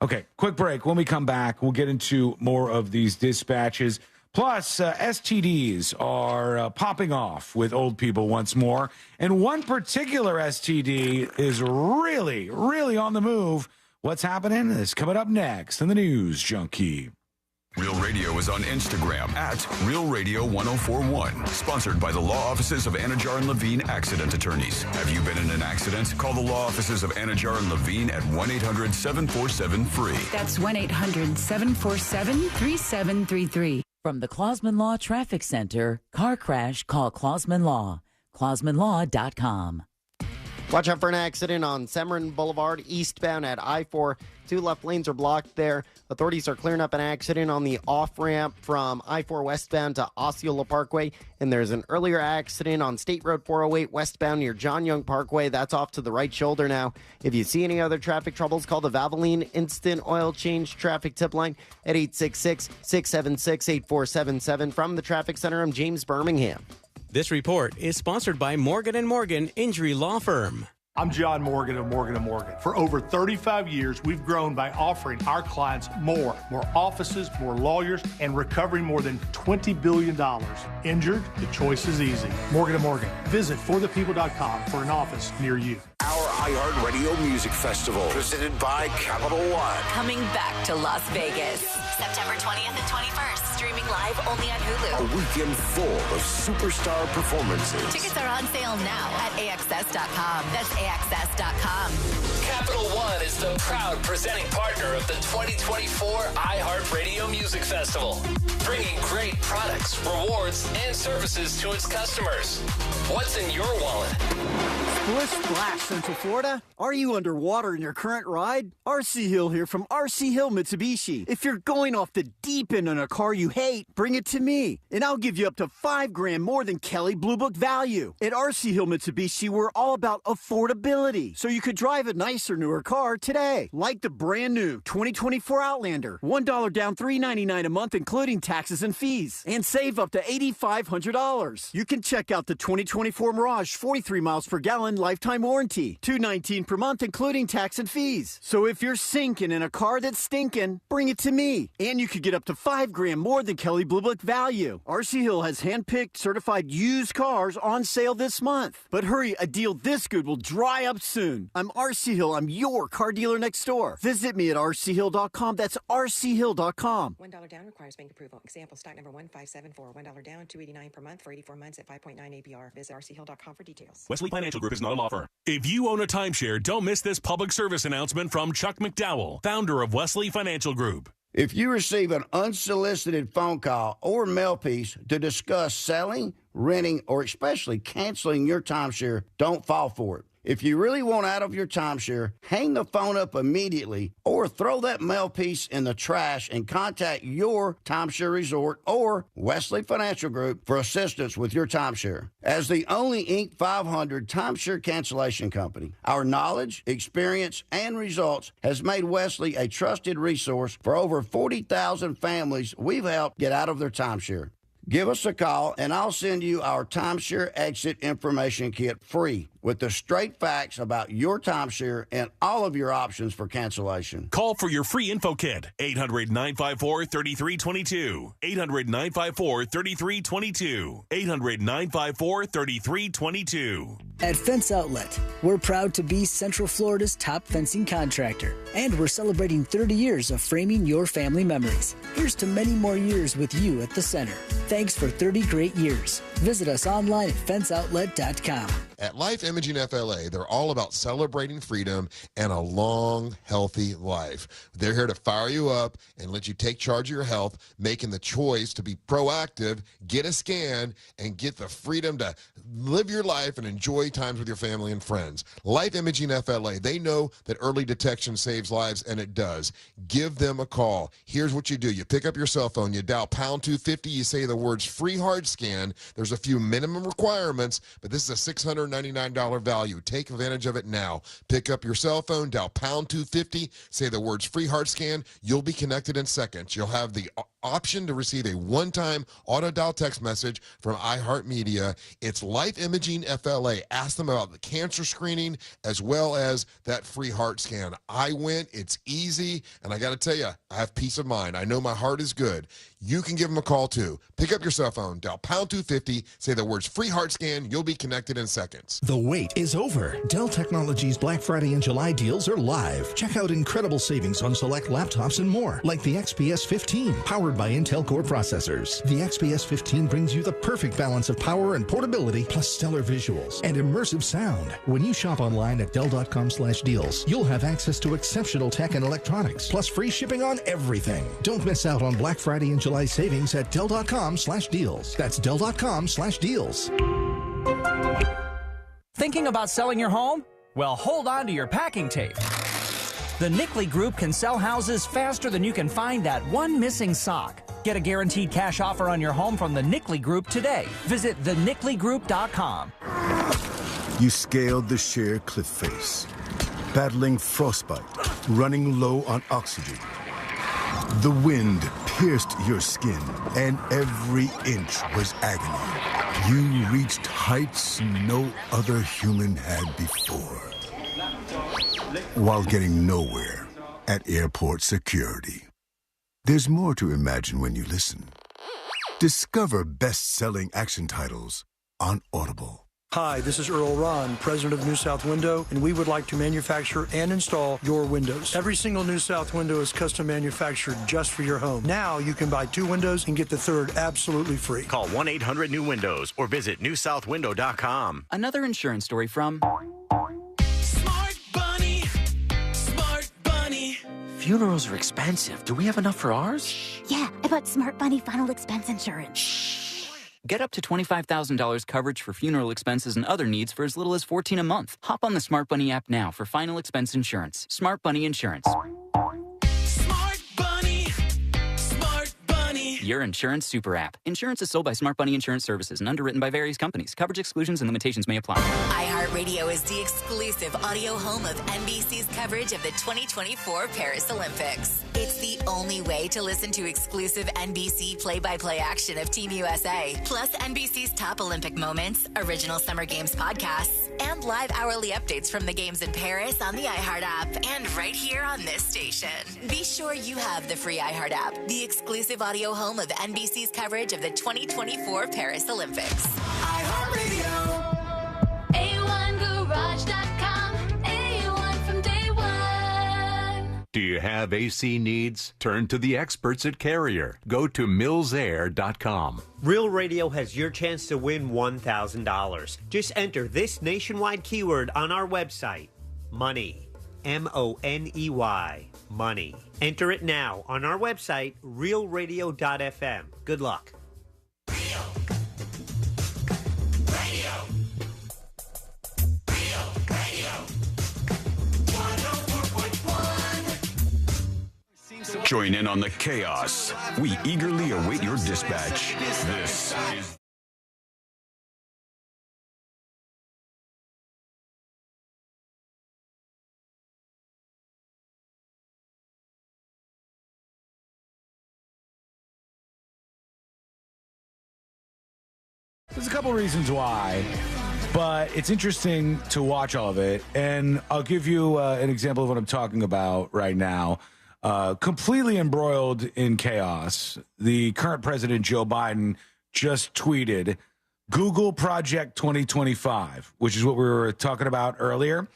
Okay, quick break. When we come back, we'll get into more of these dispatches. Plus, STDs are popping off with old people once more. And one particular STD is really, really on the move. What's happening is coming up next in the News Junkie. Real Radio is on Instagram at Real Radio 1041. Sponsored by the law offices of Anajar and Levine Accident Attorneys. Have you been in an accident? Call the law offices of Anajar and Levine at 1-800-747-FREE. That's 1-800-747-3733. From the Clausman Law Traffic Center, car crash, call Clausman Law. ClausmanLaw.com. Watch out for an accident on Severin Boulevard, eastbound at I-4. 2 left lanes are blocked there. Authorities are clearing up an accident on the off-ramp from I-4 westbound to Osceola Parkway. And there's an earlier accident on State Road 408 westbound near John Young Parkway. That's off to the right shoulder now. If you see any other traffic troubles, call the Valvoline Instant Oil Change Traffic Tip Line at 866-676-8477. From the Traffic Center, I'm James Birmingham. This report is sponsored by Morgan & Morgan Injury Law Firm. I'm John Morgan of Morgan & Morgan. For over 35 years, we've grown by offering our clients more offices, more lawyers, and recovering more than $20 billion. Injured? The choice is easy. Morgan & Morgan. Visit forthepeople.com for an office near you. Our iHeartRadio Music Festival, presented by Capital One. Coming back to Las Vegas, September 20th and 21st, streaming live only on Hulu. A weekend full of superstar performances. Tickets are on sale now at AXS.com. That's AXS.com. Capital One is the proud presenting partner of the 2024 iHeartRadio Music Festival, bringing great products, rewards, and services to its customers. What's in your wallet? Splish Splash, Central Florida. Are you underwater in your current ride? RC Hill here from RC Hill Mitsubishi. If you're going off the deep end on a car you hate, bring it to me, and I'll give you up to $5,000 more than Kelley Blue Book value. At RC Hill Mitsubishi, we're all about affordability, so you could drive a nicer, newer car today, like the brand new 2024 Outlander. $1 down, $399 a month, including taxes and fees, and save up to $8,500. You can check out the 2024 Mirage, 43 miles per gallon, lifetime warranty, $219 per month, including tax and fees. So if you're sinking in a car that's stinking, bring it to me, and you could get up to $5,000 more than Kelley Blue Book value. RC Hill has hand-picked, certified used cars on sale this month. But hurry, a deal this good will dry up soon. I'm RC Hill. I'm your car dealer next door. Visit me at rchill.com. That's rchill.com. $1 down requires bank approval. Example, stock number 1574. $1 down, $289 per month for 84 months at 5.9 APR. Visit rchill.com for details. Wesley Financial Group is not a law firm. If you own a timeshare, don't miss this public service announcement from Chuck McDowell, founder of Wesley Financial Group. If you receive an unsolicited phone call or mail piece to discuss selling, renting, or especially canceling your timeshare, don't fall for it. If you really want out of your timeshare, hang the phone up immediately or throw that mail piece in the trash and contact your timeshare resort or Wesley Financial Group for assistance with your timeshare. As the only Inc. 500 timeshare cancellation company, our knowledge, experience, and results has made Wesley a trusted resource for over 40,000 families we've helped get out of their timeshare. Give us a call, and I'll send you our timeshare exit information kit free with the straight facts about your timeshare and all of your options for cancellation. Call for your free info kit. 800-954-3322. 800-954-3322. 800-954-3322. At Fence Outlet, we're proud to be Central Florida's top fencing contractor, and we're celebrating 30 years of framing your family memories. Here's to many more years with you at the center. Thanks for 30 great years. Visit us online at fenceoutlet.com. At Life Imaging FLA, they're all about celebrating freedom and a long, healthy life. They're here to fire you up and let you take charge of your health, making the choice to be proactive, get a scan, and get the freedom to live your life and enjoy times with your family and friends. Life Imaging FLA, they know that early detection saves lives, and it does. Give them a call. Here's what you do. You pick up your cell phone, you dial pound 250, you say the words free hard scan. There's a few minimum requirements, but this is a $699 value. Take advantage of it now. Pick up your cell phone, dial pound 250, say the words free heart scan. You'll be connected in seconds. You'll have the option to receive a one-time auto dial text message from iHeartMedia. It's Life Imaging FLA. Ask them about the cancer screening as well as that free heart scan. I went. It's easy, and I got to tell you, I have peace of mind. I know my heart is good. you can give them a call too. Pick up your cell phone, dial pound 250, say the words free heart scan, you'll be connected in seconds. The wait is over. Dell Technologies Black Friday and July deals are live. Check out incredible savings on select laptops and more, like the XPS 15, powered by Intel Core processors. The XPS 15 brings you the perfect balance of power and portability, plus stellar visuals and immersive sound. When you shop online at Dell.com/deals, you'll have access to exceptional tech and electronics, plus free shipping on everything. Don't miss out on Black Friday and July savings at Dell.com/deals. That's Dell.com/deals. Thinking about selling your home? Well, hold on to your packing tape. The Nickley Group can sell houses faster than you can find that one missing sock. Get a guaranteed cash offer on your home from the Nickley Group today. Visit thenickley.com. You scaled the sheer cliff face, battling frostbite, running low on oxygen. The wind pierced your skin, and every inch was agony. You reached heights no other human had before, while getting nowhere at airport security. There's more to imagine when you listen. Discover best-selling action titles on Audible. Hi, this is Earl Ron, president of New South Window, and we would like to manufacture and install your windows. Every single New South window is custom manufactured just for your home. Now you can buy 2 windows and get the third absolutely free. Call 1-800-NEW-WINDOWS or visit newsouthwindow.com. Another insurance story from Smart Bunny. Smart Bunny. Funerals are expensive. Do we have enough for ours? Yeah, I bought Smart Bunny final expense insurance. Get up to $25,000 coverage for funeral expenses and other needs for as little as $14 a month. Hop on the Smart Bunny app now for final expense insurance. Smart Bunny Insurance. Smart Bunny. Smart Bunny. Your insurance super app. Insurance is sold by Smart Bunny Insurance Services and underwritten by various companies. Coverage exclusions and limitations may apply. iHeartRadio is the exclusive audio home of NBC's coverage of the 2024 Paris Olympics. It's the only way to listen to exclusive NBC play-by-play action of Team USA, plus NBC's top Olympic moments, original Summer Games podcasts, and live hourly updates from the games in Paris on the iHeart app and right here on this station. Be sure you have the free iHeart app, the exclusive audio home of NBC's coverage of the 2024 Paris Olympics. iHeartRadio. A1Garage.com. A1 from day one. Do you have AC needs? Turn to the experts at Carrier. Go to millsair.com. Real Radio has your chance to win $1,000. Just enter this nationwide keyword on our website, money. MONEY. Money. Enter it now on our website, realradio.fm. Good luck. Join in on the chaos. We eagerly await your dispatch. This is... There's a couple reasons why, but it's interesting to watch all of it. And I'll give you an example of what I'm talking about right now. Completely embroiled in chaos, the current president, Joe Biden, just tweeted Google Project 2025, which is what we were talking about earlier.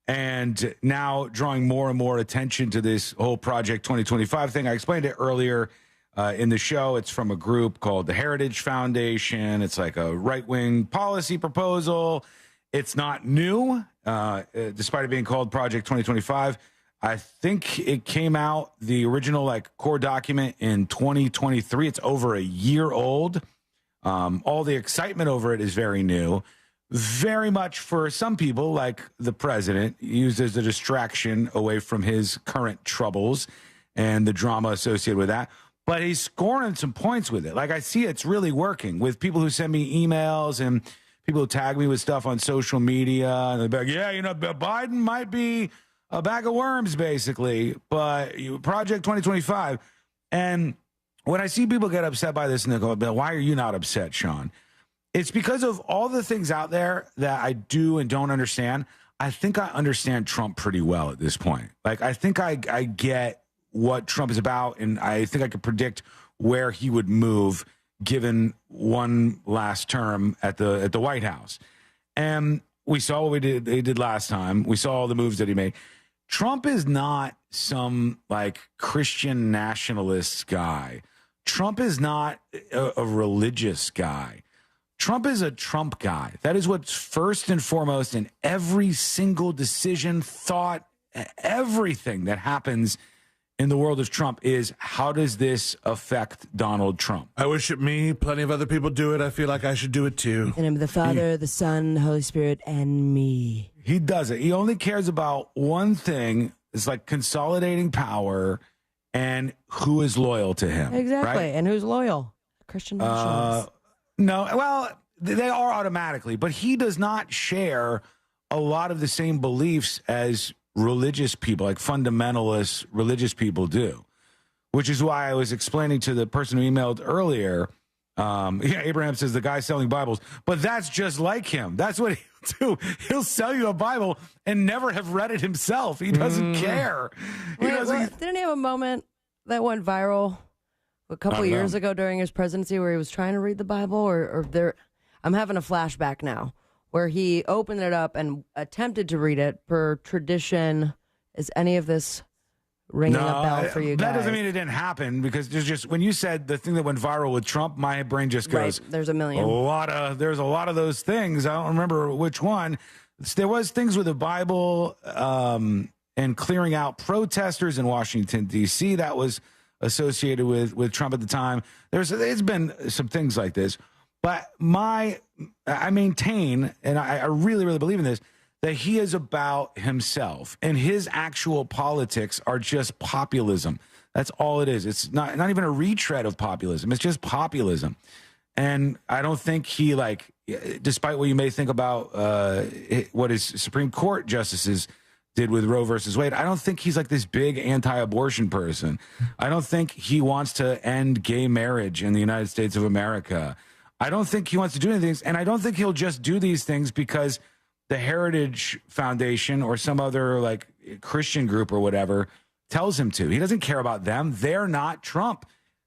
And now drawing more and more attention to this whole Project 2025 thing. I explained it earlier in the show. It's from a group called the Heritage Foundation. It's like a right-wing policy proposal. It's not new, despite it being called Project 2025. I think it came out, the original like core document, in 2023. It's over a year old. All the excitement over it is very new. Very much for some people, like the president, used as a distraction away from his current troubles and the drama associated with that. But he's scoring some points with it. Like, I see it's really working with people who send me emails and people who tag me with stuff on social media. And they're like, yeah, you know, Biden might be a bag of worms, basically, but Project 2025. And when I see people get upset by this and they go, why are you not upset, Sean? It's because of all the things out there that I do and don't understand. I think I understand Trump pretty well at this point. Like, I think I get what Trump is about, and I think I could predict where he would move given one last term at the White House. And we saw what he did last time. We saw all the moves that he made. Trump is not some like Christian nationalist guy. Trump is not a religious guy. Trump is a Trump guy. That is what's first and foremost in every single decision, thought, everything that happens in the world of Trump is, how does this affect Donald Trump? I wish it me. Plenty of other people do it. I feel like I should do it too. In the name of the Father, the Son, the Holy Spirit, and me. He does it. He only cares about one thing. It's like consolidating power and who is loyal to him. Exactly. Right? And who's loyal? Christian nationalists. No, well, they are automatically, but he does not share a lot of the same beliefs as religious people, like fundamentalist religious people do, which is why I was explaining to the person who emailed earlier. Abraham says the guy selling Bibles, but that's just like him. That's what he'll do. He'll sell you a Bible and never have read it himself. He doesn't care. Didn't he have a moment that went viral a couple years ago during his presidency where he was trying to read the Bible? Or there, I'm having a flashback now, where he opened it up and attempted to read it per tradition. Is any of this ringing a bell for you guys? That doesn't mean it didn't happen, because there's just, when you said the thing that went viral with Trump, my brain just goes, right, there's a million. There's a lot of those things. I don't remember which one. There was things with the Bible and clearing out protesters in Washington, D.C. that was associated with Trump at the time. It's been some things like this. But I maintain, and I really, really believe in this, that he is about himself, and his actual politics are just populism. That's all it is. It's not even a retread of populism. It's just populism. And I don't think he, like, despite what you may think about what his Supreme Court justices did with Roe versus Wade, I don't think he's like this big anti-abortion person. I don't think he wants to end gay marriage in the United States of America. I don't think he wants to do anything, and I don't think he'll just do these things because the Heritage Foundation or some other like Christian group or whatever tells him to. He doesn't care about them. They're not Trump.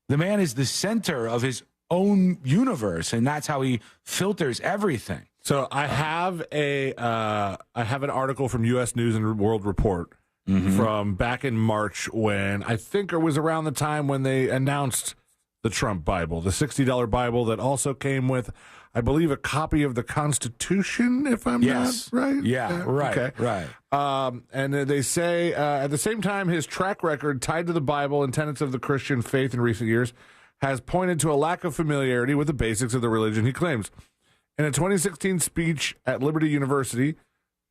The man is the center of his own universe, and that's how he filters everything. So I have an article from U.S. News and World Report from back in March, when I think it was around the time when they announced the Trump Bible, the $60 Bible that also came with, I believe, a copy of the Constitution, if I'm not right. Yeah, right, okay. Right. And they say, at the same time, his track record tied to the Bible and tenets of the Christian faith in recent years has pointed to a lack of familiarity with the basics of the religion he claims. In a 2016 speech at Liberty University,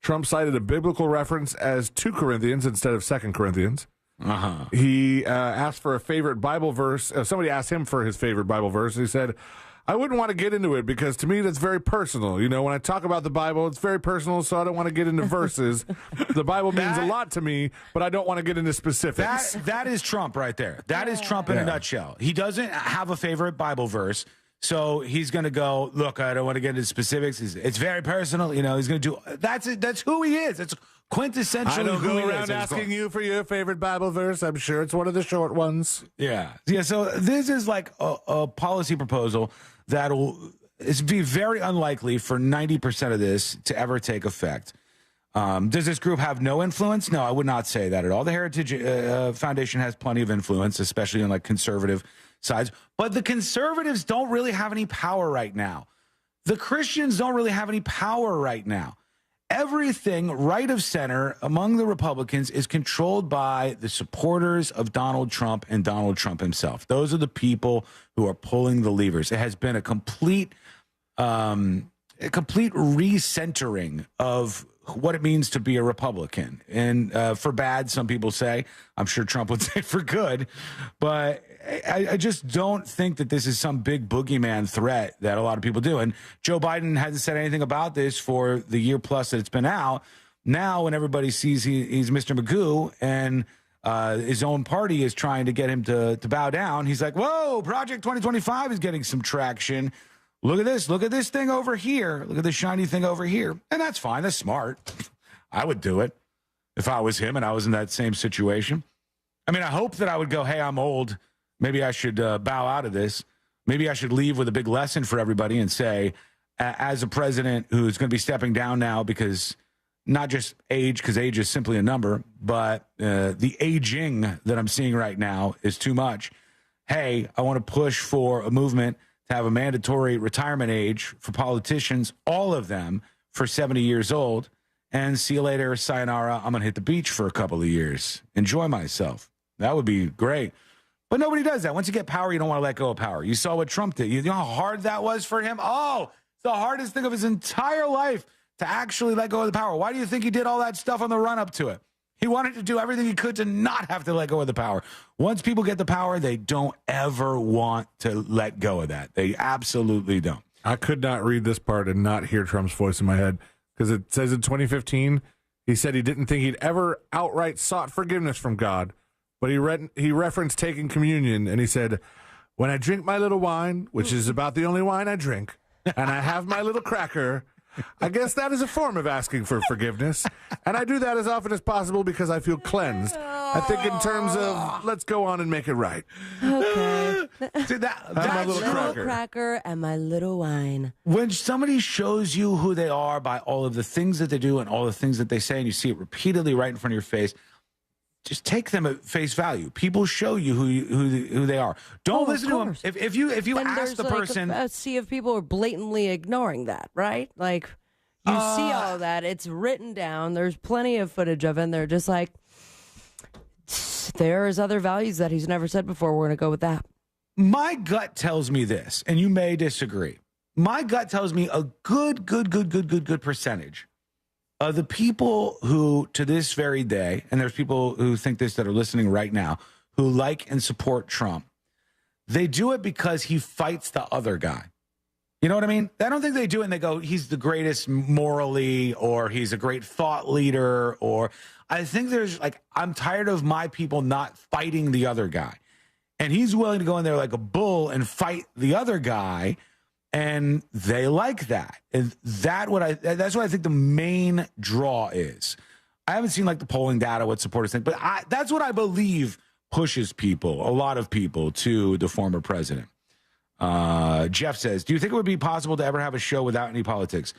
Trump cited a biblical reference as 2 Corinthians instead of 2 Corinthians. He asked for a favorite Bible verse. Somebody asked him for his favorite Bible verse. He said, I wouldn't want to get into it because to me that's very personal. You know, when I talk about the Bible, it's very personal, so I don't want to get into verses. The Bible means a lot to me, but I don't want to get into specifics. That is Trump right there. That is Trump in a nutshell. He doesn't have a favorite Bible verse, so he's going to go, look, I don't want to get into specifics. It's very personal. You know, he's going to do, that's it. That's who he is. It's quintessentially I don't who go he around is. asking you for your favorite Bible verse. I'm sure it's one of the short ones. Yeah. So this is like a policy proposal it's be very unlikely for 90% of this to ever take effect. Does this group have no influence? No, I would not say that at all. The Heritage Foundation has plenty of influence, especially on like conservative sides. But the conservatives don't really have any power right now. The Christians don't really have any power right now. Everything right of center among the Republicans is controlled by the supporters of Donald Trump and Donald Trump himself. Those are the people who are pulling the levers. It has been a complete recentering of what it means to be a Republican. And for bad, some people say. I'm sure Trump would say for good. But I just don't think that this is some big boogeyman threat that a lot of people do. And Joe Biden hasn't said anything about this for the year plus that it's been out. Now, when everybody sees he's Mr. Magoo and his own party is trying to get him to bow down, he's like, whoa, Project 2025 is getting some traction. Look at this thing over here. Look at this shiny thing over here. And that's fine. That's smart. I would do it if I was him and I was in that same situation. I mean, I hope that I would go, hey, I'm old. maybe I should bow out of this. Maybe I should leave with a big lesson for everybody and say, as a president who's going to be stepping down now because not just age, because age is simply a number, but the aging that I'm seeing right now is too much. Hey, I want to push for a movement to have a mandatory retirement age for politicians, all of them, for 70 years old. And see you later, sayonara. I'm going to hit the beach for a couple of years. Enjoy myself. That would be great. But nobody does that. Once you get power, you don't want to let go of power. You saw what Trump did. You know how hard that was for him? Oh, it's the hardest thing of his entire life to actually let go of the power. Why do you think he did all that stuff on the run up to it? He wanted to do everything he could to not have to let go of the power. Once people get the power, they don't ever want to let go of that. They absolutely don't. I could not read this part and not hear Trump's voice in my head because it says in 2015, he said he didn't think he'd ever outright sought forgiveness from God. But he referenced taking communion, and he said, when I drink my little wine, which is about the only wine I drink, and I have my little cracker, I guess that is a form of asking for forgiveness. And I do that as often as possible because I feel cleansed. I think in terms of, let's go on and make it right. Okay. See, my that's little cracker and my little wine. When somebody shows you who they are by all of the things that they do and all the things that they say, and you see it repeatedly right in front of your face, just take them at face value. People show you who they are. Don't listen to them. If you then ask the person, a sea of people are blatantly ignoring that, right? Like you see all of that. It's written down. There's plenty of footage of it. And they're just like, there's other values that he's never said before. We're going to go with that. my gut tells me this, and you may disagree. My gut tells me a good percentage of the people who, to this very day, and there's people who think this that are listening right now, who like and support Trump, they do it because he fights the other guy. You know what I mean? I don't think they do it and they go, he's the greatest morally, or he's a great thought leader, or I think there's like, I'm tired of my people not fighting the other guy. And he's willing to go in there like a bull and fight the other guy. And they like that. And that's what I think the main draw is. I haven't seen like the polling data, what supporters think, but that's what I believe pushes people, a lot of people, to the former president. Jeff says, do you think it would be possible to ever have a show without any politics?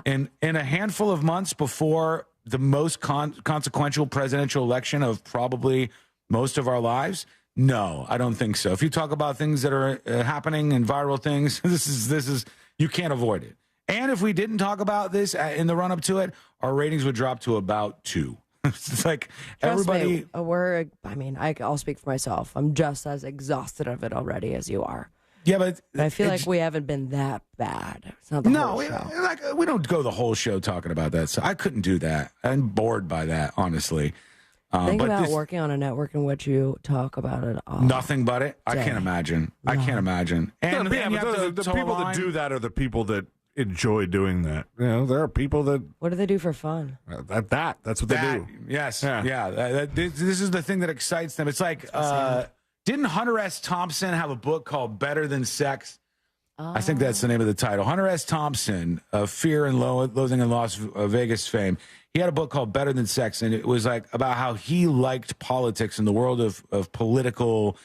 In a handful of months before the most consequential presidential election of probably most of our lives? No, I don't think so. If you talk about things that are happening and viral things, this is you can't avoid it. And if we didn't talk about this in the run up to it, our ratings would drop to about 2. It's like Trust everybody. me, I'll speak for myself. I'm just as exhausted of it already as you are. Yeah, but I feel like we haven't been that bad. It's not the whole show. We don't go the whole show talking about that. So I couldn't do that. I'm bored by that, honestly. Think about working on a network in which you talk about it all. Nothing but it. I can't imagine. No. I can't imagine. And the people that do that are the people that enjoy doing that. You know, there are people that. What do they do for fun? That's what they do. Yes. Yeah. This is the thing that excites them. It's like, didn't Hunter S. Thompson have a book called Better Than Sex? I think that's the name of the title. Hunter S. Thompson, Fear and Loathing in Las Vegas fame. He had a book called Better Than Sex, and it was like about how he liked politics and the world of political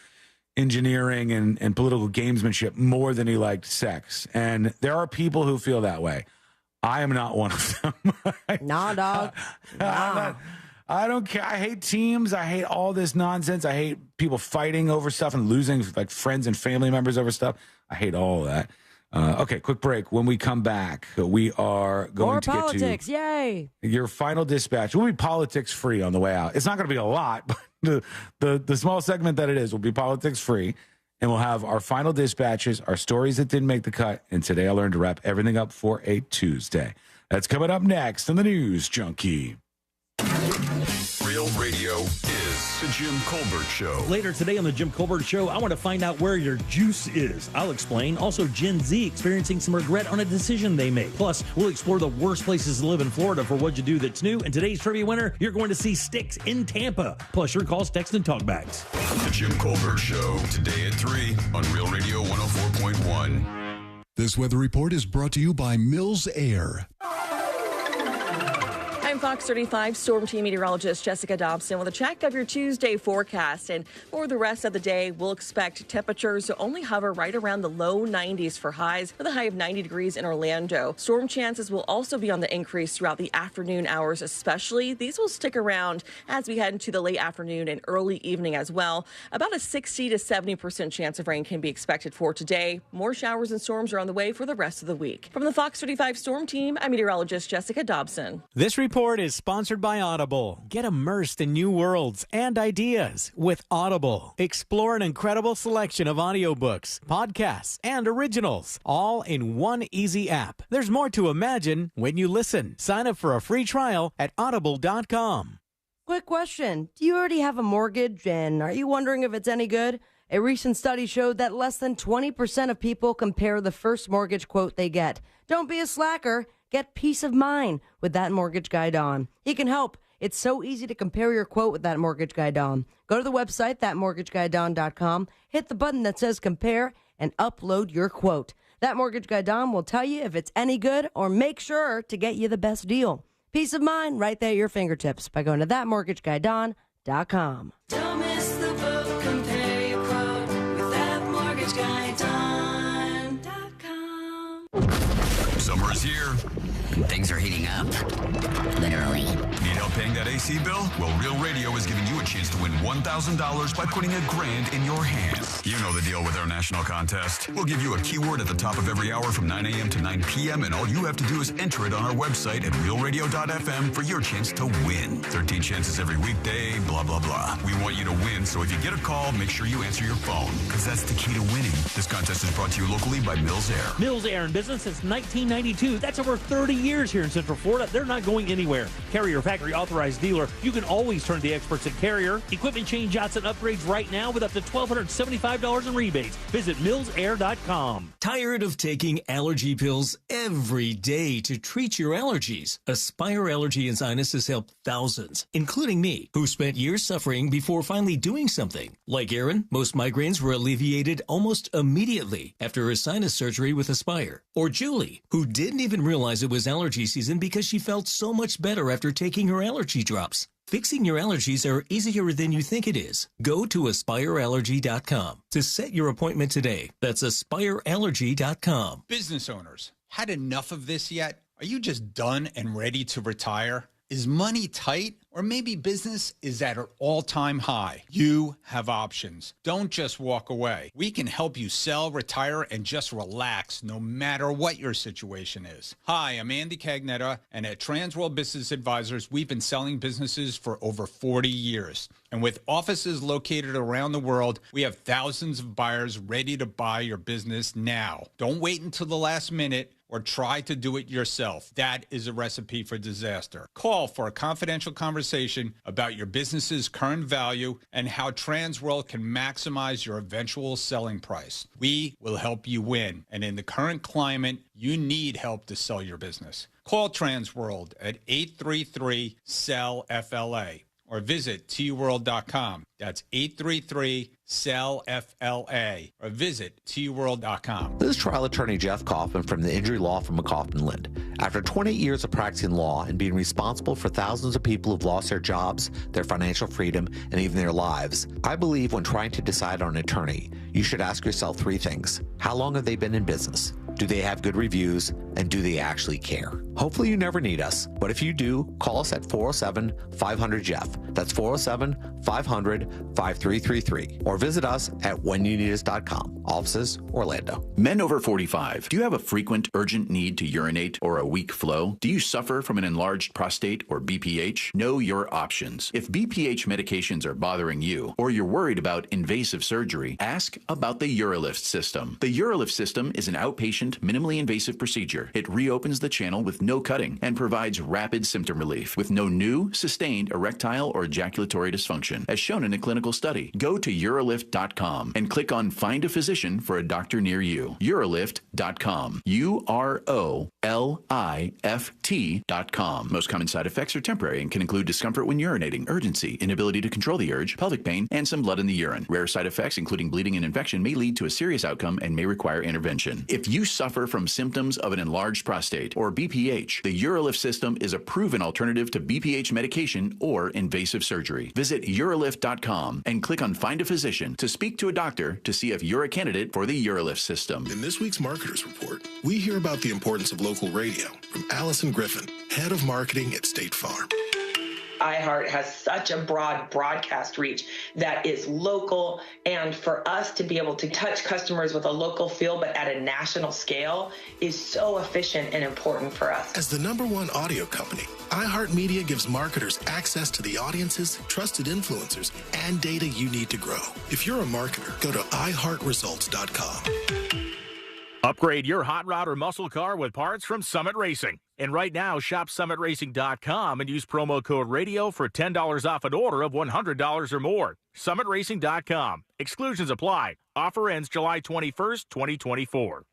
engineering and political gamesmanship more than he liked sex. And there are people who feel that way. I am not one of them. Nah, dog. I don't care. I hate teams. I hate all this nonsense. I hate people fighting over stuff and losing like friends and family members over stuff. I hate all of that. Okay, quick break. When we come back, we are going to politics. Get to Yay! Your final dispatch. We'll be politics free on the way out. It's not going to be a lot, but the small segment that it is will be politics free, and we'll have our final dispatches, our stories that didn't make the cut, and today I learned to wrap everything up for a Tuesday. That's coming up next on the News Junkie. Real Radio is the Jim Colbert Show. Later today on the Jim Colbert Show, I want to find out where your juice is. I'll explain. Also, Gen Z experiencing some regret on a decision they made. Plus, we'll explore the worst places to live in Florida for What'd You Do That's New. And today's trivia winner, you're going to see Sticks in Tampa. Plus, your calls, text, and talkbacks. The Jim Colbert Show, today at 3 on Real Radio 104.1. This weather report is brought to you by Mills Air. I'm Fox 35 Storm Team meteorologist Jessica Dobson with a check of your Tuesday forecast. And for the rest of the day, we'll expect temperatures to only hover right around the low 90s for highs, with a high of 90 degrees in Orlando. Storm chances will also be on the increase throughout the afternoon hours, especially. These will stick around as we head into the late afternoon and early evening as well. About a 60 to 70% chance of rain can be expected for today. More showers and storms are on the way for the rest of the week. From the Fox 35 Storm Team, I'm meteorologist Jessica Dobson. This report is sponsored by Audible. Get immersed in new worlds and ideas with Audible. Explore an incredible selection of audiobooks, podcasts, and originals, all in one easy app. There's more to imagine when you listen. Sign up for a free trial at audible.com. Quick question. Do you already have a mortgage, and are you wondering if it's any good? A recent study showed that less than 20% of people compare the first mortgage quote they get. Don't be a slacker. Get peace of mind with That Mortgage Guy Don. He can help. It's so easy to compare your quote with That Mortgage Guy Don. Go to the website, thatmortgageguydon.com, hit the button that says compare, and upload your quote. That Mortgage Guy Don will tell you if it's any good or make sure to get you the best deal. Peace of mind right there at your fingertips by going to thatmortgageguydon.com. Don't miss the boat, compare your quote with thatmortgageguydon.com. Summer is here. Things are heating up. Literally. Need help paying that AC bill? Well, Real Radio is giving you a chance to win $1,000 by putting $1,000 in your hand. You know the deal with our national contest. We'll give you a keyword at the top of every hour from 9 a.m. to 9 p.m., and all you have to do is enter it on our website at realradio.fm for your chance to win. 13 chances every weekday, blah, blah, blah. We want you to win, so if you get a call, make sure you answer your phone, because that's the key to winning. This contest is brought to you locally by Mills Air. Mills Air in business since 1992. That's over 30 years here in Central Florida. They're not going anywhere. Carrier factory authorized dealer. You can always turn to the experts at Carrier. Equipment change outs and upgrades right now with up to $1,275 in rebates. Visit millsair.com. Tired of taking allergy pills every day to treat your allergies? Aspire Allergy and Sinus has helped thousands, including me, who spent years suffering before finally doing something. Like Aaron, most migraines were alleviated almost immediately after a sinus surgery with Aspire. Or Julie, who didn't even realize it was allergy season because she felt so much better after taking her allergy drops. Fixing your allergies are easier than you think it is. Go to AspireAllergy.com to set your appointment today. That's AspireAllergy.com. Business owners, had enough of this yet? Are you just done and ready to retire? Is money tight? Or maybe business is at an all-time high. You have options. Don't just walk away. We can help you sell, retire, and just relax no matter what your situation is. Hi, I'm Andy Cagnetta, and at Transworld Business Advisors, we've been selling businesses for over 40 years. And with offices located around the world, we have thousands of buyers ready to buy your business now. Don't wait until the last minute or try to do it yourself. That is a recipe for disaster. Call for a confidential conversation about your business's current value and how Transworld can maximize your eventual selling price. We will help you win. And in the current climate, you need help to sell your business. Call Transworld at 833-SELL-FLA or visit tworld.com. That's 833-SELL-FLA or visit tworld.com. This is trial attorney Jeff Kaufman from the injury law firm of Kaufman Lind. After 28 years of practicing law and being responsible for thousands of people who've lost their jobs, their financial freedom, and even their lives, I believe when trying to decide on an attorney, you should ask yourself three things. How long have they been in business? Do they have good reviews? And do they actually care? Hopefully you never need us, but if you do, call us at 407-500-JEFF. That's 407-500-5333. Or visit us at whenyouneedus.com. Offices, Orlando. Men over 45, do you have a frequent urgent need to urinate or a weak flow? Do you suffer from an enlarged prostate or BPH? Know your options. If BPH medications are bothering you or you're worried about invasive surgery, ask about the UroLift system. The UroLift system is an outpatient, minimally invasive procedure. It reopens the channel with no cutting and provides rapid symptom relief with no new, sustained erectile or ejaculatory dysfunction, as shown in a clinical study. Go to Urolift.com and click on Find a Physician for a doctor near you. Urolift.com. UROLIFT.com. Most common side effects are temporary and can include discomfort when urinating, urgency, inability to control the urge, pelvic pain, and some blood in the urine. Rare side effects, including bleeding and infection, may lead to a serious outcome and may require intervention. If you suffer from symptoms of an enlarged prostate or BPH, the Urolift system is a proven alternative to BPH medication or invasive surgery. Visit Urolift.com and click on Find a Physician to speak to a doctor to see if you're a candidate for the Urolift system. In this week's Marketers Report, we hear about the importance of local radio from Allison Griffin, head of marketing at State Farm. iHeart has such a broad broadcast reach that is local, and for us to be able to touch customers with a local feel but at a national scale is so efficient and important for us. As the #1 audio company, iHeartMedia gives marketers access to the audiences, trusted influencers, and data you need to grow. If you're a marketer, go to iHeartResults.com. Upgrade your hot rod or muscle car with parts from Summit Racing. And right now, shop SummitRacing.com and use promo code RADIO for $10 off an order of $100 or more. SummitRacing.com. Exclusions apply. Offer ends July 21st, 2024.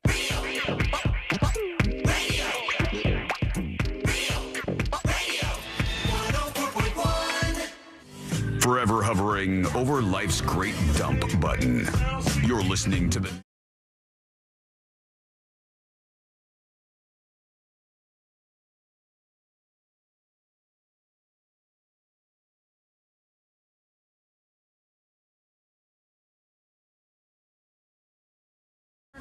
Forever hovering over life's great dump button. You're listening to the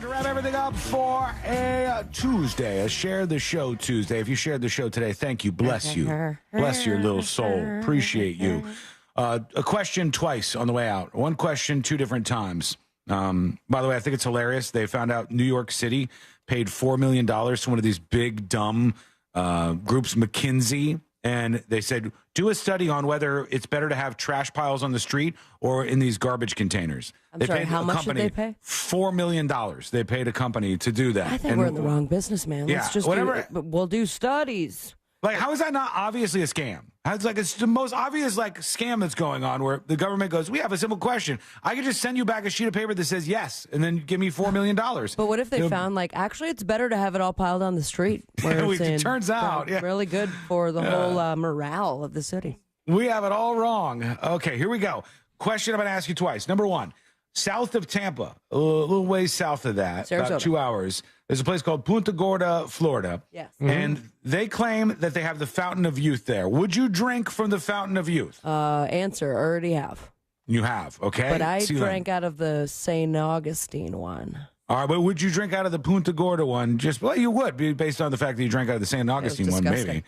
To wrap everything up for a Tuesday, a Share the Show Tuesday. If you shared the show today, thank you. Bless you. Bless your little soul. Appreciate you. A question twice on the way out. One question 2 different times. By the way, I think it's hilarious. They found out New York City paid $4 million to one of these big, dumb groups, McKinsey. And they said, do a study on whether it's better to have trash piles on the street or in these garbage containers. I'm sorry, how much did they pay? $4 million. They paid a company to do that. I think we're in the wrong business, man. Yeah, Let's just we'll do studies. Like, how is that not obviously a scam? It's the most obvious, scam that's going on where the government goes, we have a simple question. I can just send you back a sheet of paper that says yes, and then give me $4 million. But what if they found, actually, it's better to have it all piled on the street? Where it turns out, really good for the whole morale of the city. We have it all wrong. Okay, here we go. Question I'm going to ask you twice. Number 1, south of Tampa, a little ways south of that, Sarasota. about 2 hours, there's a place called Punta Gorda, Florida. Yes. And they claim that they have the Fountain of Youth there. Would you drink from the Fountain of Youth? Answer, already have. You have, okay. But I drank out of the St. Augustine one. All right, but would you drink out of the Punta Gorda one? You would, based on the fact that you drank out of the St. Augustine one, maybe.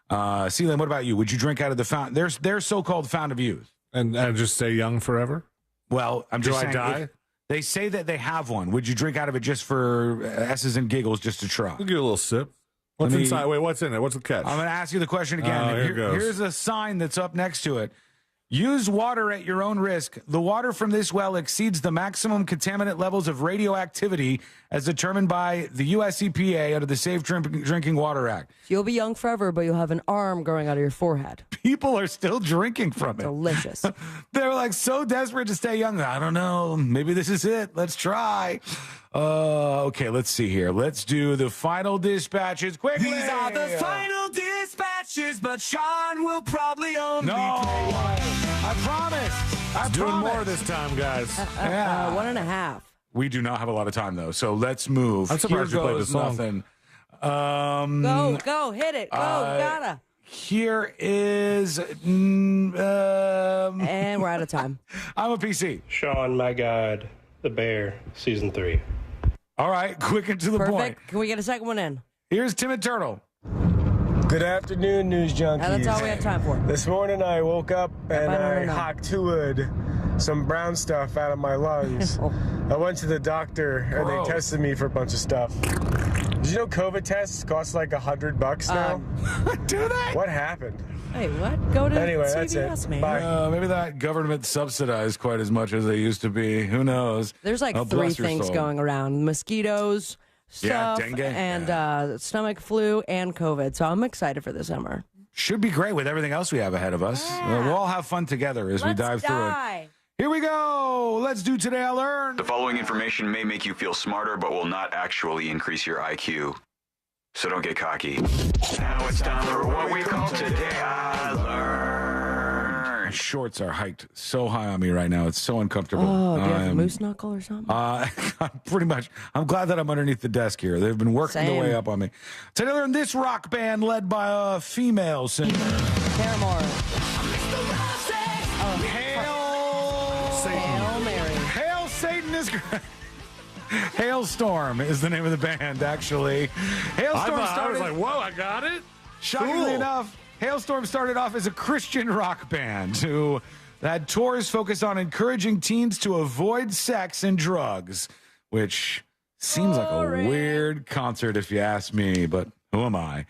Sealand, what about you? Would you drink out of the Fountain? Their so-called Fountain of Youth. And just stay young forever? Well, I'm just saying. Do I die? They say that they have one. Would you drink out of it just for S's and giggles, just to try? We'll give a little sip. What's inside? Wait, what's in it? What's the catch? I'm going to ask you the question again. Here goes. Here's a sign that's up next to it. Use water at your own risk. The water from this well exceeds the maximum contaminant levels of radioactivity as determined by the U.S. EPA under the Safe Drinking Water Act. You'll be young forever, but you'll have an arm growing out of your forehead. People are still drinking from it. Delicious. They're so desperate to stay young. I don't know. Maybe this is it. Let's try. Okay, let's see here. Let's do the final dispatches quickly. These are the final dispatches, but Sean will probably only play one. I promised. Doing more this time, guys. Yeah. 1.5. We do not have a lot of time, though, so let's move. I'm surprised you played the song. Nothing. Go, hit it. Go, gotta. Here is... and we're out of time. I'm a PC. Sean, my God, The Bear, Season 3. All right, quick and to the point. Perfect. Can we get a second one in? Here's Timid Turtle. Good afternoon, News Junkies. That's all we have time for. This morning I woke up and I hocked some brown stuff out of my lungs. I went to the doctor and they tested me for a bunch of stuff. Did you know COVID tests cost like $100 now? Do they? What happened? Hey, what? Go to anyway, CVS, that's it. man. Bye. Maybe that government subsidized quite as much as they used to be. Who knows? There's 3 things going around. Mosquitoes, stuff, dengue, and stomach flu, and COVID. So I'm excited for this summer. should be great with everything else we have ahead of us. We'll all have fun together as we dive through it. Here we go. Let's do Today I Learned. The following information may make you feel smarter, but will not actually increase your IQ. So don't get cocky. Now it's time for what we call Today I Learned. My shorts are hiked so high on me right now. It's so uncomfortable. Oh, do you have a moose knuckle or something? Pretty much. I'm glad that I'm underneath the desk here. They've been working their way up on me. Today I Learned, this rock band led by a female singer. Paramore. Hail Satan is Hailstorm is the name of the band, actually. Hailstorm I was like, whoa, I got it? Shockingly enough, Hailstorm started off as a Christian rock band who had tours focused on encouraging teens to avoid sex and drugs, which seems like a weird concert if you ask me, but who am I?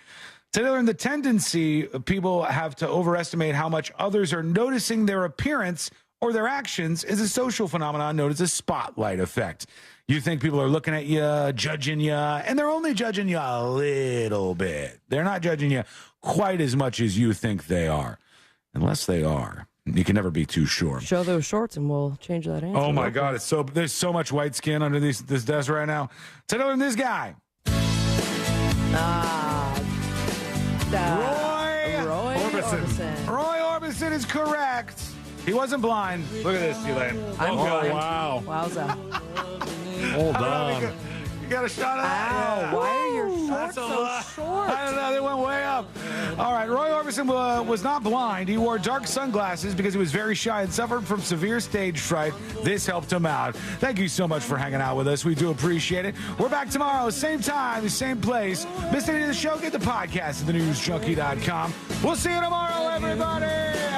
Today I Learned the tendency people have to overestimate how much others are noticing their appearance or their actions is a social phenomenon known as a spotlight effect. You think people are looking at you, judging you, and they're only judging you a little bit. They're not judging you quite as much as you think they are, unless they are. You can never be too sure. Show those shorts and we'll change that answer. Oh, my God. There's so much white skin under this desk right now. Today I Learned this guy. Roy Orbison. Roy Orbison is correct. He wasn't blind. Look at this, Elaine. I'm blind. Wow. Wowza. Hold on. You got a shot of that? Ow, why are your shorts so short? I don't know. They went way up. All right. Roy Orbison was not blind. He wore dark sunglasses because he was very shy and suffered from severe stage fright. This helped him out. Thank you so much for hanging out with us. We do appreciate it. We're back tomorrow, same time, same place. Missed any of the show? Get the podcast at thenewsjunkie.com. We'll see you tomorrow, everybody.